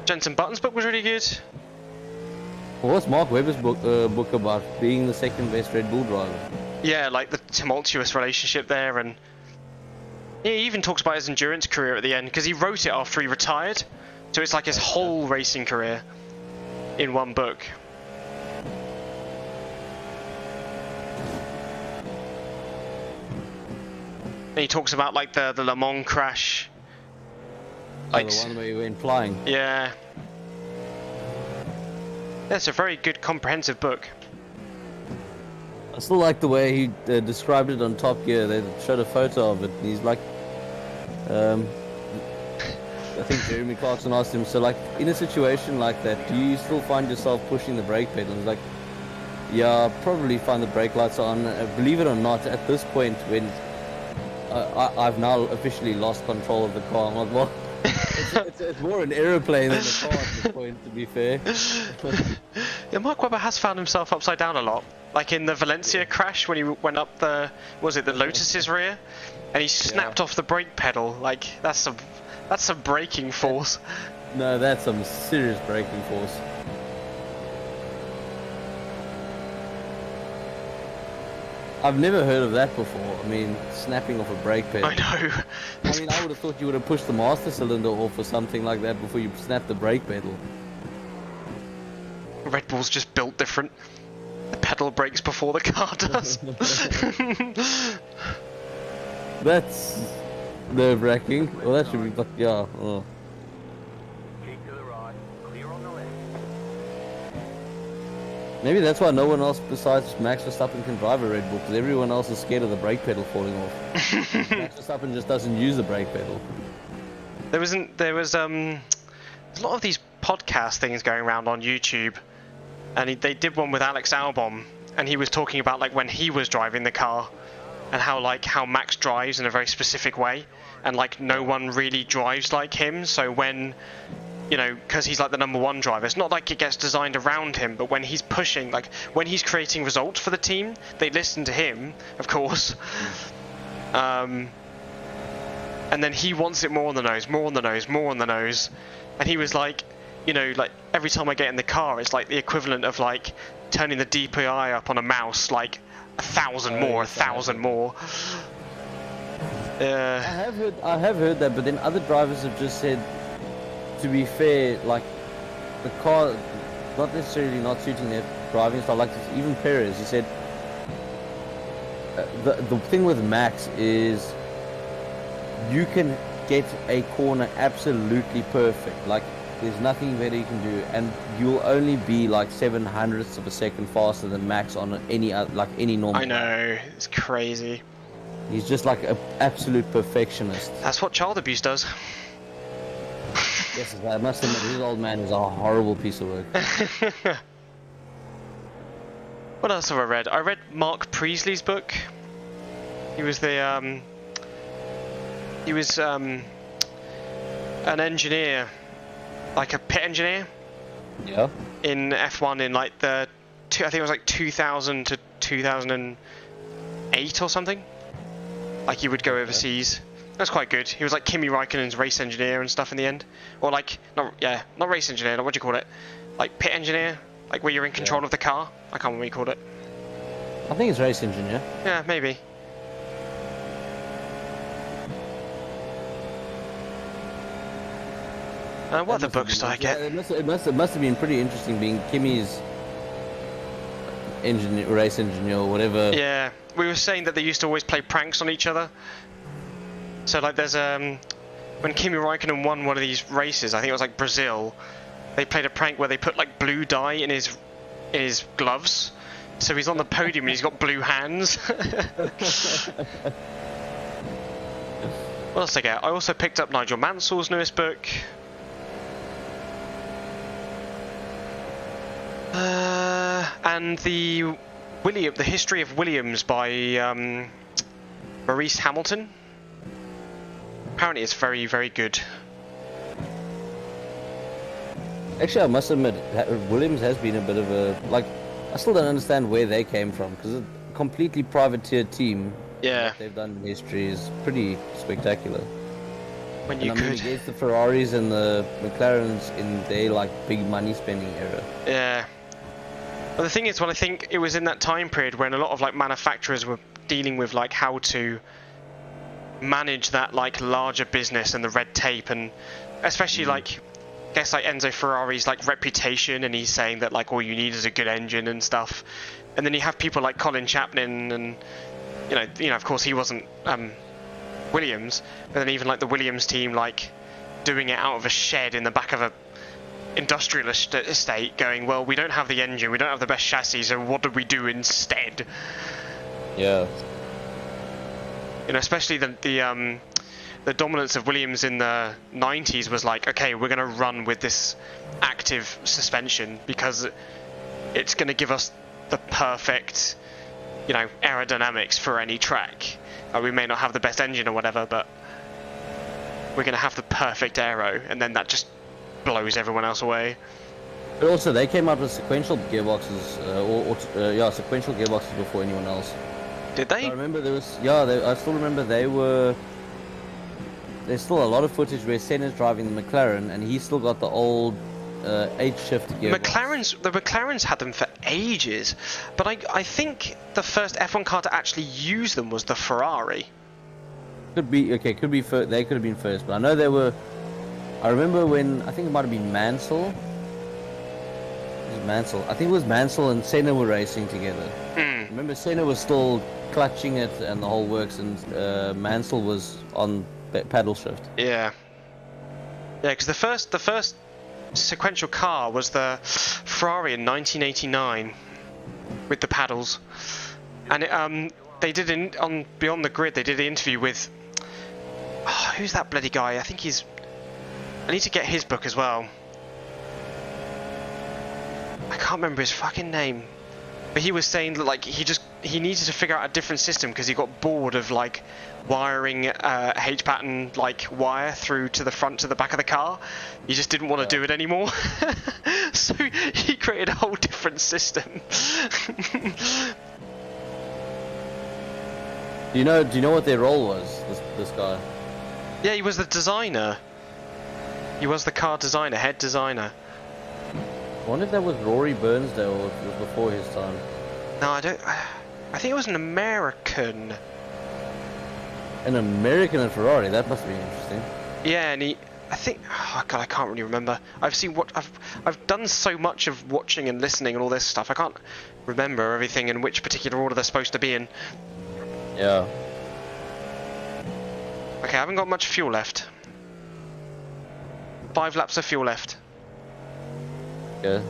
Jensen Button's book was really good. Well, what's Mark Webber's book about? Being the second best Red Bull driver. Yeah, like the tumultuous relationship there, and he even talks about his endurance career at the end, because he wrote it after he retired. So it's like his whole racing career in one book. And he talks about like the Le Mans crash. Like, The one where you went flying. yeah. That's a very good comprehensive book. I still like the way he described it on Top Gear. They showed a photo of it. He's like, I think Jeremy Clarkson asked him, so like in a situation like that, do you still find yourself pushing the brake pedal? He's like, yeah, probably find the brake lights on. Believe it or not, at this point when I've now officially lost control of the car, I'm like, well, it's more an aeroplane than a car at this point, to be fair. Yeah, Mark Webber has found himself upside down a lot. Like in the Valencia crash when he went up the Lotus's rear, and he snapped off the brake pedal. Like that's some braking force. No, that's some serious braking force. I've never heard of that before. I mean, snapping off a brake pedal. I know. I mean, I would have thought you would have pushed the master cylinder off or something like that before you snap the brake pedal. Red Bull's just built different. The pedal brakes before the car does. That's nerve-wracking. Well, that should be, like, yeah. Oh. Keep to the right. Clear on the left. Maybe that's why no one else besides Max Verstappen can drive a Red Bull, because everyone else is scared of the brake pedal falling off. Max Verstappen just doesn't use the brake pedal. There was there's a lot of these podcast things going around on YouTube, and they did one with Alex Albon, and he was talking about like when he was driving the car, and how Max drives in a very specific way, and like no one really drives like him. So when, you know, because he's like the #1 driver, it's not like it gets designed around him, but when he's pushing, like when he's creating results for the team, they listen to him, of course. And then he wants it more on the nose, more on the nose, more on the nose. And he was like, you know, like every time I get in the car, it's like the equivalent of like turning the DPI up on a mouse, like 1,000 more, 1,000 more. I have heard that, but then other drivers have just said, to be fair, like the car not necessarily not suiting their driving style. Like even Perez, he said the thing with Max is you can get a corner absolutely perfect. Like there's nothing better you can do, and you'll only be like 0.07 of a second faster than Max on any normal. I know, it's crazy. He's just like an absolute perfectionist. That's what child abuse does. Yes, I must admit, his old man is a horrible piece of work. What else have I read? I read Mark Priestley's book. He was an engineer, like a pit engineer. Yeah. In F1 in like I think it was like 2000 to 2008 or something. Like he would go overseas. That's quite good. He was like Kimi Raikkonen's race engineer and stuff in the end. Or like, not race engineer, what do you call it? Like pit engineer? Like where you're in control of the car? I can't remember what you called it. I think it's race engineer. Yeah, maybe. What other books did I get? It must have been pretty interesting being Kimi's race engineer or whatever. Yeah, we were saying that they used to always play pranks on each other. So like there's when Kimi Raikkonen won one of these races, I think it was like Brazil, they played a prank where they put like blue dye in his gloves. So he's on the podium and he's got blue hands. What else did I get? I also picked up Nigel Mansell's newest book. And the History of Williams by Maurice Hamilton. Apparently it's very, very good. Actually, I must admit, Williams has been a bit of a, like, I still don't understand where they came from, because a completely privateer team, Yeah. what they've done in history is pretty spectacular. When you I mean, could. against the Ferraris and the McLarens in their, like, big money spending era. Yeah. But the thing is, I think it was in that time period when a lot of like manufacturers were dealing with like how to manage that like larger business and the red tape, and especially like I guess like Enzo Ferrari's like reputation, and he's saying that like all you need is a good engine and stuff. And then you have people like Colin Chapman, and you know of course he wasn't Williams, but then even like the Williams team like doing it out of a shed in the back of a industrial estate, going, well, we don't have the engine, we don't have the best chassis, so what do we do instead? Yeah. You know, especially the the dominance of Williams in the 90s was like, okay, we're going to run with this active suspension because it's going to give us the perfect, you know, aerodynamics for any track. We may not have the best engine or whatever, but we're going to have the perfect aero, and then that just blows everyone else away. But also, they came out with sequential gearboxes, sequential gearboxes before anyone else. Did they? I remember there was, I still remember there's still a lot of footage where Senna's driving the McLaren, and he's still got the old 8-shift gearbox. The McLarens had them for ages, but I think the first F1 car to actually use them was the Ferrari. Could be, they could have been first, but I know they were. I remember when, I think it might have been Mansell. I think it was Mansell and Senna were racing together. Remember, Senna was still clutching it and the whole works, and Mansell was on paddle shift. Yeah, because the first sequential car was the Ferrari in 1989 with the paddles, and they did on Beyond the Grid. They did an interview with who's that bloody guy? I need to get his book as well. I can't remember his fucking name, but he was saying that like he needed to figure out a different system because he got bored of like wiring H pattern like wire through to the front to the back of the car. He just didn't want to do it anymore. So he created a whole different system. Do you know what their role was, this guy? Yeah, he was the designer. He was the car designer, head designer. I wonder if that was Rory Burnsdale or if it was before his time. No, I don't. I think it was an American. An American at Ferrari, that must be interesting. Yeah, and I think, oh god, I can't really remember. I've done so much of watching and listening and all this stuff. I can't remember everything in which particular order they're supposed to be in. Yeah. Okay, I haven't got much fuel left. 5 laps of fuel left. Yeah,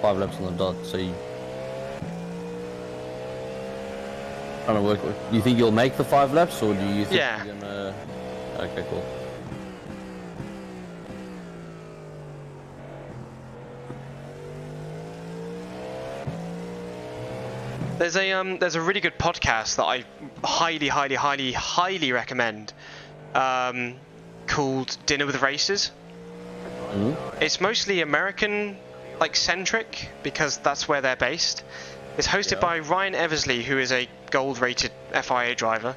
5 laps on the dot. So you trying to work. Do you think you'll make the 5 laps, or do you think you're gonna? Okay, cool. There's a really good podcast that I highly recommend, called Dinner with Racers. It's mostly American like centric because that's where they're based. It's hosted by Ryan Eversley, who is a gold rated FIA driver.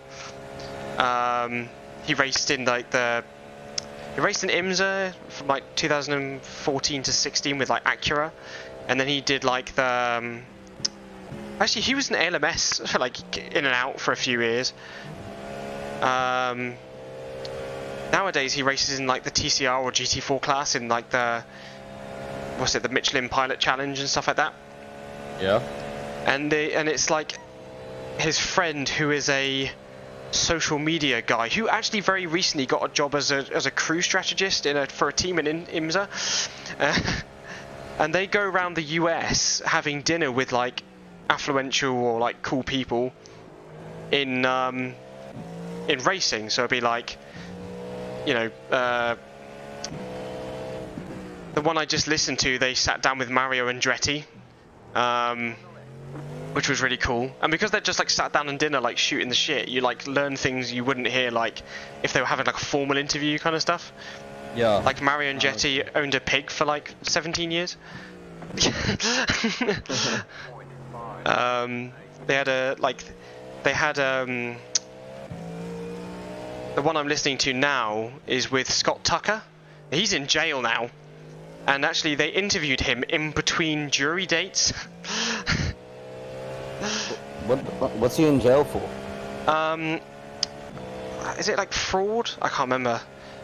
He raced in IMSA from like 2014 to 16 with like Acura, and then he did like the actually he was an ALMS for like in and out for a few years. Nowadays he races in like the TCR or GT4 class in like the Michelin Pilot Challenge and stuff like that. Yeah. And it's like his friend who is a social media guy who actually very recently got a job as a crew strategist for a team in IMSA. And they go around the US having dinner with like affluential or like cool people in racing. So it'd be like, you know, the one I just listened to, they sat down with Mario Andretti, which was really cool. And because they're just like sat down and dinner, like shooting the shit, you like learn things you wouldn't hear like if they were having like a formal interview kind of stuff. Yeah. Like Mario Andretti owned a pig for like 17 years. The one I'm listening to now is with Scott Tucker. He's in jail now. And actually they interviewed him in between jury dates. What's he in jail for? Is it like fraud? I can't remember.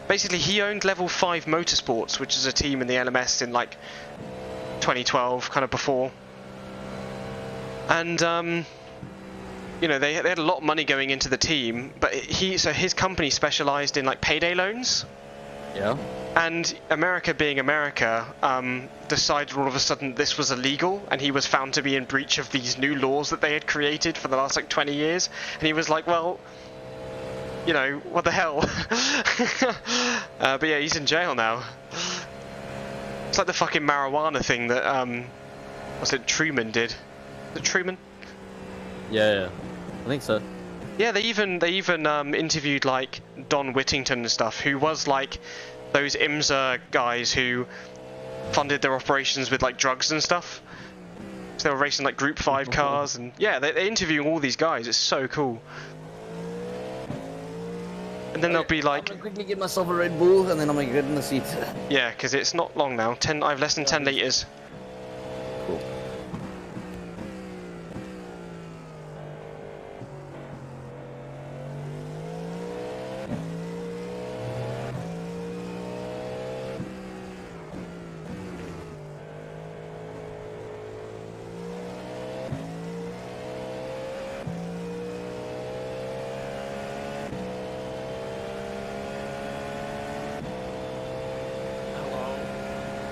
Basically he owned Level 5 Motorsports, which is a team in the LMS in like 2012, kind of before. And you know, they had a lot of money going into the team, but his company specialized in like payday loans. Yeah. And America being America, decided all of a sudden this was illegal, and he was found to be in breach of these new laws that they had created for the last like 20 years. And he was like, well, you know, what the hell? But yeah, he's in jail now. It's like the fucking marijuana thing that what's it, Truman did? The Truman? Yeah, I think so. Yeah, they even interviewed like Don Whittington and stuff, who was like those IMSA guys who funded their operations with like drugs and stuff. So they were racing like Group 5 cars, and yeah, they're interviewing all these guys. It's so cool. And then they'll be like, I'm gonna quickly get myself a Red Bull, and then I'm gonna get in the seat. yeah, because it's not long now. I have less than 10 liters. Cool.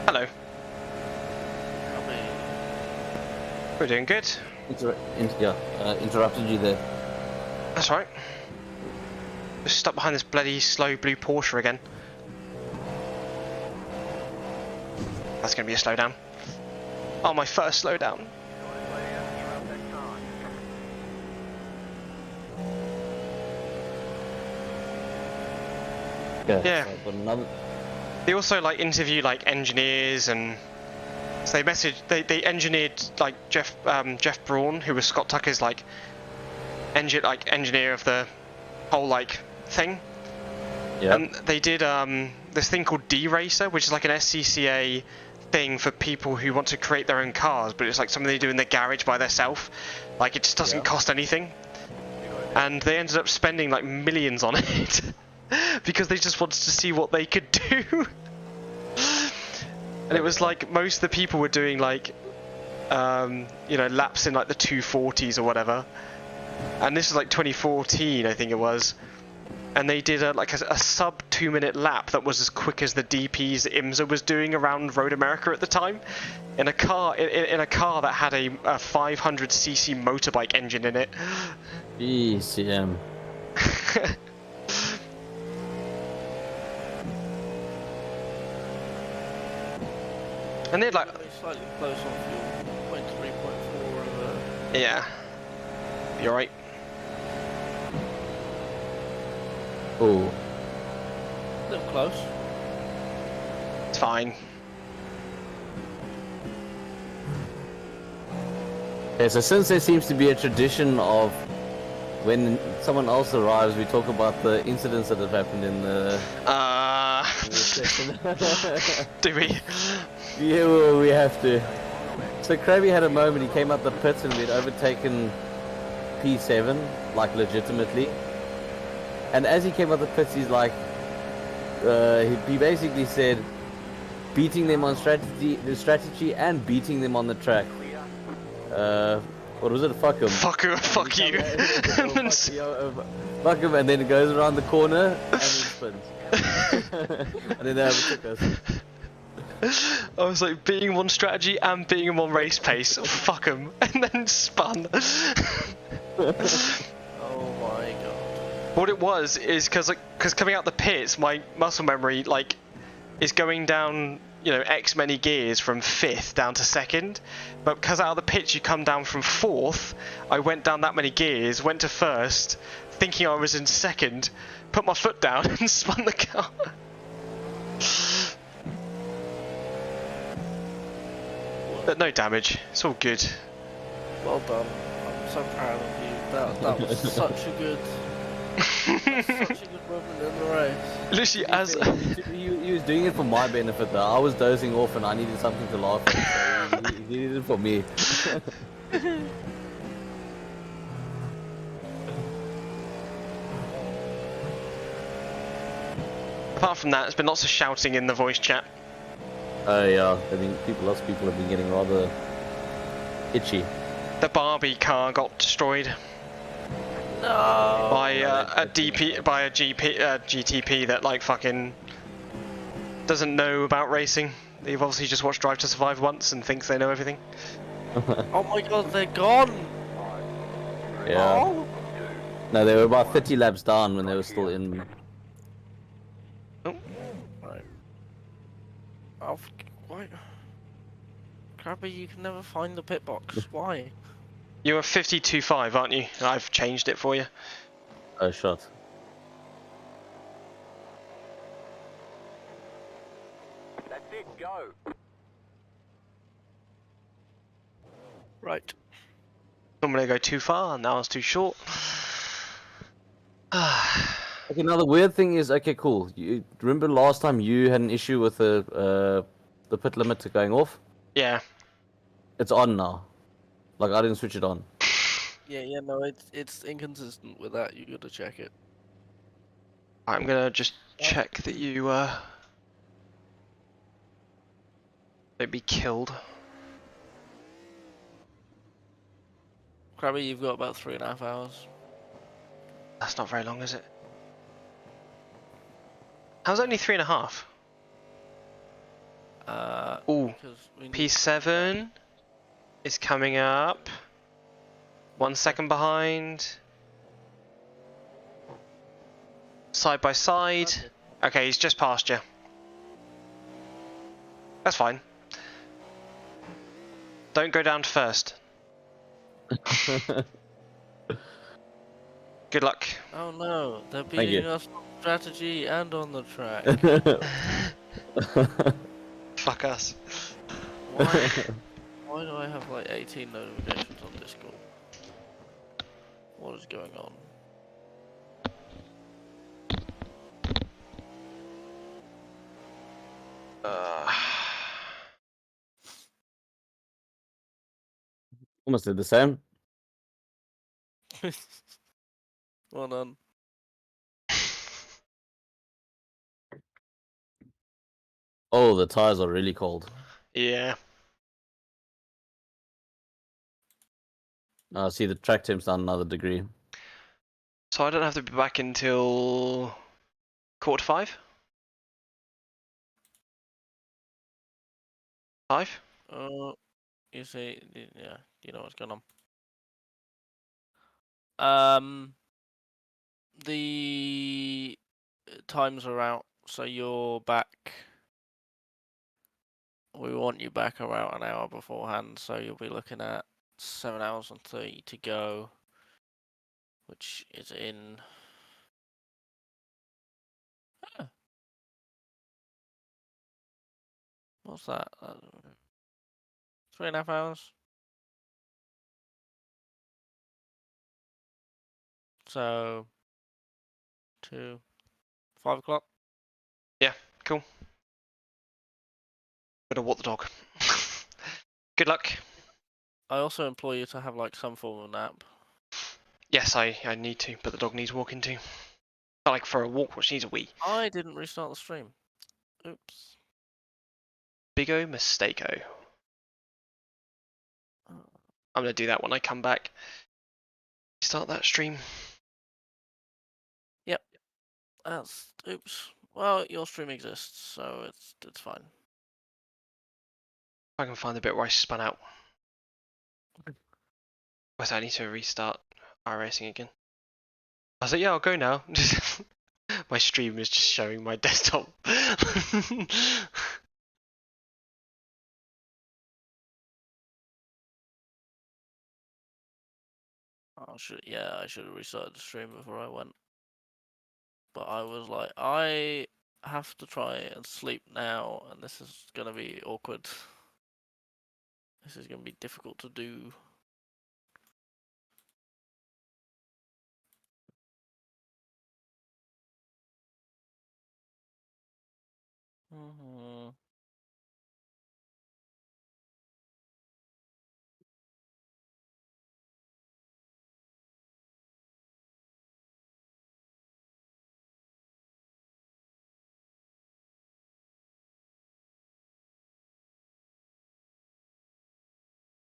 Hello. We're doing good. Interrupted you there. That's right. Just stuck behind this bloody slow blue Porsche again. That's gonna be a slowdown. Oh, my first slowdown. Yeah. So I've got another. They also like interview like engineers, and so they engineered like Jeff Braun, who was Scott Tucker's like engineer of the whole like thing. Yeah. And they did this thing called D-Racer, which is like an SCCA thing for people who want to create their own cars, but it's like something they do in their garage by themselves. Like it just doesn't cost anything. And they ended up spending like millions on it because they just wanted to see what they could do. And it was like most of the people were doing like you know, laps in like the 240s or whatever. And this was like 2014, I think it was. And they did a sub 2-minute lap that was as quick as the DPs that IMSA was doing around Road America at the time, in a car that had a 500cc motorbike engine in it. ECM. And they'd like, Slightly close on fuel, 0.3, 0.4. yeah, you're right. Oh. A little close. It's fine. Okay, so since there seems to be a tradition of when someone else arrives, we talk about the incidents that have happened in the session. Do we? Yeah, well, we have to. So Krabby had a moment, he came out the pits and we'd overtaken P7, like legitimately. And as he came out the pits, he's like, he basically said, beating them on strategy and beating them on the track. What was it? Fuck him. Fuck you. Fuck him, and then it goes around the corner and then spins. And then they overtook us. I was like beating him on strategy and beating him on race pace. Fuck him, and then spun. Oh my god. What it was is because coming out the pits, my muscle memory like is going down, you know, X many gears from 5th down to 2nd, but because out of the pits you come down from 4th, I went down that many gears, went to 1st, thinking I was in 2nd, put my foot down and spun the car. But no damage, it's all good. Well done. I'm so proud of you. That was such a good moment in the race. Literally, as He was doing it for my benefit though. I was dozing off and I needed something to laugh at, so he did it for me. apart from that, there's been lots of shouting in the voice chat. Yeah, I think lots of people have been getting rather itchy. The Barbie car got destroyed No. by a GTP that like fucking doesn't know about racing. They've obviously just watched Drive to Survive once and thinks they know everything. Oh my god, they're gone. Yeah. Oh. No, they were about 30 laps down when they were still in. Right. Oh, why? Crabby, you can never find the pit box. Why? You are 52.5, aren't you? I've changed it for you. Oh, shot. That's it, go. Right. Normally I go too far, now it's too short. Okay, now the weird thing is, okay, cool. You remember last time you had an issue with the pit limiter going off? Yeah. It's on now. Like I didn't switch it on. Yeah, no, it's inconsistent with that. You gotta check it. I'm gonna just check that you don't be killed. Crabby, you've got about 3.5 hours. That's not very long, is it? How's it only 3.5? Ooh, Because we need P7 is coming up. 1 second behind. Side by side. Okay, he's just past you. That's fine. Don't go down first. Good luck. Oh no, they're Thank you. beating us on strategy and on the track. Fuck us. Why do I have like 18 notifications on Discord? What is going on? Almost did the same. Well done. Oh, the tires are really cold. Yeah. See, the track temp's down another degree. So I don't have to be back until 4:45? 5? You see, yeah, you know what's going on. The times are out, so you're back. We want you back around an hour beforehand, so you'll be looking at 7 hours and 30 to go, which is in. What's that? 3.5 hours. So, 5 o'clock. Yeah, cool. Gotta walk the dog. Good luck. I also implore you to have like some form of nap. Yes, I need to, but the dog needs walking too. Not like for a walk, she needs a wee. I didn't restart the stream. Oops. Big-o mistake-o. I'm gonna do that when I come back. Start that stream. Yep. That's oops. Well, your stream exists, so it's fine. If I can find the bit where I spun out. Wait, I need to restart iRacing again. I was like, yeah, I'll go now. My stream is just showing my desktop. I should have restarted the stream before I went. But I was like, I have to try and sleep now, and this is gonna be awkward. This is gonna be difficult to do.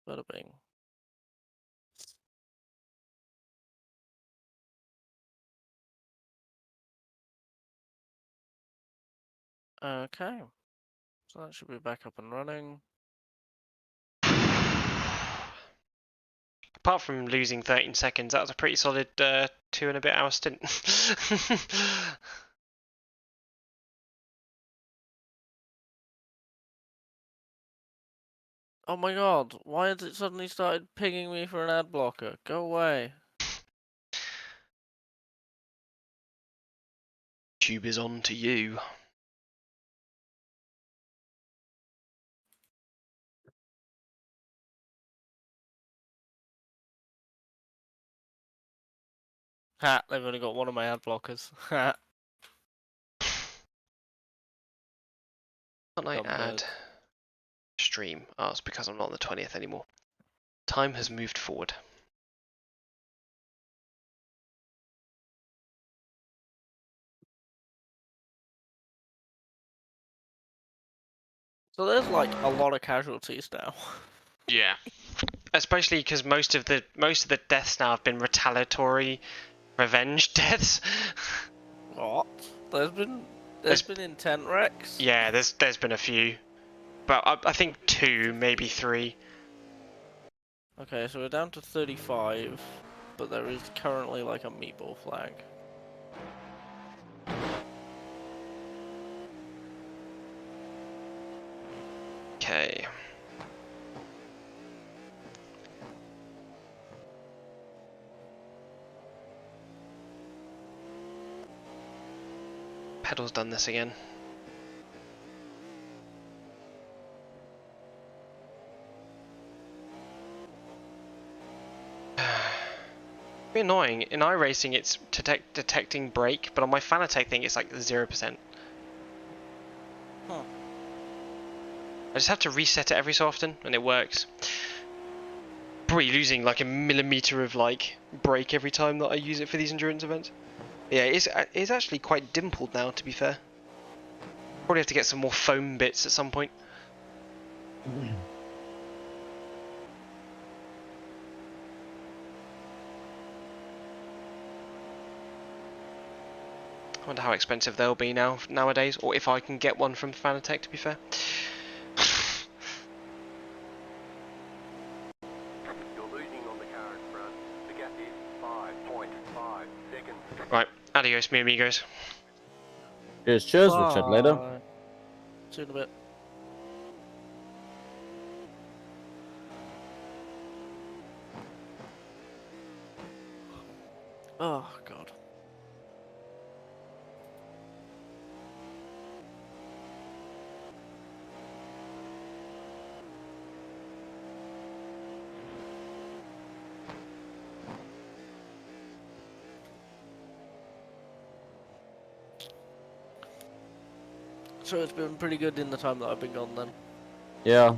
Bada bing. Okay. So that should be back up and running. Apart from losing 13 seconds, that was a pretty solid 2 and a bit hour stint. Oh my god, why has it suddenly started pinging me for an ad blocker? Go away. Tube is on to you. Ha, they've only got one of my ad blockers. Ha. Can't I Dumb add birds. stream? Oh, it's because I'm not on the 20th anymore. Time has moved forward. So there's like a lot of casualties now. Yeah. Especially because most of the deaths now have been retaliatory revenge deaths. What? There's There's- been intent wrecks? Yeah, there's been a few, but I think 2, maybe 3. Okay, so we're down to 35, but there is currently like a meatball flag. Okay. Pedal's done this again. Very annoying. In iRacing, it's detecting brake, but on my Fanatec thing, it's like 0%. Huh. I just have to reset it every so often, and it works. Probably losing like a millimeter of like brake every time that I use it for these endurance events. Yeah, it's actually quite dimpled now, to be fair. Probably have to get some more foam bits at some point. I wonder how expensive they'll be nowadays, or if I can get one from Fanatec, to be fair. You're losing on the car in front. The gap is 5.5 seconds. Right, adios, mi amigos. Cheers. We'll chat later. Bye. See you in a bit. Oh god. So it's been pretty good in the time that I've been gone then. Yeah,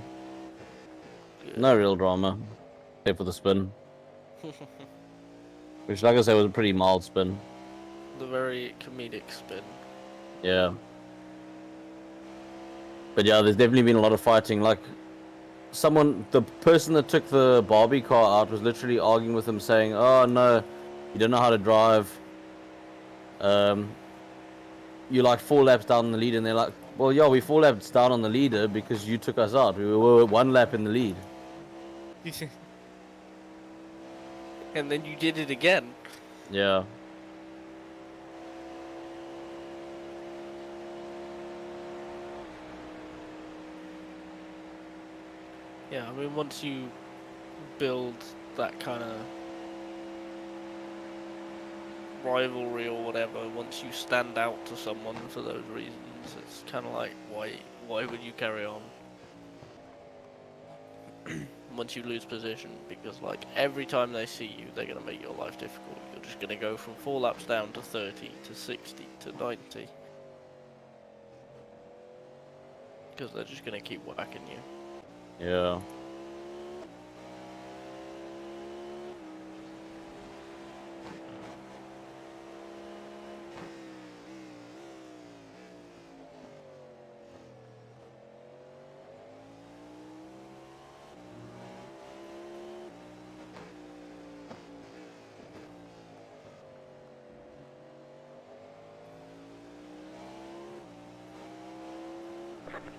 Good. no real drama, except for the spin, which, like I said, was a pretty mild spin. The very comedic spin. Yeah. But yeah, there's definitely been a lot of fighting. Like, the person that took the Barbie car out was literally arguing with him, saying, "Oh no, you don't know how to drive. You're like 4 laps down on the lead," and they're like, "Well, yeah, we 4 laps down on the leader because you took us out. We were 1 lap in the lead." And then you did it again. Yeah. Yeah, I mean, once you build that kind of rivalry or whatever, once you stand out to someone for those reasons, it's kind of like, why would you carry on? Once you lose position, because like every time they see you, they're gonna make your life difficult. You're just gonna go from 4 laps down to 30 to 60 to 90, because they're just gonna keep whacking you. Yeah.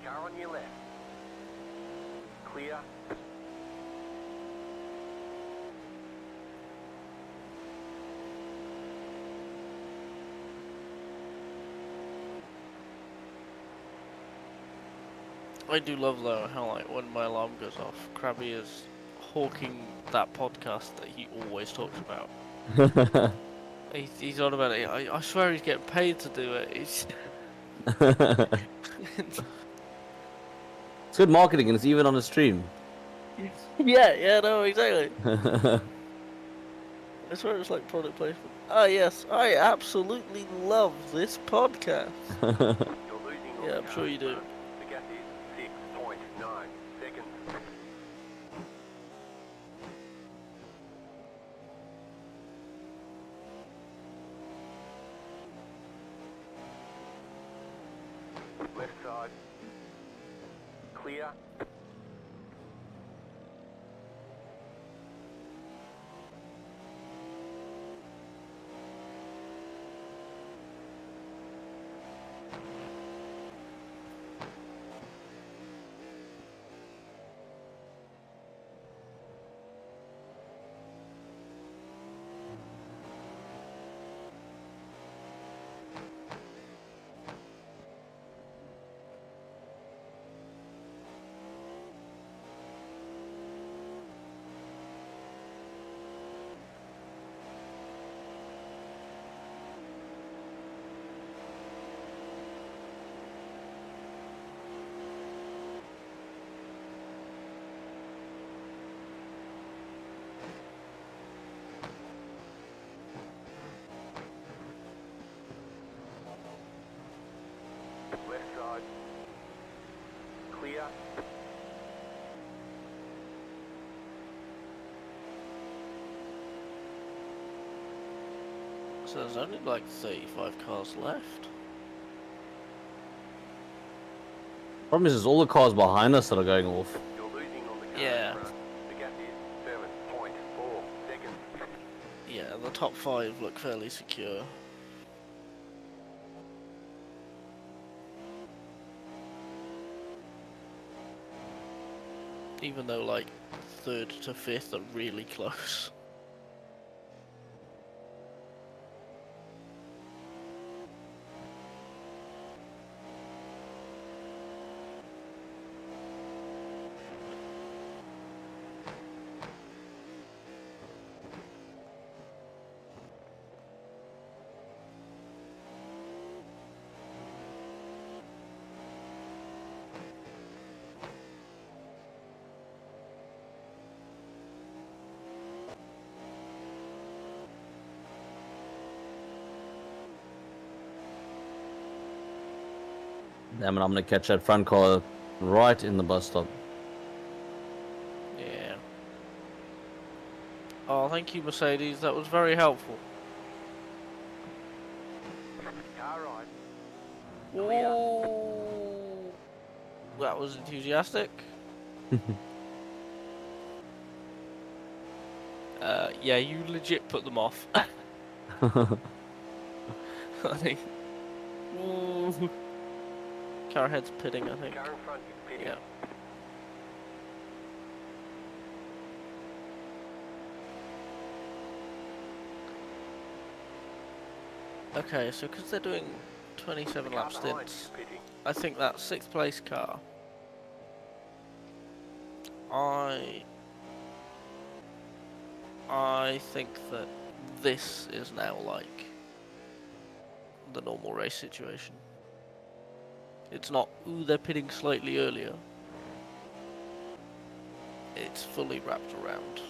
Car on your left. Clear. I do love though how like when my alarm goes off, Krabby is hawking that podcast that he always talks about. He's on about it. I swear he's getting paid to do it. He's It's good marketing and it's even on a stream. yeah, no, exactly. I swear it's like product placement. Ah, yes, I absolutely love this podcast. You're losing on Yeah, the I'm car sure you do. front. The gap is 6.9 seconds. Left side. Clear. Left side. Clear. So there's only like 35 cars left. Problem is, all the cars behind us that are going off. You're losing on the car Yeah. front. The gap is 7.4 seconds. Yeah, the top 5 look fairly secure. Even though like 3rd to 5th are really close. Damn it, I'm gonna catch that front car right in the bus stop. Yeah. Oh, thank you, Mercedes. That was very helpful. Car right. Whoa. That was enthusiastic. Yeah, you legit put them off. I think. Ooh. Car head's pitting, I think. Car in front is pitting. Yeah. Okay, so because they're doing 27 lap Car behind stints, is pitting. I think that 6th place car. I think that this is now like the normal race situation. It's not, ooh, they're pitting slightly earlier. It's fully wrapped around.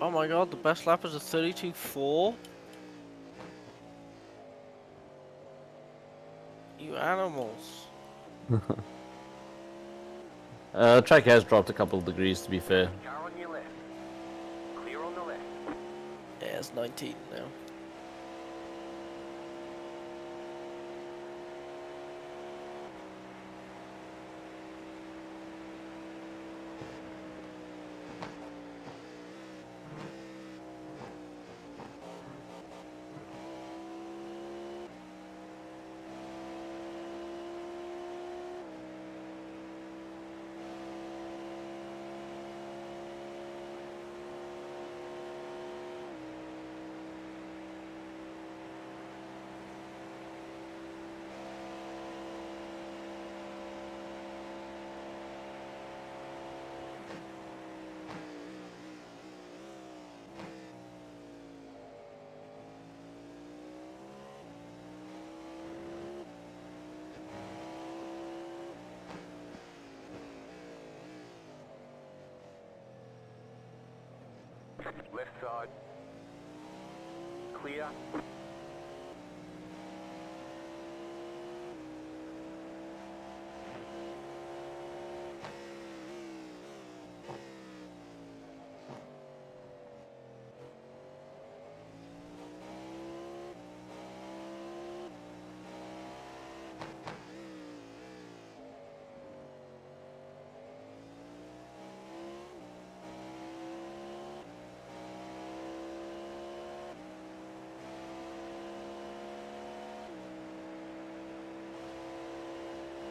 Oh my god, the best lap is a 32.4? You animals. Track has dropped a couple of degrees, to be fair. Car on your left. Clear on the left. Yeah, it's 19 now. Left side. Clear.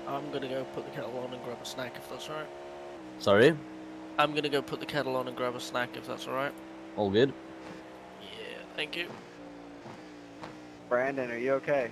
I'm gonna go put the kettle on and grab a snack if that's alright. Sorry? I'm gonna go put the kettle on and grab a snack if that's alright. All good? Yeah, thank you. Brandon, are you okay?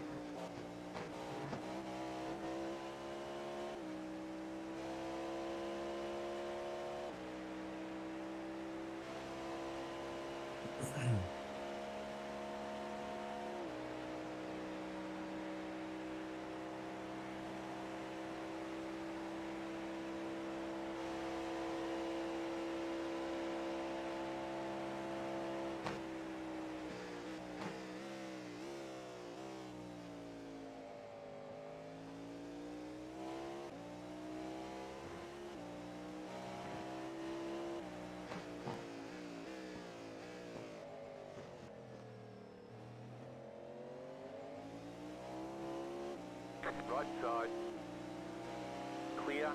Right side. Clear.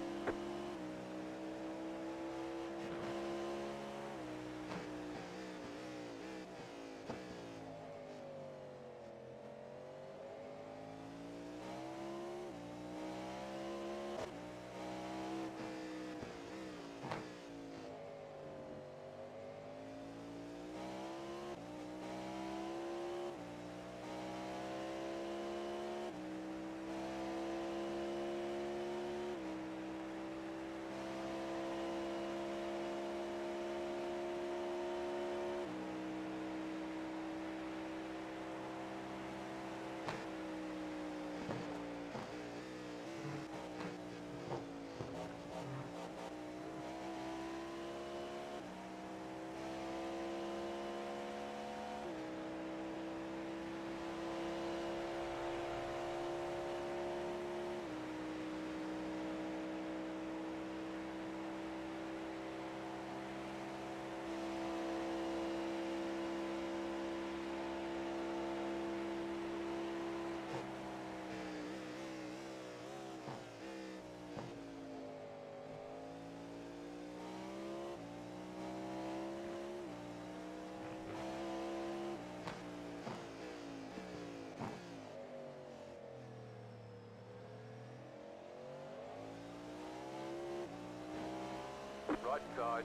Right side.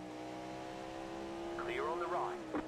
Clear on the right.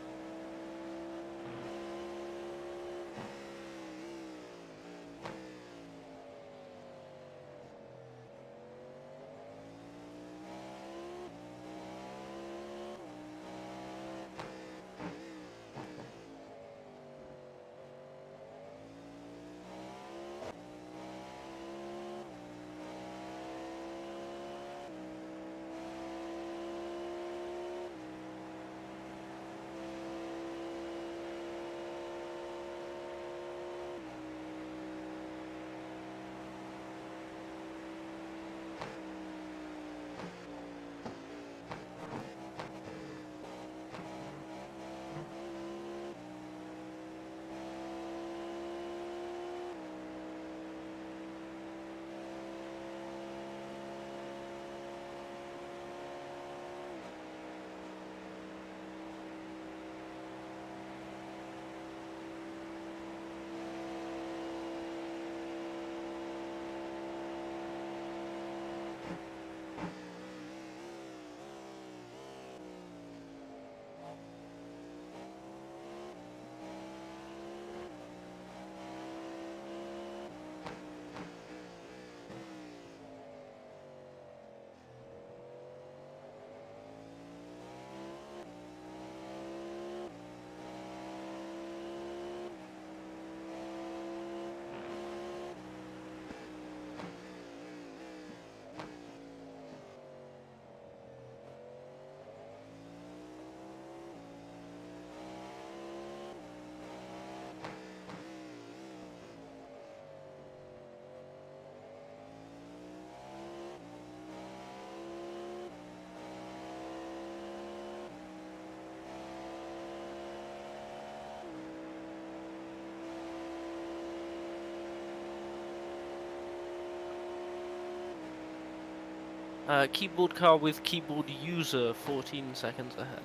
Keyboard car with keyboard user 14 seconds ahead.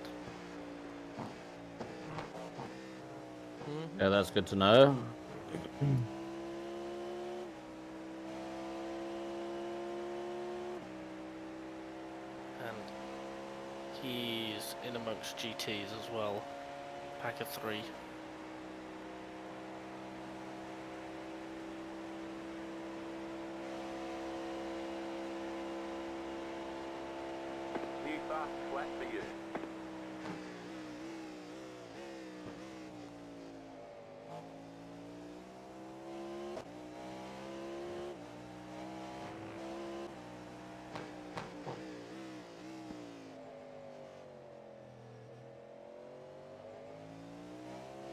Yeah, that's good to know. And he's in amongst GTs as well. Pack of 3. New fast flat for you.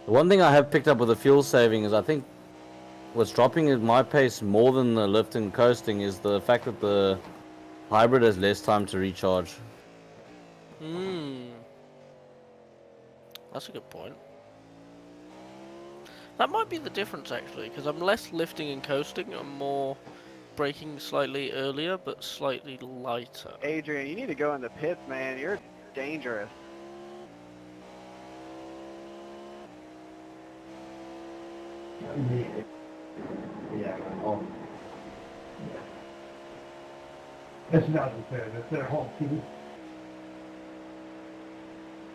The one thing I have picked up with the fuel saving is I think what's dropping at my pace more than the lift and coasting is the fact that the hybrid has less time to recharge. That's a good point. That might be the difference actually, because I'm less lifting and coasting, I'm more braking slightly earlier but slightly lighter. Adrian, you need to go in the pits, man. You're dangerous. That's not fair. That's their whole team.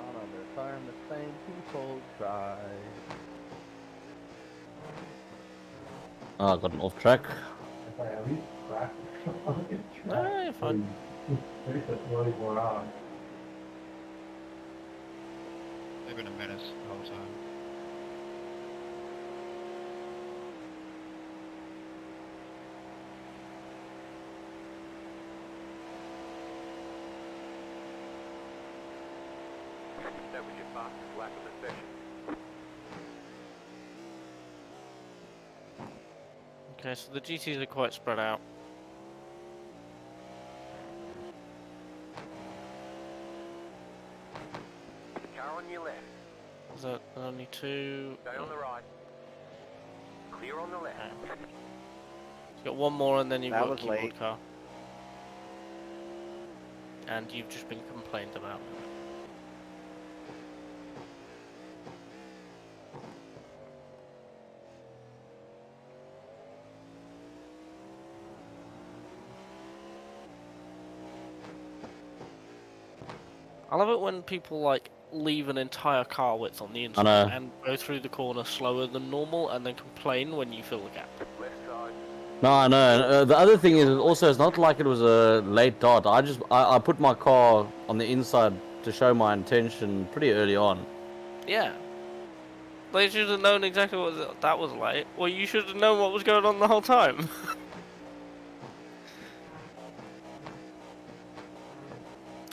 On the time the same people try. Oh, I got an off track. If I at least practice. Ah, you're fine. At least that's really more on. They've been a menace the whole time. That was your fastest lap of the session. Okay, so the GTs are quite spread out. Car on your left. Is that only 2? Stay on the right. Clear on the left. You've got one more and then you've That got a was keyboard late. car. And you've just been complained about. I love it when people like leave an entire car width on the inside know. and go through the corner slower than normal and then complain when you fill the gap. Left side. No, I know. The other thing is also it's not like it was a late dot. I put my car on the inside to show my intention pretty early on. Yeah. They should have known exactly what that was like. Well, you should have known what was going on the whole time.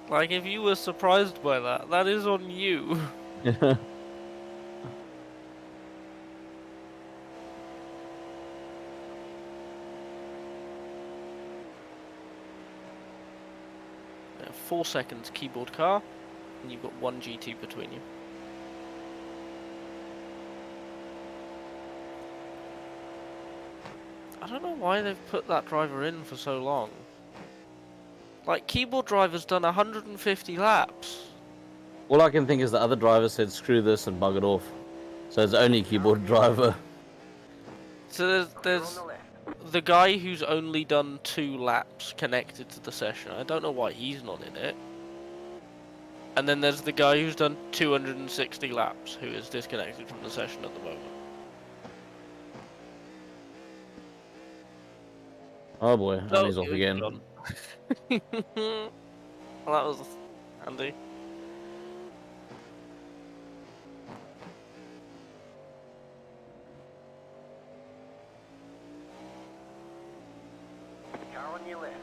Like, if you were surprised by that, that is on you. Yeah, 4 seconds keyboard car, and you've got 1 GT between you. I don't know why they've put that driver in for so long. Like, keyboard driver's done 150 laps. All I can think is the other driver said screw this and bug it off. So it's only keyboard driver. So Clear there's on the left. the guy who's only done 2 laps connected to the session. I don't know why he's not in it. And then there's the guy who's done 260 laps who is disconnected from the session at the moment. Oh boy, and he's off you're again. done. Well, that was handy. Car on your left.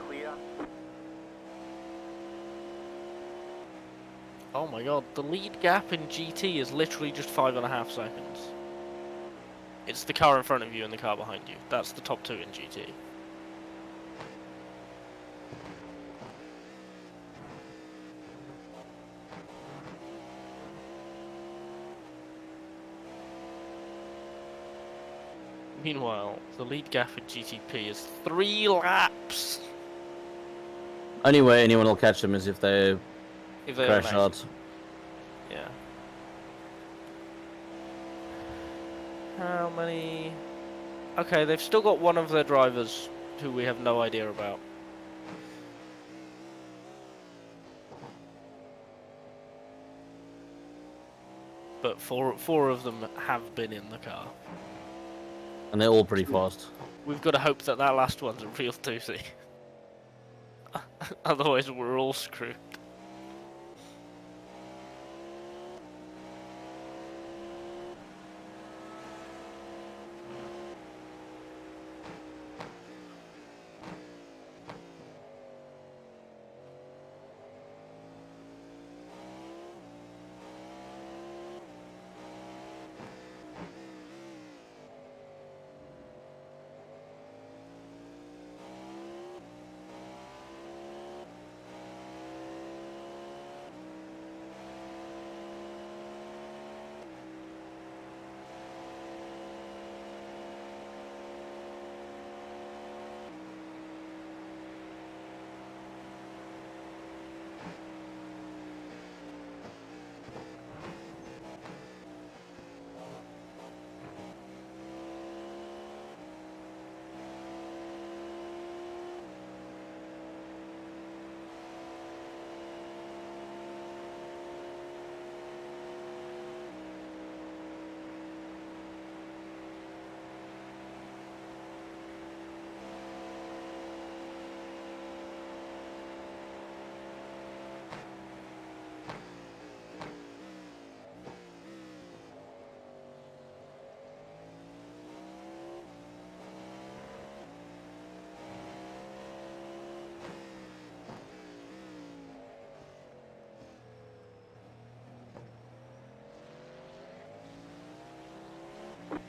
Clear. Oh my god, the lead gap in GT is literally just 5.5 seconds. It's the car in front of you and the car behind you. That's the top 2 in GT. Meanwhile, the lead gap in GTP is 3 laps. Only way anyone will catch them is if they If they crash have an out. accident. Yeah. How many? Okay, they've still got one of their drivers who we have no idea about. But four of them have been in the car. And they're all pretty fast. We've got to hope that that last one's a real doozy. Otherwise, we're all screwed.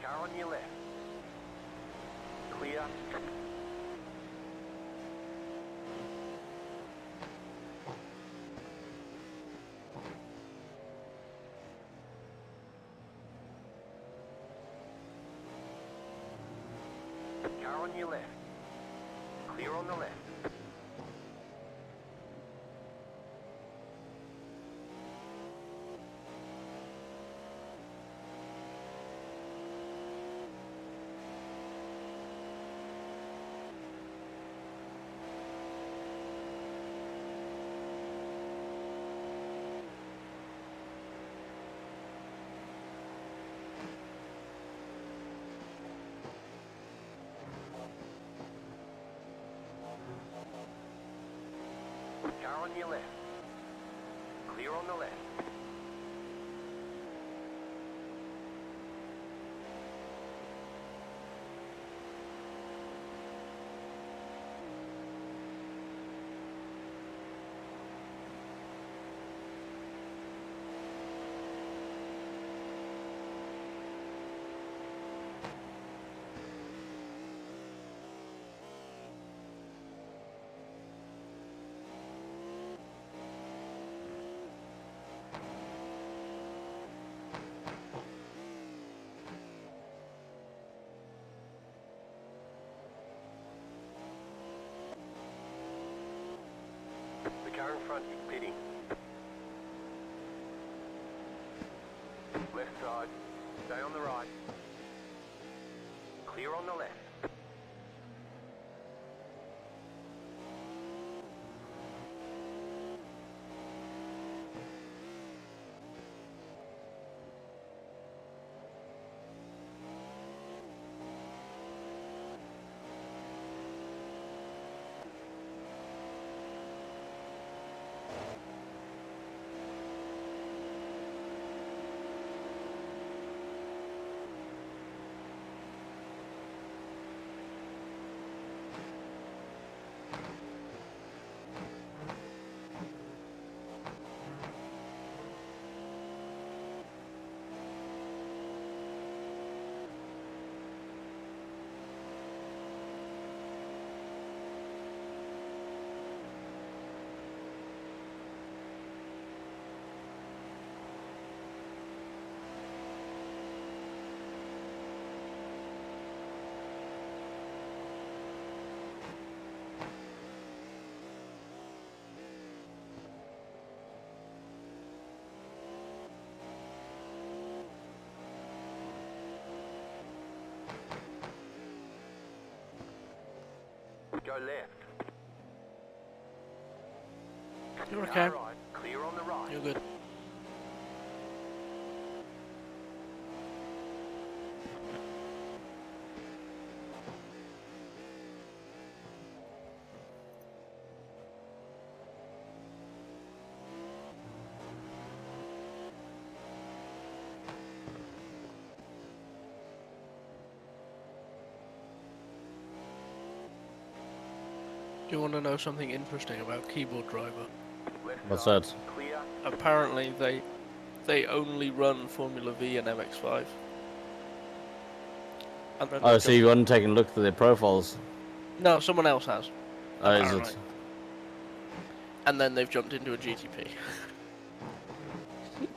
Car on your left. Clear. Car on your left. Clear on the left. Car on your left. Clear on the left. The car in front is pitting. Left side. Stay on the right. Clear on the left. Go left. You're okay. Alright, clear on the right. You're good. Do you want to know something interesting about Keyboard Driver? Left What's side, that? clear. Apparently they only run Formula V and MX5. And then Oh, they've so you jumped- haven't taken a look at their profiles? No, someone else has. Oh, is Apparently. it? And then they've jumped into a GTP.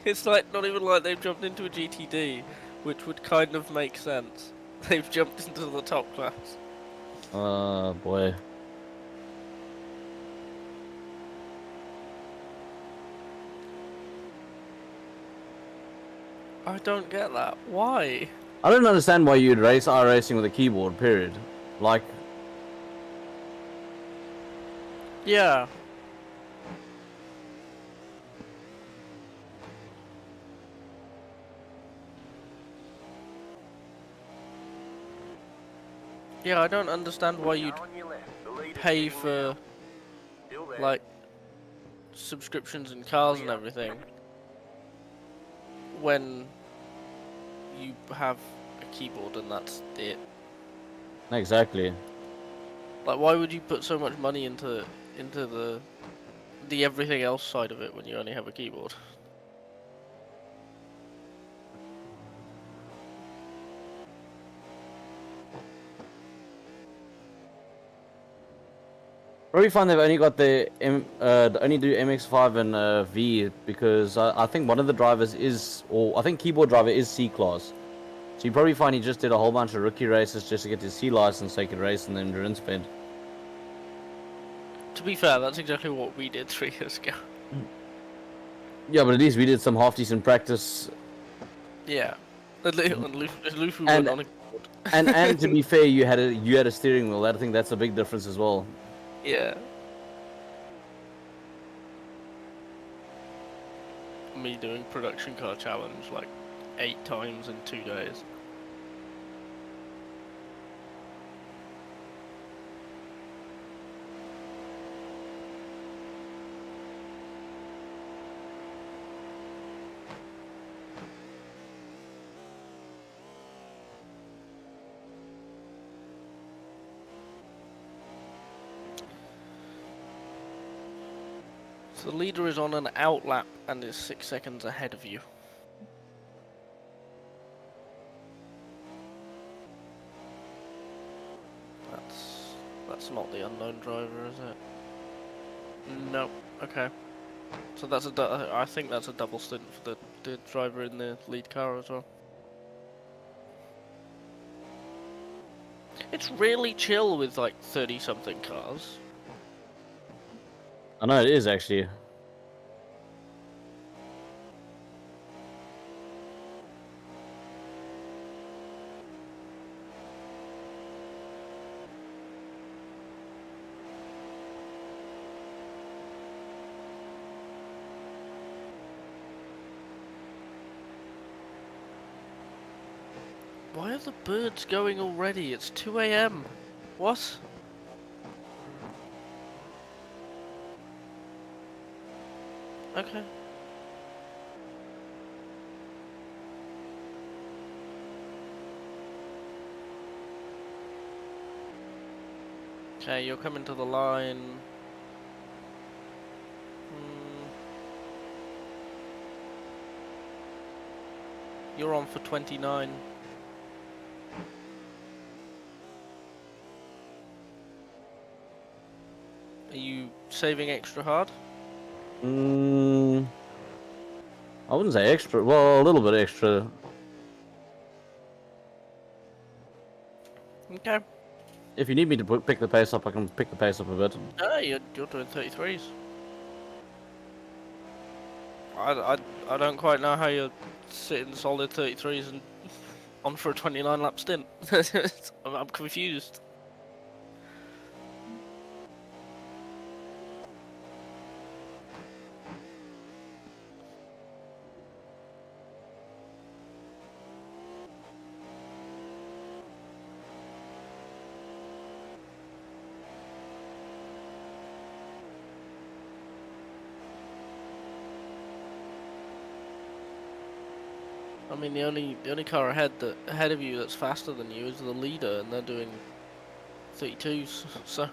It's like not even like they've jumped into a GTD, which would kind of make sense. They've jumped into the top class. Oh, boy. I don't get that. Why? I don't understand why you'd race iRacing with a keyboard, period. Like, Yeah. Yeah, I don't understand why you'd Car on your left. The leader's pay getting for loud. Still there. like subscriptions in cars and everything when you have a keyboard and that's it. exactly. Like, why would you put so much money into the everything else side of it when you only have a keyboard? Probably find they've only got the only do MX5 and V because I think one of the drivers is, or I think keyboard driver is C class. So you probably find he just did a whole bunch of rookie races just to get his C license so he could race in the endurance bed. To be fair, that's exactly what we did 3 years ago. Yeah, but at least we did some half decent practice. Yeah. And Luffy And- went on a keyboard. And to be fair, you had a steering wheel. I think that's a big difference as well. Yeah. Me doing production car challenge like 8 times in 2 days. So the leader is on an out lap and is 6 seconds ahead of you. That's not the unknown driver, is it? No. Okay. So that's I think that's a double stint for the driver in the lead car as well. It's really chill with like 30-something cars. I know it is actually. Why are the birds going already? It's 2 AM. What? Okay. Okay, you're coming to the line. You're on for 29. Are you saving extra hard? I wouldn't say extra. Well, a little bit extra. Okay. If you need me to pick the pace up, I can pick the pace up a bit. Ah, you're doing 33s. I don't quite know how you're sitting solid 33s and on for a 29 lap stint. I'm confused. I mean, the only car ahead of you that's faster than you is the leader, and they're doing 32s. So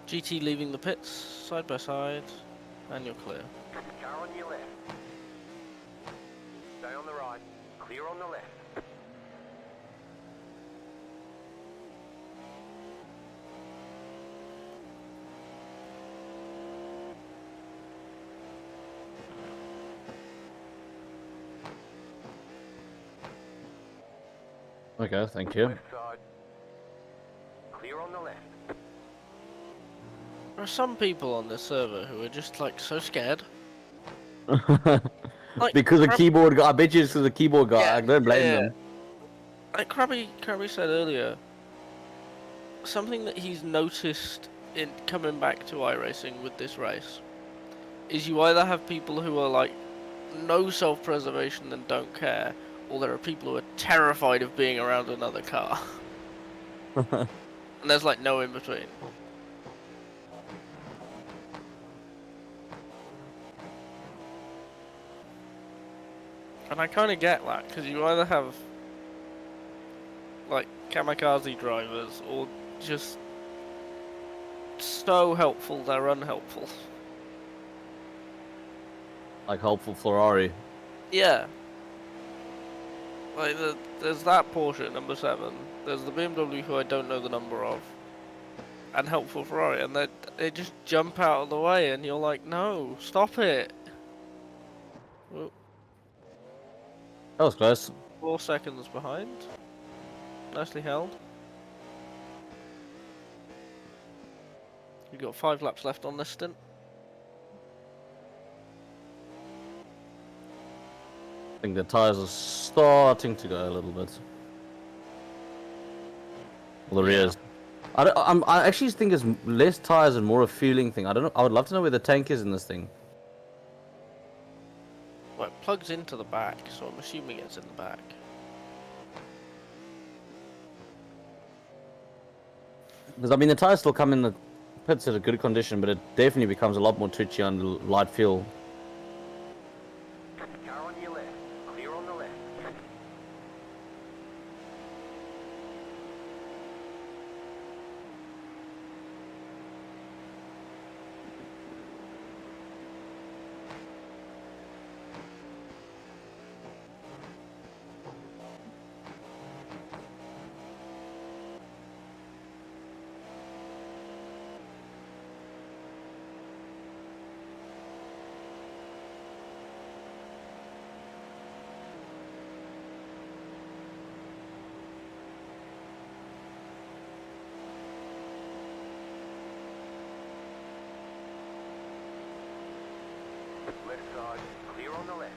GT leaving the pits side by side, and you're clear. Car on your left. Stay on the right. Clear on the left. Okay, thank you. Left side. Clear on the left. There are some people on this server who are just like so scared. Like, Because the Crab- keyboard guy, I bet you it's because the keyboard guy. Yeah, I don't blame yeah. them. Like Krabby said earlier, something that he's noticed in coming back to iRacing with this race is you either have people who are like no self-preservation and don't care, or there are people who are terrified of being around another car. And there's like no in between. And I kind of get that, because you either have like kamikaze drivers or just so helpful they're unhelpful. Like helpful Ferrari. Yeah. Like there's that Porsche at number 7. There's the BMW who I don't know the number of, and helpful Ferrari, and they just jump out of the way, and you're like, no, stop it. Well, That was close. 4 seconds behind. Nicely held. You've got 5 laps left on this stint. I think the tyres are starting to go a little bit. Well, the rears. I actually think it's less tyres and more a fueling thing. I don't know. I would love to know where the tank is in this thing. Well, it plugs into the back, so I'm assuming it's in the back. Because I mean, the tyres still come in the pits at a good condition, but it definitely becomes a lot more twitchy on light fuel. Car on your left. Clear on the left. Left side. Clear on the left.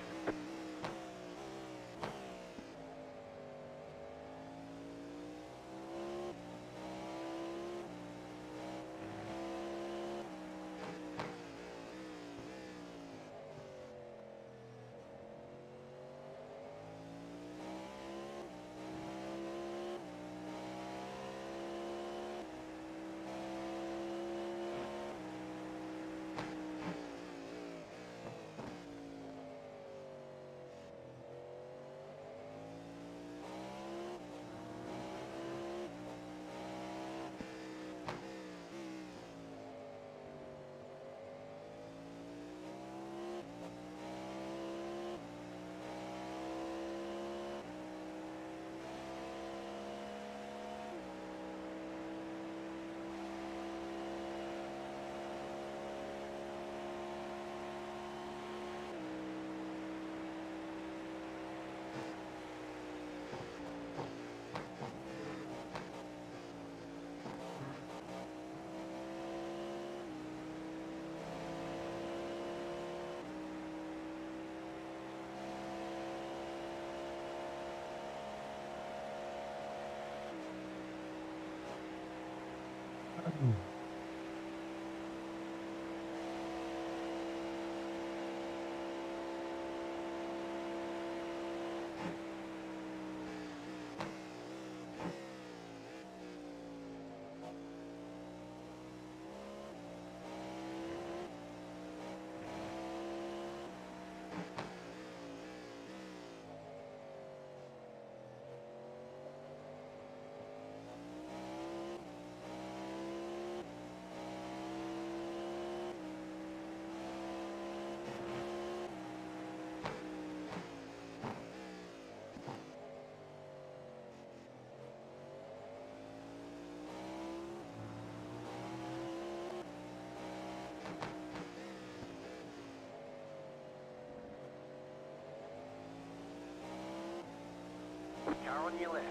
Car on your left.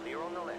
Clear on the left.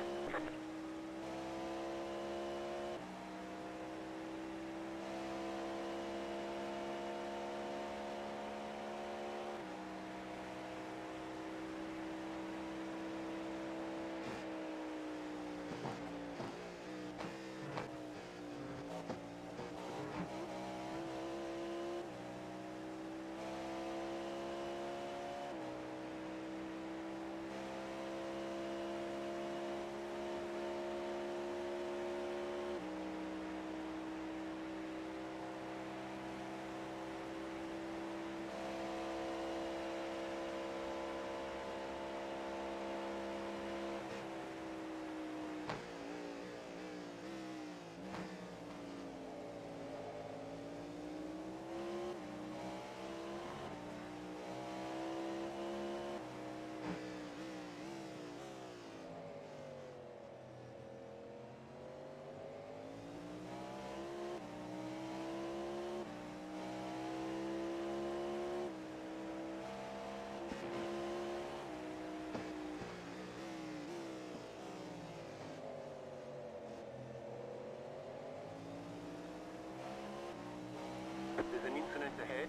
There's an incident ahead.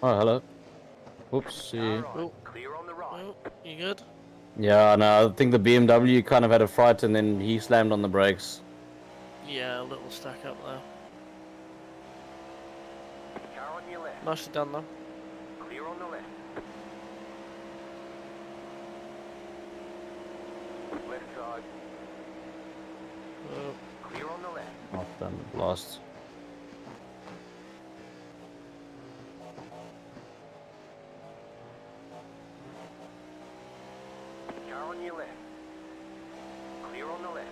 Oh, hello. Whoops. Car Yeah. right. Oh. Clear on the right. Oh, you good? Yeah, no, I think the BMW kind of had a fright and then he slammed on the brakes. Yeah, a little stack up there. Car on your left. Nicely done though. Clear on the left. Left side. Oh, Clear on the left. Not done. Lost. Car on your left. Clear on the left.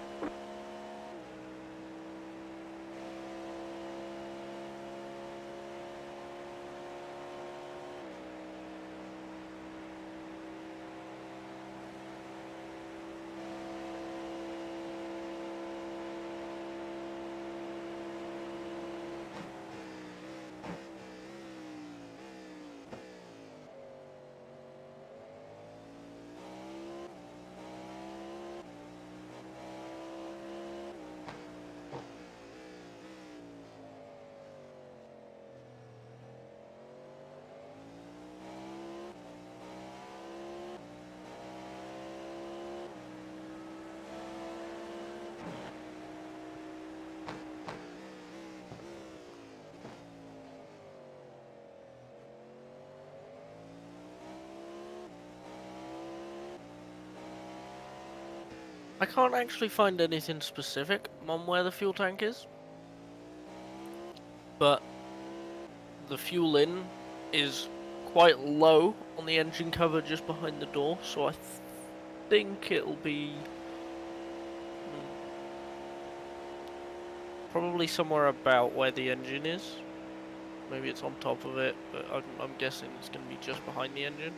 I can't actually find anything specific on where the fuel tank is, but the fuel in is quite low on the engine cover just behind the door, so I think it'll be probably somewhere about where the engine is. Maybe it's on top of it, but I'm guessing it's going to be just behind the engine.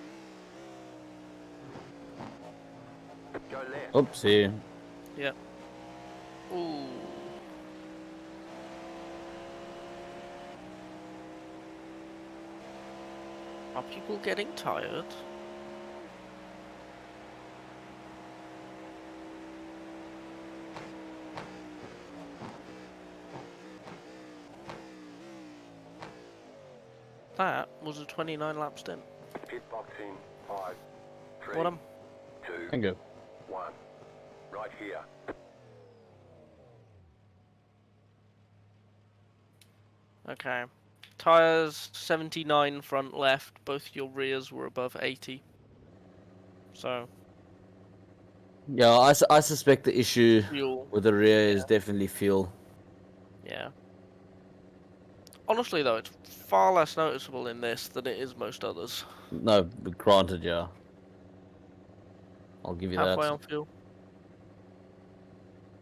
Go left. Oopsie. Yeah. Ooh. Are people getting tired? That was a 29 lap stint. Pit box in. 5, 3, What 2, Thank you. 1. Right here. Okay. Tires 79 front left. Both your rears were above 80. So Yeah, I suspect the issue fuel. with the rear is definitely fuel. Yeah. Honestly, though, it's far less noticeable in this than it is most others. No, granted, yeah. I'll give you Halfway that. on fuel.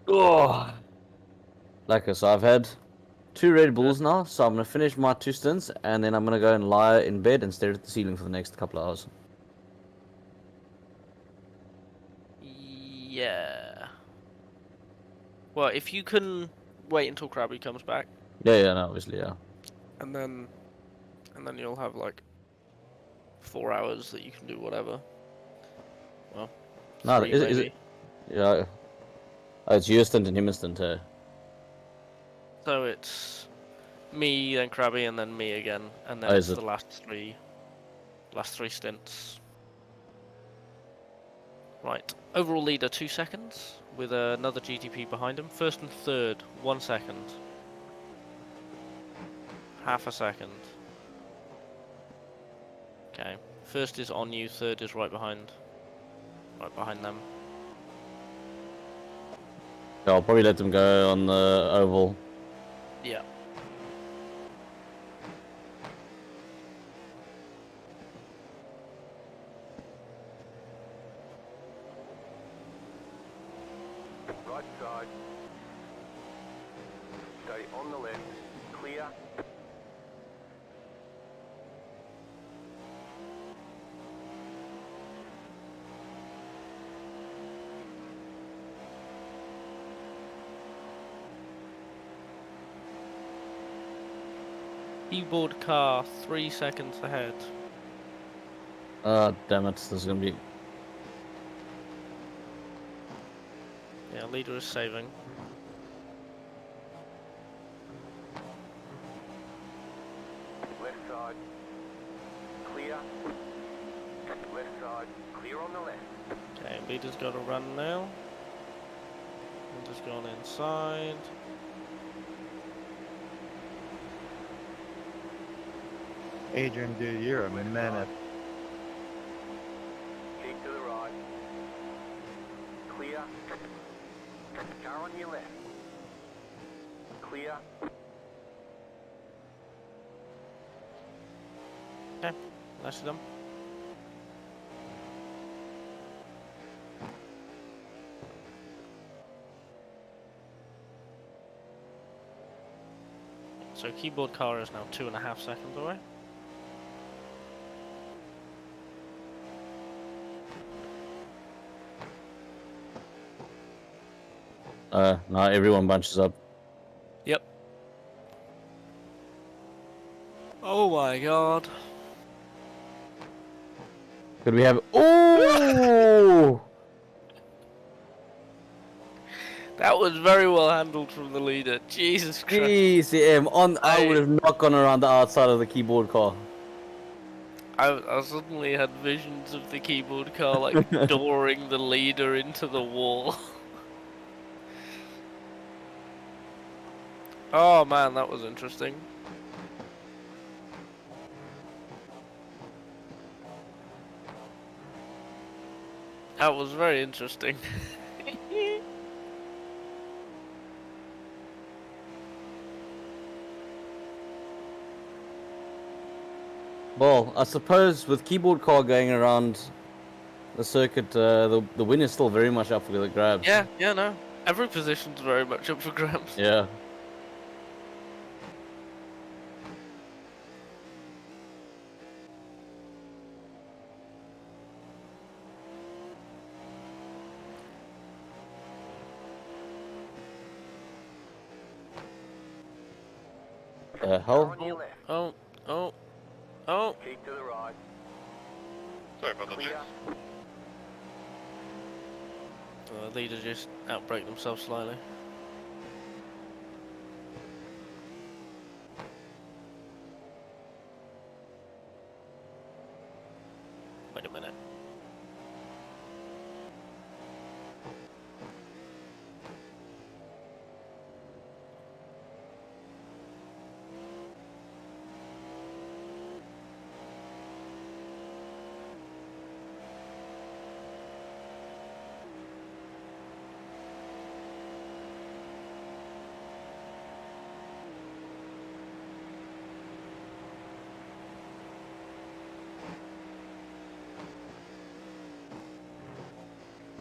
Oh. Like I said, I've had 2 Red Bulls now, so I'm gonna finish my 2 stints, and then I'm gonna go and lie in bed and stare at the ceiling for the next couple of hours. Yeah. Well, if you can wait until Krabby comes back, Yeah, no, obviously, yeah. and then you'll have like 4 hours that you can do whatever. Well, No, 3 is maybe. it? Yeah. Oh, it's your stint and him stint, eh? So it's me, then Krabby, and then me again, and then Oh, it's is it? the last three stints. Right. Overall leader 2 seconds with another GTP behind him. First and third 1 second. Half a second. Okay. First is on you. Third is right behind. Right behind them. Yeah, I'll probably let them go on the oval. Yeah. Right side. Stay on the left. Clear. Keyboard car 3 seconds ahead. Damn it, this is gonna be... Yeah, leader is saving. Left side. Clear. Left side. Clear on the left. Okay, leader's got to run now. Leader's gone inside. Adrian, dude, you're a menace. Keep to the right. Clear. Car on your left. Clear. Okay, that's them. So keyboard car is now 2.5 seconds away. Now everyone bunches up. Yep. Oh my god. Could we have... Oh! That was very well handled from the leader. Jesus Christ. Jeez, I would have not gone around the outside of the keyboard car. I suddenly had visions of the keyboard car like dooring the leader into the wall. Oh man, that was interesting. That was very interesting. Well, I suppose with keyboard car going around the circuit, the win is still very much up for the grabs. Yeah, no. Every position's very much up for grabs. Yeah. Car Hell? on your left. Oh. Keep to the right. Sorry about that, Clear. James. The leader just outbraked themselves slightly. Wait a minute.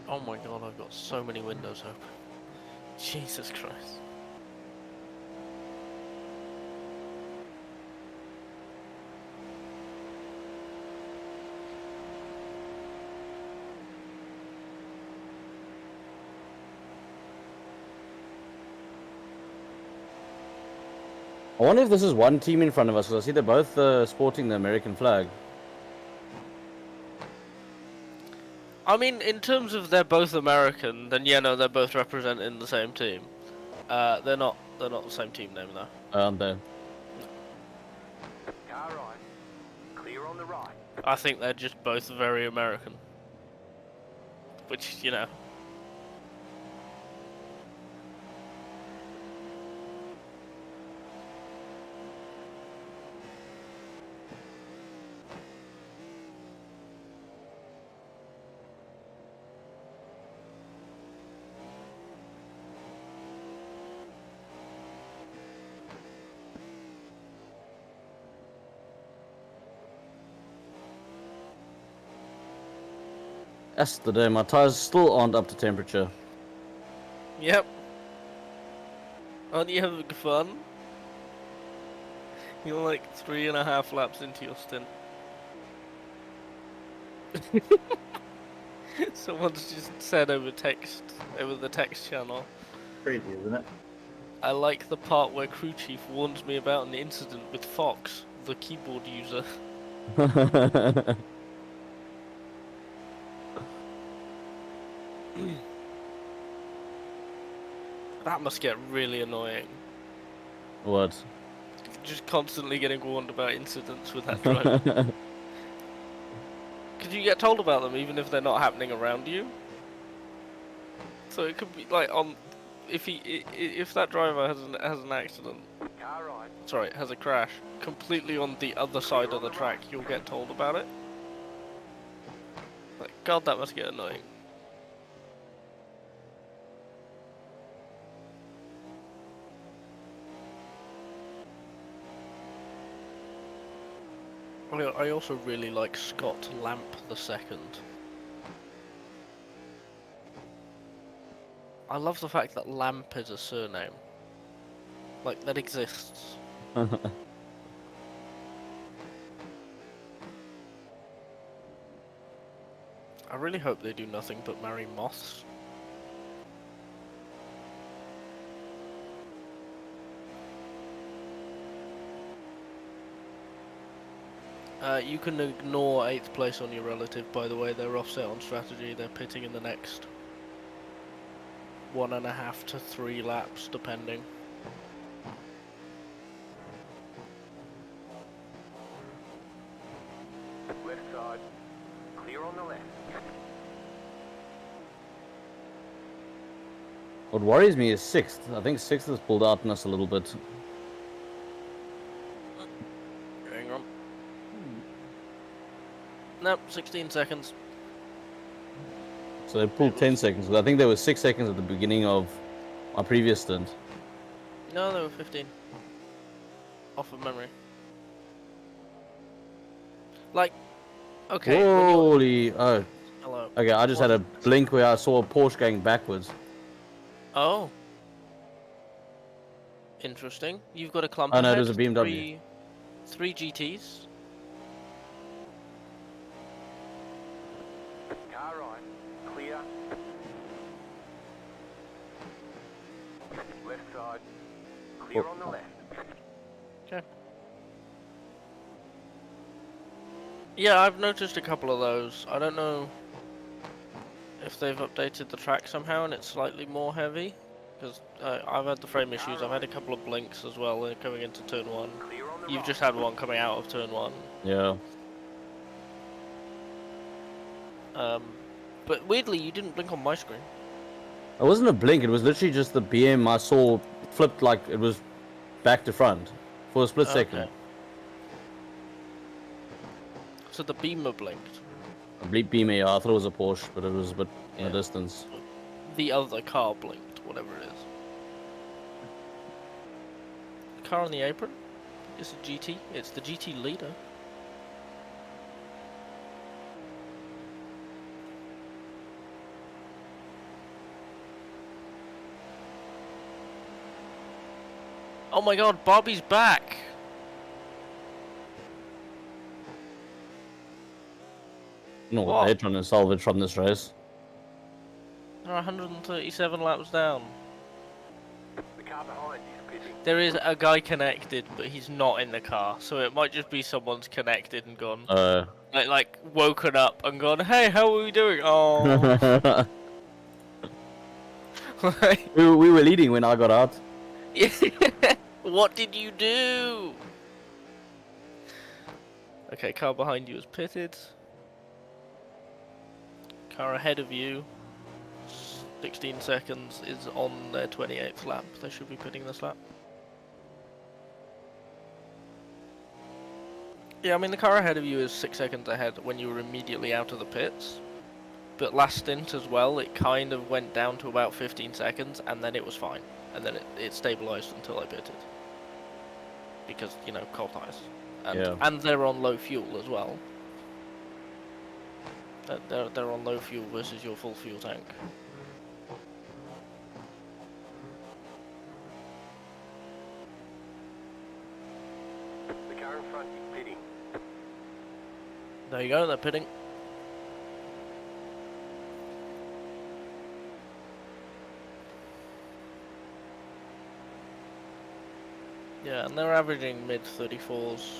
Oh my god, I've got so many windows open. Jesus Christ. I wonder if this is one team in front of us, because I see they're both sporting the American flag. I mean, in terms of they're both American, then yeah, no, they're both representing the same team. They're not the same team name though. Aren't they? Car right. Clear on the right. I think they're just both very American. Which, you know. That's the day. My tires still aren't up to temperature. Yep. Aren't you having fun? You're like 3.5 laps into your stint. Someone's just said over the text channel. Crazy, isn't it? I like the part where crew chief warns me about an incident with Fox, the keyboard user. That must get really annoying. What? Just constantly getting warned about incidents with that driver. Could you get told about them even if they're not happening around you? So it could be like on, if that driver has an accident, Car right. sorry, has a crash completely on the other side of the track, you'll get told about it. Like, God, that must get annoying. I also really like Scott Lamp II. I love the fact that Lamp is a surname. Like, that exists. I really hope they do nothing but marry moths. You can ignore 8th place on your relative, by the way. They're offset on strategy. They're pitting in the next 1.5 to 3 laps, depending. Left side. Clear on the left. What worries me is 6th. I think 6th has pulled out on us a little bit. Hang on. Nope, 16 seconds. So they pulled 10 seconds. I think there was 6 seconds at the beginning of my previous stint. No, there were 15. Off of memory. Like, okay. Holy! Oh. Hello. Okay, I just had a blink where I saw a Porsche going backwards. Oh. Interesting. You've got a clump Oh no, it ahead, was a BMW. Three GTs. Car right. Clear. Left side. Clear on the left. Okay. Yeah, I've noticed a couple of those. I don't know if they've updated the track somehow and it's slightly more heavy. Because I've had the frame issues. I've had a couple of blinks as well coming into turn 1. Clear on the You've right. just had one coming out of turn 1. Yeah. But weirdly, you didn't blink on my screen. It wasn't a blink, it was literally just the BM I saw flipped like it was back to front for a split second. Okay. So the beamer blinked. A bleep beamer, yeah, I thought it was a Porsche, but it was a bit in Yeah. the distance. The other car blinked, whatever it is. The car on the apron? It's a GT. It's the GT leader. Oh my god, Bobby's back! I don't know what What? they're trying to salvage from this race. They're 137 laps down. The car behind you is pitting. There is a guy connected, but he's not in the car, so it might just be someone's connected and gone, like woken up and gone, hey, how are we doing? Oh. Like, we were leading when I got out. what did you do? Okay, car behind you is pitted. Car ahead of you, 16 seconds, is on their 28th lap. They should be pitting this lap. Yeah, I mean, the car ahead of you is 6 seconds ahead when you were immediately out of the pits. But last stint as well, it kind of went down to about 15 seconds, and then it was fine. And then it stabilised until I pitted. Because, you know, cold tyres. And they're on low fuel as well. They're on low fuel versus your full fuel tank. The car in front is pitting. There you go, they're pitting. Yeah, and they're averaging mid 34s.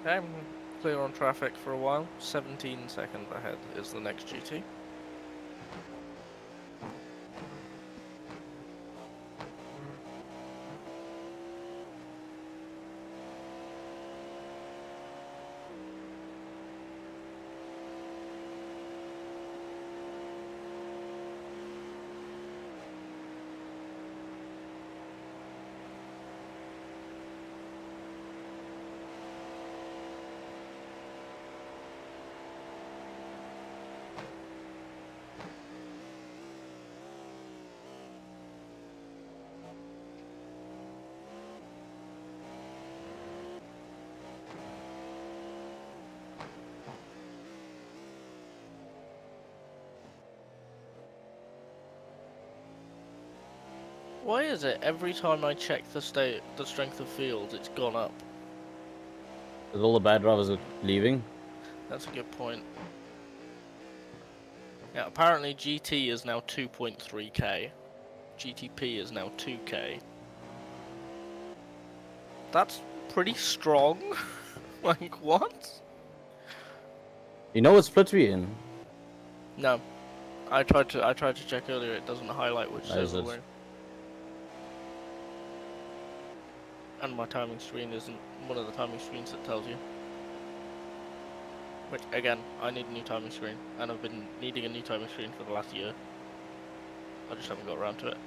Okay, clear on traffic for a while. 17 seconds ahead is the next GT. Why is it every time I check the strength of field, it's gone up? Because all the bad drivers are leaving. That's a good point. Yeah, apparently GT is now 2.3k. GTP is now 2k. That's pretty strong. Like, what? You know what split we in? No. I tried to check earlier, it doesn't highlight which server we're in. And my timing screen isn't one of the timing screens that tells you. Which, again, I need a new timing screen, and I've been needing a new timing screen for the last year. I just haven't got around to it.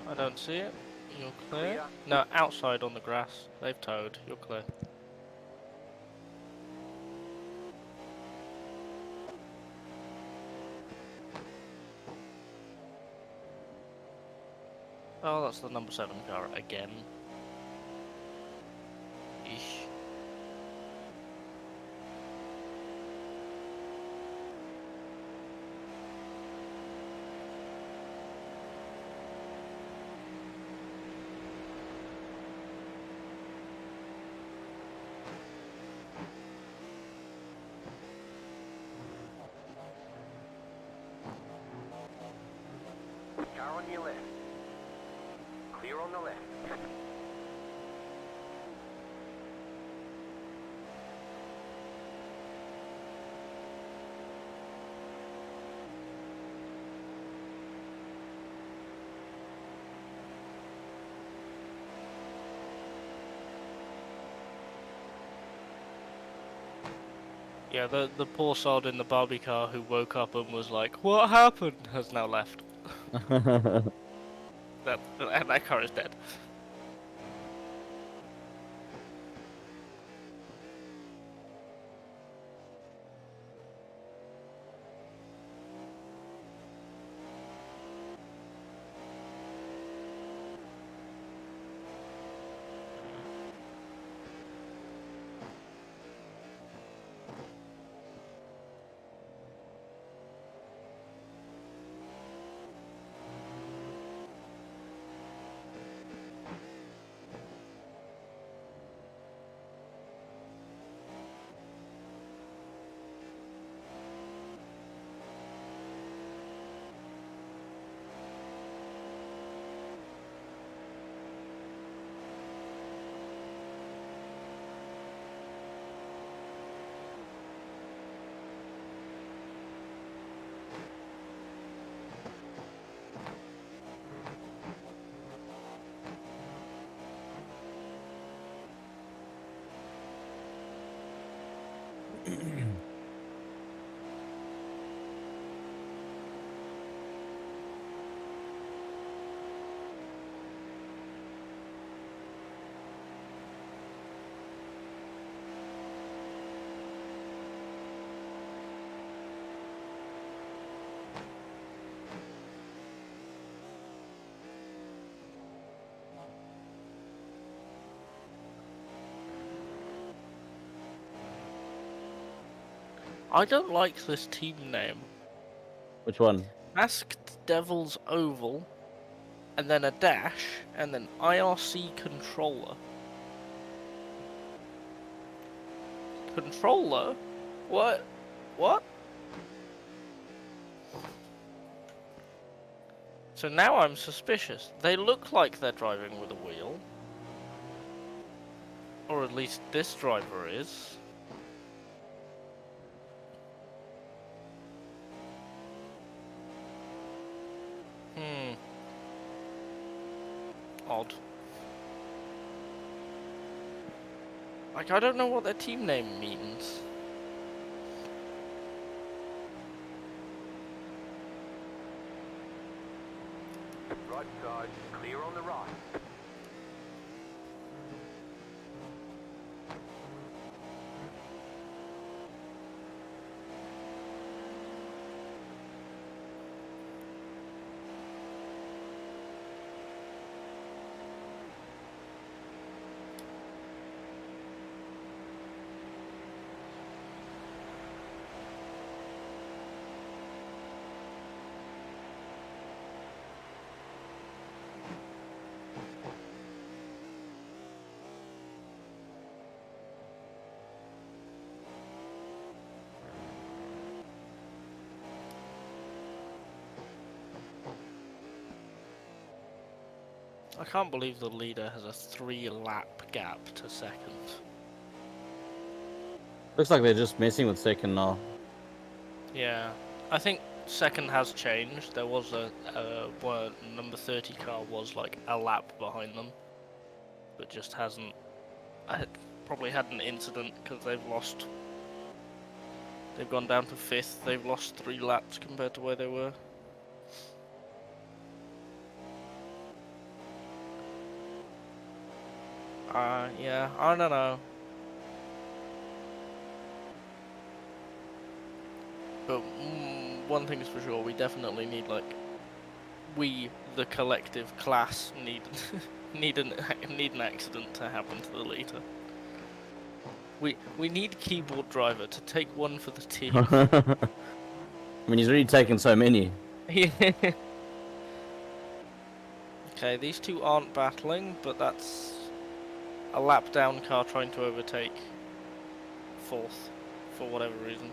right. I don't see it. You're clear. Clear. No, outside on the grass. They've towed. You're clear. Oh, that's the number 7 car again. Eesh. Car on your left. Clear on the left. Yeah, the poor sod in the Barbie car who woke up and was like, "What happened?" has now left. That car is dead. I don't like this team name. Which one? Masked Devil's Oval, and then a dash, and then IRC Controller. Controller? What? What? So now I'm suspicious. They look like they're driving with a wheel. Or at least this driver is. Odd. Like, I don't know what their team name means. Right side. Clear on the right. I can't believe the leader has a 3-lap gap to second. Looks like they're just messing with second now. Yeah, I think second has changed. There was where number 30 car was like a lap behind them, but just hasn't. Probably had an incident because they've lost. They've gone down to 5th. They've lost 3 laps compared to where they were. Yeah, I don't know. But one thing's for sure, we definitely need we, the collective class, need need an accident to happen to the leader. We need keyboard driver to take one for the team. I mean, he's already taken so many. Yeah. Okay, these two aren't battling, but that's a lap down car trying to overtake fourth for whatever reason.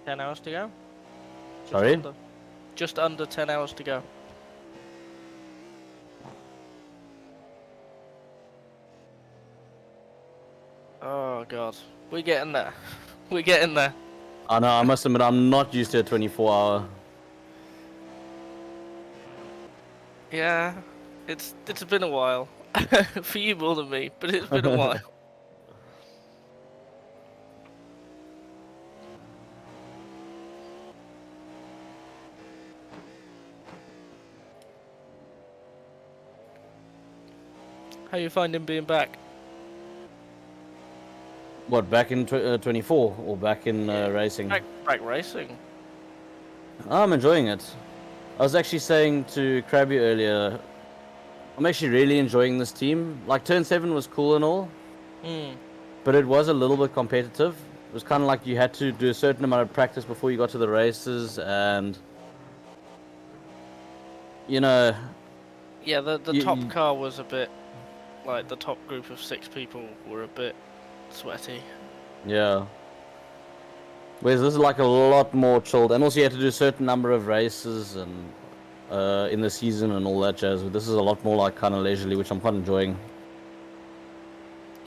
$10 hours to go? Sorry? Just under 10 hours to go. Oh god. We're getting there. We're getting there. I know, I must admit, I'm not used to a 24-hour. Yeah, it's been a while. For you more than me, but it's been a while. How you finding being back? What, back in 24 or back in racing? Back racing. I'm enjoying it. I was actually saying to Krabby earlier, I'm actually really enjoying this team. Like, Turn 7 was cool and all, but it was a little bit competitive. It was kind of like you had to do a certain amount of practice before you got to the races, and, you know... Yeah, the top car was a bit... Like, the top group of 6 people were a bit sweaty. Yeah. Whereas this is like a lot more chilled, and also you had to do a certain number of races and in the season and all that jazz. But this is a lot more like kind of leisurely, which I'm quite enjoying.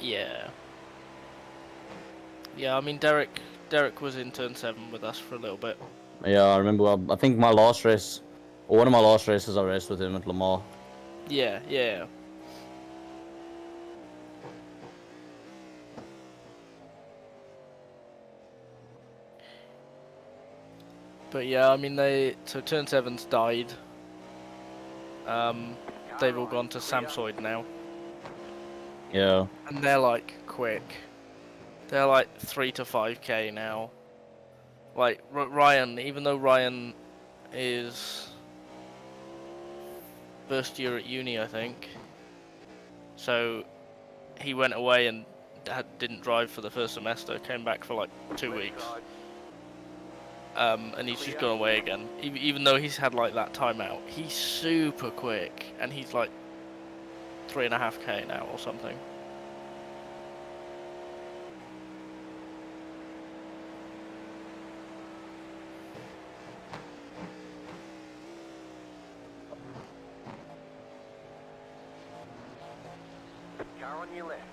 Yeah. Yeah, I mean Derek was in Turn 7 with us for a little bit. Yeah, I remember. I think my last race, or one of my last races, I raced with him at Lamar. Yeah, yeah. But yeah, I mean so Turn 7's died. They've all gone to Samsoid now. Yeah. And they're like quick. They're like 3 to 5k now. Like Ryan, even though Ryan is first year at uni, I think. So he went away and didn't drive for the first semester. Came back for like 2 weeks. And he's just gone away again. Even though he's had like that time out, he's super quick, and he's like 3.5k now or something.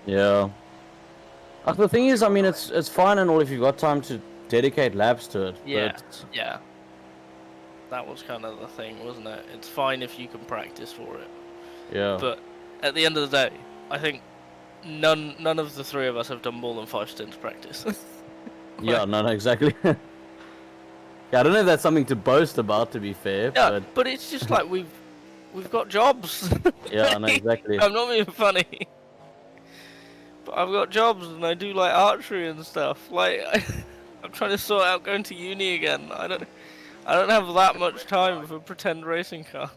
Yeah. The thing is, I mean, it's fine and all if you've got time to dedicate laps to it. Yeah, but... yeah. That was kind of the thing, wasn't it? It's fine if you can practice for it. Yeah. But at the end of the day, I think none of the 3 of us have done more than 5 stints practice. Yeah, no, exactly. Yeah, I don't know if that's something to boast about, to be fair. Yeah, but it's just like we've got jobs. Yeah, no, exactly. I'm not being funny. But I've got jobs and I do like archery and stuff. Like I'm trying to sort out going to uni again. I don't have that much time for pretend racing cars.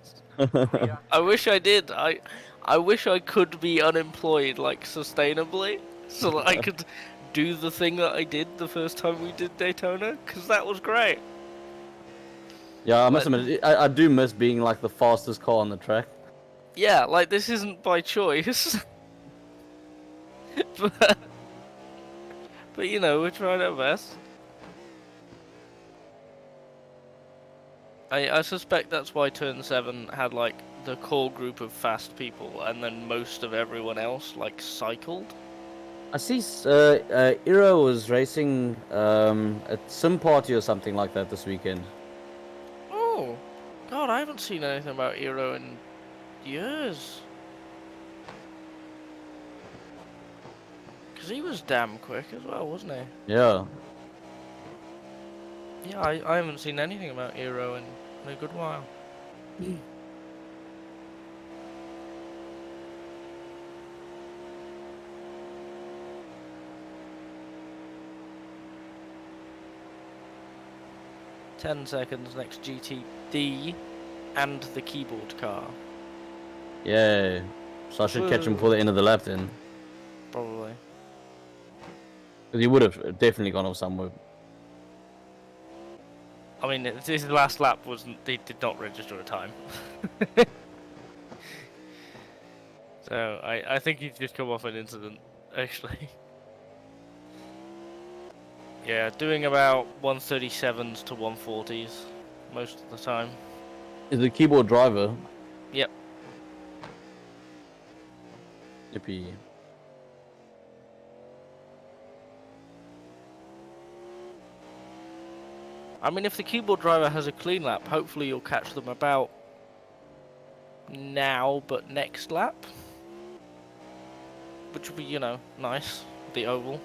I wish I did. I wish I could be unemployed like sustainably, so that I could do the thing that I did the first time we did Daytona, because that was great. Yeah, I must admit, I do miss being like the fastest car on the track. Yeah, like this isn't by choice. but you know, we're trying our best. I suspect that's why Turn 7 had like the core group of fast people, and then most of everyone else like cycled. I see Iro was racing at Sim Party or something like that this weekend. Oh, God, I haven't seen anything about Iro in years. Because he was damn quick as well, wasn't he? Yeah. Yeah, I haven't seen anything about Eero in a good while. 10 seconds next GTD and the keyboard car. Yeah. So I should catch him before the end of the lap then. Probably. Because he would have definitely gone off somewhere. I mean, his last lap wasn't. He did not register a time. So I think he's just come off an incident, actually. Yeah, doing about 137s to 140s most of the time. Is the keyboard driver? Yep. Yippee. I mean, if the keyboard driver has a clean lap, hopefully you'll catch them about now, but next lap. Which would be, you know, nice. The oval.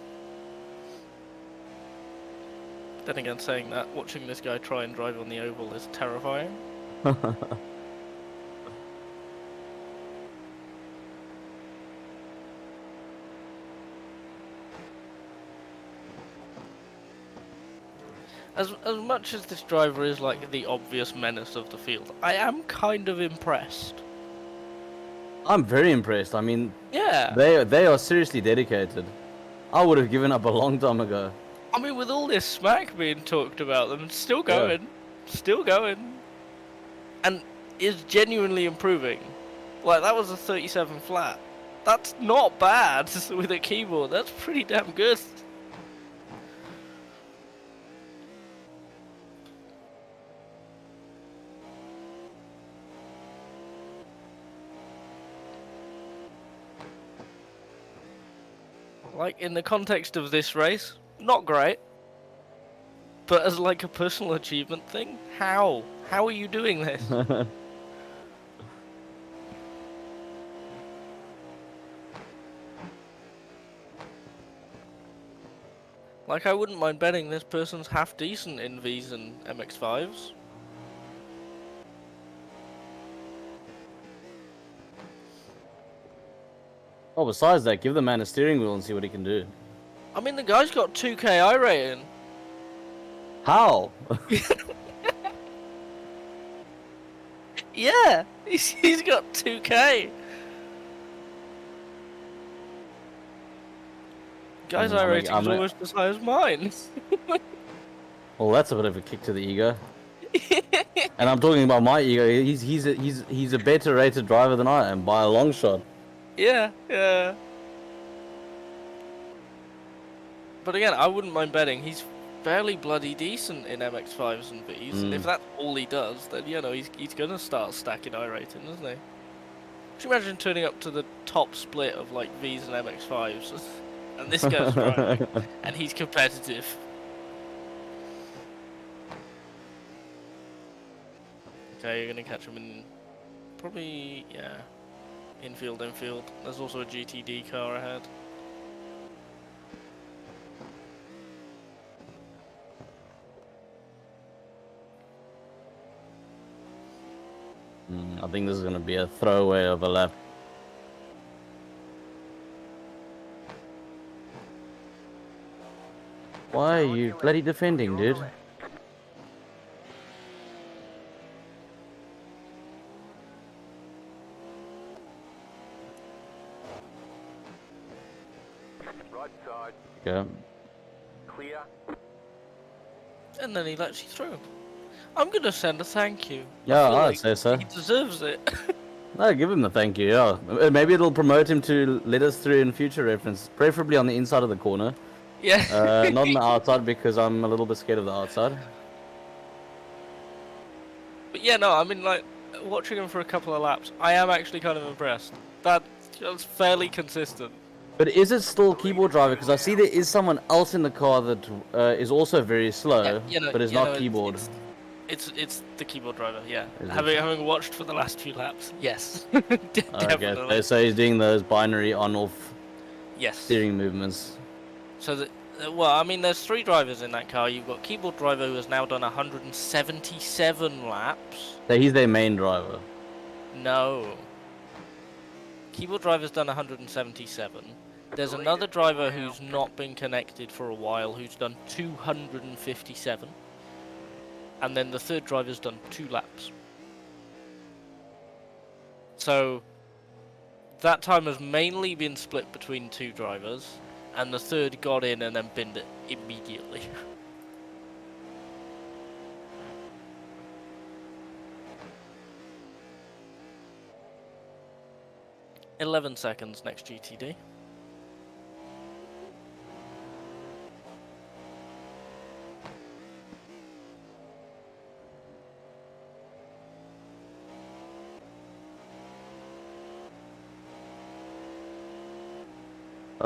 Then again, saying that, watching this guy try and drive on the oval is terrifying. As much as this driver is like the obvious menace of the field, I am kind of impressed. I'm very impressed. I mean, Yeah. they are seriously dedicated. I would have given up a long time ago. I mean, with all this smack being talked about them, still going, still going, and is genuinely improving. Like, that was a 37 flat. That's not bad with a keyboard. That's pretty damn good. Like, in the context of this race, not great. But as like a personal achievement thing, how? How are you doing this? Like, I wouldn't mind betting this person's half decent in Vs and MX-5s. Oh, besides that, give the man a steering wheel and see what he can do. I mean, the guy's got 2K I rating. How? Yeah, he's got 2K. Guy's I rating is almost as high as mine. Well, that's a bit of a kick to the ego. And I'm talking about my ego. He's a better rated driver than I am by a long shot. Yeah, yeah. But again, I wouldn't mind betting he's fairly bloody decent in MX-5s and Vs. And if that's all he does, then, you know, he's gonna start stacking I rating, isn't he? Could you imagine turning up to the top split of, like, Vs and MX-5s? And this guy's driving, and he's competitive. Okay, you're gonna catch him in... probably... yeah. Infield. There's also a GTD car ahead. I think this is going to be a throwaway of a lap. Why are you bloody defending, dude? Right side. Yeah. Clear. And then he lets you through. I'm gonna send a thank you. Yeah, feel I'd like say so. He deserves it. No, give him the thank you, yeah. Maybe it'll promote him to let us through in future reference, preferably on the inside of the corner. Yeah. Not on the outside because I'm a little bit scared of the outside. But yeah, no, I mean, like, watching him for a couple of laps, I am actually kind of impressed. That's fairly consistent. But is it still keyboard driver? Because I see there is someone else in the car that is also very slow, but is not keyboard. It's the keyboard driver, yeah. Is Having watched for the last few laps, yes. Definitely. Okay, so he's doing those binary on-off Yes. steering movements. So that, well, I mean, there's 3 drivers in that car. You've got keyboard driver who has now done 177 laps. So he's their main driver. No. Keyboard driver's done 177. There's another driver who's not been connected for a while who's done 257. And then the third driver's done 2 laps. So that time has mainly been split between 2 drivers, and the third got in and then binned it immediately. "11 seconds next GTD.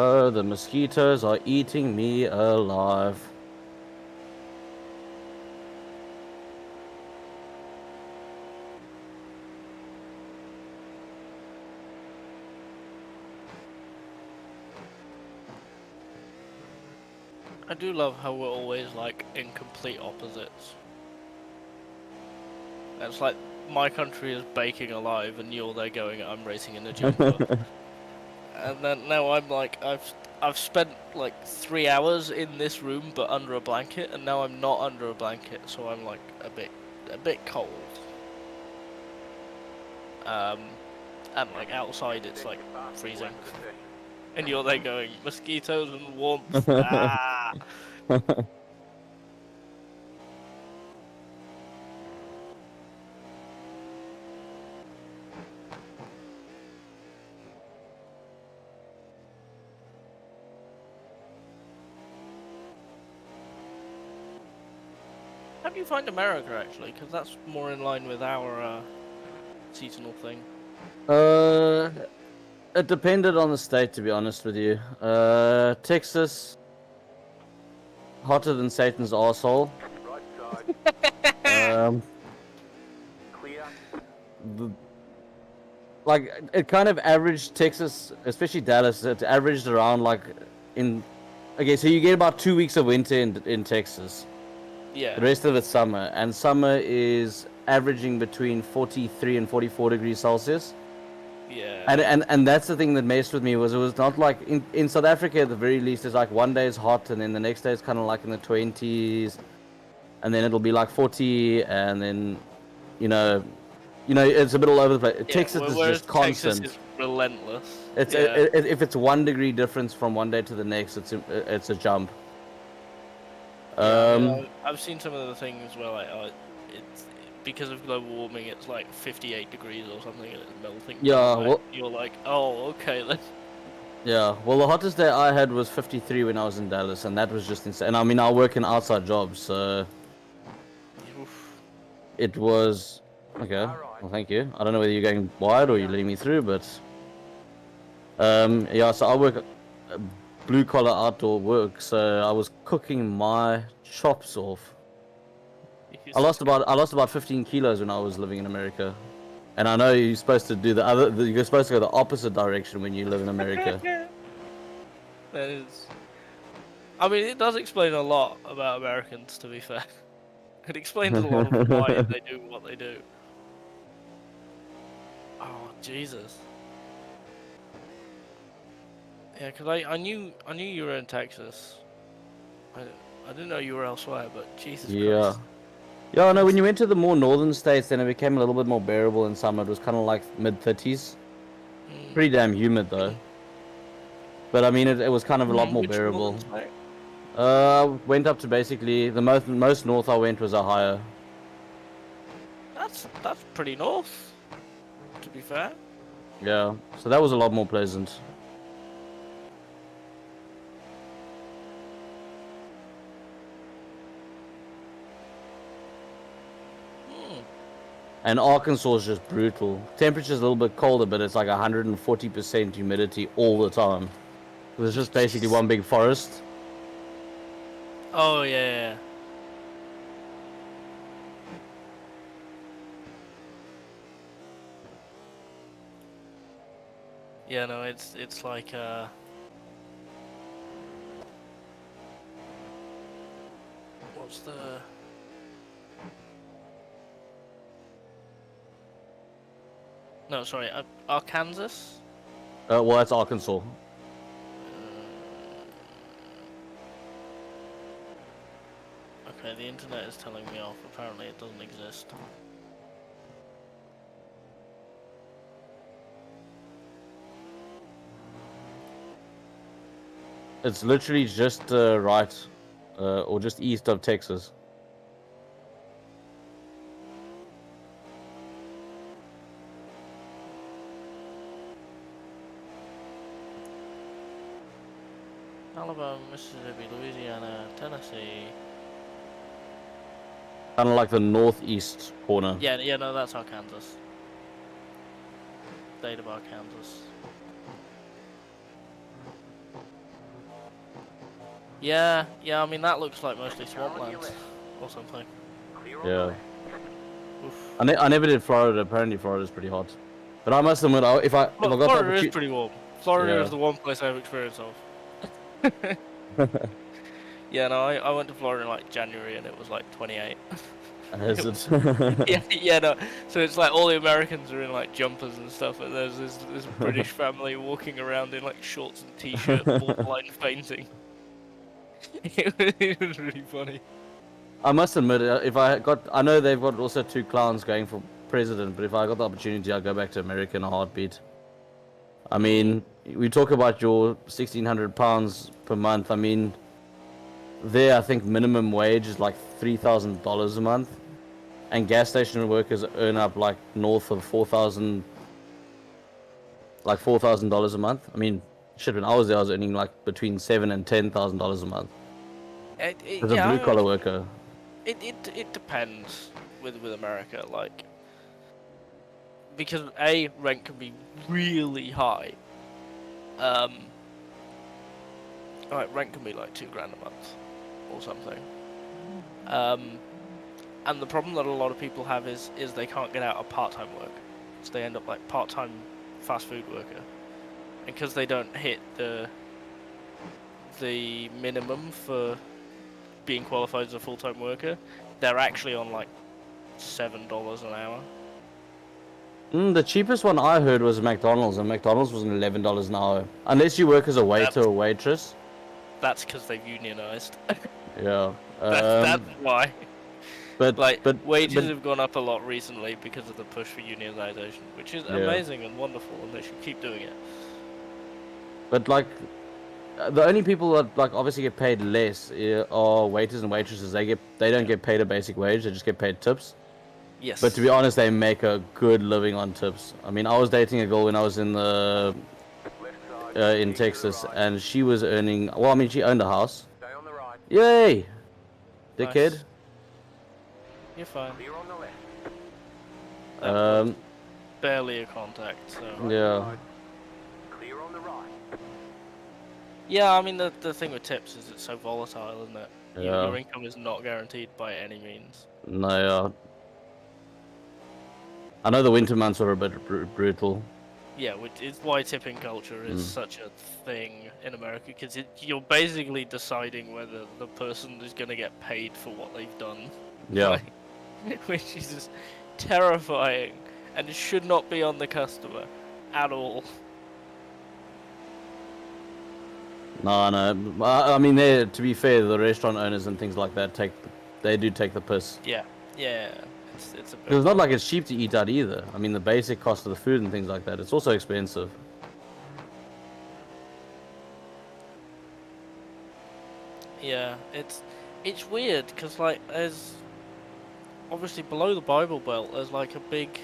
Oh, the mosquitoes are eating me alive. I do love how we're always like in complete opposites. It's like my country is baking alive and you're there going, I'm racing in a jumper. And then now I'm like, I've spent like 3 hours in this room but under a blanket, and now I'm not under a blanket, so I'm like a bit cold. And like outside it's like freezing. And you're there going, mosquitoes and warmth. Ah! How do you find America actually? Because that's more in line with our seasonal thing. It depended on the state, to be honest with you. Texas, hotter than Satan's arsehole. Right side. Clear. Like, it kind of averaged Texas, especially Dallas, it averaged around like in... Okay, so you get about 2 weeks of winter in Texas. Yeah. The rest of it's summer, and summer is averaging between 43 and 44 degrees Celsius. Yeah. And that's the thing that messed with me, was it was not like in South Africa at the very least, it's like one day is hot and then the next day is kind of like in the 20s, and then it'll be like 40, and then you know it's a bit all over the place. Yeah, Texas is whereas just constant. Texas is relentless. It's Yeah. if it's 1 degree difference from one day to the next, it's a jump. Yeah, I've seen some of the things where like it's because of global warming, it's like 58 degrees or something, and it's melting. Yeah, down, well, you're like, oh, okay, then. yeah. Well, the hottest day I had was 53 when I was in Dallas, and that was just insane. And I mean, I work in outside jobs, so Oof. it was okay. Well, thank you. I don't know whether you're going wide or you're letting me through, but yeah. So I work blue collar outdoor work, so I was cooking my chops off. I lost about 15 kilos when I was living in America, and I know you're supposed to do you're supposed to go the opposite direction when you live in America. That is. I mean, it does explain a lot about Americans, to be fair. It explains a lot of why they do what they do. Oh Jesus. Yeah, because I knew you were in Texas. I didn't know you were elsewhere, but Jesus Yeah. Christ. Yeah, no, when you went to the more northern states, then it became a little bit more bearable in summer. It was kind of like mid-30s. Pretty damn humid, though. But, I mean, it was kind of a lot more Which bearable. northern state? Went up to basically... The most north I went was Ohio. That's pretty north, to be fair. Yeah, so that was a lot more pleasant. And Arkansas is just brutal. Temperature's a little bit colder, but it's like 140% humidity all the time. It's just basically one big forest. Oh yeah. Yeah, no, it's like What's the... No, sorry, Arkansas? Well, it's Arkansas. Okay, the internet is telling me off. Apparently it doesn't exist. It's literally just right, or just east of Texas. Alabama, Mississippi, Louisiana, Tennessee. Kind of like the northeast corner. Yeah, no, that's Arkansas. State of Arkansas. Yeah, I mean that looks like mostly swampland or something. Yeah. Oof. I never did Florida. Apparently Florida's pretty hot. But I must admit, if I got the Florida is opportunity... pretty warm. Florida Yeah. is the one place I've experienced of. Yeah, no, I went to Florida in like January and it was like 28. Is it? yeah, no. So it's like all the Americans are in like jumpers and stuff, and there's this British family walking around in like shorts and t-shirt, borderline fainting. It was really funny. I must admit, I know they've got also 2 clowns going for president, but if I got the opportunity, I'd go back to America in a heartbeat. I mean, we talk about your £1,600 per month. I mean, there I think minimum wage is like $3,000 a month, and gas station workers earn up like north of $4,000 a month. I mean, shit, when I was there, I was earning like between $7,000 and $10,000 a month. As a blue collar worker. It depends with America, like, because rent can be really high. Alright, rent can be like $2,000 a month or something. And the problem that a lot of people have is they can't get out of part-time work, so they end up like part-time fast food worker, and because they don't hit the minimum for being qualified as a full-time worker, they're actually on like $7 an hour. The cheapest one I heard was McDonald's, and McDonald's was $11 an hour, unless you work as a waiter or waitress. That's because they've unionized. Yeah. That's why. But wages have gone up a lot recently because of the push for unionization, which is amazing and wonderful, and they should keep doing it. But like, the only people that like obviously get paid less are waiters and waitresses. They don't get paid a basic wage. They just get paid tips. Yes. But to be honest, they make a good living on tips. I mean, I was dating a girl when I was in Texas, and she was earning. Well, I mean, she owned a house. Yay, dickhead. Nice. You're fine. Barely a contact, so. Yeah. Yeah, I mean the thing with tips is it's so volatile, isn't it? Yeah. Your income is not guaranteed by any means. No, yeah. I know the winter months are a bit brutal. Yeah, which is why tipping culture is such a thing in America, because you're basically deciding whether the person is going to get paid for what they've done. Yeah. Which is just terrifying, and it should not be on the customer at all. No. I mean, to be fair, the restaurant owners and things like that they do take the piss. Yeah. It's a bit. It's not like it's cheap to eat out either. I mean, the basic cost of the food and things like that, it's also expensive. Yeah, it's weird because like there's obviously below the Bible Belt there's like a big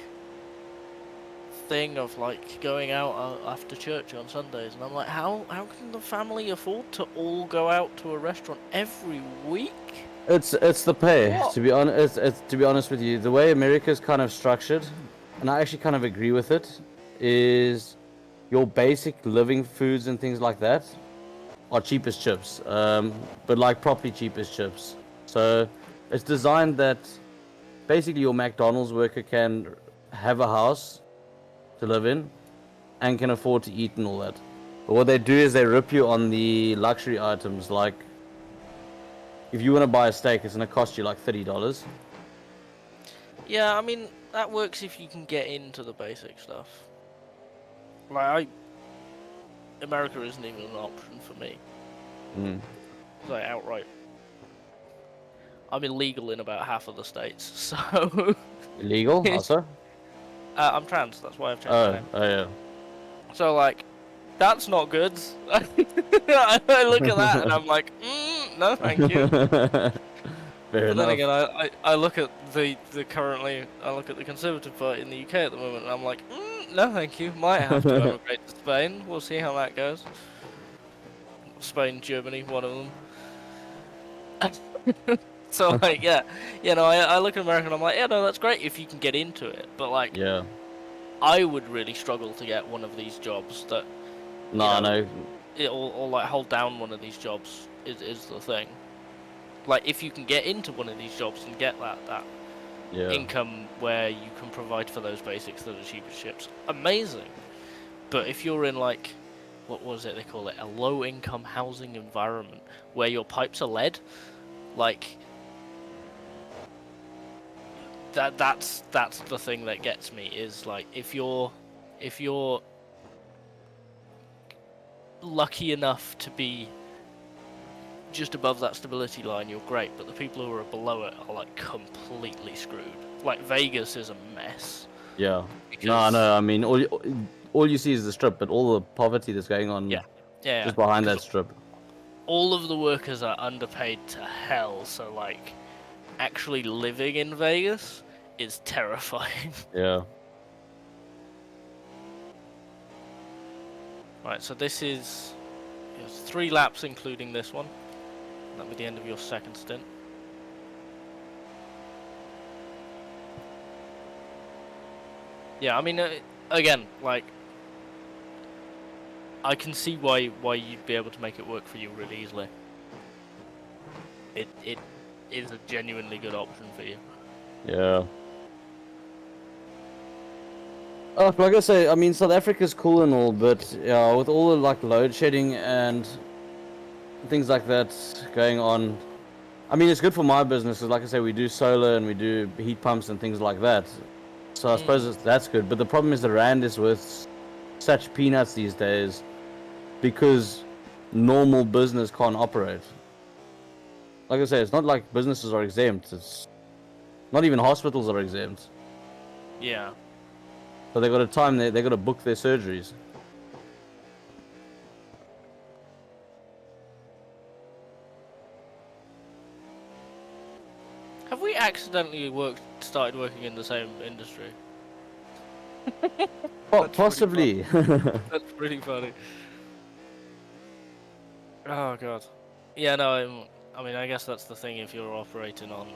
thing of like going out after church on Sundays, and I'm like, how can the family afford to all go out to a restaurant every week? It's the pay. What? To be honest, to be honest with you, the way America's kind of structured, and I actually kind of agree with it, is your basic living foods and things like that are cheap as chips, but like properly cheap as chips. So it's designed that basically your McDonald's worker can have a house to live in and can afford to eat and all that. But what they do is they rip you on the luxury items, like if you want to buy a steak, it's gonna cost you like $30. Yeah, I mean that works if you can get into the basic stuff. Like America isn't even an option for me. Mm. Like outright. I'm illegal in about half of the states, so Illegal also? I'm trans. That's why I've changed my name. Oh yeah. So like, that's not good. I look at that and I'm like, no, thank you. Fair But enough. then again, I look at the currently I look at the Conservative Party in the UK at the moment, and I'm like, no, thank you. Might have to emigrate to Spain. We'll see how that goes. Spain, Germany, one of them. So like, yeah, you know, I look at America and I'm like, yeah, no, that's great if you can get into it, but like, Yeah. I would really struggle to get one of these jobs that. No, no. Or like hold down one of these jobs is the thing. Like if you can get into one of these jobs and get that Yeah. income where you can provide for those basics that are cheaper ships, amazing. But if you're in like, what was it they call it, a low income housing environment where your pipes are lead, like that's the thing that gets me is like if you're lucky enough to be just above that stability line, you're great, but the people who are below it are like completely screwed. Like Vegas is a mess. Yeah. No, I mean, all you see is the strip, but all the poverty that's going on just behind that strip. All of the workers are underpaid to hell, so like actually living in Vegas is terrifying. Yeah. Right, so this is 3 laps including this one. That'll be the end of your second stint. Yeah, I mean, again, like, I can see why you'd be able to make it work for you really easily. It is a genuinely good option for you. Yeah. Oh, like I say, I mean, South Africa's cool and all, but yeah, with all the like load shedding and things like that going on, I mean, it's good for my business. 'Cause like I say, we do solar and we do heat pumps and things like that. So I suppose that's good. But the problem is the rand is worth such peanuts these days because normal business can't operate. Like I say, it's not like businesses are exempt. It's not even hospitals are exempt. Yeah. So they got a time they got to book their surgeries. Have we accidentally started working in the same industry? Oh, possibly. That's pretty funny. Oh god. Yeah, no, I mean, I guess that's the thing if you're operating on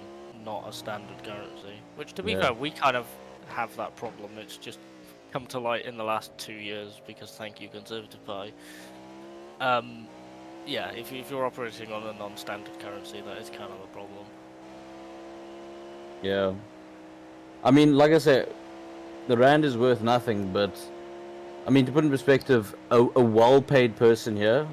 not a standard currency. Which, to be fair, we kind of have that problem. It's just come to light in the last 2 years because thank you, Conservative Party. Yeah, if you're operating on a non-standard currency, that is kind of a problem. Yeah. I mean, like I said, the rand is worth nothing, but I mean, to put in perspective, a well-paid person here.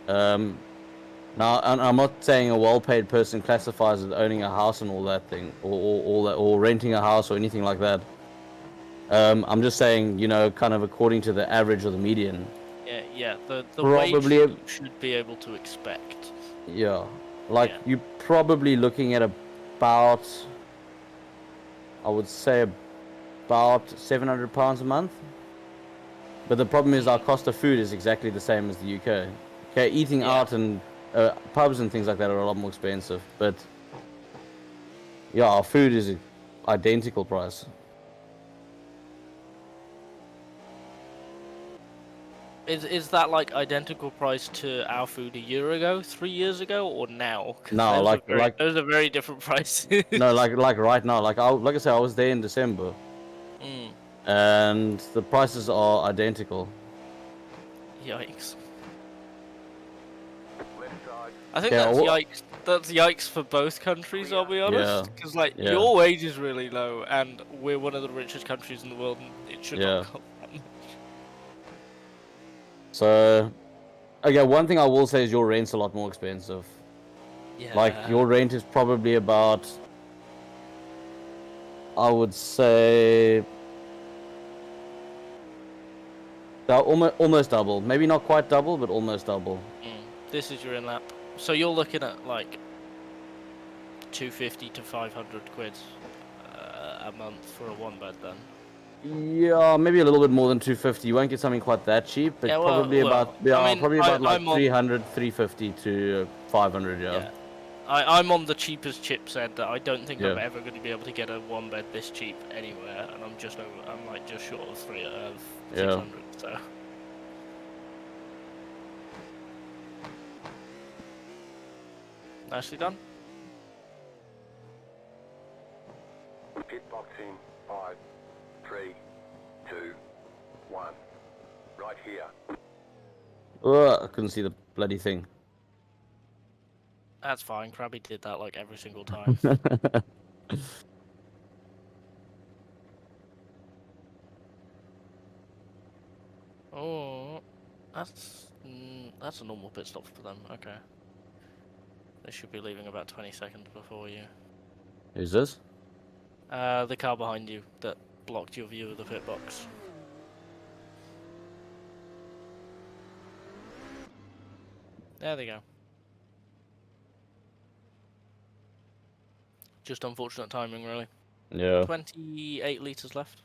Now, I'm not saying a well-paid person classifies as owning a house and all that thing, or renting a house or anything like that. I'm just saying, you know, kind of according to the average or the median. Yeah, the Probably wage you should be able to expect. Yeah, like you're probably looking at about, I would say, about £700 a month. But the problem is our cost of food is exactly the same as the UK. Okay, eating out and pubs and things like that are a lot more expensive. But yeah, our food is identical price. Is that like identical price to our food a year ago, 3 years ago, or now? No, those are very different prices. No, like right now, like I said, I was there in December, and the prices are identical. Yikes! I think that's yikes. That's yikes for both countries. I'll be honest, because your wage is really low, and we're one of the richest countries in the world, and it should not come. So, okay, one thing I will say is your rent's a lot more expensive. Yeah. Like your rent is probably about, I would say, almost double. Maybe not quite double, but almost double. This is your in lap. So you're looking at like 250 to 500 quid a month for a one bed then. Yeah, maybe a little bit more than 250. You won't get something quite that cheap, but Yeah, probably about I mean, probably about like I'm on, 300, 350 to 500. Yeah. yeah. I'm on the cheapest chipset that I don't think I'm Yeah. ever going to be able to get a one bed this cheap anywhere, and I'm like just short of 600. So nicely done. Pit box in 5, 3, 2, 1. Right here. Ugh, I couldn't see the bloody thing. That's fine. Krabby did that like every single time. Oh, that's a normal pit stop for them. Okay. They should be leaving about 20 seconds before you. Who's this? The car behind you that blocked your view of the pit box. There they go. Just unfortunate timing, really. Yeah. 28 litres left.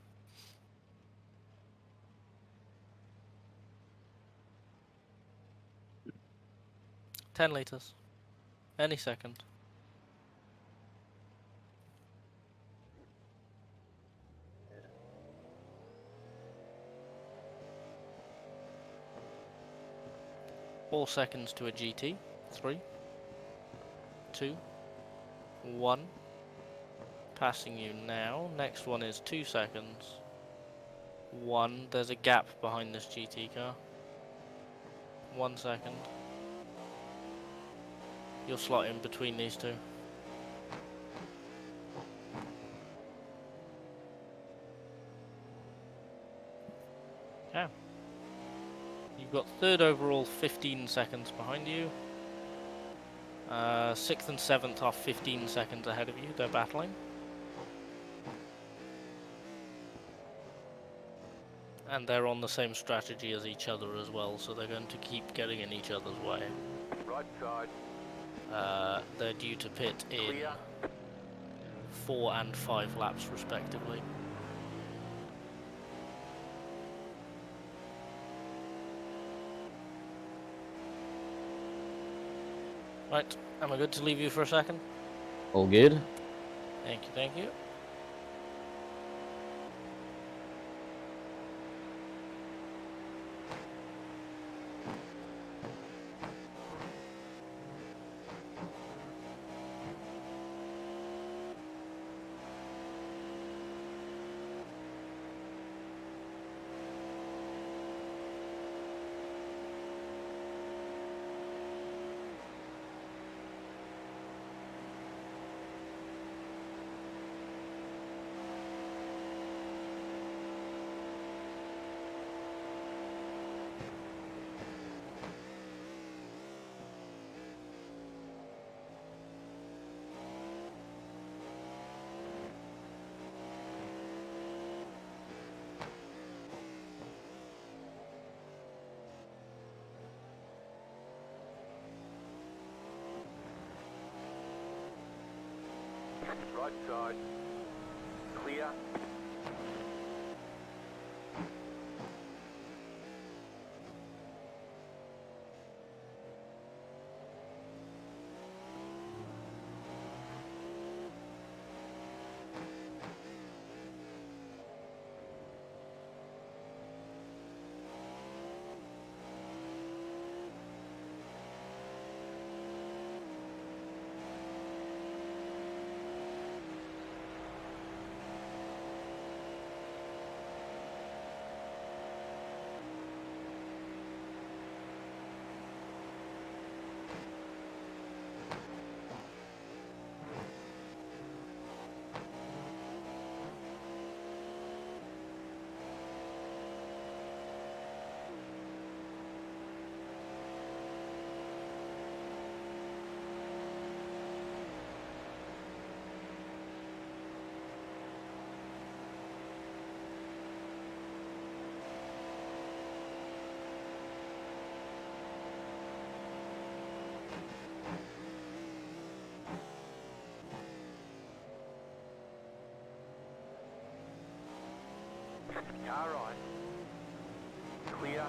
$10 litres. Any second. Four seconds to a GT. 3, 2, 1. Passing you now. Next one is 2 seconds. 1. There's a gap behind this GT car. 1 second. You'll slot in between these two. Yeah. You've got third overall, 15 seconds behind you. 6th and 7th are 15 seconds ahead of you. They're battling. And they're on the same strategy as each other as well, so they're going to keep getting in each other's way. Right side. They're due to pit in Clear. 4 and 5 laps respectively. Right, am I good to leave you for a second? All good. Thank you, thank you. Right side. Clear. Car right. Clear.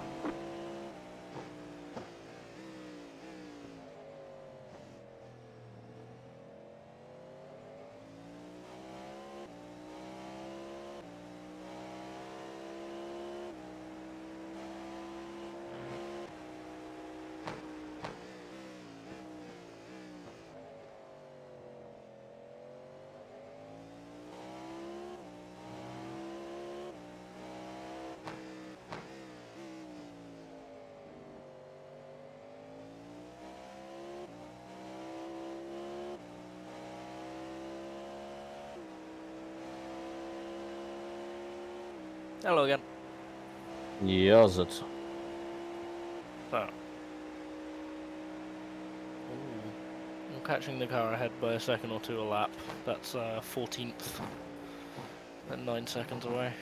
Hello again. Yes, it. So. I'm catching the car ahead by a second or two a lap. That's 14th. And 9 seconds away.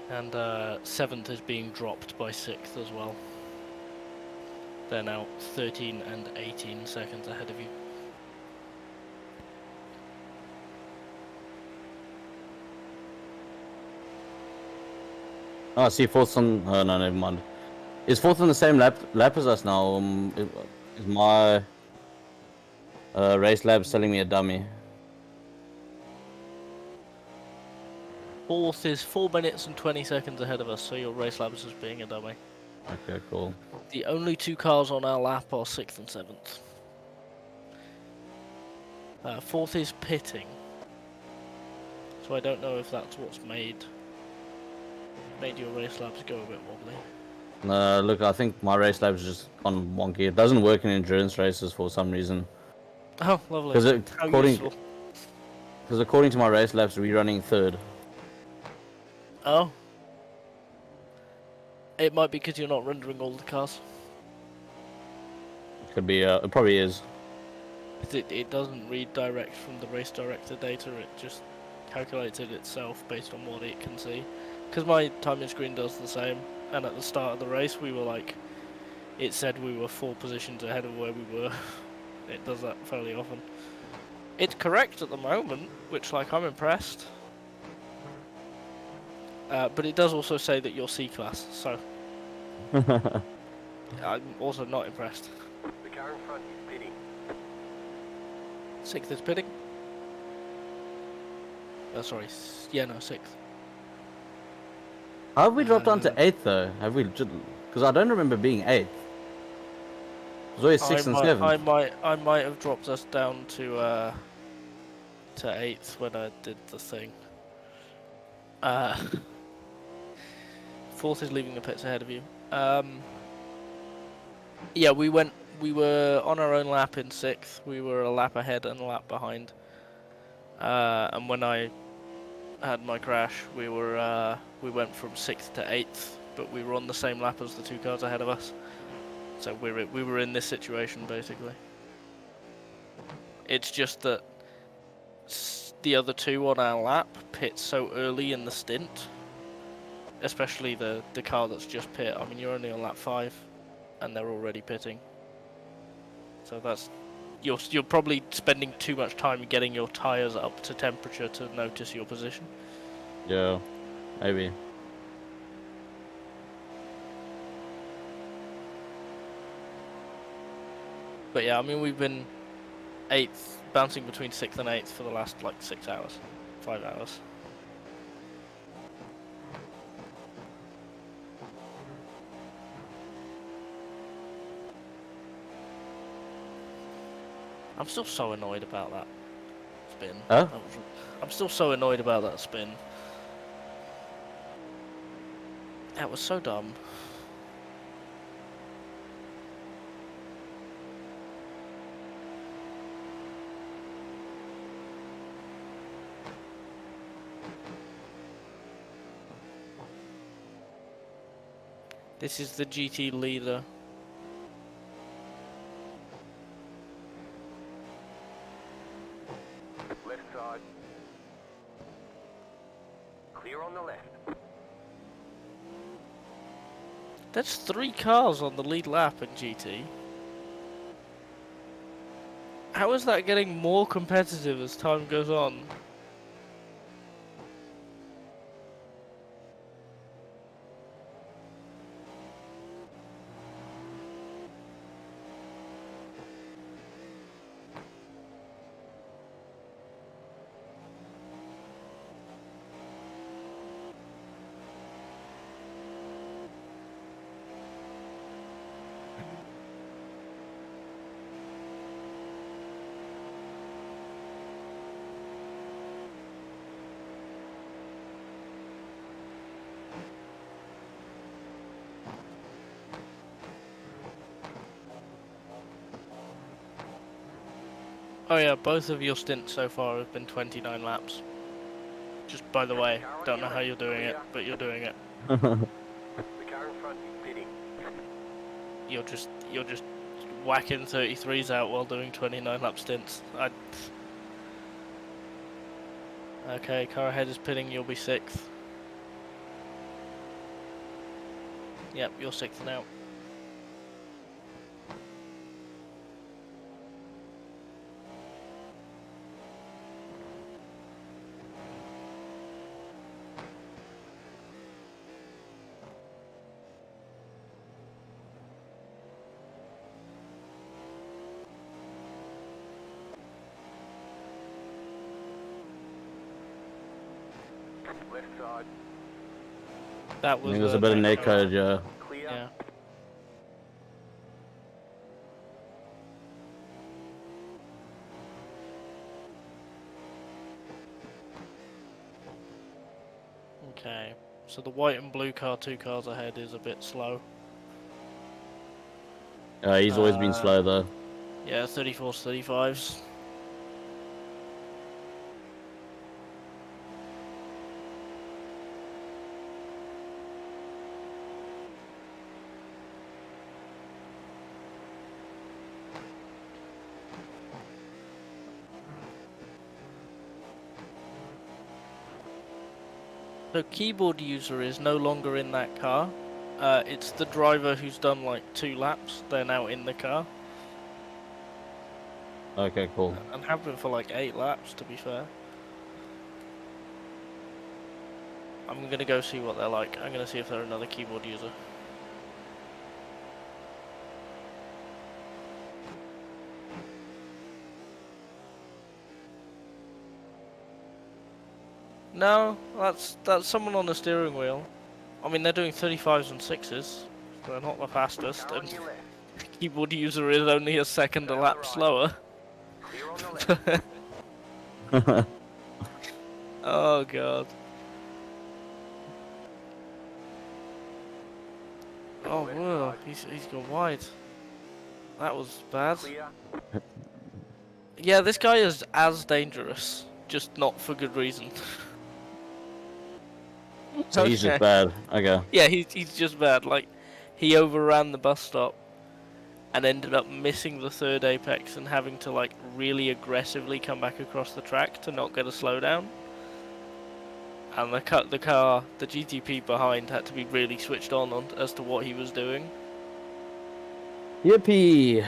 And 7th is being dropped by 6th as well. They're now 13 and 18 seconds ahead of you. Oh, I see fourth on. Oh no, never mind. Is fourth on the same lap as us now? Is my race lab selling me a dummy? 4th is 4 minutes and 20 seconds ahead of us, so your race lab is just being a dummy. Okay, cool. The only 2 cars on our lap are 6th and 7th. 4th is pitting, so I don't know if that's what's made your race labs go a bit wobbly. Look, I think my race lab's just gone wonky. It doesn't work in endurance races for some reason. Oh, lovely. Because according to my race labs, we're running third. Oh. It might be because you're not rendering all the cars. Could be. It probably is. It doesn't read direct from the race director data. It just calculates it itself based on what it can see. Because my timing screen does the same. And at the start of the race, we were like, it said we were 4 positions ahead of where we were. It does that fairly often. It's correct at the moment, which, like, I'm impressed. But it does also say that you're C-class, so I'm also not impressed. The car in front is pitting. 6th is pitting. Sorry, yeah, no, 6th. How have we dropped down to 8th though? Have we? Because I don't remember being 8th. It was always 6th and 7th. I might have dropped us down to 8th when I did the thing. 4th is leaving the pits ahead of you. Yeah, we were on our own lap in 6th. We were a lap ahead and a lap behind. And when I had my crash, we went from 6th to 8th, but we were on the same lap as the 2 cars ahead of us. So we were in this situation basically. It's just that the other 2 on our lap pit so early in the stint, especially the car that's just pit. I mean, you're only on lap 5, and they're already pitting. So that's you're probably spending too much time getting your tires up to temperature to notice your position. Yeah, maybe. But yeah, I mean, we've been 8th, bouncing between 6th and 8th for the last like 6 hours, 5 hours. I'm still so annoyed about that spin. Huh? I'm still so annoyed about that spin. That was so dumb. This is the GT leader. Left side. Clear on the left. There's 3 cars on the lead lap in GT. How is that getting more competitive as time goes on? Oh yeah, both of your stints so far have been 29 laps. Just by the way, don't know how you're doing it, but you're doing it. The car in front is pitting. You're just whacking 33s out while doing 29 lap stints. Okay, car ahead is pitting, you'll be 6th. Yep, you're 6th now. Left side. That I was think there's a bit of net code, yeah. Clear. Yeah. Okay, so the white and blue car, 2 cars ahead, is a bit slow. He's always been slow though. Yeah, 34s, 35s. So keyboard user is no longer in that car. It's the driver who's done like 2 laps. They're now in the car. Okay, cool. And have been for like 8 laps, to be fair. I'm gonna go see what they're like. I'm gonna see if they're another keyboard user. No, that's someone on the steering wheel. I mean, they're doing 35s and 6s. So they're not the fastest, Car on and your left. keyboard user is only a second a lap slower. Clear on the left. Oh god. Oh whoa, he's gone wide. That was bad. Clear. Yeah, this guy is as dangerous, just not for good reason. So he's Okay. just bad. Okay. Yeah, he's just bad. Like, he overran the bus stop and ended up missing the 3rd apex and having to like really aggressively come back across the track to not get a slowdown. And the GTP behind had to be really switched on as to what he was doing. Yippee!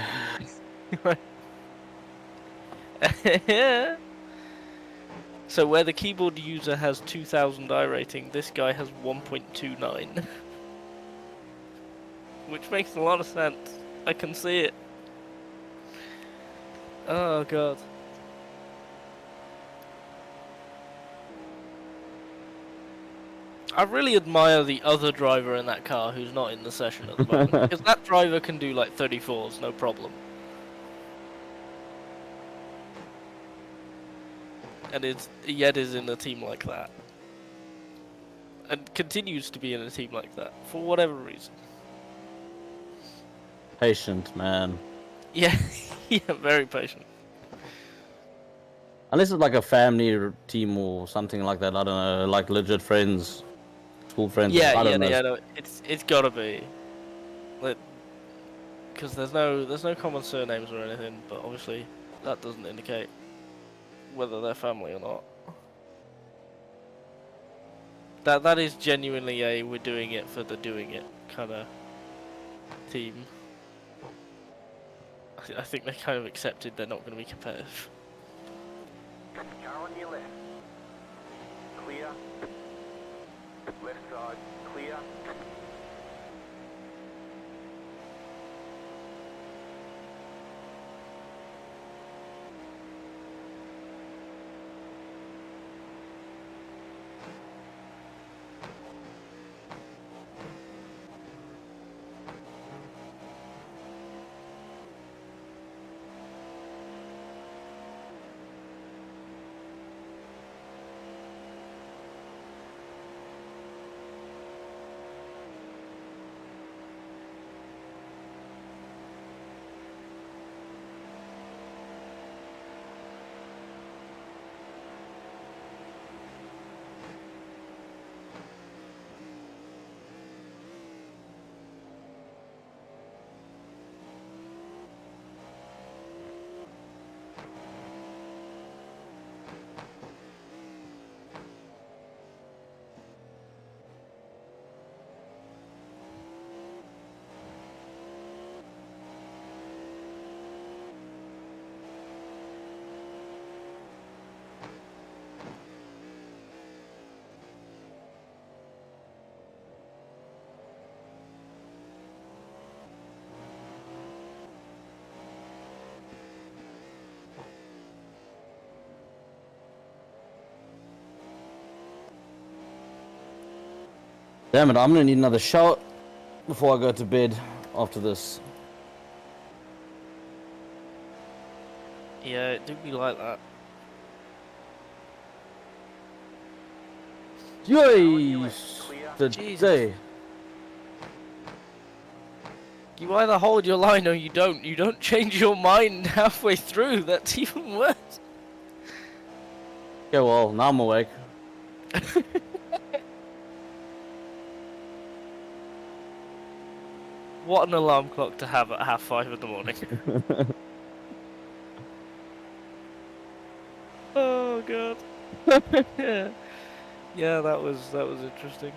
So where the keyboard user has 2000 iRating, this guy has 1.29. Which makes a lot of sense. I can see it. Oh god. I really admire the other driver in that car who's not in the session at the moment. Because that driver can do like 34s, no problem. And yet is in a team like that. And continues to be in a team like that, for whatever reason. Patient, man. Yeah, yeah, very patient. Unless it's like a family team or something like that, I don't know, like legit friends, school friends. Yeah, I don't know. no, it's gotta be. Because there's no common surnames or anything, but obviously that doesn't indicate whether they're family or not. That is genuinely a we're doing it for the doing it kind of team. I think they kind of accepted they're not going to be competitive. Car on your left. Clear. Left side, clear. Damn it, I'm gonna need another shower before I go to bed after this. Yeah, it do be like that. Jeez! Jesus. Today. You either hold your line or you don't. You don't change your mind halfway through. That's even worse. Okay, well, now I'm awake. What an alarm clock to have at 5:30 in the morning. Oh god. Yeah, that was interesting.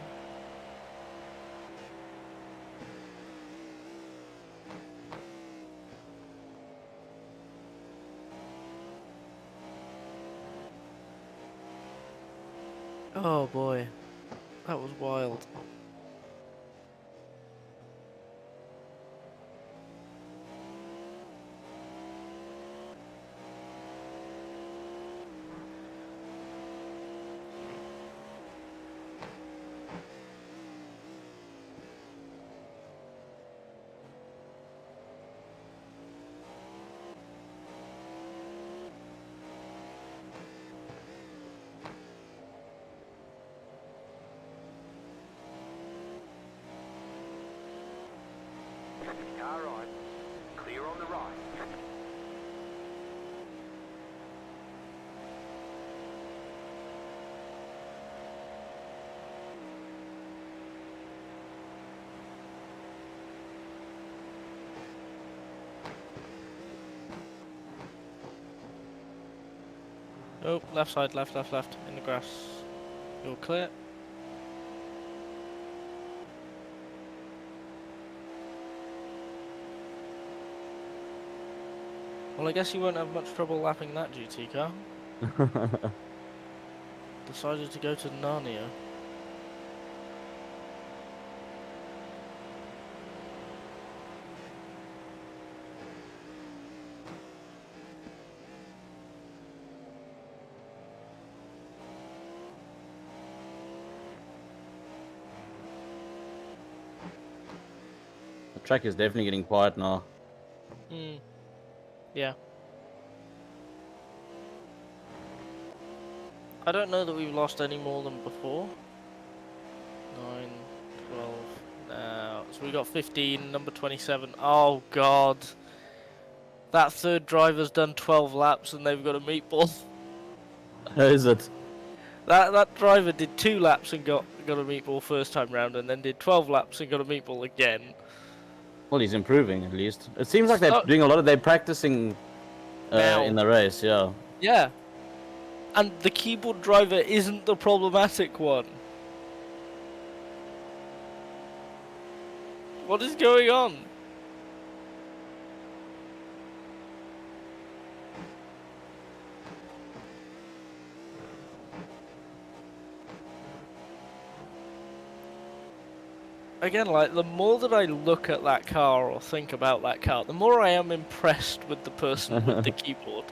Oh boy, that was wild. Car right. Clear on the right. Oh, left side, left, in the grass. You're clear. Well, I guess you won't have much trouble lapping that GT car. Decided to go to Narnia. The track is definitely getting quiet now. Hmm. Yeah. I don't know that we've lost any more than before. 9, 12, now. So we got 15, number 27. Oh god. That third driver's done 12 laps and they've got a meatball. How is it? That driver did 2 laps and got a meatball first time round, and then did 12 laps and got a meatball again. Well, he's improving at least. It seems like they're doing a lot of they're practicing in the race, yeah. Yeah. And the keyboard driver isn't the problematic one. What is going on? again, like, the more that I look at that car or think about that car, the more I am impressed with the person with the keyboard.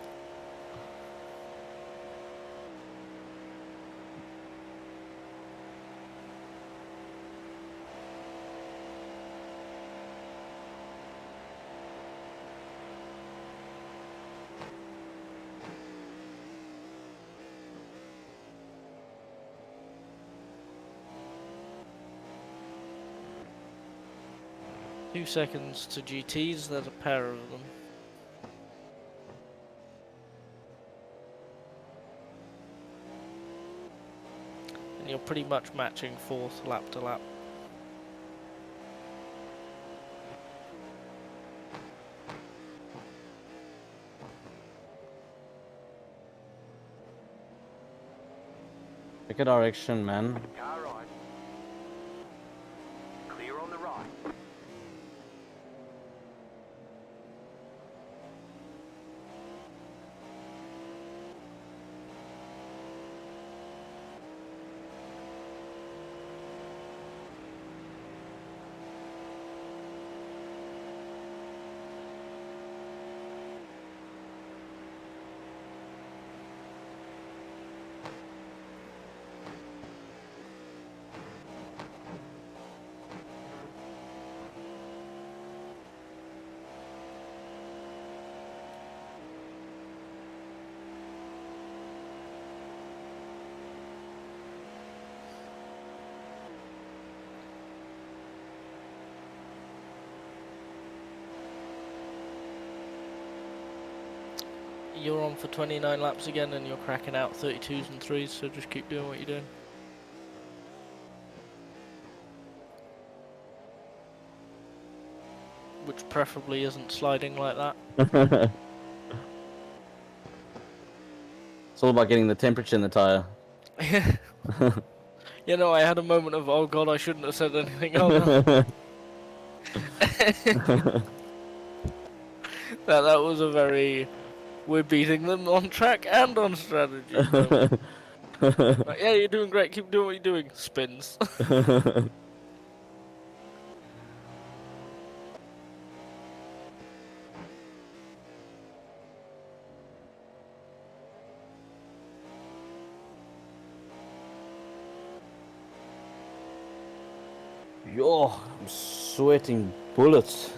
Two seconds to GTs, there's a pair of them. And you're pretty much matching fourth lap to lap. Pick a direction, man. Car right. Clear on the right. You're on for 29 laps again and you're cracking out 32s and 3s, so just keep doing what you're doing. Which preferably isn't sliding like that. It's all about getting the temperature in the tire. You know, I had a moment of, oh god, I shouldn't have said anything. Oh no. that was a very, we're beating them on track and on strategy moment. Like, yeah, you're doing great, keep doing what you're doing. Spins. Yo, I'm sweating bullets.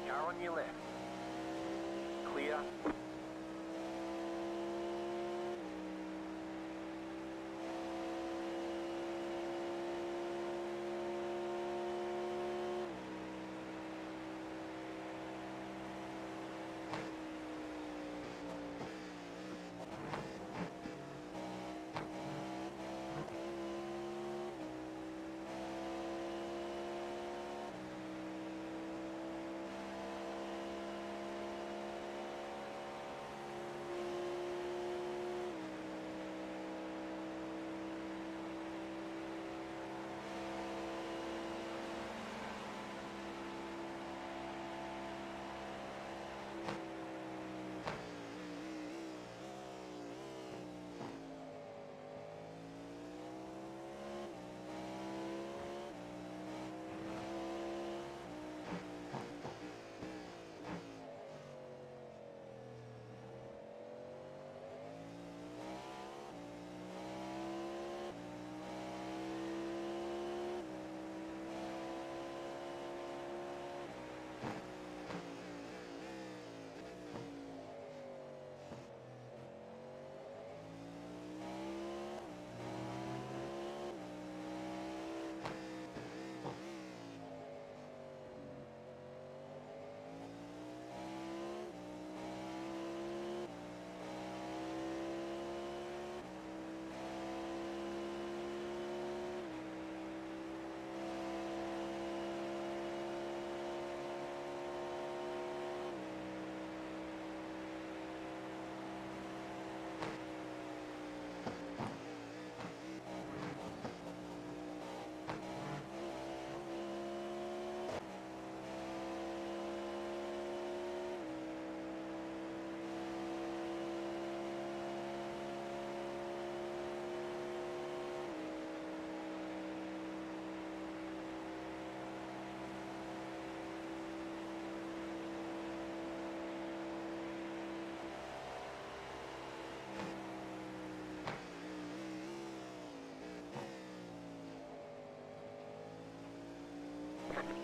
Car on your left. Clear.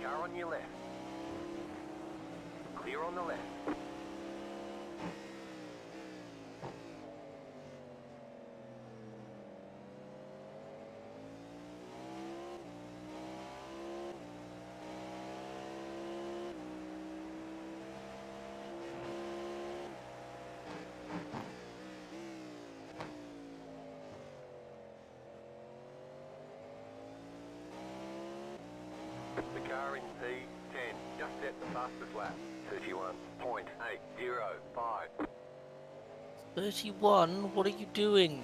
Car on your left. Clear on the left. The car in P10 just set the fastest lap. 31.805. 31? What are you doing?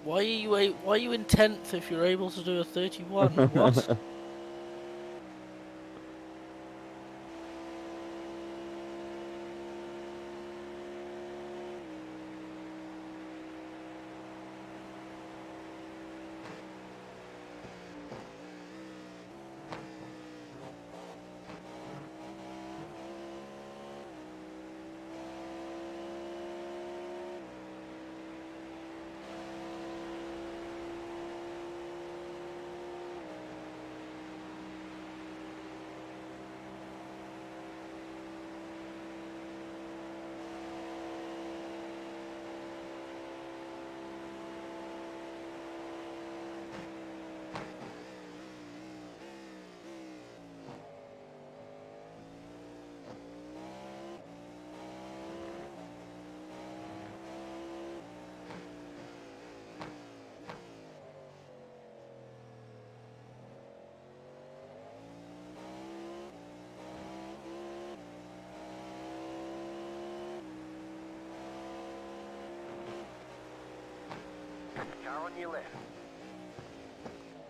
Why are you in 10th if you're able to do a 31? What? Car on your left.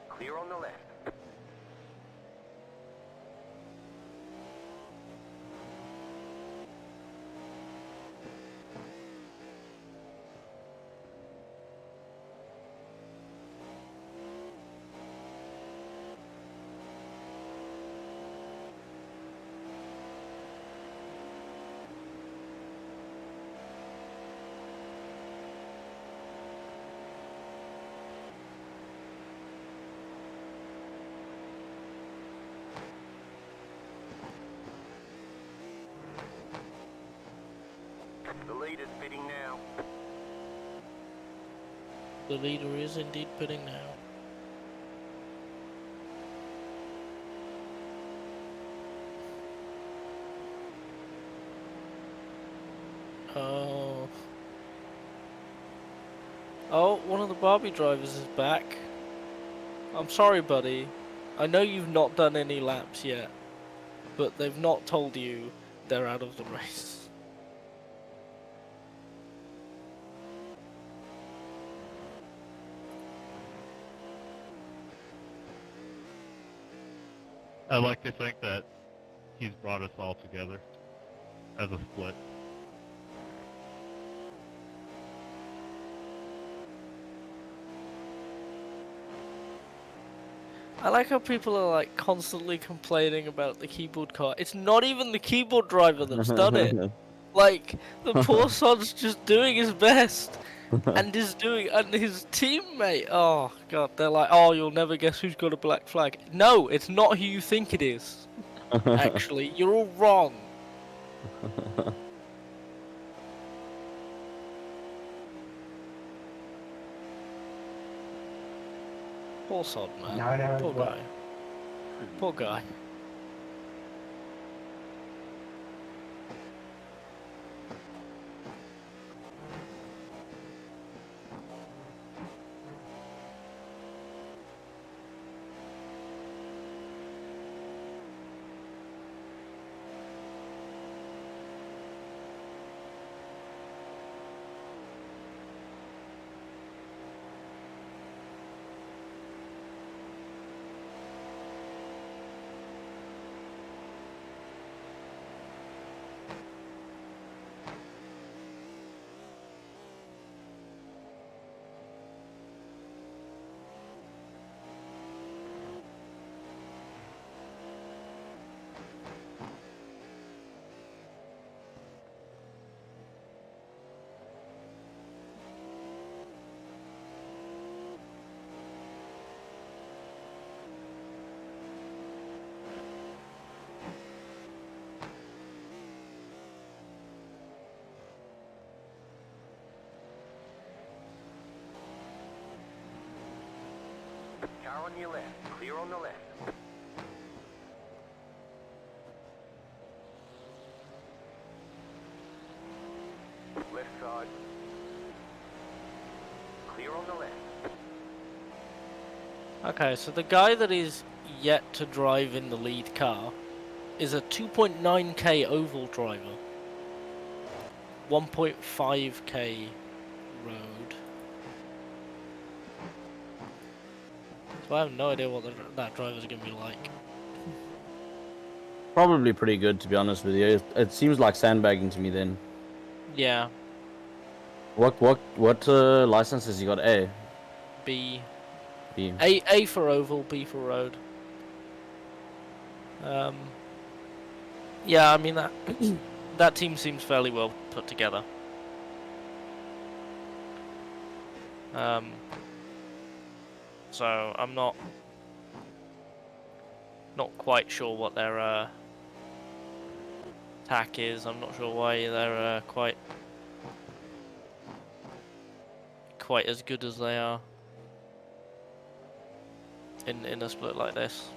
Clear on the left. The leader's pitting now. The leader is indeed pitting now. Oh. Oh, one of the Barbie drivers is back. I'm sorry, buddy. I know you've not done any laps yet, but they've not told you they're out of the race. I like to think that he's brought us all together as a split. I like how people are like constantly complaining about the keyboard car. It's not even the keyboard driver that's done it. Like, the poor sod's just doing his best. And his teammate, oh god, they're like, oh, you'll never guess who's got a black flag. No, it's not who you think it is. Actually, you're all wrong. Poor sod, man. Poor guy. Poor guy. Car on your left. Clear on the left. Left side. Clear on the left. Okay, so the guy that is yet to drive in the lead car is a 2.9k oval driver, 1.5k road. So I have no idea what that driver's going to be like. Probably pretty good, to be honest with you. It seems like sandbagging to me then. Yeah, What license has he got? A. B. B. A for oval, B for road. Yeah, I mean that that team seems fairly well put together. So I'm not quite sure what their attack is. I'm not sure why they're quite as good as they are in a split like this.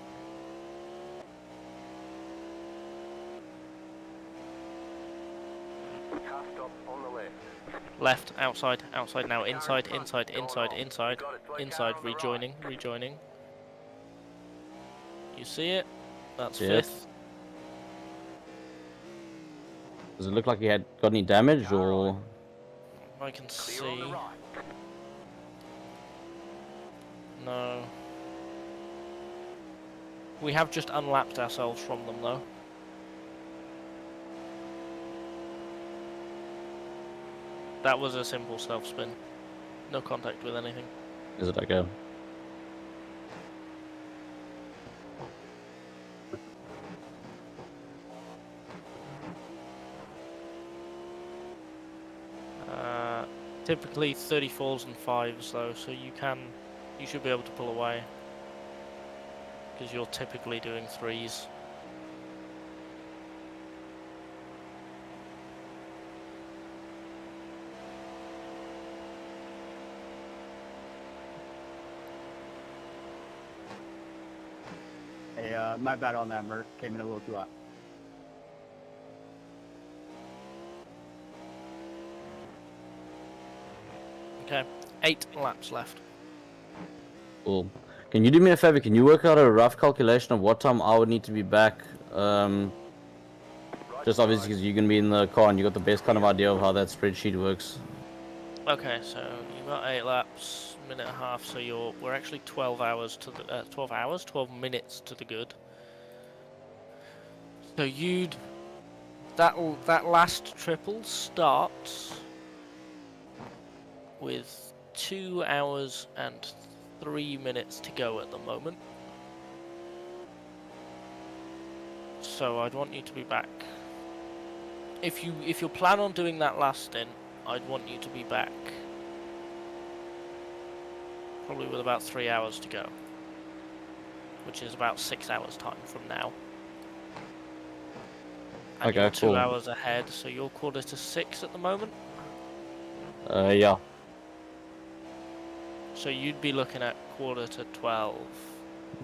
Car stop on the left. Left, outside now, inside, rejoining. You see it? That's Yep. fifth. Does it look like he got any damage or? I can Clear on the see. right. No. We have just unlapped ourselves from them though. That was a simple self spin. No contact with anything. Is it okay? Typically 34s and 5s though, so you should be able to pull away. Because you're typically doing 3s. Hey, my bad on that, Merc. Came in a little too hot. Okay, 8 laps left. Cool. Can you do me a favor? Can you work out a rough calculation of what time I would need to be back? Just obviously because you're gonna be in the car and you got the best kind of idea of how that spreadsheet works. Okay, so you got 8 laps, minute and a half. So we're actually 12 hours to the 12 minutes to the good. So that last triple starts with 2 hours and 3 minutes to go at the moment. So I'd want you to be back. If you plan on doing that last stint, I'd want you to be back probably with about 3 hours to go, which is about 6 hours time from now. And Okay, you're cool. 2 hours ahead, so you're 5:45 at the moment. Yeah. So you'd be looking at 11:45,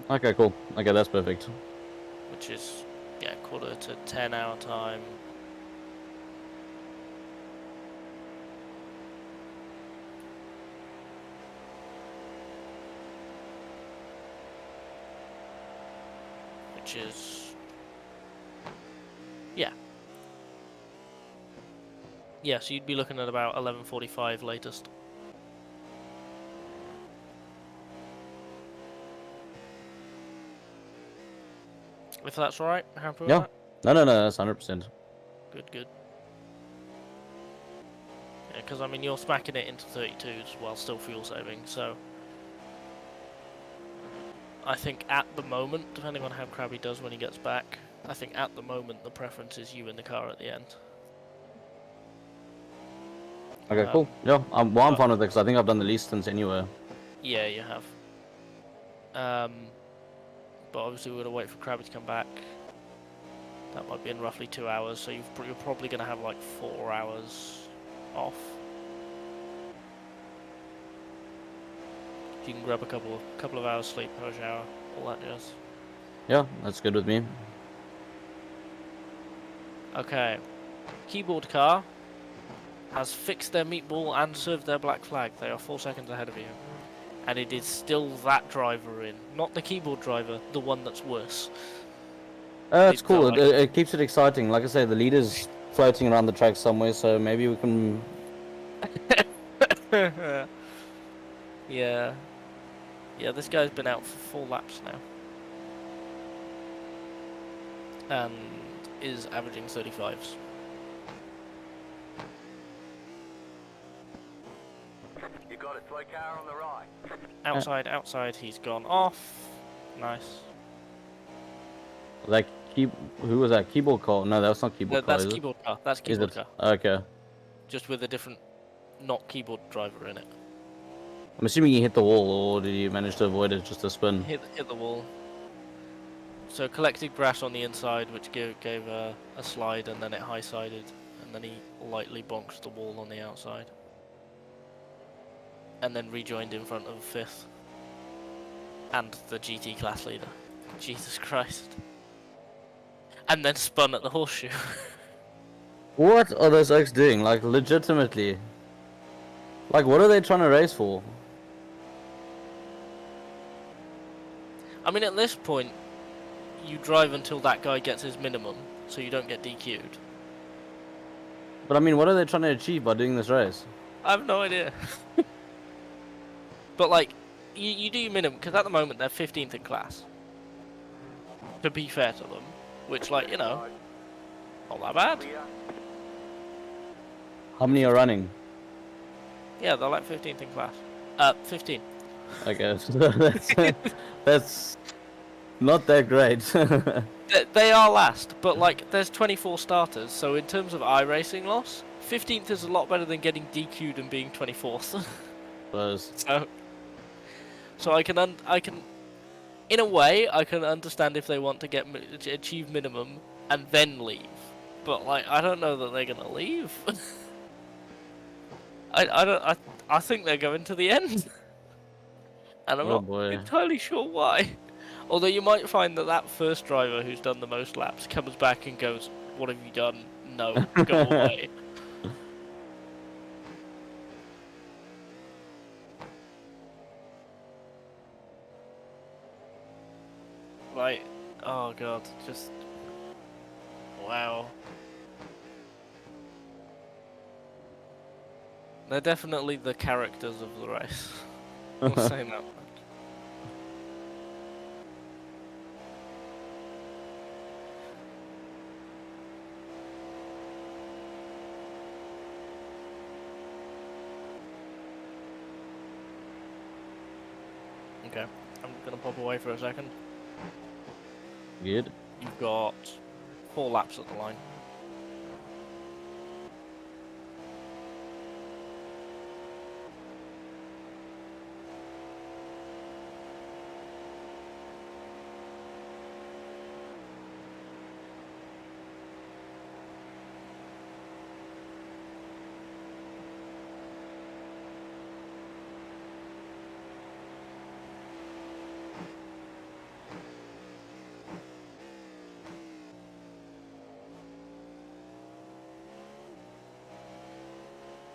Okay, cool. Okay, that's perfect. which is 9:45 our time. Which is so you'd be looking at about 11:45 latest. If that's alright, happy with Yeah. that? No, that's 100%. Good. Yeah, because I mean you're smacking it into 32s while still fuel saving, so I think at the moment, depending on how Krabby does when he gets back, I think at the moment the preference is you in the car at the end. Okay, cool. Yeah, I'm fine with it because I think I've done the least stints anyway. Yeah, you have. But obviously we're going to wait for Krabby to come back. That might be in roughly 2 hours, so you're probably going to have like 4 hours off. You can grab a couple of hours sleep, have a shower, all that jazz. Yeah, that's good with me. Okay. Keyboard car has fixed their meatball and served their black flag. They are 4 seconds ahead of you. And it is still that driver in. Not the keyboard driver, the one that's worse. It's These cool. are It keeps it exciting. Like I say, the leader's floating around the track somewhere, so maybe we can. Yeah. Yeah, this guy's been out for 4 laps now. And is averaging 35s. You got a toy car on the right. Outside, he's gone off. Nice. Like, who was that? Keyboard car? No, that's not No, keyboard car. that's Is keyboard car. That's it? Is keyboard it? car. Okay. Just with a different, not keyboard driver in it. I'm assuming he hit the wall, or did he manage to avoid it just a spin? Hit the wall. So collected grass on the inside, which gave a slide, and then it high-sided, and then he lightly bonked the wall on the outside. And then rejoined in front of 5th. And the GT class leader. Jesus Christ. And then spun at the horseshoe. What are those oaks doing? Like, legitimately. Like, what are they trying to race for? I mean, at this point, you drive until that guy gets his minimum, so you don't get DQ'd. But I mean, what are they trying to achieve by doing this race? I have no idea. But, like, you do your minimum, because at the moment they're 15th in class. To be fair to them. Which, like, you know, not that bad. How many are running? Yeah, they're like 15th in class. 15. Okay, so that's not that great. They are last, but, like, there's 24 starters, so in terms of iRacing loss, 15th is a lot better than getting DQ'd and being 24th. So I can, in a way, I can understand if they want to achieve minimum and then leave. But, like, I don't know that they're gonna leave. I think they're going to the end. And I'm not entirely sure why. Although you might find that first driver who's done the most laps comes back and goes, "What have you done? No, go away." Like, oh god, just wow. They're definitely the characters of the race. I'm saying that much. Okay, I'm gonna pop away for a second. Good. You've got 4 laps at the line.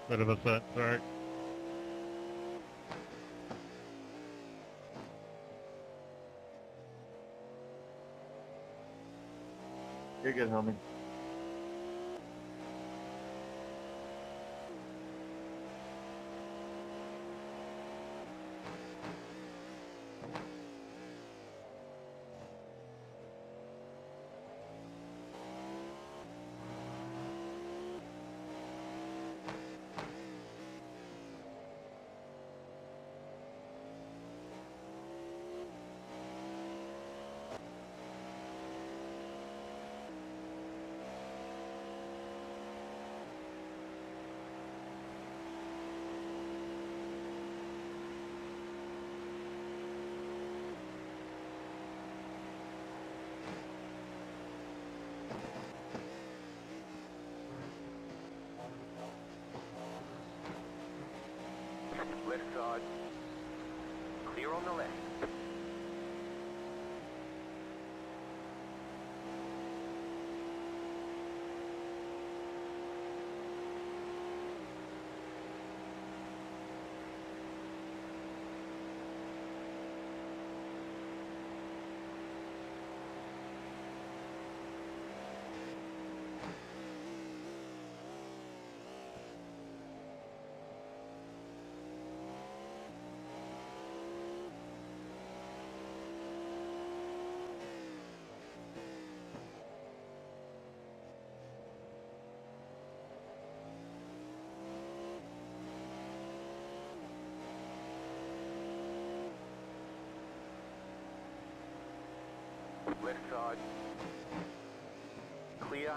Bit of a set start. You're good, homie. Left side. Clear on the left. Left side. Clear.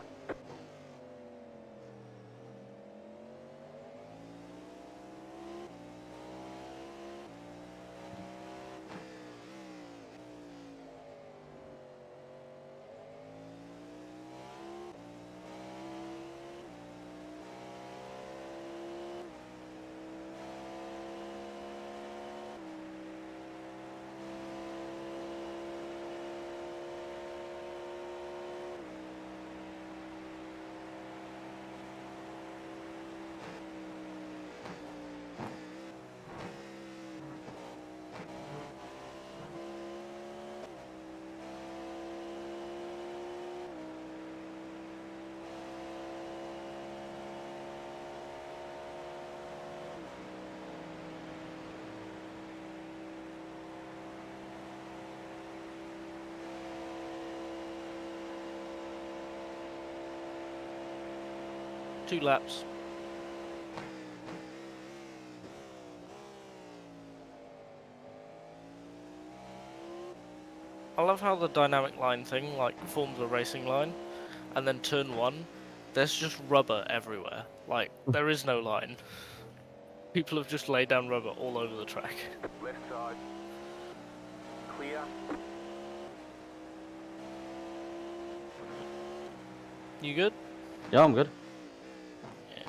Two laps. I love how the dynamic line thing like forms a racing line, and then turn one, there's just rubber everywhere. Like there is no line. People have just laid down rubber all over the track. Left side. Clear. You good? Yeah, I'm good. Yeah.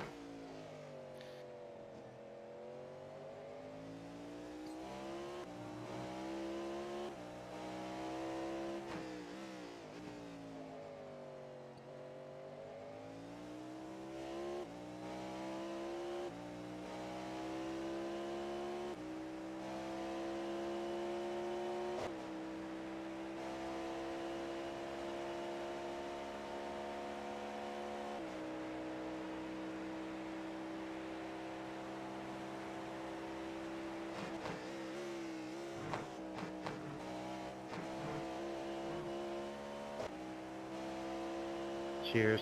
Cheers.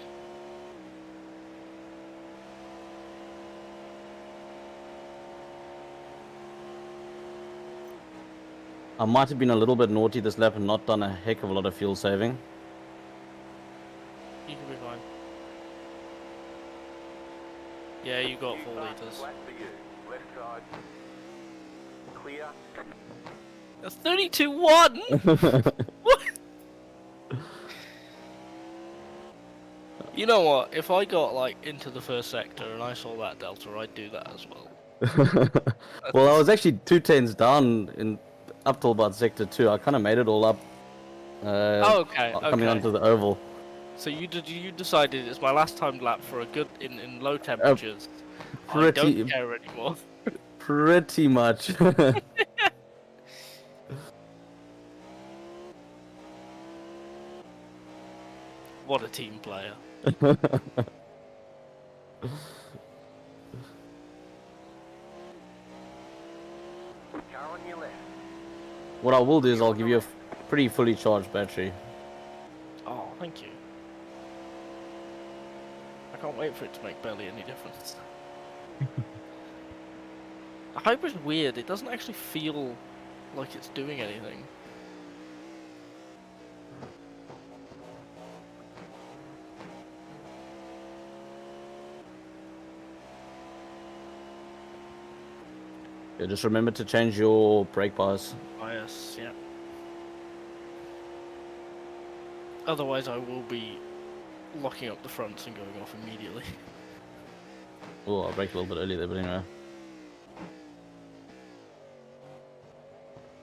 I might have been a little bit naughty this lap and not done a heck of a lot of fuel saving. You can be fine. Yeah, you got 4 liters. Flat for you. Left side. Clear. A 32-1. What? You know what? If I got like into the first sector and I saw that delta, I'd do that as well. Well, I was actually 2 tenths down in up till about sector 2. I kind of made it all up. Oh, okay. Coming onto the oval. So you decided it's my last time lap for a good in low temperatures. I Pretty, don't care anymore. pretty much. What a team player. Car on your left. What I will do is I'll give you a pretty fully charged battery. Oh, thank you. I can't wait for it to make barely any difference. The hybrid's weird. It doesn't actually feel like it's doing anything. Yeah, just remember to change your brake bars. Bias, yeah. Otherwise, I will be locking up the fronts and going off immediately. Oh, I'll brake a little bit early there, but anyway.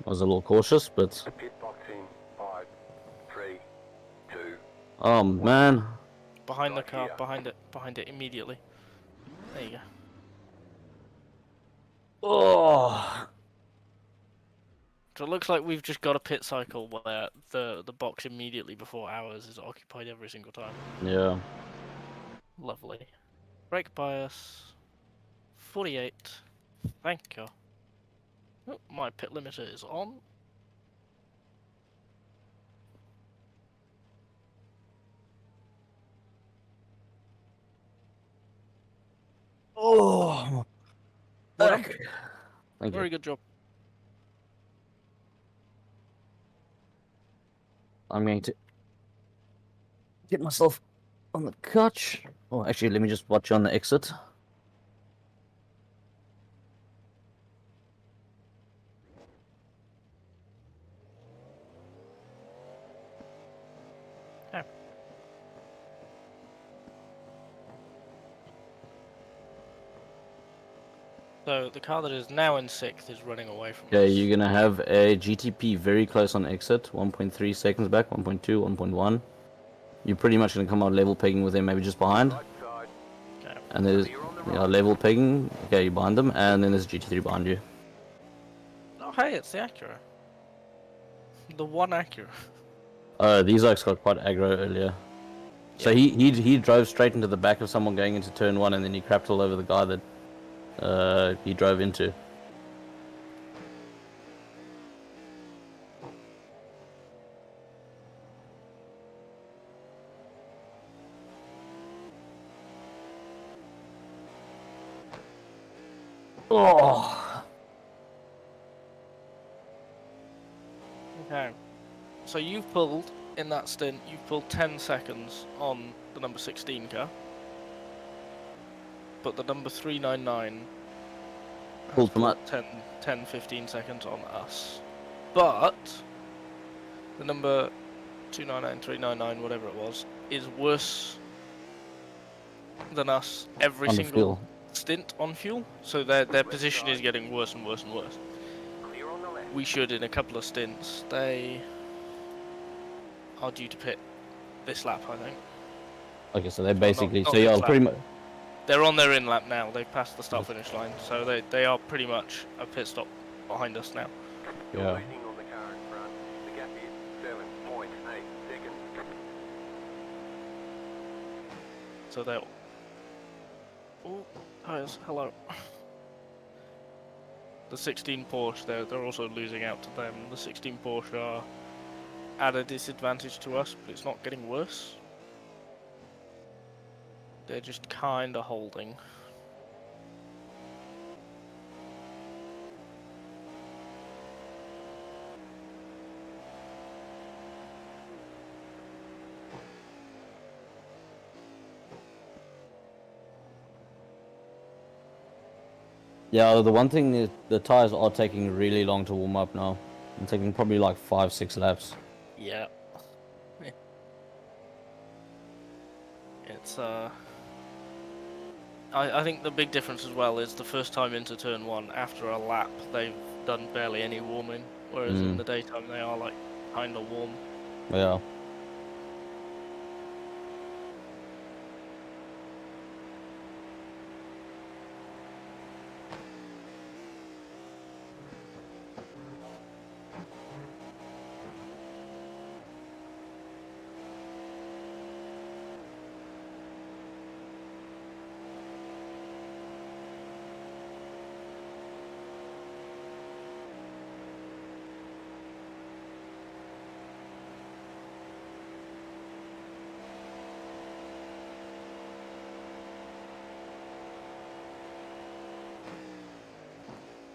I was a little cautious, but Pit box in 5, 3, 2. oh man. Behind the Right car, here. behind it immediately. There you go. Oh. So it looks like we've just got a pit cycle where the box immediately before ours is occupied every single time. Yeah. Lovely. Brake bias 48. Thank you. Oh, my pit limiter is on. Oh. Well done. Thank Very you. good job. I'm going to get myself on the couch. Oh, actually, let me just watch you on the exit. So the car that is now in 6th is running away from Okay, us. you're gonna have a GTP very close on exit, 1.3 seconds back, 1.2, 1.1. You're pretty much gonna come out level pegging with him, maybe just behind. Right side. Okay. And there's level pegging. Okay, you're behind them, and then there's GT3 behind you. Oh hey, it's the Acura. The one Acura. These oaks got quite aggro earlier. So he drove straight into the back of someone going into turn 1, and then he crapped all over the guy that he drove into. Oh. Okay. So you've pulled, in that stint, you've pulled 10 seconds on the number 16 car. But the number 399 has Pulled from pulled 10, 15 seconds on us. But the number 299, 399, whatever it was, is worse than us every On single fuel. stint on fuel. So their position is getting worse and worse and worse. Clear on the left. We should, in a couple of stints, they are due to pit this lap, I think. Okay, so they're basically not so yeah, this lap. pretty much. They're on their in lap now. They've passed the start-finish line, so they are pretty much a pit stop behind us now. You're Yeah. losing on the car in front. The gap is 7.8 seconds. So they're... Oh, tires, hello. The 16 Porsche, they're also losing out to them. The 16 Porsche are at a disadvantage to us, but it's not getting worse. They're just kinda holding. Yeah, the one thing is the tires are taking really long to warm up now. It's taking probably like 5-6 laps. Yeah. It's I think the big difference as well is the first time into turn 1, after a lap, they've done barely any warming, whereas in the daytime they are like kinda warm. Yeah.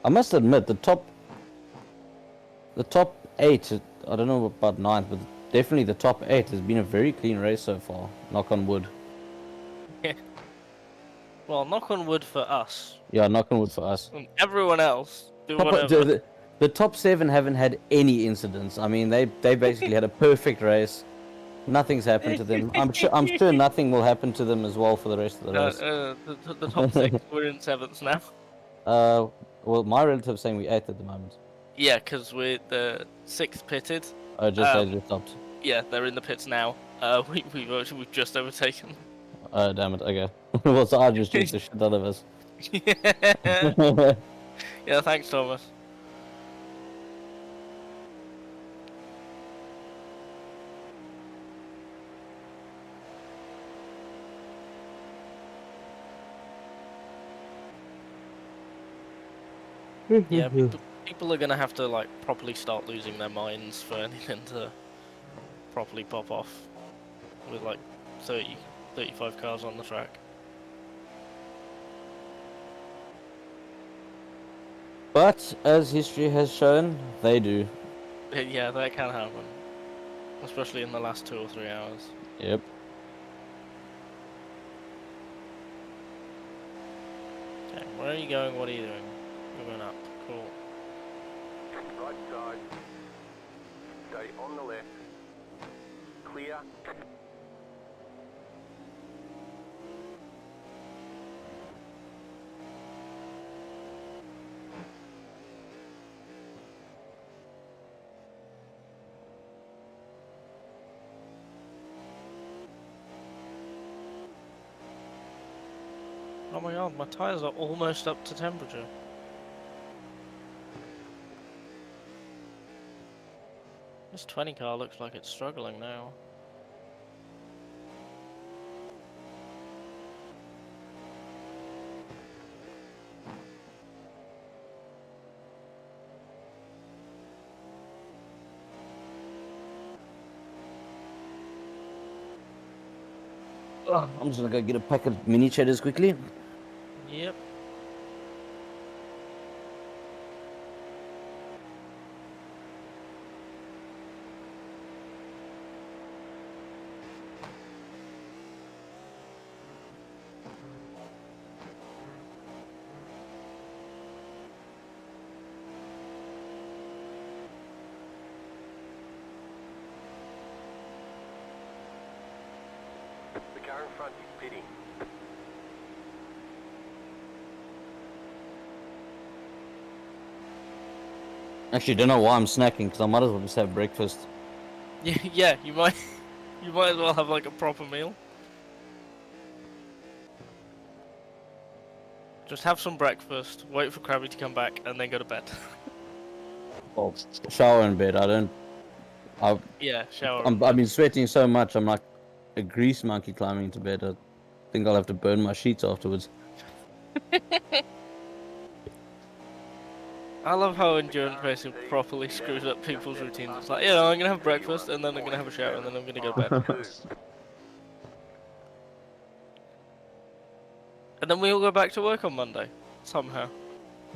I must admit, the top 8, I don't know about 9th, but definitely the top 8 has been a very clean race so far. Knock on wood. Well, knock on wood for us. Yeah, knock on wood for us. And everyone else, do Top, whatever. the top 7 haven't had any incidents. I mean, they basically had a perfect race. Nothing's happened to them. I'm sure nothing will happen to them as well for the rest of the race. The top 6, we're in 7th now. Well, my relative's saying we're 8th at the moment. Yeah, because we're the 6th pitted. Oh, they just stopped. Yeah, they're in the pits now. We've just overtaken them. Oh, damn it. Okay. Well, so I just jinxed the shit out of us. Yeah. Yeah, thanks, Thomas. Yeah, people are gonna have to like properly start losing their minds for anything to properly pop off with like 30, 35 cars on the track. But, as history has shown, they do. Yeah, that can happen. Especially in the last 2 or 3 hours. Yep. Okay, where are you going? What are you doing? You're going up. Cool. Right side. Stay on the left. Clear. Oh my god, my tyres are almost up to temperature. This 20 car looks like it's struggling now. I'm just gonna go get a pack of mini cheddars quickly. Yep. The car in front is pitting. Actually, don't know why I'm snacking, because I might as well just have breakfast. Yeah, you might you might as well have like a proper meal. Just have some breakfast, wait for Krabby to come back, and then go to bed. Well, shower in bed. I don't... Yeah, shower. I've been sweating so much, I'm like a grease monkey climbing into bed. I think I'll have to burn my sheets afterwards. I love how endurance racing properly screws up people's routines. It's like, yeah, I'm gonna have breakfast, and then I'm gonna have a shower, and then I'm gonna go to bed. And then we all go back to work on Monday, somehow.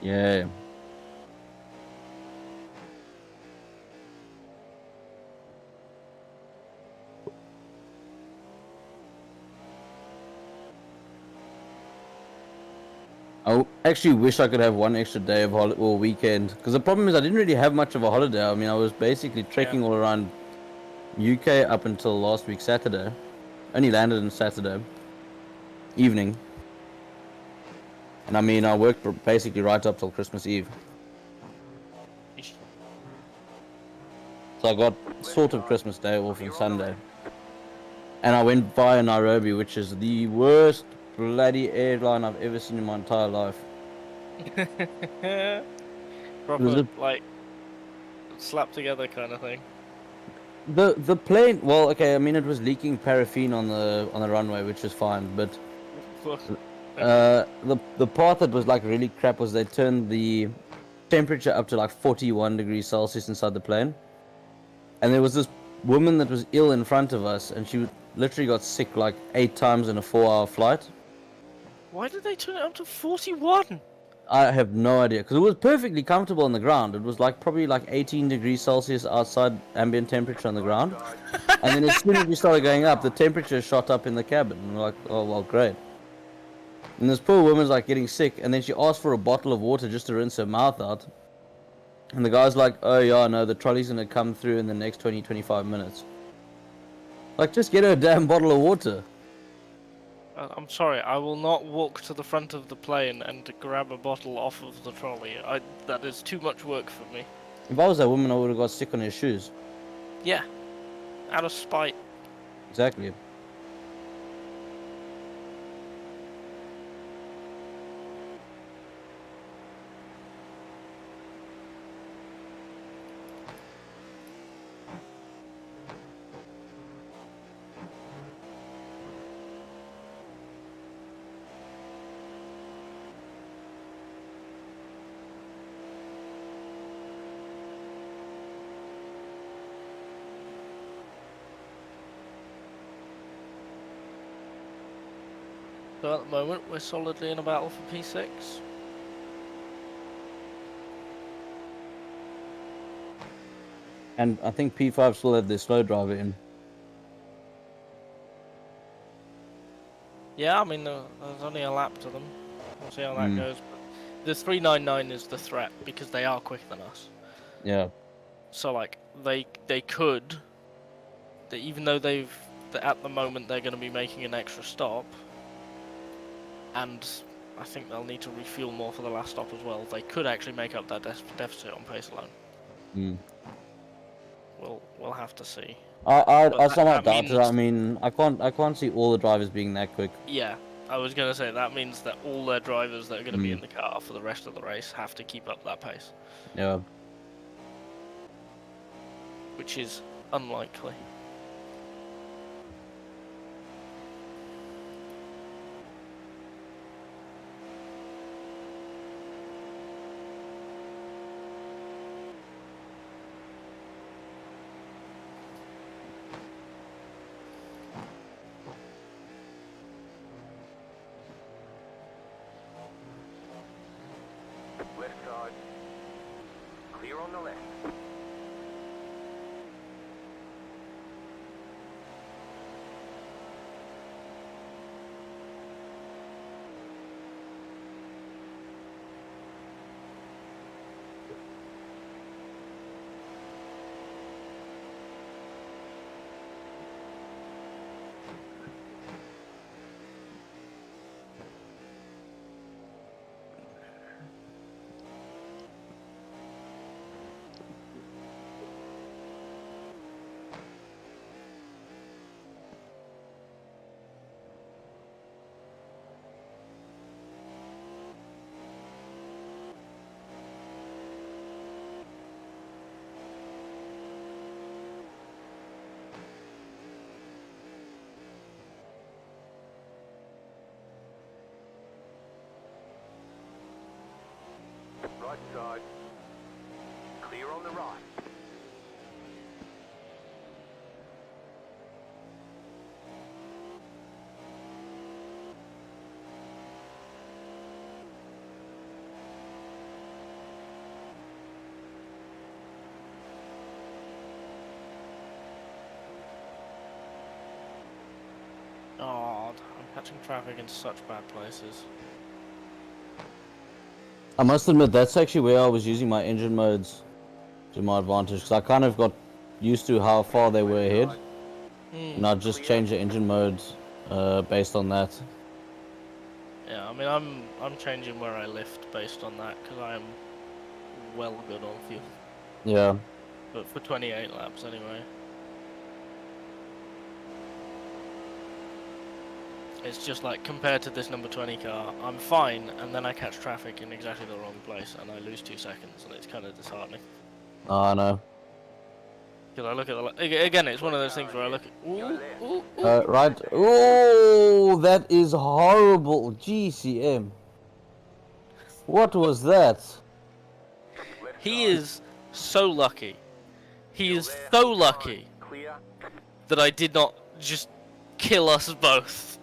Yeah. I actually wish I could have one extra day of holiday or weekend, because the problem is I didn't really have much of a holiday. I mean, I was basically trekking all around UK up until last week Saturday. Only landed on Saturday evening, and I mean I worked basically right up till Christmas Eve. So I got sort of Christmas Day off on Sunday, and I went via Nairobi, which is the worst bloody airline I've ever seen in my entire life. Proper, like, slap together kind of thing. The plane, well, okay, I mean it was leaking paraffin on the runway, which is fine, but the part that was like really crap was they turned the temperature up to like 41 degrees Celsius inside the plane, and there was this woman that was ill in front of us, and she literally got sick like 8 times in a 4-hour flight. Why did they turn it up to 41? I have no idea, because it was perfectly comfortable on the ground. It was like probably like 18 degrees Celsius outside ambient temperature on the ground, and then as soon as we started going up, the temperature shot up in the cabin. And we're like, oh well, great. And this poor woman's like getting sick, and then she asked for a bottle of water just to rinse her mouth out. And the guy's like, oh yeah, no, the trolley's gonna come through in the next 20-25 minutes. Like, just get her a damn bottle of water. I'm sorry, I will not walk to the front of the plane and grab a bottle off of the trolley. That is too much work for me. If I was that woman, I would have got sick on his shoes. Yeah, out of spite. Exactly. So at the moment, we're solidly in a battle for P6. And I think P5 still have their slow driver in. Yeah, I mean, there's only a lap to them. We'll see how that Mm. goes. But the 399 is the threat because they are quicker than us. Yeah. So like they could, even though at the moment they're going to be making an extra stop, and I think they'll need to refuel more for the last stop as well. They could actually make up that deficit on pace alone. Mm. We'll have to see. I somewhat that doubt it. means- I mean, I can't see all the drivers being that quick. Yeah, I was going to say that means that all their drivers that are going to be Mm. in the car for the rest of the race have to keep up that pace, Yeah. which is unlikely. Left side. Clear on the left. Right side. Clear on the right. Oh, I'm catching traffic in such bad places. I must admit, that's actually where I was using my engine modes to my advantage, because I kind of got used to how far they were ahead, and I just changed the engine modes based on that. Yeah, I mean, I'm changing where I lift based on that because I am well good on fuel. Yeah. But for 28 laps anyway. It's just like, compared to this number 20 car, I'm fine, and then I catch traffic in exactly the wrong place, and I lose 2 seconds, and it's kind of disheartening. Oh, I know. Because I look at again, it's one of those things where I look at, ooh. Right. Oh, that is horrible. GCM. What was that? He is so lucky. He is so lucky Clear. that I did not just kill us both.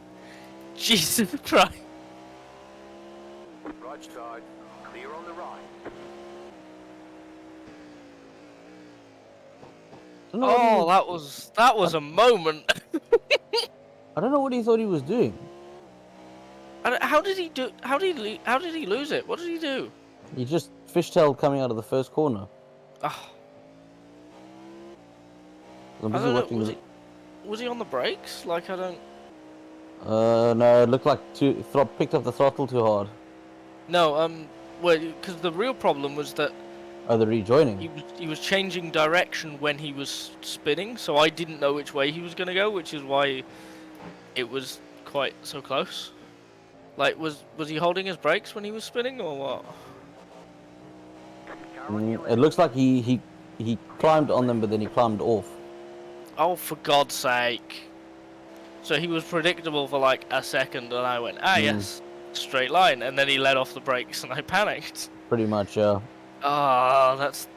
Jesus Christ. Right side. Clear on the right. Oh, that was a moment. I don't know what he thought he was doing. How did he do? How did he lose it? What did he do? He just fishtailed coming out of the first corner. Oh, I'm I busy don't know. watching. Was he on the brakes? Like, I don't. No, it looked like picked up the throttle too hard. No, well, because the real problem was that Oh, the rejoining. He was changing direction when he was spinning, so I didn't know which way he was gonna go, which is why it was quite so close. Like, was he holding his brakes when he was spinning, or what? It looks like he climbed on them, but then he climbed off. Oh, for God's sake! So he was predictable for like a second, and I went, yes, straight line, and then he let off the brakes, and I panicked. Pretty much, yeah. Oh, that's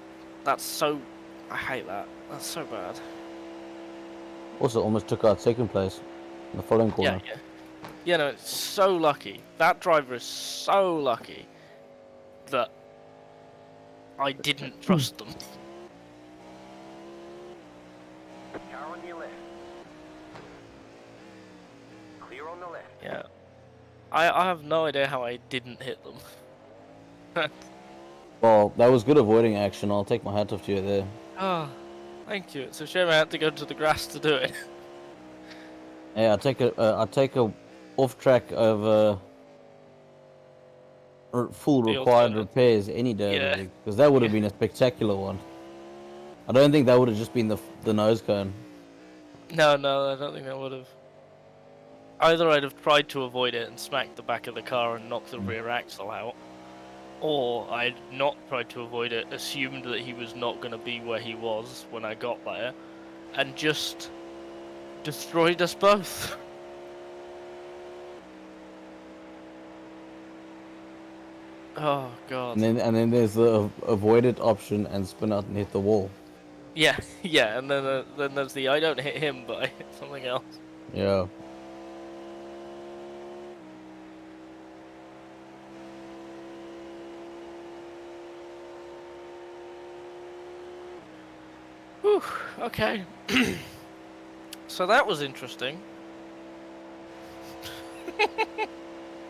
so. I hate that. That's so bad. Also, almost took out second place in the following corner. Yeah. Yeah, no, it's so lucky. That driver is so lucky that I didn't trust them. Car on your left. Clear on the left. Yeah. I have no idea how I didn't hit them. Well, that was good avoiding action. I'll take my hat off to you there. Oh, thank you. It's a shame I had to go to the grass to do it. Yeah, I take a off track over full The required alternate. repairs any day, Yeah. because that would have been a spectacular one. I don't think that would have just been the nose cone. No, I don't think I would have. Either I'd have tried to avoid it and smacked the back of the car and knocked the rear axle out, or I'd not tried to avoid it, assumed that he was not going to be where he was when I got there, and just destroyed us both. Oh God. And then there's the avoid it option and spin out and hit the wall. Yeah, and then there's the I don't hit him, but I hit something else. Yeah. Whew, okay. So that was interesting.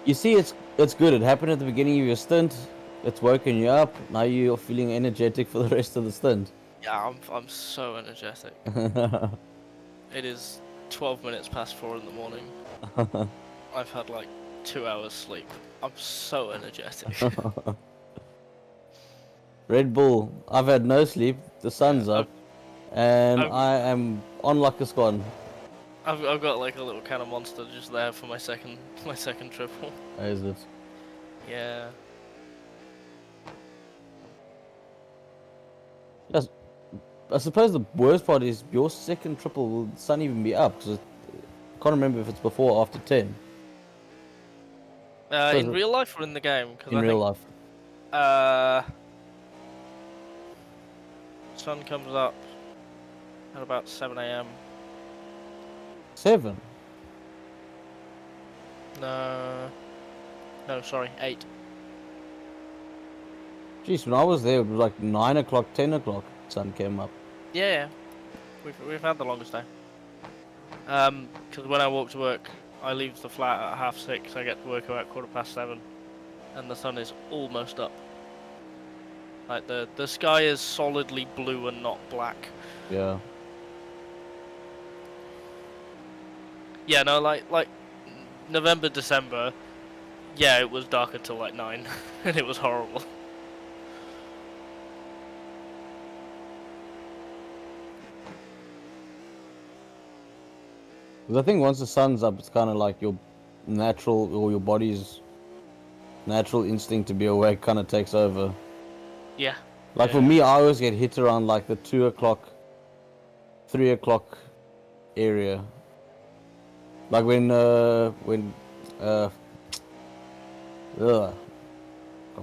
You see, it's good. It happened at the beginning of your stint. It's woken you up. Now you're feeling energetic for the rest of the stint. Yeah, I'm so energetic. It is 12 minutes past 4 in the morning. I've had like 2 hours sleep. I'm so energetic. Red Bull. I've had no sleep. The sun's up, and I've- I am on like a swan. I've got like a little can of Monster just there for my second triple. How is it? Yeah. Yes. I suppose the worst part is your second triple. Will the sun even be up? Because I can't remember if it's before or after 10. In real life or in the game? 'Cause In I real think, life. Sun comes up at about 7 AM. 7. No, sorry, 8. Jeez, when I was there, it was like 9 o'clock, 10 o'clock. Sun came up. Yeah. We've had the longest day. Because when I walk to work, I leave the flat at 6:30. I get to work about 7:15, and the sun is almost up. Like the sky is solidly blue and not black. Yeah. Yeah, no, like November, December. Yeah, it was dark until like 9, and it was horrible. Because I think once the sun's up, it's kind of like your natural, or your body's natural instinct to be awake kind of takes over. Yeah. Like for me, I always get hit around like the 2 o'clock, 3 o'clock area. Like when I'm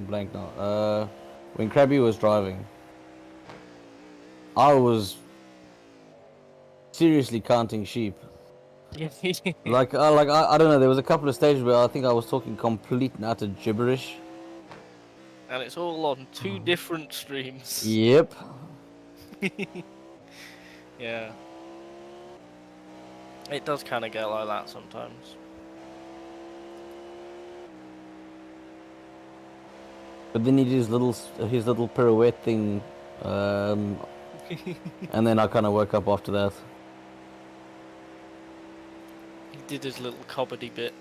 blank now. When Krabby was driving, I was seriously counting sheep. Like I don't know. There was a couple of stages where I think I was talking complete and utter gibberish. And it's all on 2 different streams. Yep. Yeah. It does kind of get like that sometimes. But then he did his little pirouette thing, and then I kind of woke up after that. He did his little comedy bit.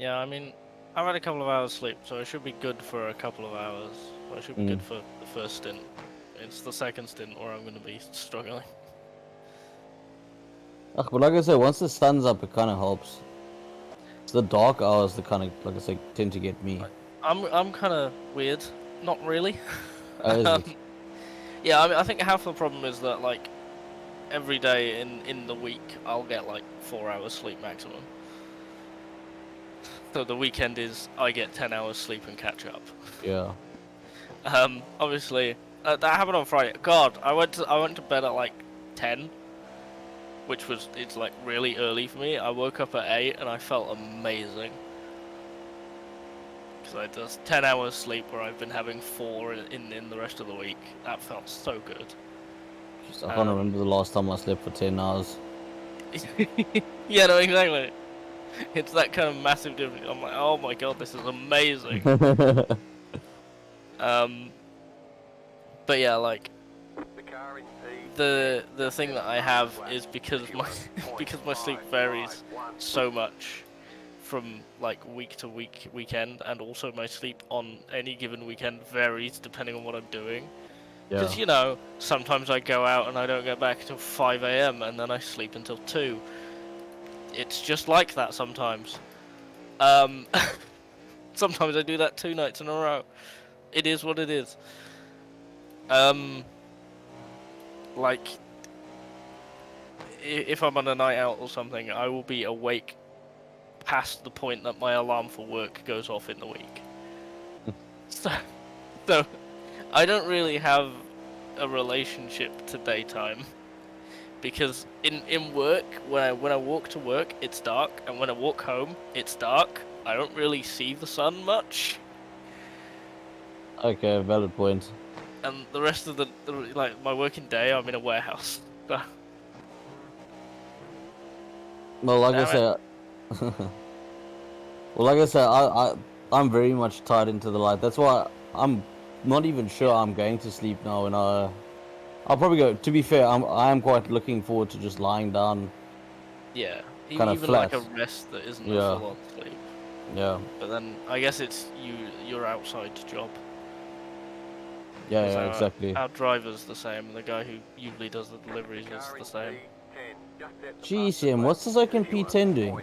Yeah, I mean, I've had a couple of hours sleep, so I should be good for a couple of hours. I should be good for the first stint. It's the second stint where I'm going to be struggling. But like I said, once the sun's up, it kind of helps. It's the dark hours that kind of, like I said, tend to get me. I'm kind of weird. Not really. Is it? Yeah, I mean, I think half the problem is that, like, every day in the week, I'll get, like, 4 hours sleep maximum. So the weekend is, I get 10 hours sleep and catch up. Yeah. Obviously, that happened on Friday. God, I went to bed at, like, 10. Which was, it's, like, really early for me. I woke up at 8 and I felt amazing. Because I just 10 hours sleep where I've been having 4 in the rest of the week. That felt so good. I can't remember the last time I slept for 10 hours. Yeah, no, exactly. It's that kind of massive difference. I'm like, oh my god, this is amazing. But yeah, like, the thing that I have is because my sleep varies so much from like week to weekend, and also my sleep on any given weekend varies depending on what I'm doing. Because you know, sometimes I go out and I don't get back till 5 AM and then I sleep until 2. It's just like that sometimes. Sometimes I do that 2 nights in a row. It is what it is. Like, if I'm on a night out or something, I will be awake past the point that my alarm for work goes off in the week. So I don't really have a relationship to daytime, because in work, when I walk to work, it's dark, and when I walk home, it's dark. I don't really see the sun much. Okay, valid point. And the rest of the like my working day, I'm in a warehouse. So. Well, like I said, I'm very much tied into the light. That's why I'm not even sure I'm going to sleep now, and I'll probably go. To be fair, I am quite looking forward to just lying down. Yeah, kind of even flat. like a rest that isn't a full-on sleep. Yeah. But then I guess it's your outside job. Yeah, exactly. Our driver's the same. The guy who usually does the deliveries is the same. GCM, what's this Oaken P10 doing?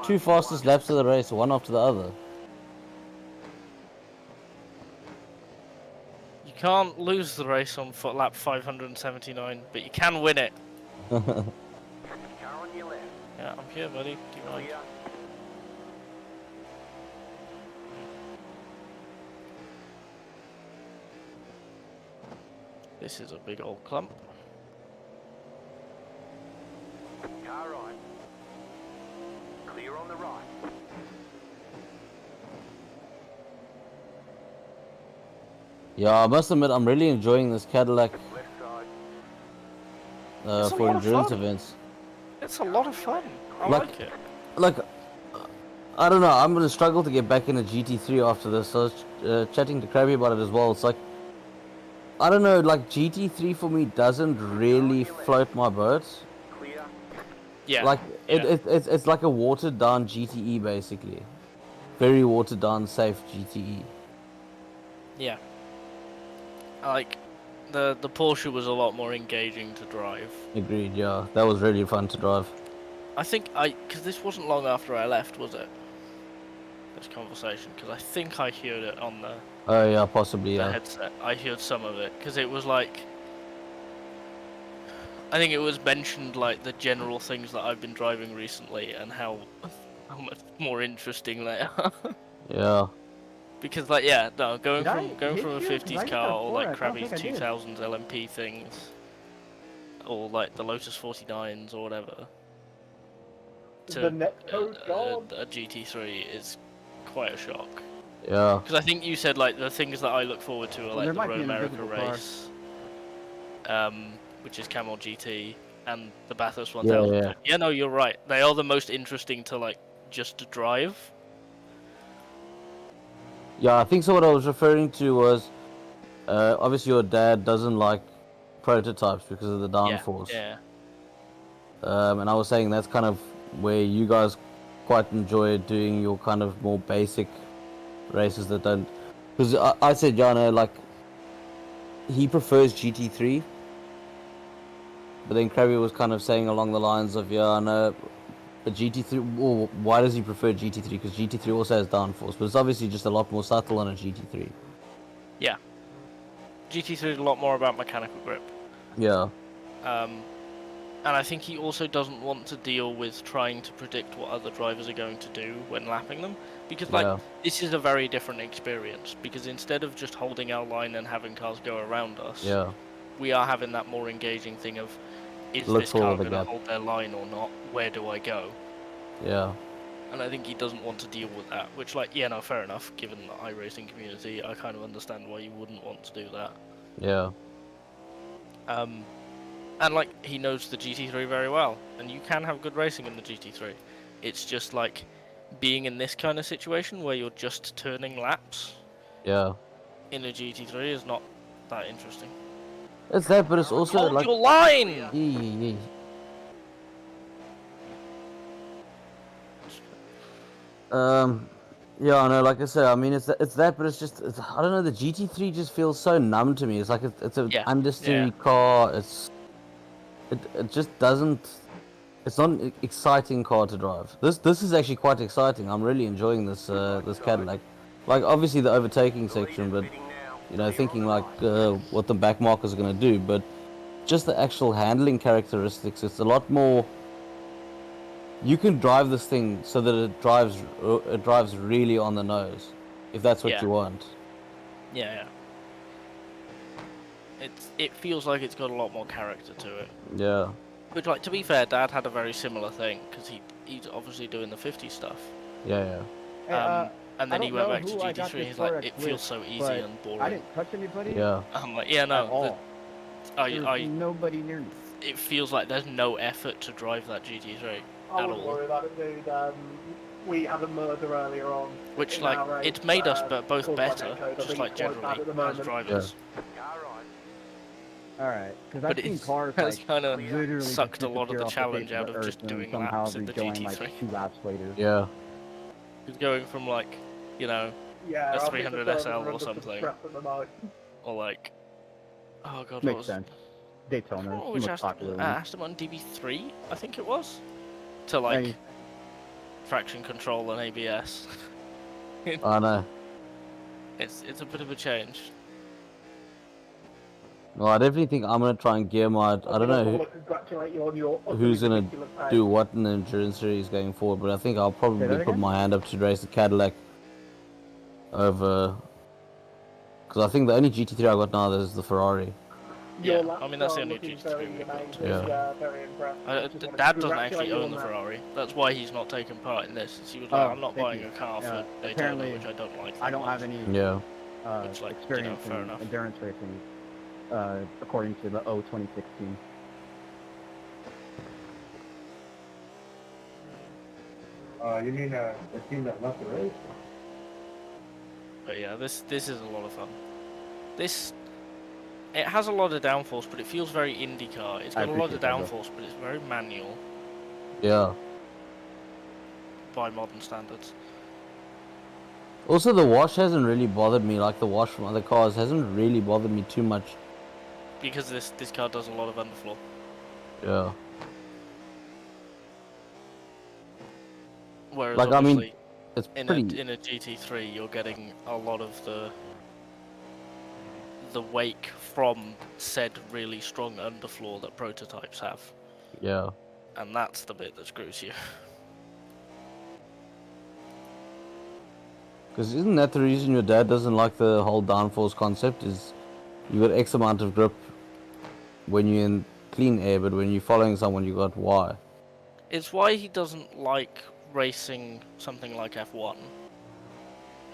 2 fastest laps of the race, one after the other. You can't lose the race on lap 579, but you can win it. Yeah, I'm here, buddy. Do you mind? This is a big old clump. Car right. Clear on the right. Yeah, I must admit, I'm really enjoying this Cadillac Left side. for endurance events. It's a lot of fun. I Like- like it. Like, I don't know, I'm gonna struggle to get back into GT3 after this. I was chatting to Krabby about it as well. It's like, I don't know, like GT3 for me doesn't really float my boat. Clear. Yeah. Like yeah. it's like a watered down GTE basically, very watered down safe GTE. Yeah. Like, the Porsche was a lot more engaging to drive. Agreed. Yeah, that was really fun to drive. I think because this wasn't long after I left, was it? This conversation, because I think I heard it on the Oh yeah, possibly. the Yeah. headset. I heard some of it because it was like, I think it was mentioned like the general things that I've been driving recently and how much more interesting they are. Yeah. Because like going Did I from a hit you? 'Cause I 50s hit car that or before, like I don't Krabby's think I did. 2000s LMP things, or like the Lotus 49s or whatever, to The net code gone. a GT3 is quite a shock. Yeah. Because I think you said like the things that I look forward to are Well, like there the might Road be an America invisible car. race, which is Camel GT, and the Bathurst 1000. Yeah. Yeah, no, you're right. They are the most interesting to like just to drive. Yeah, I think so. What I was referring to was, obviously your dad doesn't like prototypes because of the downforce. Yeah. And I was saying that's kind of where you guys quite enjoy doing your kind of more basic races that don't. Because I said, Jano, like he prefers GT3, but then Krabby was kind of saying along the lines of, yeah, I know, but GT3. Well, why does he prefer GT3? Because GT3 also has downforce, but it's obviously just a lot more subtle on a GT3. Yeah. GT3 is a lot more about mechanical grip. Yeah. And I think he also doesn't want to deal with trying to predict what other drivers are going to do when lapping them. Because, like, Yeah. this is a very different experience. Because instead of just holding our line and having cars go around us, Yeah. we are having that more engaging thing of, is Look this for car the going to gap. hold their line or not? Where do I go? Yeah. And I think he doesn't want to deal with that. Which, like, yeah, no, fair enough. Given the iRacing community, I kind of understand why you wouldn't want to do that. Yeah. And like he knows the GT3 very well, and you can have good racing in the GT3. It's just like being in this kind of situation where you're just turning laps Yeah. in a GT3 is not that interesting. It's that, but it's also Hold like. your line! Yeah, I know. Like I said, I mean, it's that, but I don't know. The GT3 just feels so numb to me. It's like it's an Yeah, understeery car. It just doesn't. It's not an exciting car to drive. This is actually quite exciting. I'm really enjoying this Cadillac. Like obviously the overtaking section, but you know, thinking like what the back markers are gonna do, but just the actual handling characteristics. It's a lot more. You can drive this thing so that it drives really on the nose, if that's what Yeah. you want. Yeah. It feels like it's got a lot more character to it. Yeah. Which, like, to be fair, Dad had a very similar thing because he's obviously doing the 50 stuff. Yeah. Hey, And then I he don't went back know to who I got GT3 and this he's like, product it feels with, so easy but and boring. I didn't touch anybody. Yeah. I'm like, yeah, At no. all. I Nobody near me. it feels like there's no effort to drive that GT3 I at wouldn't all. worry about it, dude. We had a murder earlier on. Which, in like, our race, it's made us both called by better, Echo. I just think like it's quite bad generally at the as moment. drivers. Alright, because But I've seen it's cars has like kind of literally sucked just a lot of the disappear off challenge face out the of earth just and doing somehow laps in the rejoin, GT3. like 2 laps later. Yeah. It's going from like, you know, Yeah, a I think 300 the SL or servers are something, crap at the moment. or like, oh god, what Makes was sense. I Daytona, don't know it's the which most Aston, popular one. Aston Martin DB3, I think it was, to like Hey. traction control and ABS. I know. It's a bit of a change. Well, I definitely think I'm gonna try and gear my. I don't know wanna congratulate you on your who's gonna ridiculous pay. do what in the endurance series going forward, but I think I'll Say probably that put again? my hand up to race the Cadillac over. Because I think the only GT3 I got now is the Ferrari. Yeah, Your laps I mean that's are the only looking GT3 very we've got. amazing. Yeah. Very impressed. Just wanted to Dad doesn't congratulate actually you own on the that. Ferrari. That's why he's not taking part in this. He was like, Oh, I'm not thank buying you. a car for Daytona, apparently, which I don't like. I that don't much. have any Yeah. Which, like, experience fair in enough. endurance racing, according to the 2016. You mean the team that left the race? But yeah, this is a lot of fun. It has a lot of downforce, but it feels very IndyCar. It's got a lot of appreciate that, bro. downforce, but it's very manual Yeah. by modern standards. Also, the wash hasn't really bothered me. Like the wash from other cars hasn't really bothered me too much. Because this car does a lot of underfloor. Yeah. Whereas Like, I mean, obviously it's in pretty. a GT3 you're getting a lot of the wake from said really strong underfloor that prototypes have. Yeah. And that's the bit that screws you. Because isn't that the reason your dad doesn't like the whole downforce concept? Is you got X amount of grip when you're in clean air, but when you're following someone, you got Y. It's why he doesn't like racing something like F1.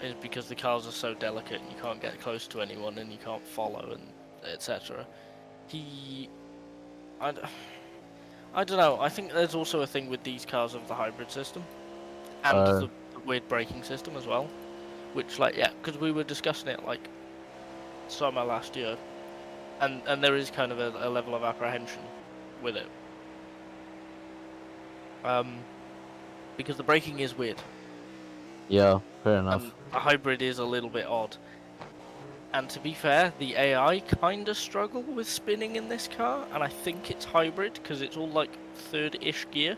Is because the cars are so delicate and you can't get close to anyone and you can't follow and etc. I don't know. I think there's also a thing with these cars of the hybrid system and the weird braking system as well. Which, like, yeah, because we were discussing it like summer last year, and there is kind of a level of apprehension with it. because the braking is weird. Yeah, fair enough. And a hybrid is a little bit odd. And to be fair, the AI kind of struggle with spinning in this car, and I think it's hybrid because it's all like third-ish gear.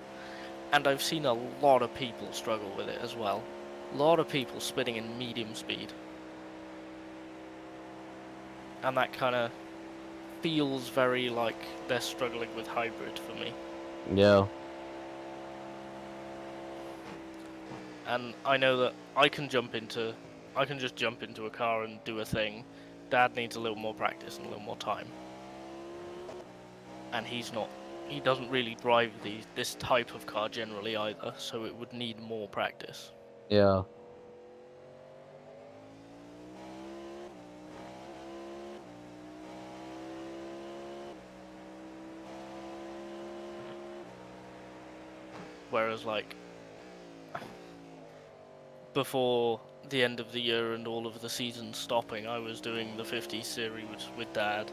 And I've seen a lot of people struggle with it as well. A lot of people spinning in medium speed. And that kind of feels very like they're struggling with hybrid for me. Yeah. And I know that I can just jump into a car and do a thing. Dad needs a little more practice and a little more time. And he doesn't really drive this type of car generally either, so it would need more practice. Yeah. Whereas like before the end of the year and all of the seasons stopping, I was doing the 50 series with Dad,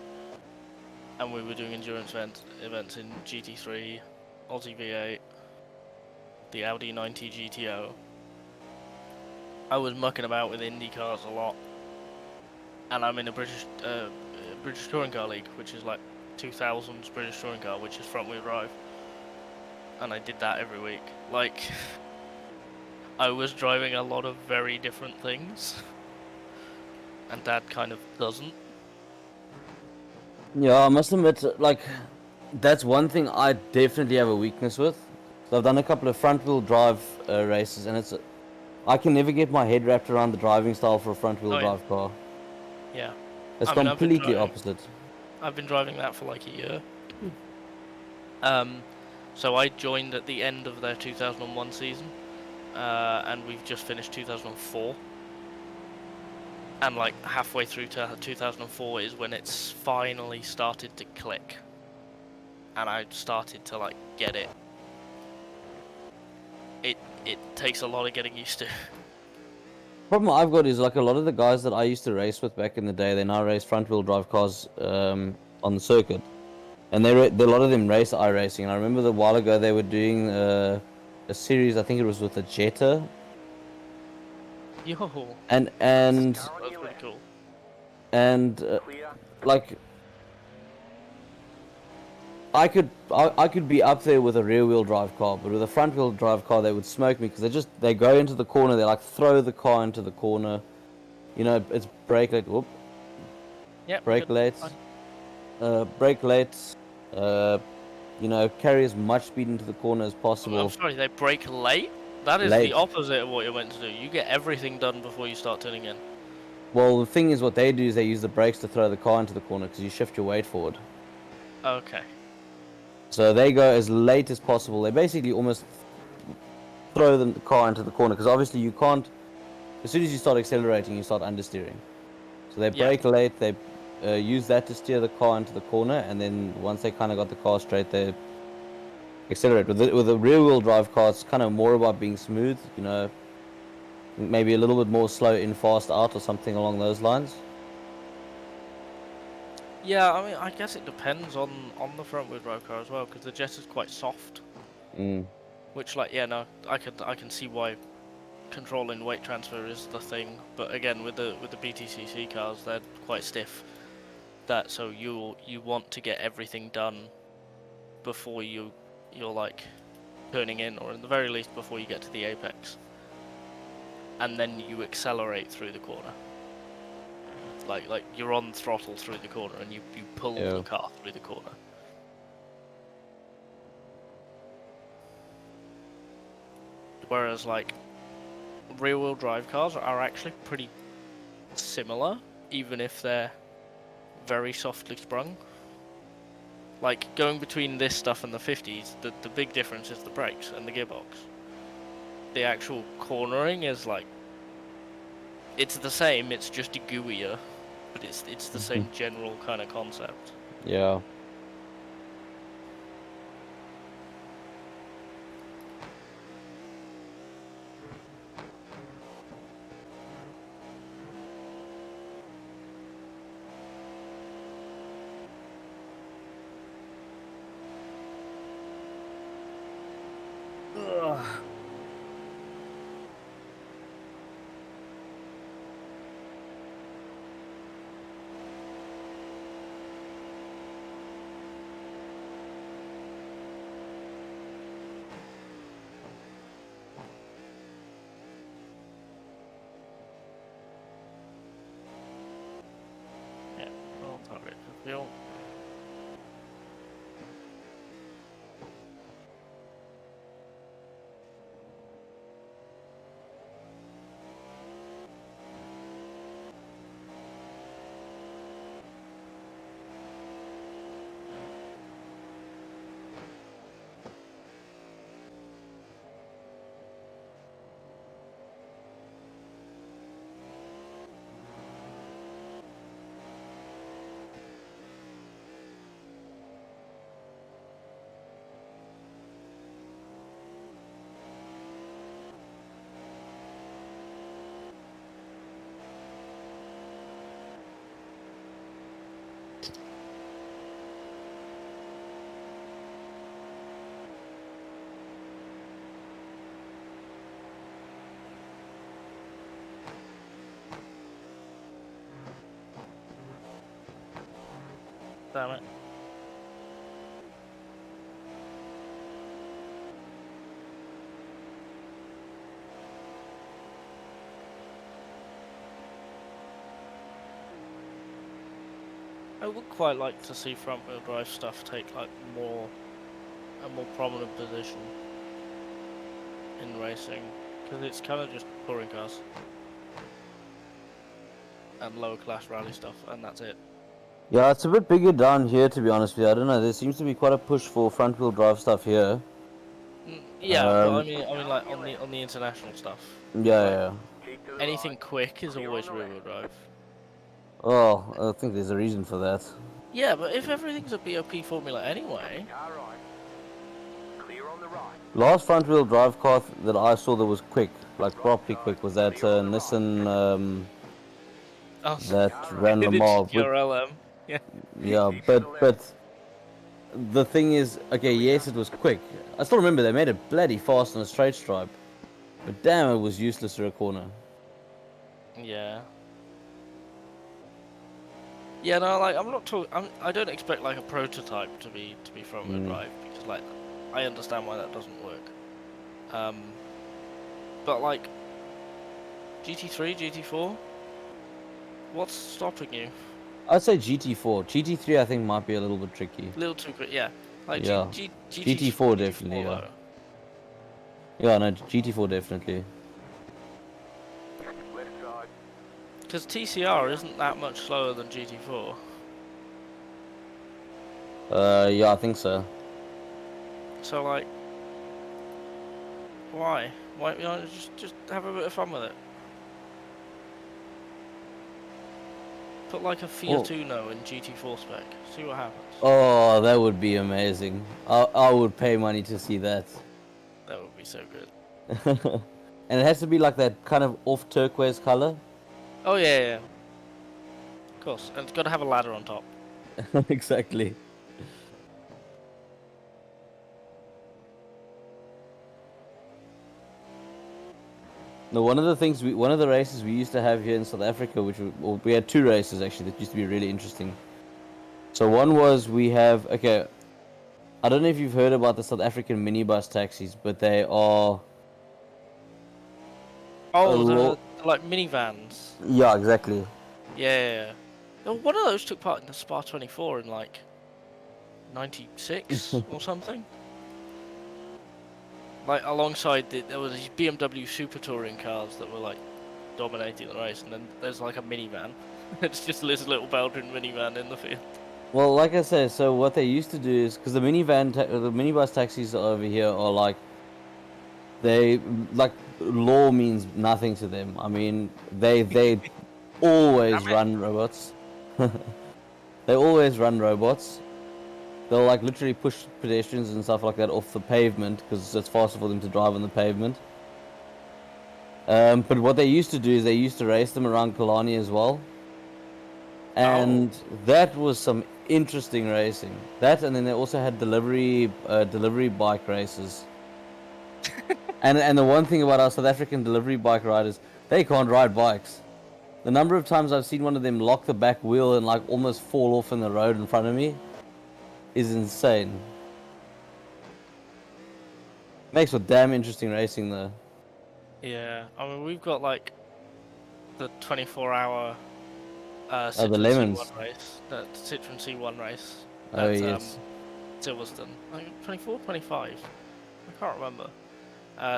and we were doing endurance events in GT3, Aussie V8, the Audi 90 GTO. I was mucking about with Indy cars a lot, and I'm in a British Touring Car League, which is like 2000s British Touring Car, which is front-wheel drive, and I did that every week. Like, I was driving a lot of very different things, and Dad kind of doesn't. Yeah, I must admit, like, that's one thing I definitely have a weakness with. So I've done a couple of front-wheel drive races, and I can never get my head wrapped around the driving style for a front-wheel drive car. Yeah. It's I mean, completely opposite. I've been driving that for like a year. So I joined at the end of their 2001 season, and we've just finished 2004. And like halfway through to 2004 is when it's finally started to click, and I started to like get it. It takes a lot of getting used to. Problem I've got is like a lot of the guys that I used to race with back in the day, they now race front-wheel drive cars on the circuit, and a lot of them race iRacing. And I remember a while ago they were doing a series, I think it was with a Jetta. Yo. And that's pretty cool. And like I could be up there with a rear-wheel drive car, but with a front-wheel drive car they would smoke me because they go into the corner, they like throw the car into the corner. You know, it's brake late. Whoop. Yep. Brake late. Brake late. You know, carry as much speed into the corner as possible. I'm sorry, they brake late? That is the opposite of what you're meant to do. You get everything done before you start turning in. Well, the thing is, what they do is they use the brakes to throw the car into the corner because you shift your weight forward. Okay. So they go as late as possible. They basically almost throw the car into the corner because obviously you can't. As soon as you start accelerating, you start understeering. So they brake late. They use that to steer the car into the corner, and then once they kind of got the car straight, they accelerate. With a rear-wheel drive car, it's kind of more about being smooth. You know, maybe a little bit more slow in, fast out, or something along those lines. Yeah, I mean, I guess it depends on the front-wheel drive car as well, because the Jetta's quite soft. Which, like, yeah, no, I can see why controlling weight transfer is the thing. But again, with the BTCC cars, they're quite stiff. So you want to get everything done before you're like turning in, or at the very least before you get to the apex, and then you accelerate through the corner. Like you're on throttle through the corner and you pull the car through the corner. Whereas like rear-wheel drive cars are actually pretty similar, even if they're very softly sprung. Like going between this stuff and the 50s, the big difference is the brakes and the gearbox. The actual cornering is like, it's the same, it's just gooier, but it's the same general kind of concept. Yeah. damn it. I would quite like to see front-wheel drive stuff take like a more prominent position in racing, because it's kind of just touring cars and lower class rally stuff, and that's it. Yeah, it's a bit bigger down here, to be honest with you. I don't know. There seems to be quite a push for front-wheel drive stuff here. Yeah, but I mean like on the international stuff. Yeah. Anything quick is always rear-wheel drive. Oh, I think there's a reason for that. Yeah, but if everything's a BOP formula anyway. Clear on the right. Last front-wheel drive car that I saw that was quick, like properly quick, was that Nissan that ran the mile. Your LM. Yeah. Yeah, but the thing is, okay, yes, it was quick. I still remember they made it bloody fast on a straight stripe, but damn, it was useless to a corner. Yeah. Yeah, no, like I'm not talking. I don't expect like a prototype to be front-wheel drive, because like I understand why that doesn't work. But like GT3, GT4, what's stopping you? I'd say GT4. GT3 I think might be a little bit tricky. A little too quick, yeah. Like Yeah. GT4 definitely, yeah. Yeah, no, GT4 definitely. Left side. Because TCR isn't that much slower than GT4. Yeah, I think so. So like, why? Why you know, just have a bit of fun with it? Put like a Fiat Uno in GT4 spec. See what happens. Oh, that would be amazing. I would pay money to see that. That would be so good. And it has to be like that kind of off turquoise color. Oh yeah. Of course, and it's got to have a ladder on top. Exactly. No, one of the races we used to have here in South Africa, we had two races actually that used to be really interesting. So one was okay, I don't know if you've heard about the South African minibus taxis, but they are... Oh, they're like minivans. Yeah, exactly. Yeah. Oh, one of those took part in the Spa 24 in like 96 or something. Like alongside there was these BMW Super Touring cars that were like dominating the race, and then there's like a minivan. It's just this little Belgian minivan in the field. Well, like I said, so what they used to do is, because the minibus taxis over here are like, law means nothing to them. I mean, they always run robots. They always run robots. They'll like literally push pedestrians and stuff like that off the pavement because it's faster for them to drive on the pavement. But what they used to do is they used to race them around Killarney as well. And that was some interesting racing. That, and then they also had delivery bike races. and the one thing about our South African delivery bike riders, they can't ride bikes. The number of times I've seen one of them lock the back wheel and like almost fall off in the road in front of me is insane. Makes for damn interesting racing though. Yeah, I mean we've got like the 24-hour the Lemons C1 race, the Citroen C1 race. Oh at, yes. Silverstone. I think 24, 25. I can't remember.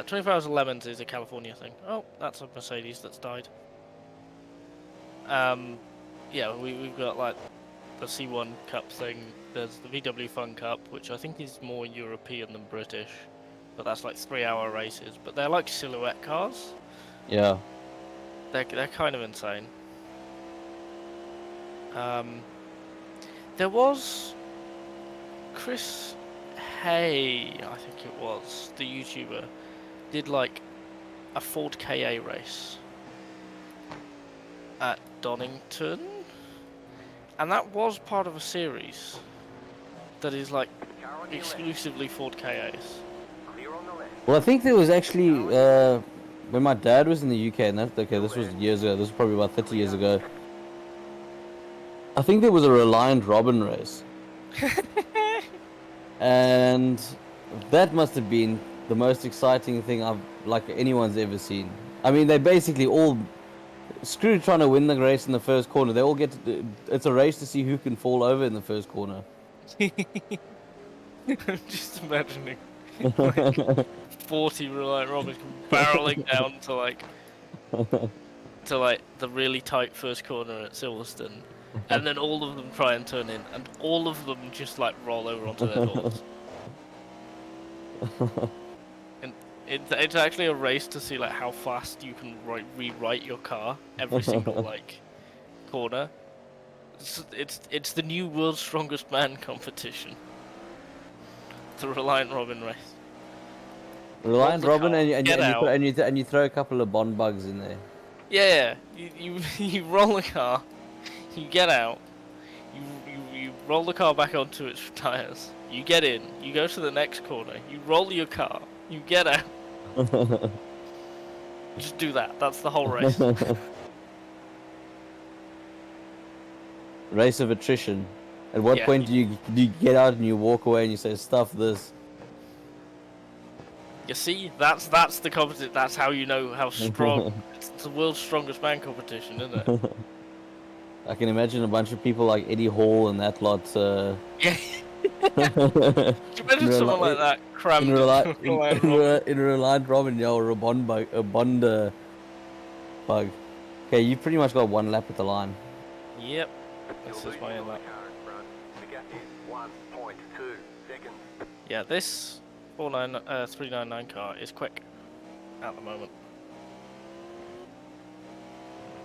24 Hours of Lemons is a California thing. Oh, that's a Mercedes that's died. Yeah, we've got like the C1 Cup thing. There's the VW Fun Cup, which I think is more European than British, but that's like 3-hour races. But they're like silhouette cars. Yeah. They're kind of insane. There was Chris Hay, I think it was, the YouTuber, did like a Ford KA race at Donington, and that was part of a series that is like exclusively Ford KAs. Well, I think there was actually when my dad was in the UK, and this was years ago. This was probably about 30 years ago. I think there was a Reliant Robin race, And that must have been the most exciting thing anyone's ever seen. I mean, they basically all screw trying to win the race in the first corner. They all it's a race to see who can fall over in the first corner. I'm just imagining like 40 Reliant Robins barreling down to like the really tight first corner at Silverstone, and then all of them try and turn in, and all of them just like roll over onto their doors. And it's actually a race to see like how fast you can rewrite your car every single like corner. It's the new World's Strongest Man competition. The Reliant Robin race. Reliant Robin, car, and you throw a couple of Bond bugs in there. Yeah, you roll the car, you get out, you roll the car back onto its tires, you get in, you go to the next corner, you roll your car, you get out. Just do that. That's the whole race. Race of attrition. At what Yeah. point do you get out and you walk away and you say, "Stuff this"? You see, that's the competition. That's how you know how strong. It's the world's strongest man competition, isn't it? I can imagine a bunch of people like Eddie Hall and that lot. Yeah. Imagine someone like that crammed in into Reliant Robin, or a Bond bug. Okay, you pretty much got one lap at the line. Yep. This is my lap. The gap is 1.2 seconds. Yeah, this 399 car is quick at the moment.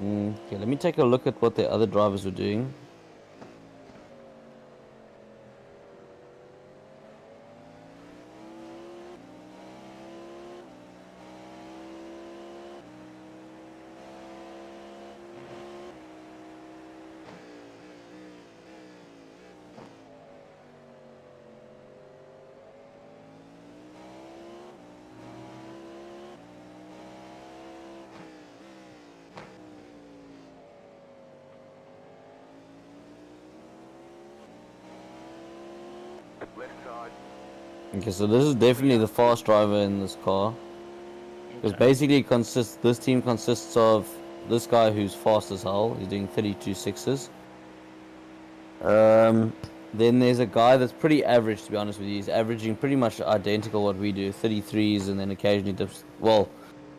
Okay, let me take a look at what the other drivers were doing. Left side. Okay, so this is definitely the fast driver in this car. Because basically this team consists of this guy who's fast as hell. He's doing 32.6s. Then there's a guy that's pretty average, to be honest with you. He's averaging pretty much identical what we do, 33s, and then occasionally dips. Well,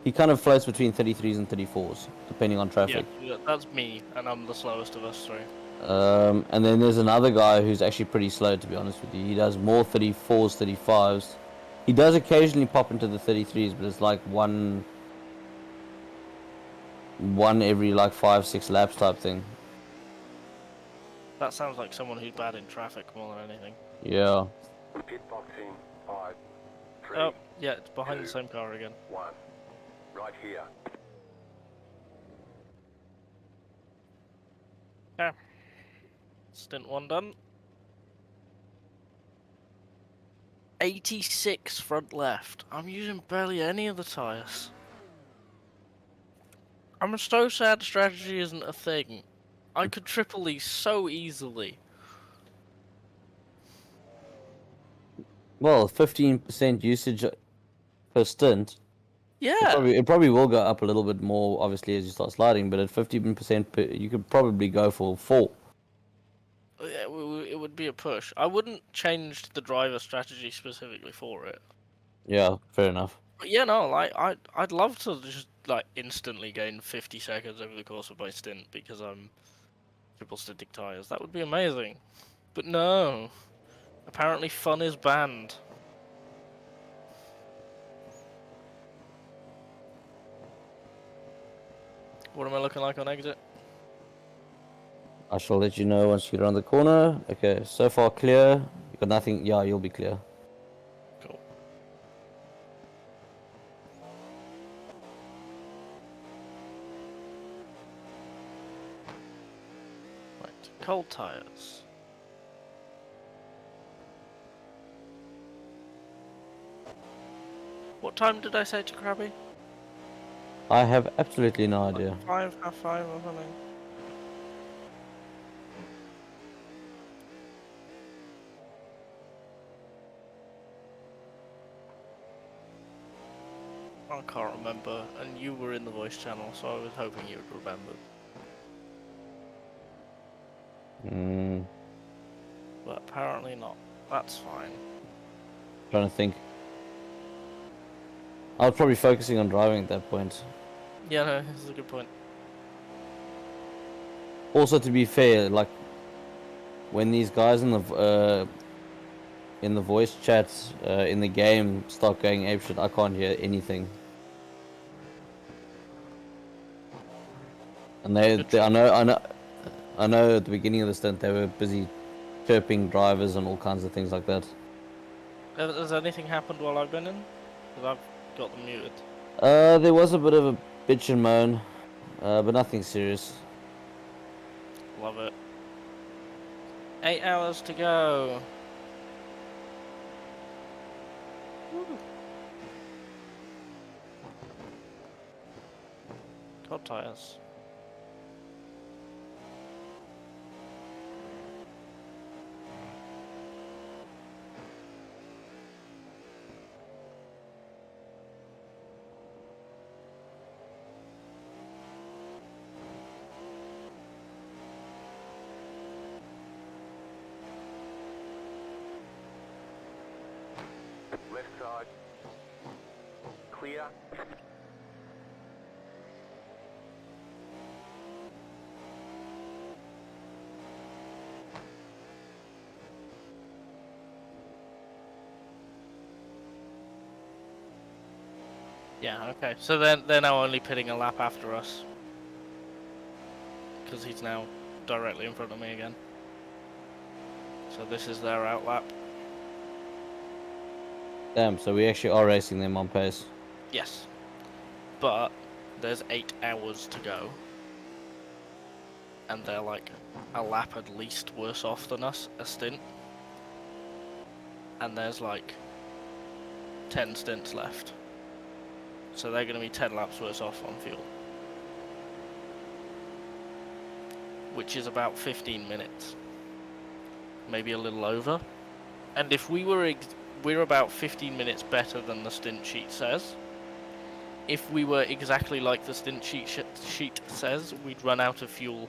he kind of floats between 33s and 34s, depending on traffic. Yeah, that's me, and I'm the slowest of us three. And then there's another guy who's actually pretty slow, to be honest with you. He does more 34s, 35s. He does occasionally pop into the 33s, but it's like one every like 5-6 laps type thing. That sounds like someone who's bad in traffic more than anything. Yeah. Pit box in 5, 3, Oh, yeah, it's behind the same car again. 1. Right here. Yeah. Stint 1 done. 86 front left. I'm using barely any of the tyres. I'm so sad strategy isn't a thing. I could triple these so easily. Well, 15% usage per stint. Yeah. It probably will go up a little bit more, obviously, as you start sliding. But at 15%, you could probably go for 4. Yeah, it would be a push. I wouldn't change the driver strategy specifically for it. Yeah, fair enough. But yeah, no, like I'd love to just like instantly gain 50 seconds over the course of my stint because I'm triple stinting tires. That would be amazing. But no. Apparently fun is banned. What am I looking like on exit? I shall let you know once you're around the corner. Okay, so far clear. You got nothing. Yeah, you'll be clear. Cool. Right, cold tires. What time did I say to Krabby? I have absolutely no idea. 5, half 5 or something. I can't remember, and you were in the voice channel, so I was hoping you would remember. But apparently not. That's fine. Trying to think. I was probably focusing on driving at that point. Yeah, no, this is a good point. Also, to be fair, like when these guys in the voice chats in the game start going apeshit, I can't hear anything. And I know at the beginning of the stint they were busy chirping drivers and all kinds of things like that. Has anything happened while I've been in? Because I've got them muted. There was a bit of a bitch and moan, but nothing serious. Love it. 8 hours to go. Woo. God tires. Left side. Clear. Yeah, okay. So then they're now only pitting a lap after us. Because he's now directly in front of me again. So this is their out lap. Damn, so we actually are racing them on pace. Yes. But there's 8 hours to go. And they're like a lap at least worse off than us, a stint. And there's like 10 stints left. So they're going to be 10 laps worse off on fuel. Which is about 15 minutes. Maybe a little over. And if we were we're about 15 minutes better than the stint sheet says. If we were exactly like the stint sheet says, we'd run out of fuel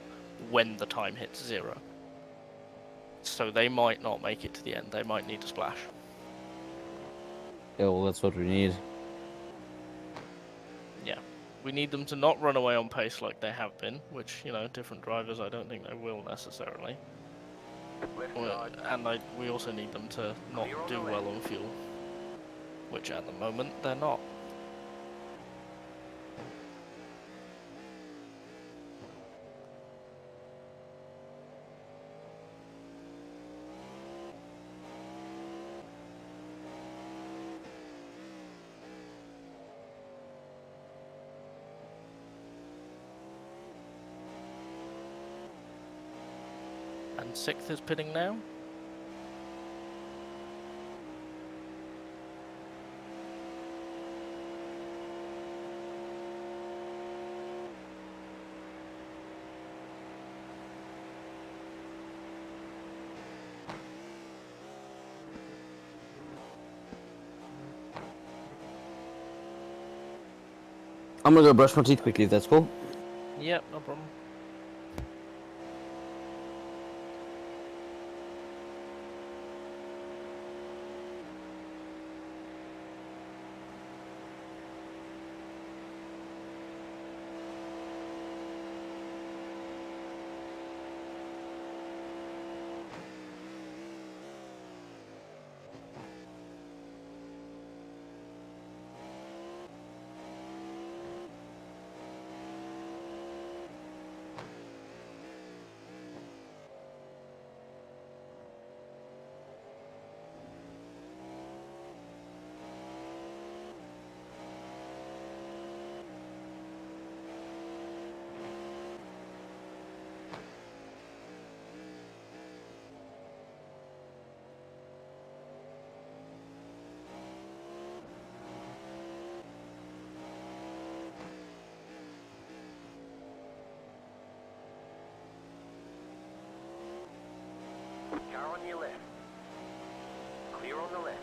when the time hits 0. So they might not make it to the end. They might need a splash. Yeah, well, that's what we need. Yeah. We need them to not run away on pace like they have been, which, you know, different drivers, I don't think they will necessarily. And we also need them to not do well on fuel, which at the moment they're not. And 6th is pitting now. I'm gonna go brush my teeth quickly if that's cool. Yep, no problem. Car on your left. Clear on the left.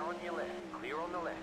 on your left. Clear on the left.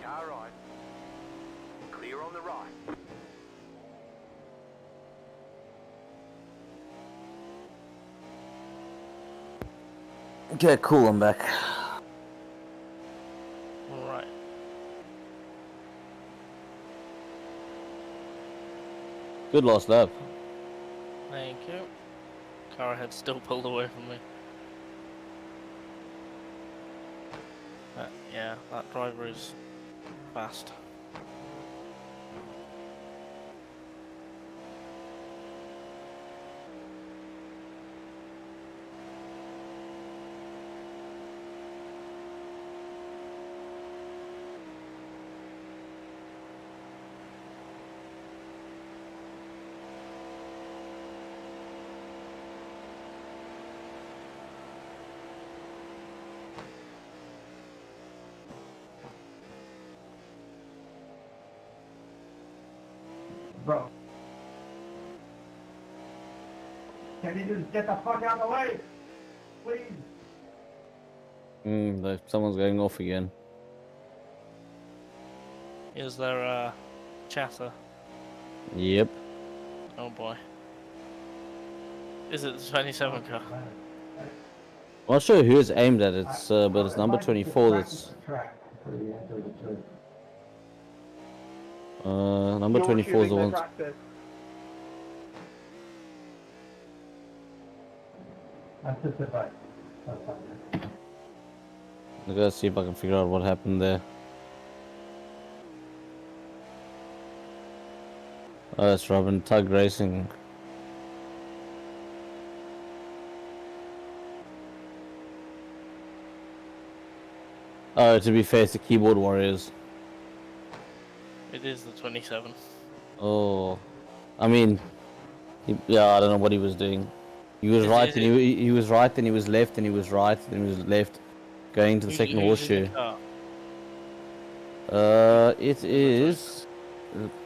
Car right. Clear on the right. Okay, cool, I'm back. Alright. Good last lap. Thank you. Car ahead still pulled away from me. Yeah, that driver is fast. Bro. Can you just get the fuck out of the way? Please. Someone's going off again. Is there a chatter? Yep. Oh boy. Is it the 27 car? I'm not sure who it's aimed at, but it's number 24 that's... number 24 is the one... I'm gonna see if I can figure out what happened there. Oh, it's Robin Tug Racing. Oh, to be fair, it's the Keyboard Warriors. It is the 27. Oh, I mean, yeah, I don't know what he was doing. He was right, and he was right, and he was left, and he was right, and he was left, going to the second horseshoe. It is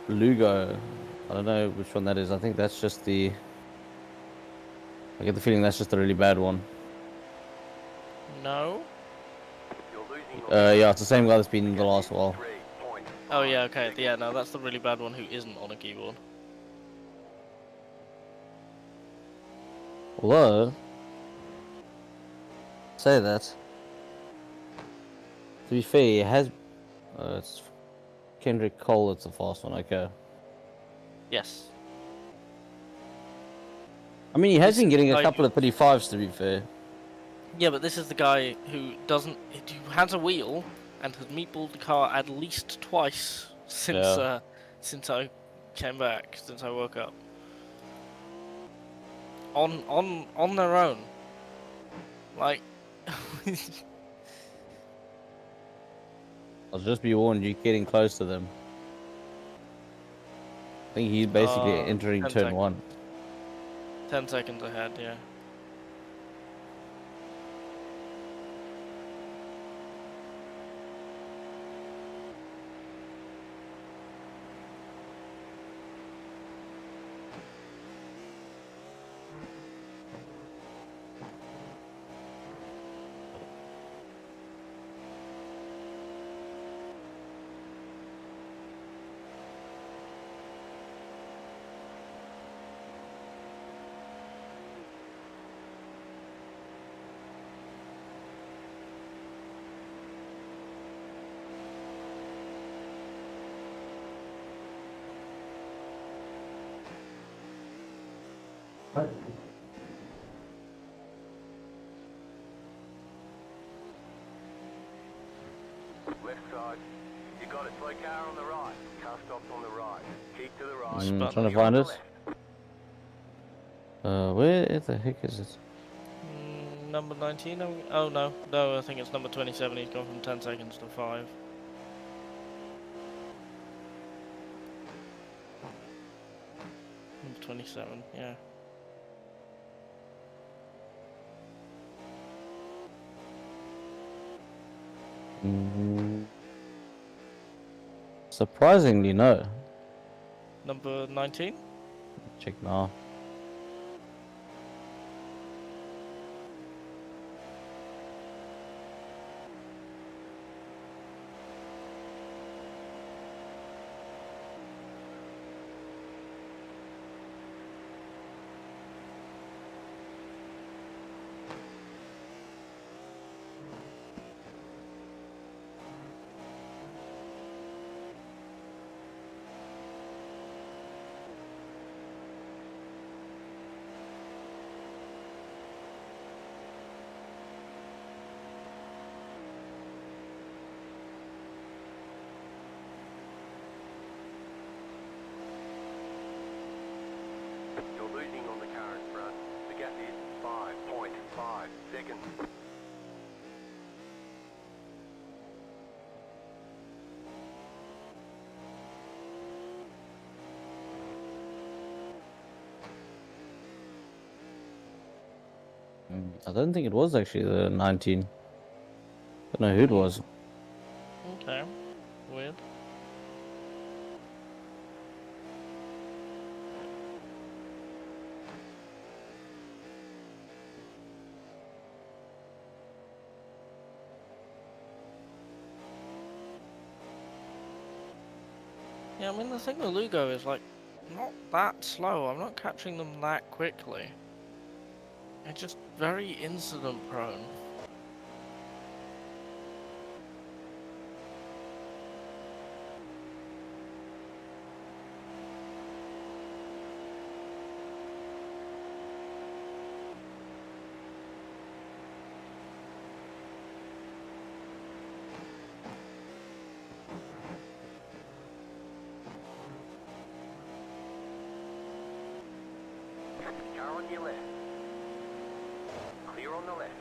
Lugo. I don't know which one that is. I think that's just the... I get the feeling that's just a really bad one. No? Yeah, it's the same guy that's been in the last while. Oh yeah, okay. Yeah, no, that's the really bad one who isn't on a keyboard. Although, say that. To be fair, he has... it's Kendrick Cole, it's the fast one, okay. Yes. I mean, he has been getting a couple of 35s, to be fair. Yeah, but this is the guy who doesn't... who has a wheel and has meatballed the car at least twice since since I came back, since I woke up. On their own. Like... I'll just be warned, you're getting close to them. I think he's basically entering turn 1. 10 seconds ahead, yeah. Left side. You got it. Slow car on the right. Car stops on the right. Keep to the right. Trying to Clear on find the it. left. Where the heck is it? Number 19? Oh no, no, I think it's number 27. He's gone from 10 seconds to 5. Number 27, yeah. Surprisingly, no. Number 19? Check now. You're losing on the car in front. The gap is 5.5 seconds. I don't think it was actually the 19. Don't know who it was. Okay. Weird. Yeah, I mean the thing with Lugo is like not that slow. I'm not catching them that quickly. They're just very incident prone. Car on your left. Clear on the left.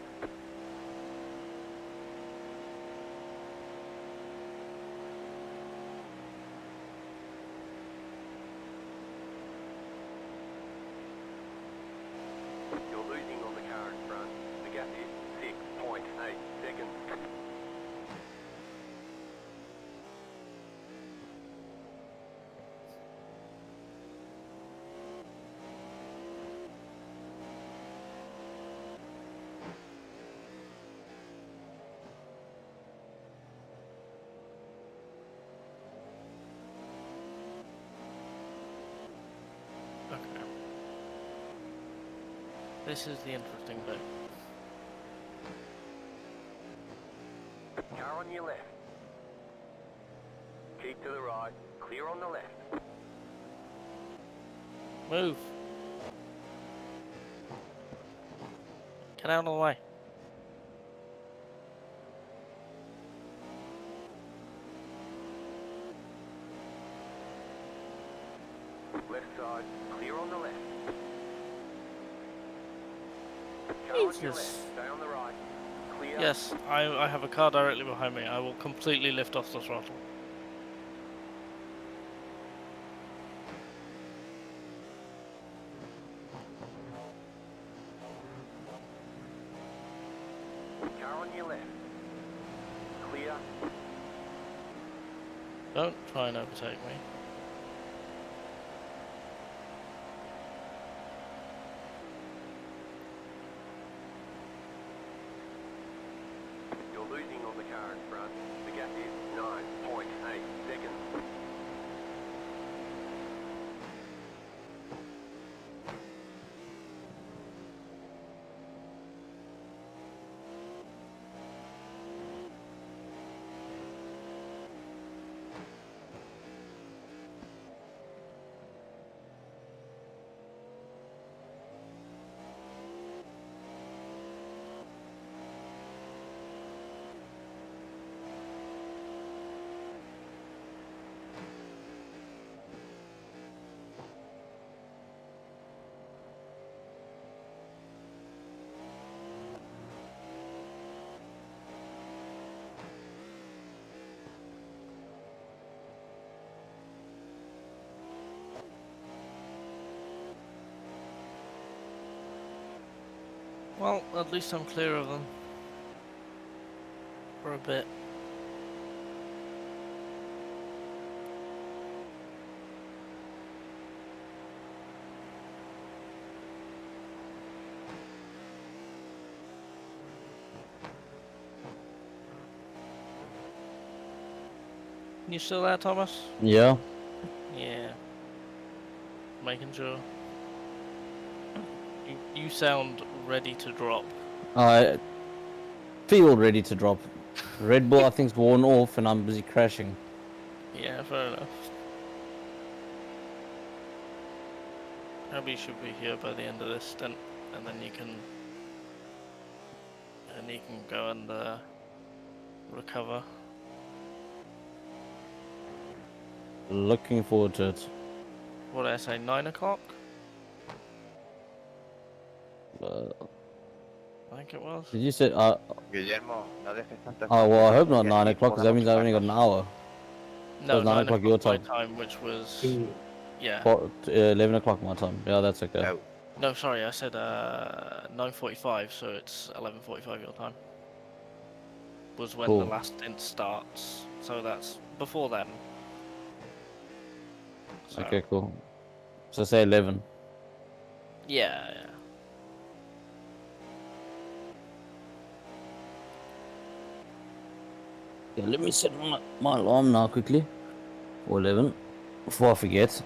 You're losing on the car in front. The gap is 6.8 seconds. Okay. This is the interesting bit. Car on your left. Keep to the right. Clear on the left. Move. Get out of the way. Left side. Clear on the left. Car on your left. Jesus. Stay on the right. Clear. Yes, I have a car directly behind me. I will completely lift off the throttle. Car on your left. Clear. Don't try and overtake me. You're losing on the car in front. The gap is 9.8 seconds. Well, at least I'm clear of them. For a bit. You still there, Thomas? Yeah. Yeah. Making sure. You sound ready to drop. I feel ready to drop. Red Bull, I think's worn off, and I'm busy crashing. Yeah, fair enough. Probably should be here by the end of this stint, and then you can go and recover. Looking forward to it. What did I say? 9 o'clock? I think it was. Did you say? Guillermo, no dejes tanta Oh well, I hope not que 9 aquí o'clock, because that podamos means I only got an hour. No, 9 o'clock your my time. time, which was yeah. 11 o'clock my time. Yeah, that's okay. No. No, sorry, I said 9:45, so it's 11:45 your time. Was when Cool. the last stint starts, so that's before then. So, Okay, cool. So say 11. yeah. Yeah, let me set my alarm now quickly. For 11. Before I forget.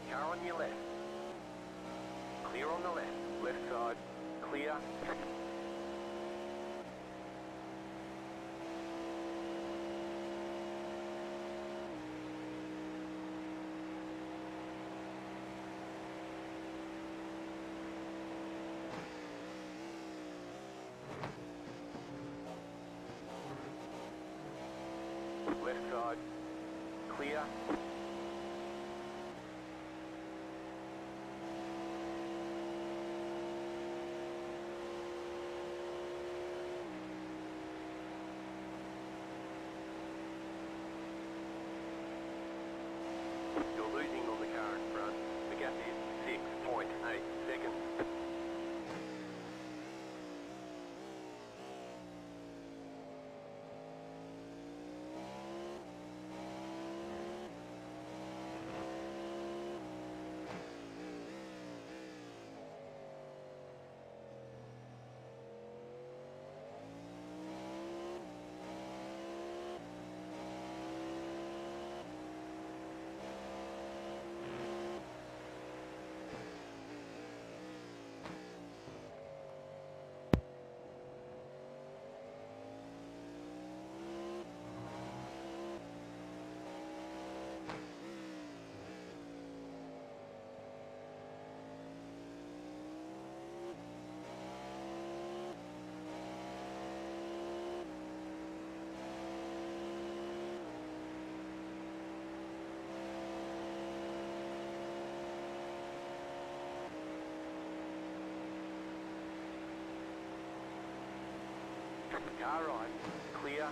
Car on your left. Clear on the left. Left side. Clear. Clear. You're losing on the car in front. The gap is 6.8 seconds. Car right. Clear.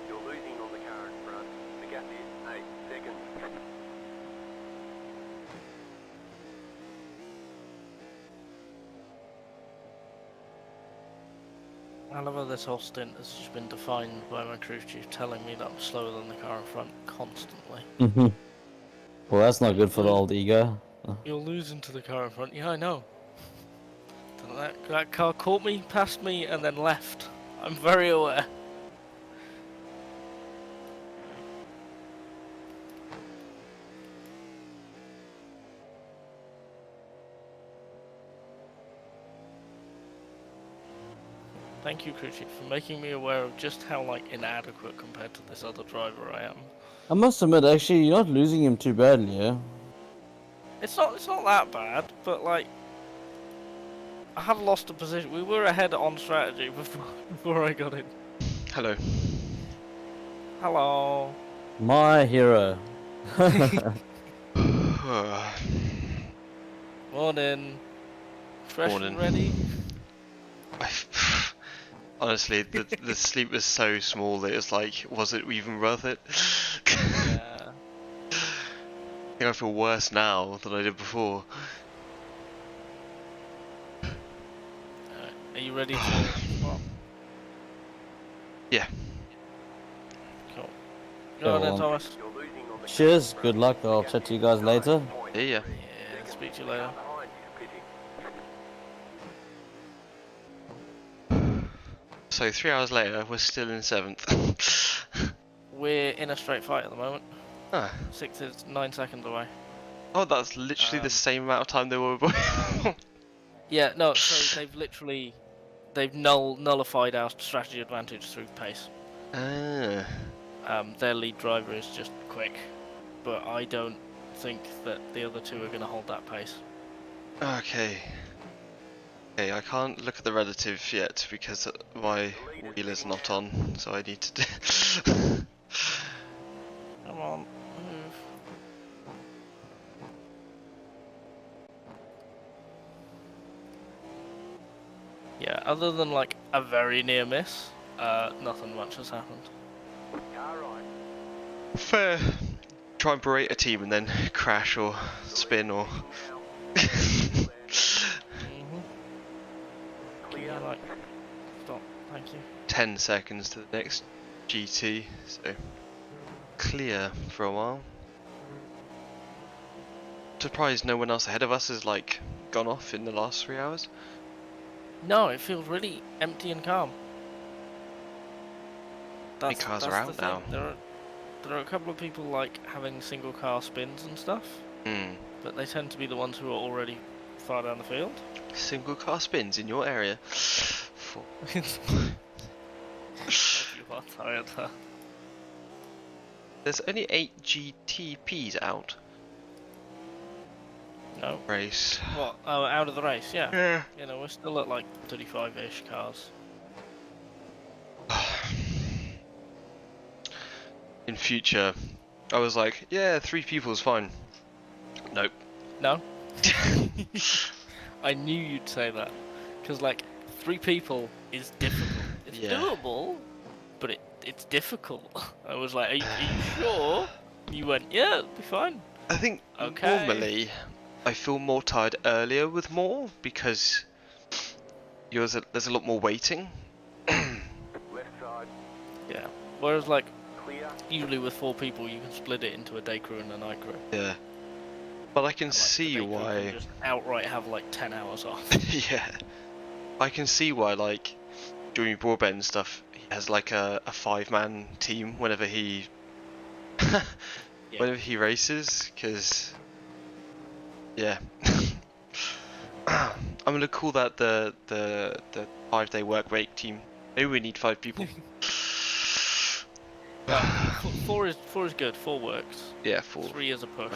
You're losing on the car in front. The gap is 8 seconds. I love how this whole stint has just been defined by my crew chief telling me that I'm slower than the car in front constantly. Well, that's not good for the old ego. You're losing to the car in front. Yeah, I know. That car caught me, passed me, and then left. I'm very aware. Thank you, crew chief, for making me aware of just how inadequate compared to this other driver I am. I must admit, actually, you're not losing him too badly, yeah? It's not that bad, but I have lost a position. We were ahead on strategy before I got in. Hello. Hello. My hero. Morning. Fresh Morning. and ready. Honestly, the sleep was so small that it's like, was it even worth it? Yeah. I think I feel worse now than I did before. Alright, are you ready to swap? Yeah. Cool. Go Go on then, on. Thomas. You're losing on the Cheers, good luck, I'll chat to you guys later. Yeah, yeah. Yeah, speak to you later. behind you, pitting. So 3 hours later, we're still in 7th. We're in a straight fight at the moment. Ah. 6 is 9 seconds away. Oh, that's literally the same amount of time they were before. Yeah, no, so they've nullified our strategy advantage through pace. Ah. Their lead driver is just quick, but I don't think that the other two are going to hold that pace. Okay. Okay, I can't look at the relative yet because my wheel is not on, so I need to do. Come on, move. Yeah, other than a very near miss, nothing much has happened. Car right. Fair. Try and berate a team and then crash or spin or. Yeah, stop, thank you. 10 seconds to the next GT, so clear for a while. Surprised no one else ahead of us has gone off in the last 3 hours. No, it feels really empty and calm. Many cars are out now. There are a couple of people having single car spins and stuff, Hmm. but they tend to be the ones who are already far down the field. Single car spins in your area. Four. You are tired, huh? There's only 8 GTPs out. No. Race. What? Oh, out of the race, yeah. Yeah. You know, we're still at like 35-ish cars. In future, I was like, yeah, 3 people is fine. Nope. No? I knew you'd say that. Because, like, 3 people is difficult. It's Yeah. doable, but it's difficult. I was like, are you sure? You went, yeah, it'll be fine. I think Okay. normally I feel more tired earlier with more because there's a lot more waiting. Left side. Yeah. Whereas, like, Clear. usually with 4 people, you can split it into a day crew and a night crew. Yeah. But I can And, like, the see day crew can why. just outright have like 10 hours off. Yeah. I can see why, like, during broadband and stuff, he has like a 5-man team whenever he whenever he races, because yeah. I'm gonna call that the 5-day work week team. Maybe we need 5 people. 4 is good. 4 works. Yeah, 4. 3 is a push.